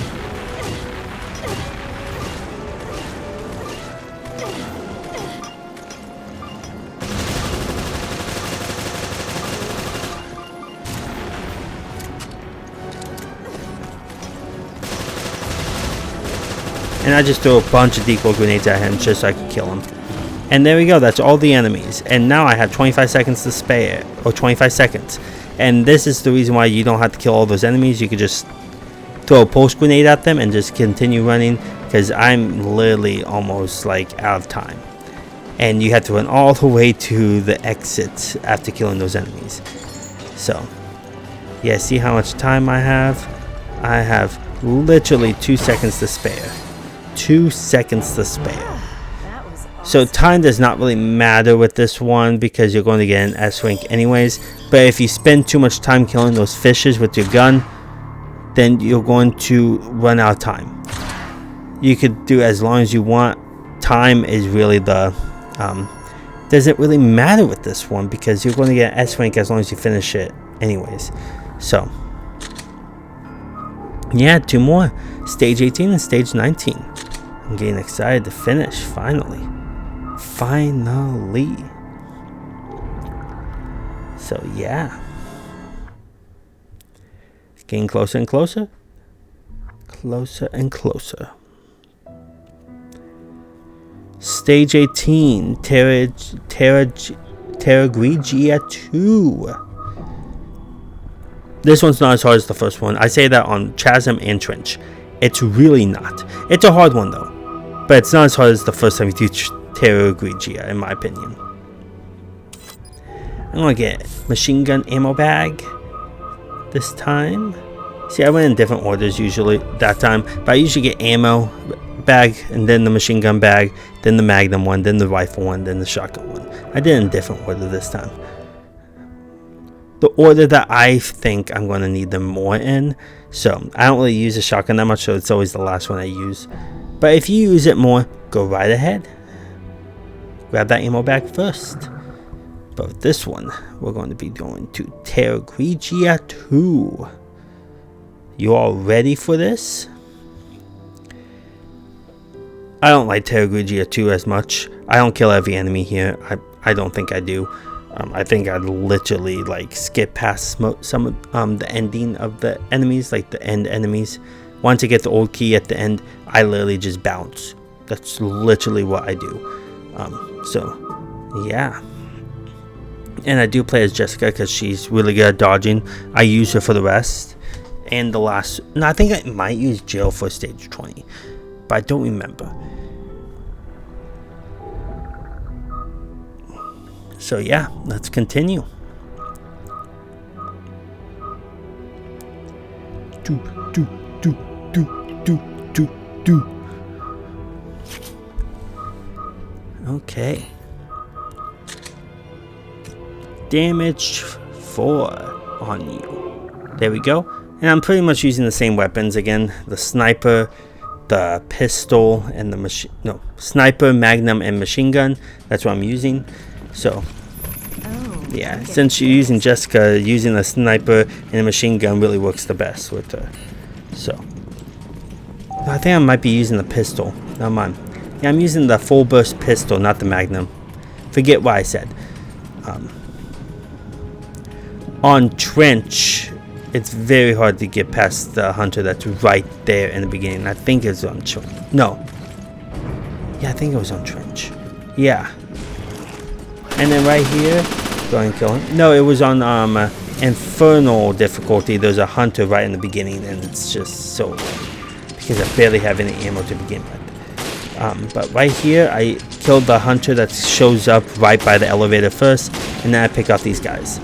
And I just throw a bunch of decoy grenades at him just so I can kill him. And there we go, that's all the enemies. And now I have 25 seconds to spare, or 25 seconds. And this is the reason why you don't have to kill all those enemies. You could just throw a pulse grenade at them and just continue running, because I'm literally almost like out of time. And you have to run all the way to the exit after killing those enemies. So, yeah, see how much time I have? I have literally 2 seconds to spare. 2 seconds to spare. So time does not really matter with this one because you're going to get an S-rank anyways. But if you spend too much time killing those fishes with your gun, then you're going to run out of time. You could do as long as you want. Time is really the doesn't really matter with this one because you're going to get an S-rank as long as you finish it anyways. So yeah, 2 more. Stage 18 and stage 19. I'm getting excited to finish finally. Finally. So yeah, it's getting closer and closer, closer and closer. Stage 18, Terragrigia 2. This one's not as hard as the first one. I say that on Chasm and Trench. It's really not. It's a hard one though, but it's not as hard as the first time you do Terragrigia, in my opinion. I'm gonna get machine gun ammo bag this time. See, I went in different orders usually that time, but I usually get ammo bag and then the machine gun bag, then the magnum one, then the rifle one, then the shotgun one. I did it in different order this time. The order that I think I'm gonna need them more in. So I don't really use the shotgun that much, so it's always the last one I use. But if you use it more, go right ahead. Grab that ammo bag first. But with this one, we're going to be going to Terragrigia 2. You all ready for this? I don't like Terragrigia 2 as much. I don't kill every enemy here. I don't think I do. I think I'd literally like skip past some of the ending of the enemies, like the end enemies. Once I get the old key at the end, I literally just bounce. That's literally what I do. So yeah, and I do play as Jessica because she's really good at dodging. I use her for the rest, and the last. No, I think I might use Jill for stage 20, but I don't remember. So yeah, let's continue. Do. Okay. Damage 4 on you. There we go. And I'm pretty much using the same weapons again. The sniper, the pistol, and the sniper, magnum, and machine gun. That's what I'm using. So yeah, since you're using Jessica, using a sniper and a machine gun really works the best with her. So I think I might be using the pistol. Never mind. Yeah, I'm using the full burst pistol, not the Magnum. Forget what I said. On Trench, it's very hard to get past the hunter that's right there in the beginning. I think it's on Trench. No. Yeah, I think it was on Trench. Yeah. And then right here, go ahead and kill him. No, it was on Infernal difficulty. There's a hunter right in the beginning, and it's just so because I barely have any ammo to begin with. But right here, I killed the hunter that shows up right by the elevator first, and then I pick off these guys.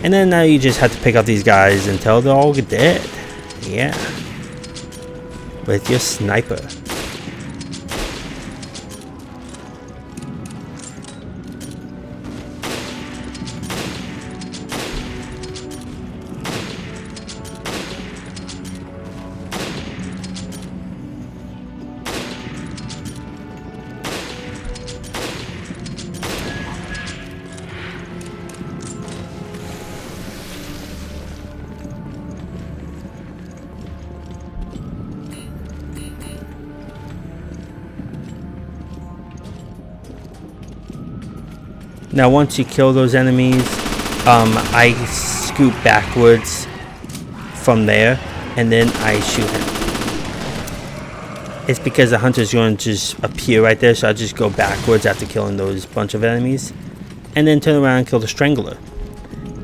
And then now you just have to pick off these guys until they're all dead. Yeah. With your sniper. Now once you kill those enemies, I scoot backwards from there, and then I shoot him. It's because the hunter's going to just appear right there, so I just go backwards after killing those bunch of enemies, and then turn around and kill the Strangler.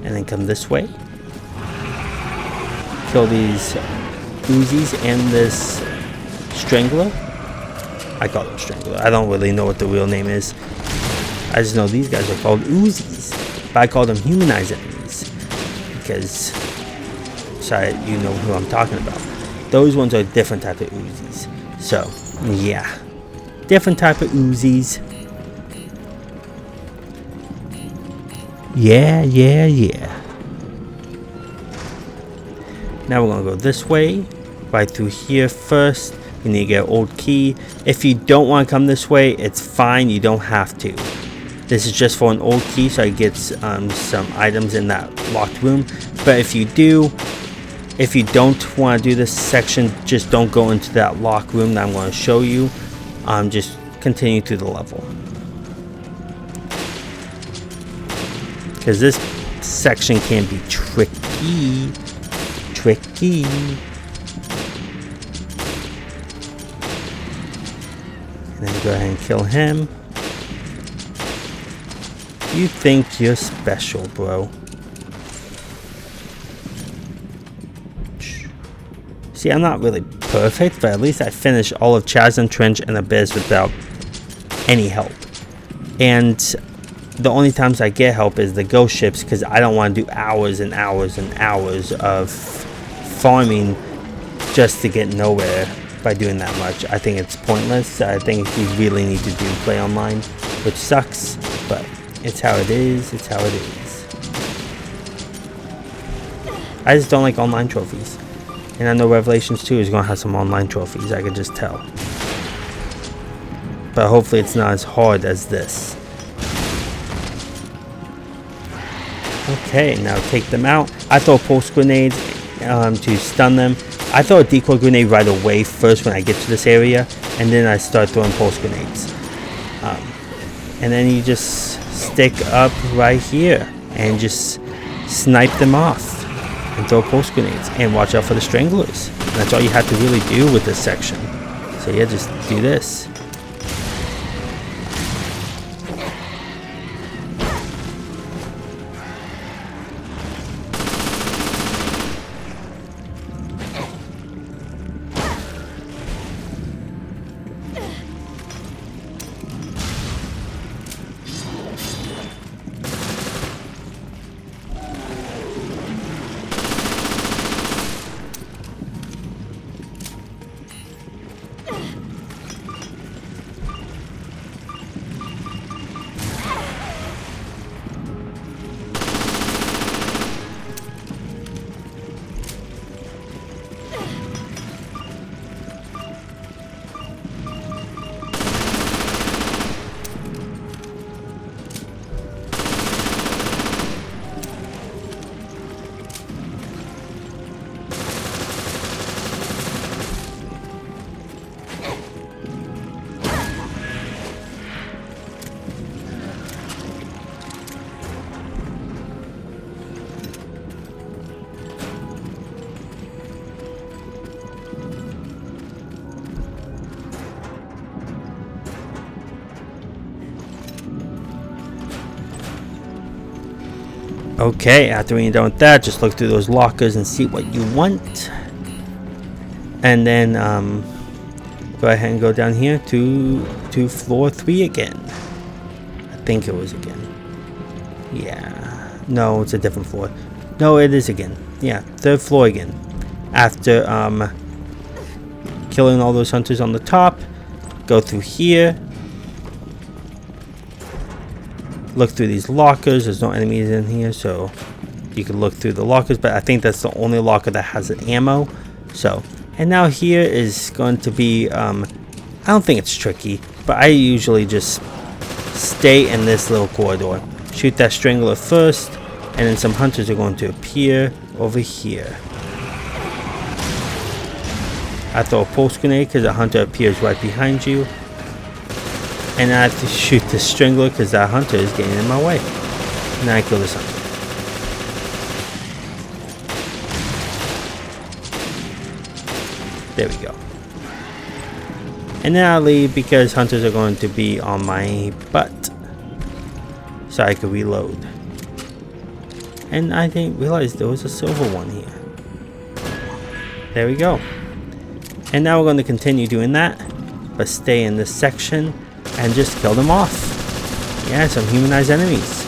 And then come this way. Kill these Uzis and this Strangler. I call them Strangler. I don't really know what the real name is. I just know these guys are called Uzis, but I call them humanized enemies because, sorry, you know who I'm talking about. Those ones are different type of Uzis. So, yeah, different type of Uzis. Yeah. Now we're gonna go this way, right through here first. You need to get an old key. If you don't want to come this way, it's fine. You don't have to. This is just for an old key, so I get some items in that locked room. But if you don't want to do this section, just don't go into that locked room that I'm going to show you. Just continue through the level. Because this section can be tricky. And then go ahead and kill him. You think you're special, bro. See, I'm not really perfect, but at least I finished all of Chasm, Trench, and Abyss without any help. And the only times I get help is the ghost ships, because I don't want to do hours and hours and hours of farming just to get nowhere by doing that much. I think it's pointless. I think you really need to play online, which sucks, but it's how it is. It's how it is. I just don't like online trophies. And I know Revelations 2 is going to have some online trophies. I can just tell. But hopefully it's not as hard as this. Okay, now take them out. I throw pulse grenades to stun them. I throw a decoy grenade right away first when I get to this area. And then I start throwing pulse grenades. And then you just stick up right here and just snipe them off and throw pulse grenades and watch out for the Stranglers. And that's all you have to really do with this section. So yeah, just do this. Okay, after when you're done with that, just look through those lockers and see what you want. And then go ahead and go down here to floor 3 again. I think it was again. Yeah. No, it's a different floor. No, it is again. Yeah, 3rd floor again. After killing all those hunters on the top, go through here. Look through these lockers. There's no enemies in here, so you can look through the lockers, but I think that's the only locker that has an ammo. So, and now here is going to be I don't think it's tricky, but I usually just stay in this little corridor. Shoot that strangler first, and then some hunters are going to appear over here. I throw a pulse grenade because a hunter appears right behind you. And I have to shoot the strangler because that hunter is getting in my way. And I kill this hunter. There we go. And then I'll leave because hunters are going to be on my butt. So I can reload. And I didn't realize there was a silver one here. There we go. And now we're going to continue doing that. But stay in this section. And just kill them off. Yeah, some humanized enemies.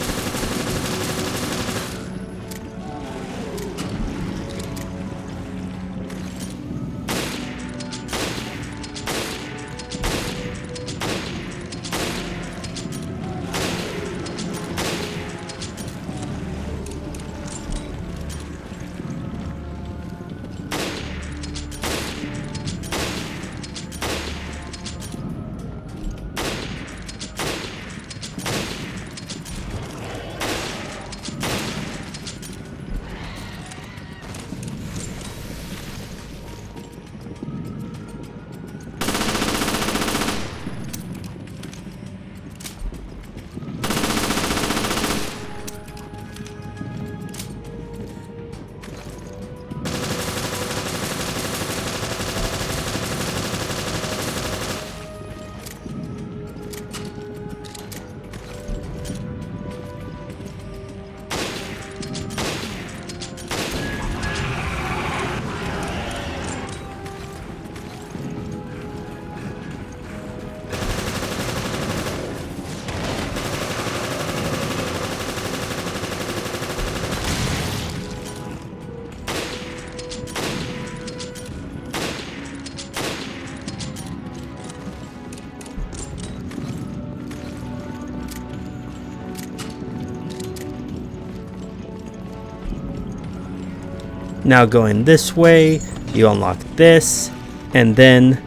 Now going this way, you unlock this, and then,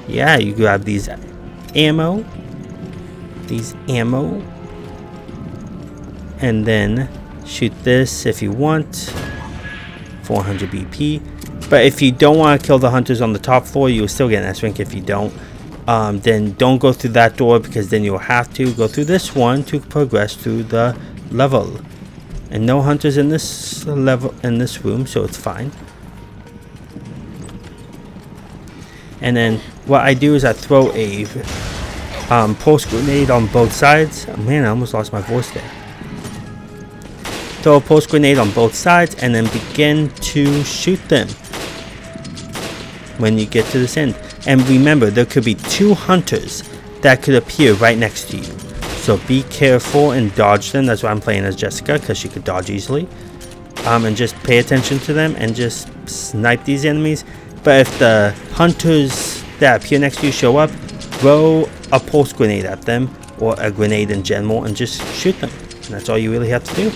yeah, you grab these ammo, and then shoot this if you want, 400 BP. But if you don't want to kill the hunters on the top floor, you'll still get an S-rank if you don't. Then don't go through that door, because then you'll have to go through this one to progress through the level. And no hunters in this level, in this room, so it's fine. And then what I do is I throw a pulse grenade on both sides. Oh, man, I almost lost my voice there. Throw a pulse grenade on both sides and then begin to shoot them when you get to this end. And remember, there could be 2 hunters that could appear right next to you. So be careful and dodge them. That's why I'm playing as Jessica, because she could dodge easily. And just pay attention to them and just snipe these enemies. But if the hunters that appear next to you show up, throw a pulse grenade at them, or a grenade in general, and just shoot them. And that's all you really have to do.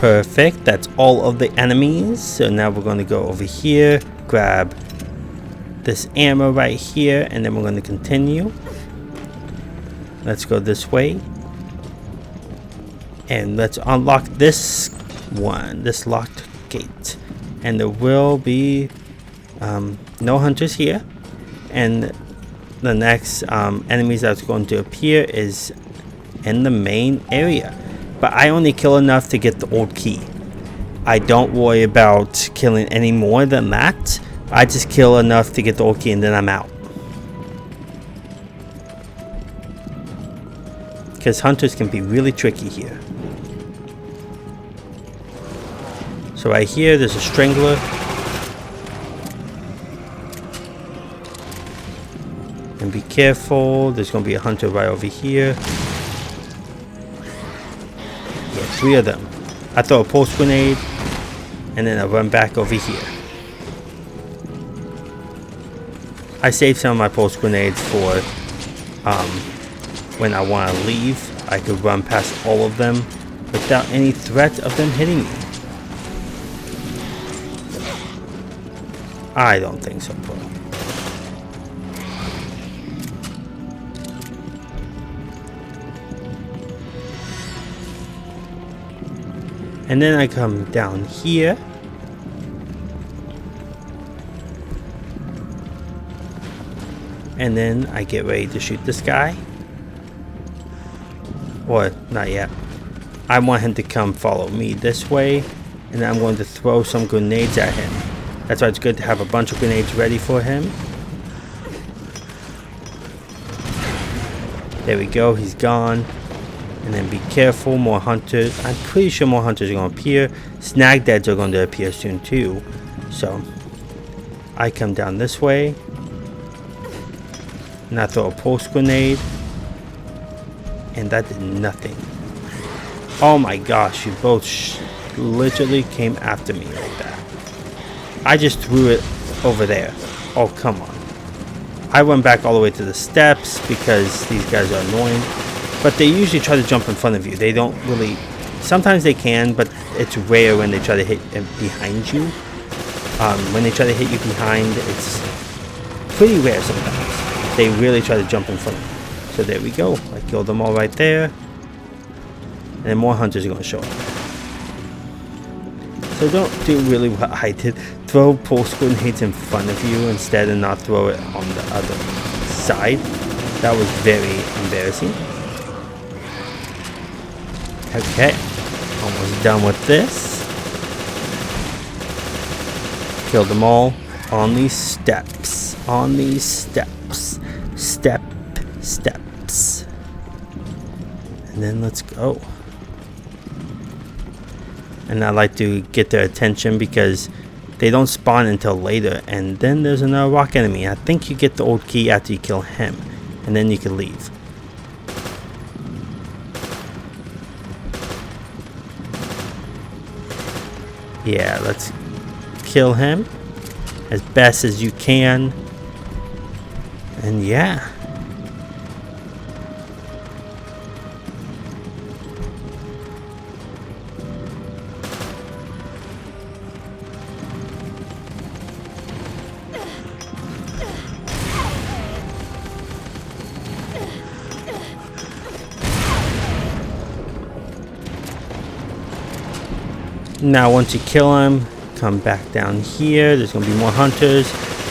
Perfect. That's all of the enemies. So now we're going to go over here, grab this ammo right here, and then we're going to continue. Let's go this way. And let's unlock this one, this locked gate. And there will be no hunters here. And the next enemies that's going to appear is in the main area. But I only kill enough to get the old key. I don't worry about killing any more than that. I just kill enough to get the old key and then I'm out. Because hunters can be really tricky here. So right here, there's a strangler. And be careful, there's going to be a hunter right over here. Yeah, 3 of them. I throw a pulse grenade, and then I run back over here. I save some of my pulse grenades for when I want to leave. I could run past all of them without any threat of them hitting me. I don't think so, bro. And then I come down here. And then I get ready to shoot this guy. Or, not yet. I want him to come follow me this way. And then I'm going to throw some grenades at him. That's why it's good to have a bunch of grenades ready for him. There we go, he's gone. And then be careful, more hunters. I'm pretty sure more hunters are going to appear. Snag deads are going to appear soon too. So, I come down this way. And I throw a pulse grenade. And that did nothing. Oh my gosh, you both literally came after me like that. I just threw it over there. Oh, come on. I went back all the way to the steps because these guys are annoying. But they usually try to jump in front of you. They don't really... Sometimes they can, but it's rare when they try to hit behind you. When they try to hit you behind, it's pretty rare sometimes. They really try to jump in front of you. So there we go. I killed them all right there. And then more hunters are going to show up. So don't do really what I did. Throw pulse grenades in front of you instead and not throw it on the other side. That was very embarrassing. Okay, almost done with this. Killed them all on these steps. On these steps. Steps. And then let's go. And I like to get their attention because they don't spawn until later. And then there's another rock enemy. I think you get the old key after you kill him. And then you can leave. Yeah, let's kill him as best as you can. And yeah. Now once you kill him, come back down here. There's going to be more hunters.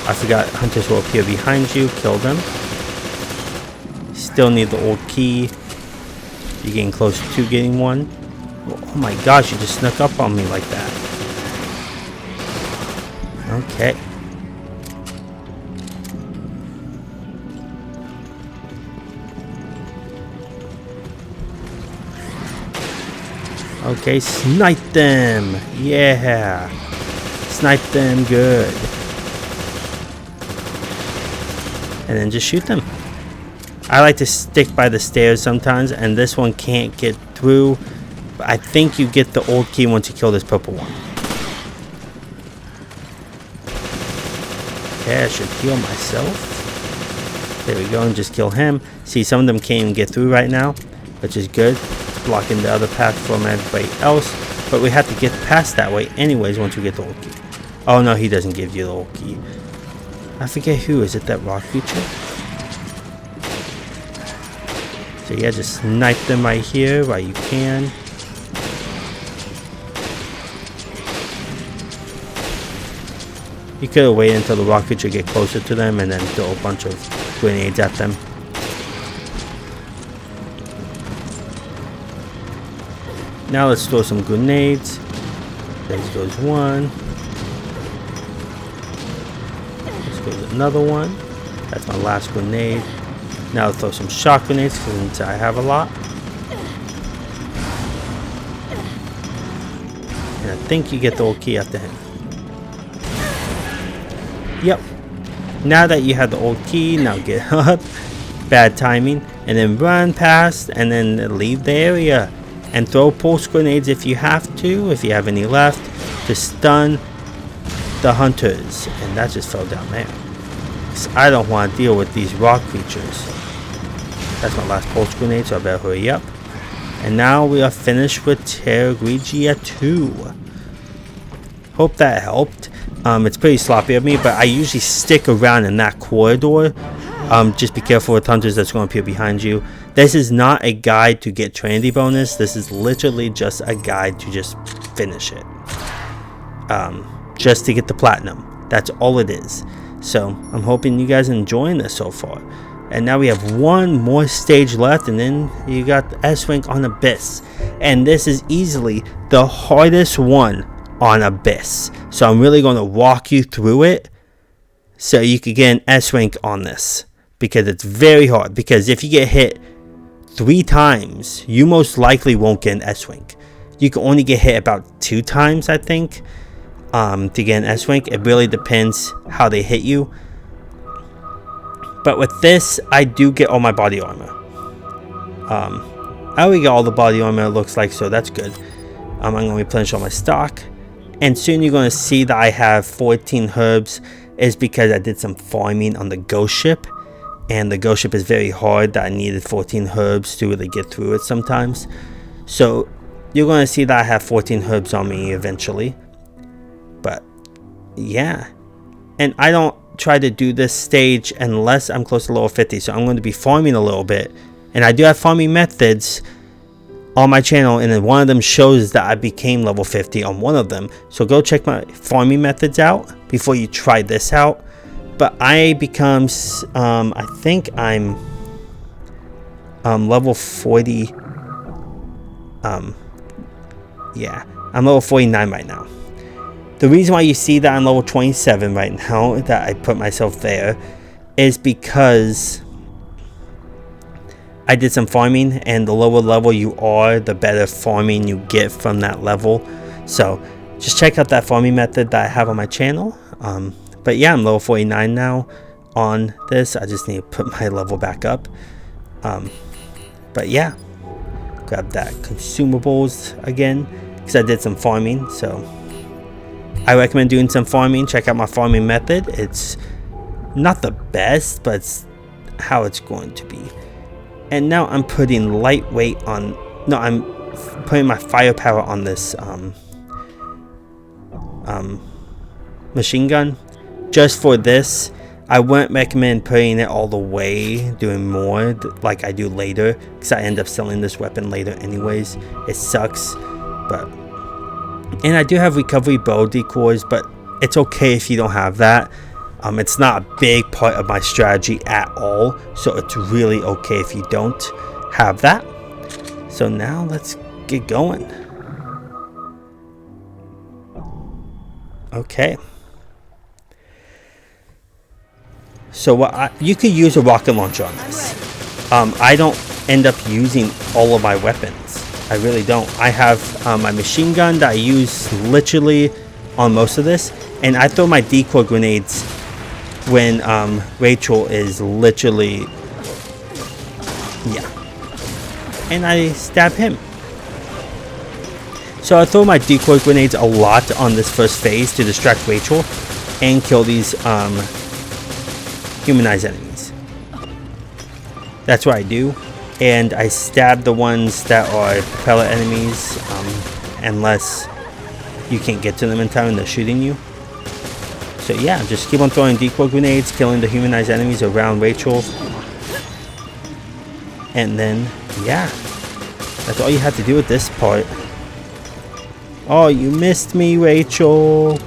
I forgot hunters will appear behind you. Kill them. Still need the old key. You're getting close to getting one. Oh my gosh, you just snuck up on me like that. Okay. Okay, snipe them. Yeah. Snipe them good. And then just shoot them. I like to stick by the stairs sometimes, and this one can't get through. But I think you get the old key once you kill this purple one. Okay, I should heal myself. There we go, and just kill him. See, some of them can't even get through right now, which is good. Blocking the other path from everybody else. But we have to get past that way anyways once we get the old key. Oh no, he doesn't give you the old key. I forget who. Is it that rock creature? So yeah, just snipe them right here while you can. You could have waited until the rock creature get closer to them and then throw a bunch of grenades at them. Now let's throw some grenades. There goes one. Let's go another one. That's my last grenade. Now let's throw some shock grenades since I have a lot. And I think you get the old key after him. Yep. Now that you have the old key, now get up. Bad timing. And then run past and then leave the area. And throw pulse grenades if you have to, if you have any left, to stun the hunters. And that just fell down there. Because I don't want to deal with these rock creatures. That's my last pulse grenade, so I better hurry up. And now we are finished with Terragrigia 2. Hope that helped. It's pretty sloppy of me, but I usually stick around in that corridor. Just be careful with hunters that's going to appear behind you. This is not a guide to get Trinity bonus. This is literally just a guide to just finish it. Just to get the platinum. That's all it is. So I'm hoping you guys are enjoying this so far. And now we have one more stage left, and then you got the S-Rank on Abyss. And this is easily the hardest one on Abyss. So I'm really going to walk you through it so you can get an S-Rank on this. Because it's very hard. Because if you get hit 3 times, you most likely won't get an S-Rank. You can only get hit about 2 times, I think, to get an S-Rank. It really depends how they hit you. But with this, I do get all my body armor. I already got all the body armor, it looks like, so that's good. I'm going to replenish all my stock. And soon you're going to see that I have 14 herbs. Is because I did some farming on the ghost ship. And the ghost ship is very hard, that I needed 14 herbs to really get through it sometimes. So you're going to see that I have 14 herbs on me eventually. But yeah. And I don't try to do this stage unless I'm close to level 50. So I'm going to be farming a little bit. And I do have farming methods on my channel. And then one of them shows that I became level 50 on one of them. So go check my farming methods out before you try this out. But I become, I think I'm level 40. Yeah, I'm level 49 right now. The reason why you see that I'm level 27 right now, that I put myself there, is because I did some farming, and the lower level you are, the better farming you get from that level. So just check out that farming method that I have on my channel. But yeah, I'm level 49 now on this. I just need to put my level back up. But yeah, grab that consumables again, because I did some farming. So I recommend doing some farming. Check out my farming method. It's not the best, but it's how it's going to be. And now I'm putting lightweight on. No, I'm putting my firepower on this machine gun. Just for this, I wouldn't recommend putting it all the way, doing more like I do later, because I end up selling this weapon later anyways. It sucks, but... And I do have recovery bow decoys, but it's okay if you don't have that. It's not a big part of my strategy at all, so it's really okay if you don't have that. So now let's get going. Okay. So you could use a rocket launcher on this. I don't end up using all of my weapons. I really don't. I have my machine gun that I use literally on most of this. And I throw my decoy grenades when Rachel is literally... Yeah. And I stab him. So I throw my decoy grenades a lot on this first phase to distract Rachel and kill these... humanized enemies. That's what I do, and I stab the ones that are propeller enemies unless you can't get to them in time and they're shooting you. So yeah, just keep on throwing decoy grenades, killing the humanized enemies around Rachel. And then, yeah, that's all you have to do with this part. Oh, you missed me, Rachel.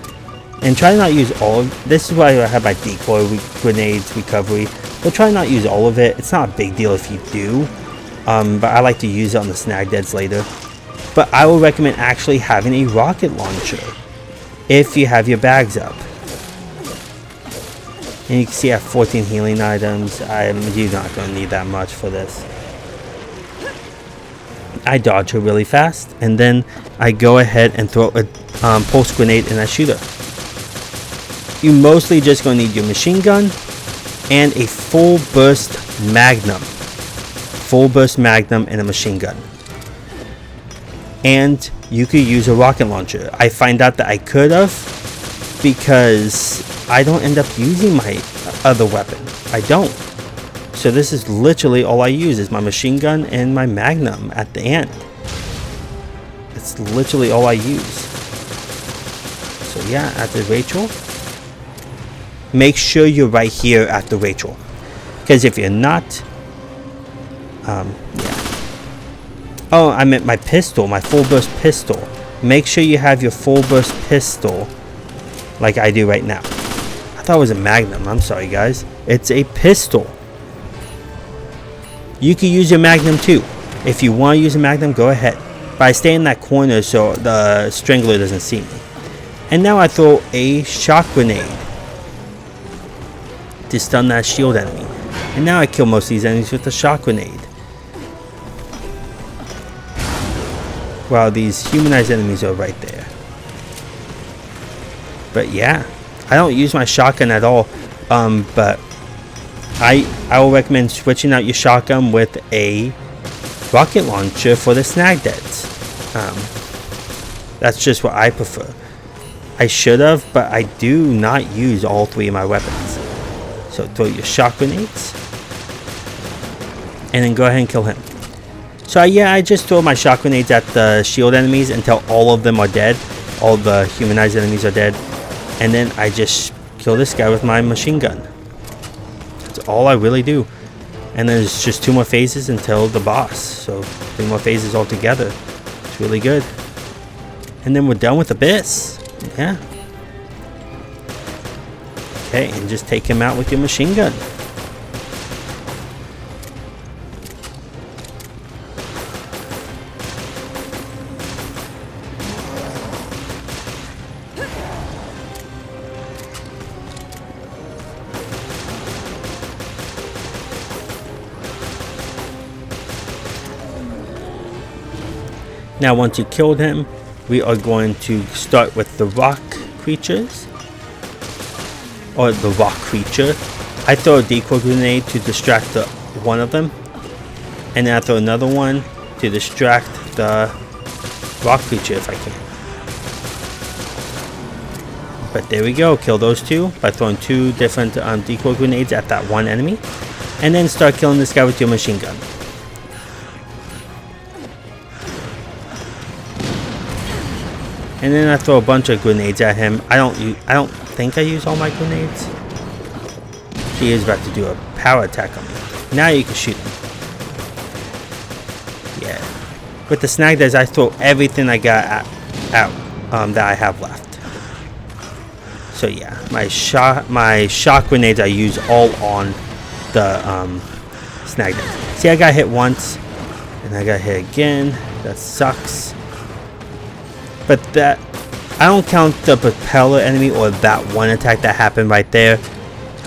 And try not to use all of this. Is why I have my decoy grenades recovery. But try not to use all of it. It's not a big deal if you do. But I like to use it on the snag deads later. But I will recommend actually having a rocket launcher if you have your bags up. And you can see I have 14 healing items. You're not going to need that much for this. I dodge her really fast, and then I go ahead and throw a pulse grenade and I shoot her. You mostly just going to need your machine gun and a full burst magnum. Full burst magnum and a machine gun. And you could use a rocket launcher. I find out that I could have because I don't end up using my other weapon. I don't. So this is literally all I use is my machine gun and my magnum at the end. It's literally all I use. So yeah, after Rachel, make sure you're right here after Rachel. Because if you're not, yeah. Oh, I meant my pistol, my full burst pistol. Make sure you have your full burst pistol like I do right now. I thought it was a magnum. I'm sorry, guys. It's a pistol. You can use your magnum too. If you want to use a magnum, go ahead. But I stay in that corner so the strangler doesn't see me. And now I throw a shock grenade to stun that shield enemy. And now I kill most of these enemies with a shock grenade. While these humanized enemies are right there. But yeah, I don't use my shotgun at all. But I will recommend switching out your shotgun with a rocket launcher for the snag deads. That's just what I prefer. I should have, but I do not use all three of my weapons. So throw your shock grenades. And then go ahead and kill him. So yeah, I just throw my shock grenades at the shield enemies until all of them are dead. All the humanized enemies are dead. And then I just kill this guy with my machine gun. That's all I really do. And then there's just 2 more phases until the boss. So 3 more phases altogether. It's really good. And then we're done with Abyss. Yeah. Okay, and just take him out with your machine gun. Now once you killed him, we are going to start with the rock creatures. Or the rock creature. I throw a decoy grenade to distract one of them. And then I throw another one to distract the rock creature if I can. But there we go, kill those 2 by throwing 2 different decoy grenades at that one enemy. And then start killing this guy with your machine gun. And then I throw a bunch of grenades at him. I don't think I use all my grenades. He is about to do a power attack on me. Now you can shoot him. Yeah. With the snag deads, I throw everything I got out that I have left. So yeah, my shock grenades I use all on the snag deads. See, I got hit once, and I got hit again. That sucks. But that, I don't count the propeller enemy or that one attack that happened right there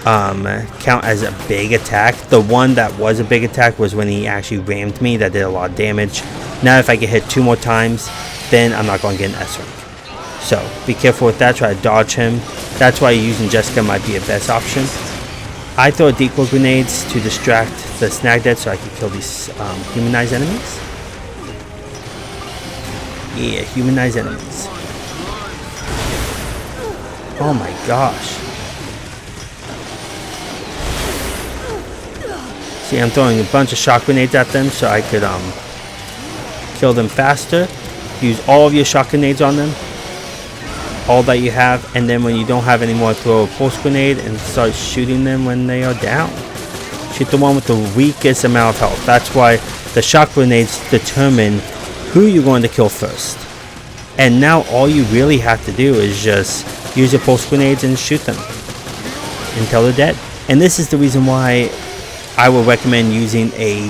count as a big attack. The one that was a big attack was when he actually rammed me. That did a lot of damage. Now if I get hit 2 more times, then I'm not going to get an S rank. So be careful with that. Try to dodge him. That's why using Jessica might be a best option. I throw decoy grenades to distract the snag dead so I can kill these humanized enemies. Yeah, humanized enemies. Oh my gosh. See, I'm throwing a bunch of shock grenades at them so I could kill them faster. use all of your shock grenades on them, all that you have, and then when you don't have any more, throw a pulse grenade and start shooting them when they are down. Shoot the one with the weakest amount of health. That's why the shock grenades determine who you're going to kill first. And now all you really have to do is just use your pulse grenades and shoot them until they're dead. And this is the reason why I would recommend using a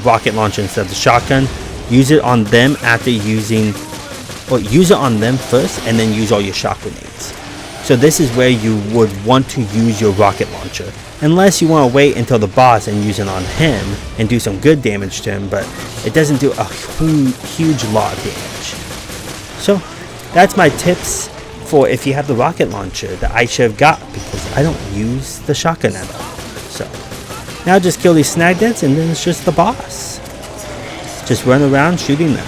rocket launcher instead of the shotgun. Use it on them after using, or use it on them first and then use all your shock grenades. So this is where you would want to use your rocket launcher, unless you want to wait until the boss and use it on him and do some good damage to him, but it doesn't do a huge lot of damage. So that's my tips for if you have the rocket launcher that I should have got, because I don't use the shotgun at all. So now just kill these snag deads and then it's just the boss. Just run around shooting them.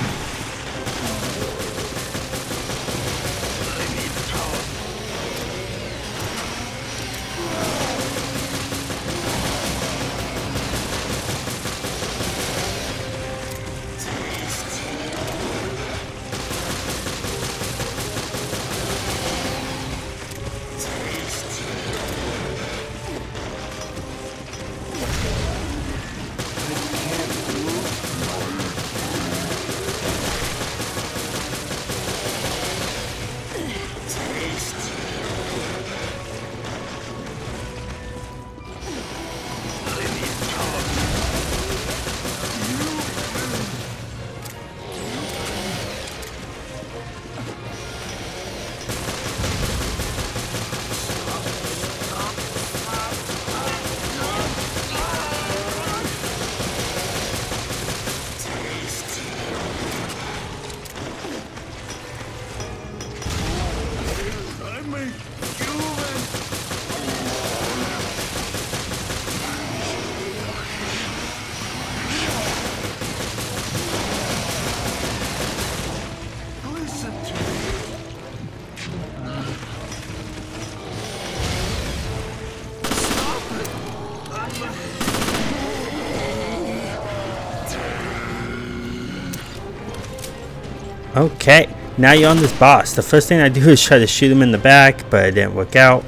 Okay, now you're on this boss. The first thing I do is try to shoot him in the back, but it didn't work out.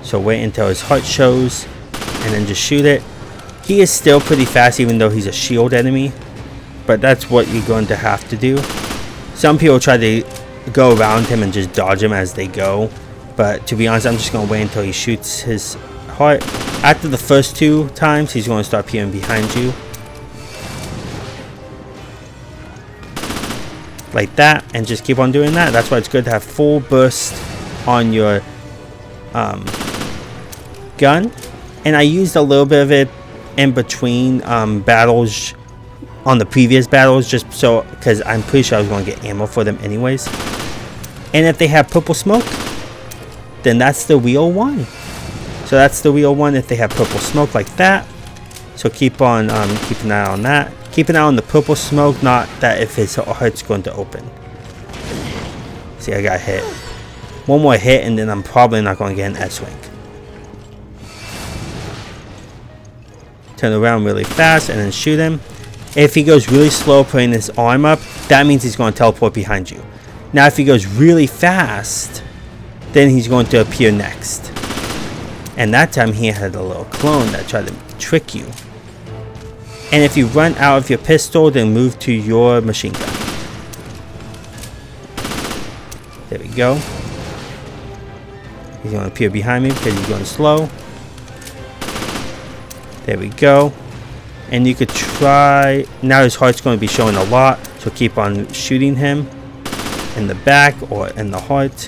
So wait until his heart shows, and then just shoot it. He is still pretty fast even though he's a shield enemy, but that's what you're going to have to do. Some people try to go around him and just dodge him as they go, but to be honest, I'm just going to wait until he shoots his heart. After the first 2 times, he's going to start peering behind you. Like that, and just keep on doing that. That's why it's good to have full burst on your gun. And I used a little bit of it in between battles on the previous battles, just so, because I'm pretty sure I was going to get ammo for them anyways. And if they have purple smoke, then that's the real one. So that's the real one if they have purple smoke like that. So keep on keep an eye on that. Keep an eye on the purple smoke, not that if his heart's going to open. See, I got hit. One more hit and then I'm probably not going to get an S-Wing. Turn around really fast and then shoot him. If he goes really slow putting his arm up, that means he's going to teleport behind you. Now if he goes really fast, then he's going to appear next. And that time he had a little clone that tried to trick you. And if you run out of your pistol, then move to your machine gun. There we go. He's going to appear behind me because he's going slow. There we go. And you could try... Now his heart's going to be showing a lot, so keep on shooting him in the back or in the heart.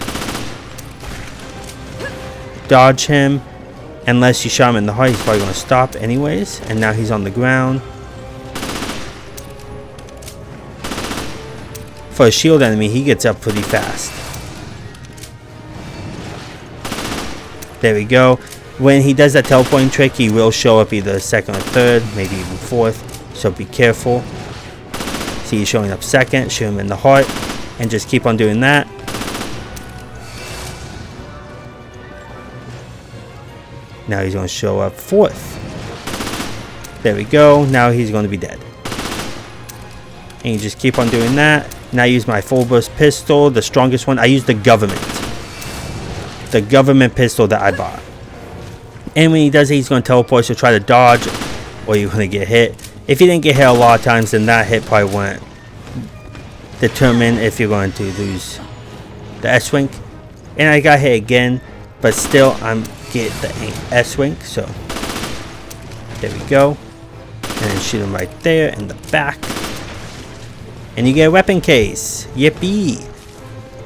Dodge him. Unless you shot him in the heart, he's probably going to stop anyways. And now he's on the ground. For a shield enemy, he gets up pretty fast. There we go. When he does that teleporting trick, he will show up either second or third, maybe even fourth. So be careful. See, he's showing up second. Shoot him in the heart. And just keep on doing that. Now he's going to show up fourth. There we go. Now he's going to be dead. And you just keep on doing that. Now I use my full burst pistol, the strongest one. I use the government pistol that I bought. And when he does it, he's going to teleport, so try to dodge, or you're going to get hit. If you didn't get hit a lot of times, then that hit probably won't determine if you're going to lose the S-Wing. And I got hit again, but still I'm get the S-Wing, so there we go. And then shoot him right there in the back. And you get a weapon case. Yippee!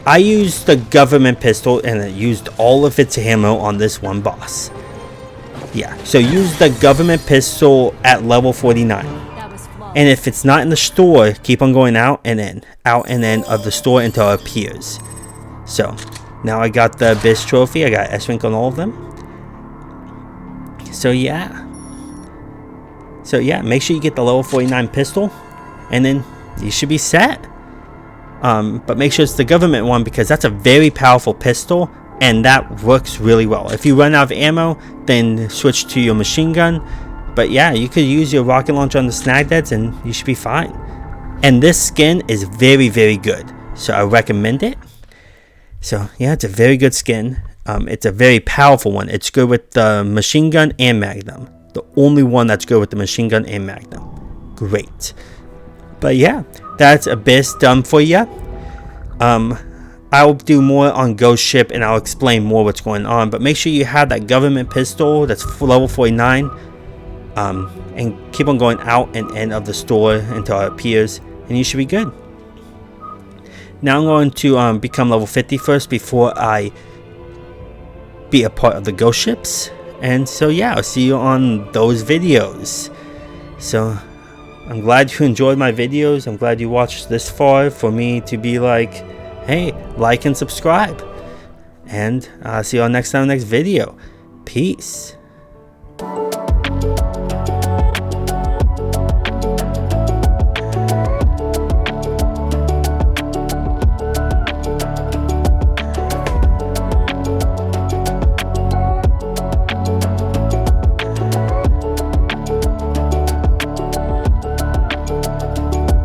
I used the government pistol and it used all of its ammo on this one boss. Yeah, so use the government pistol at level 49. That was flawless. And if it's not in the store, keep on going out and in of the store until it appears. So, now I got the Abyss trophy. I got S-Wing on all of them. So yeah, make sure you get the level 49 pistol, and then you should be set. But make sure it's the government one, because that's a very powerful pistol, and that works really well. If you run out of ammo, then switch to your machine gun. But yeah, you could use your rocket launcher on the snag deads, and you should be fine. And this skin is very, very good, so I recommend it. So yeah, it's a very good skin. It's a very powerful one. It's good with the machine gun and magnum. The only one that's good with the machine gun and magnum. Great. But yeah, that's Abyss done for you. I'll do more on Ghost Ship and I'll explain more what's going on. But make sure you have that government pistol that's level 49. And keep on going out and in of the store until it appears. And you should be good. Now I'm going to become level 50 first before I be a part of the Ghost Ships. And so yeah, I'll see you on those videos. So I'm glad you enjoyed my videos. I'm glad you watched this far for me to be like, hey, like and subscribe. And I'll see you all next time, next video. Peace.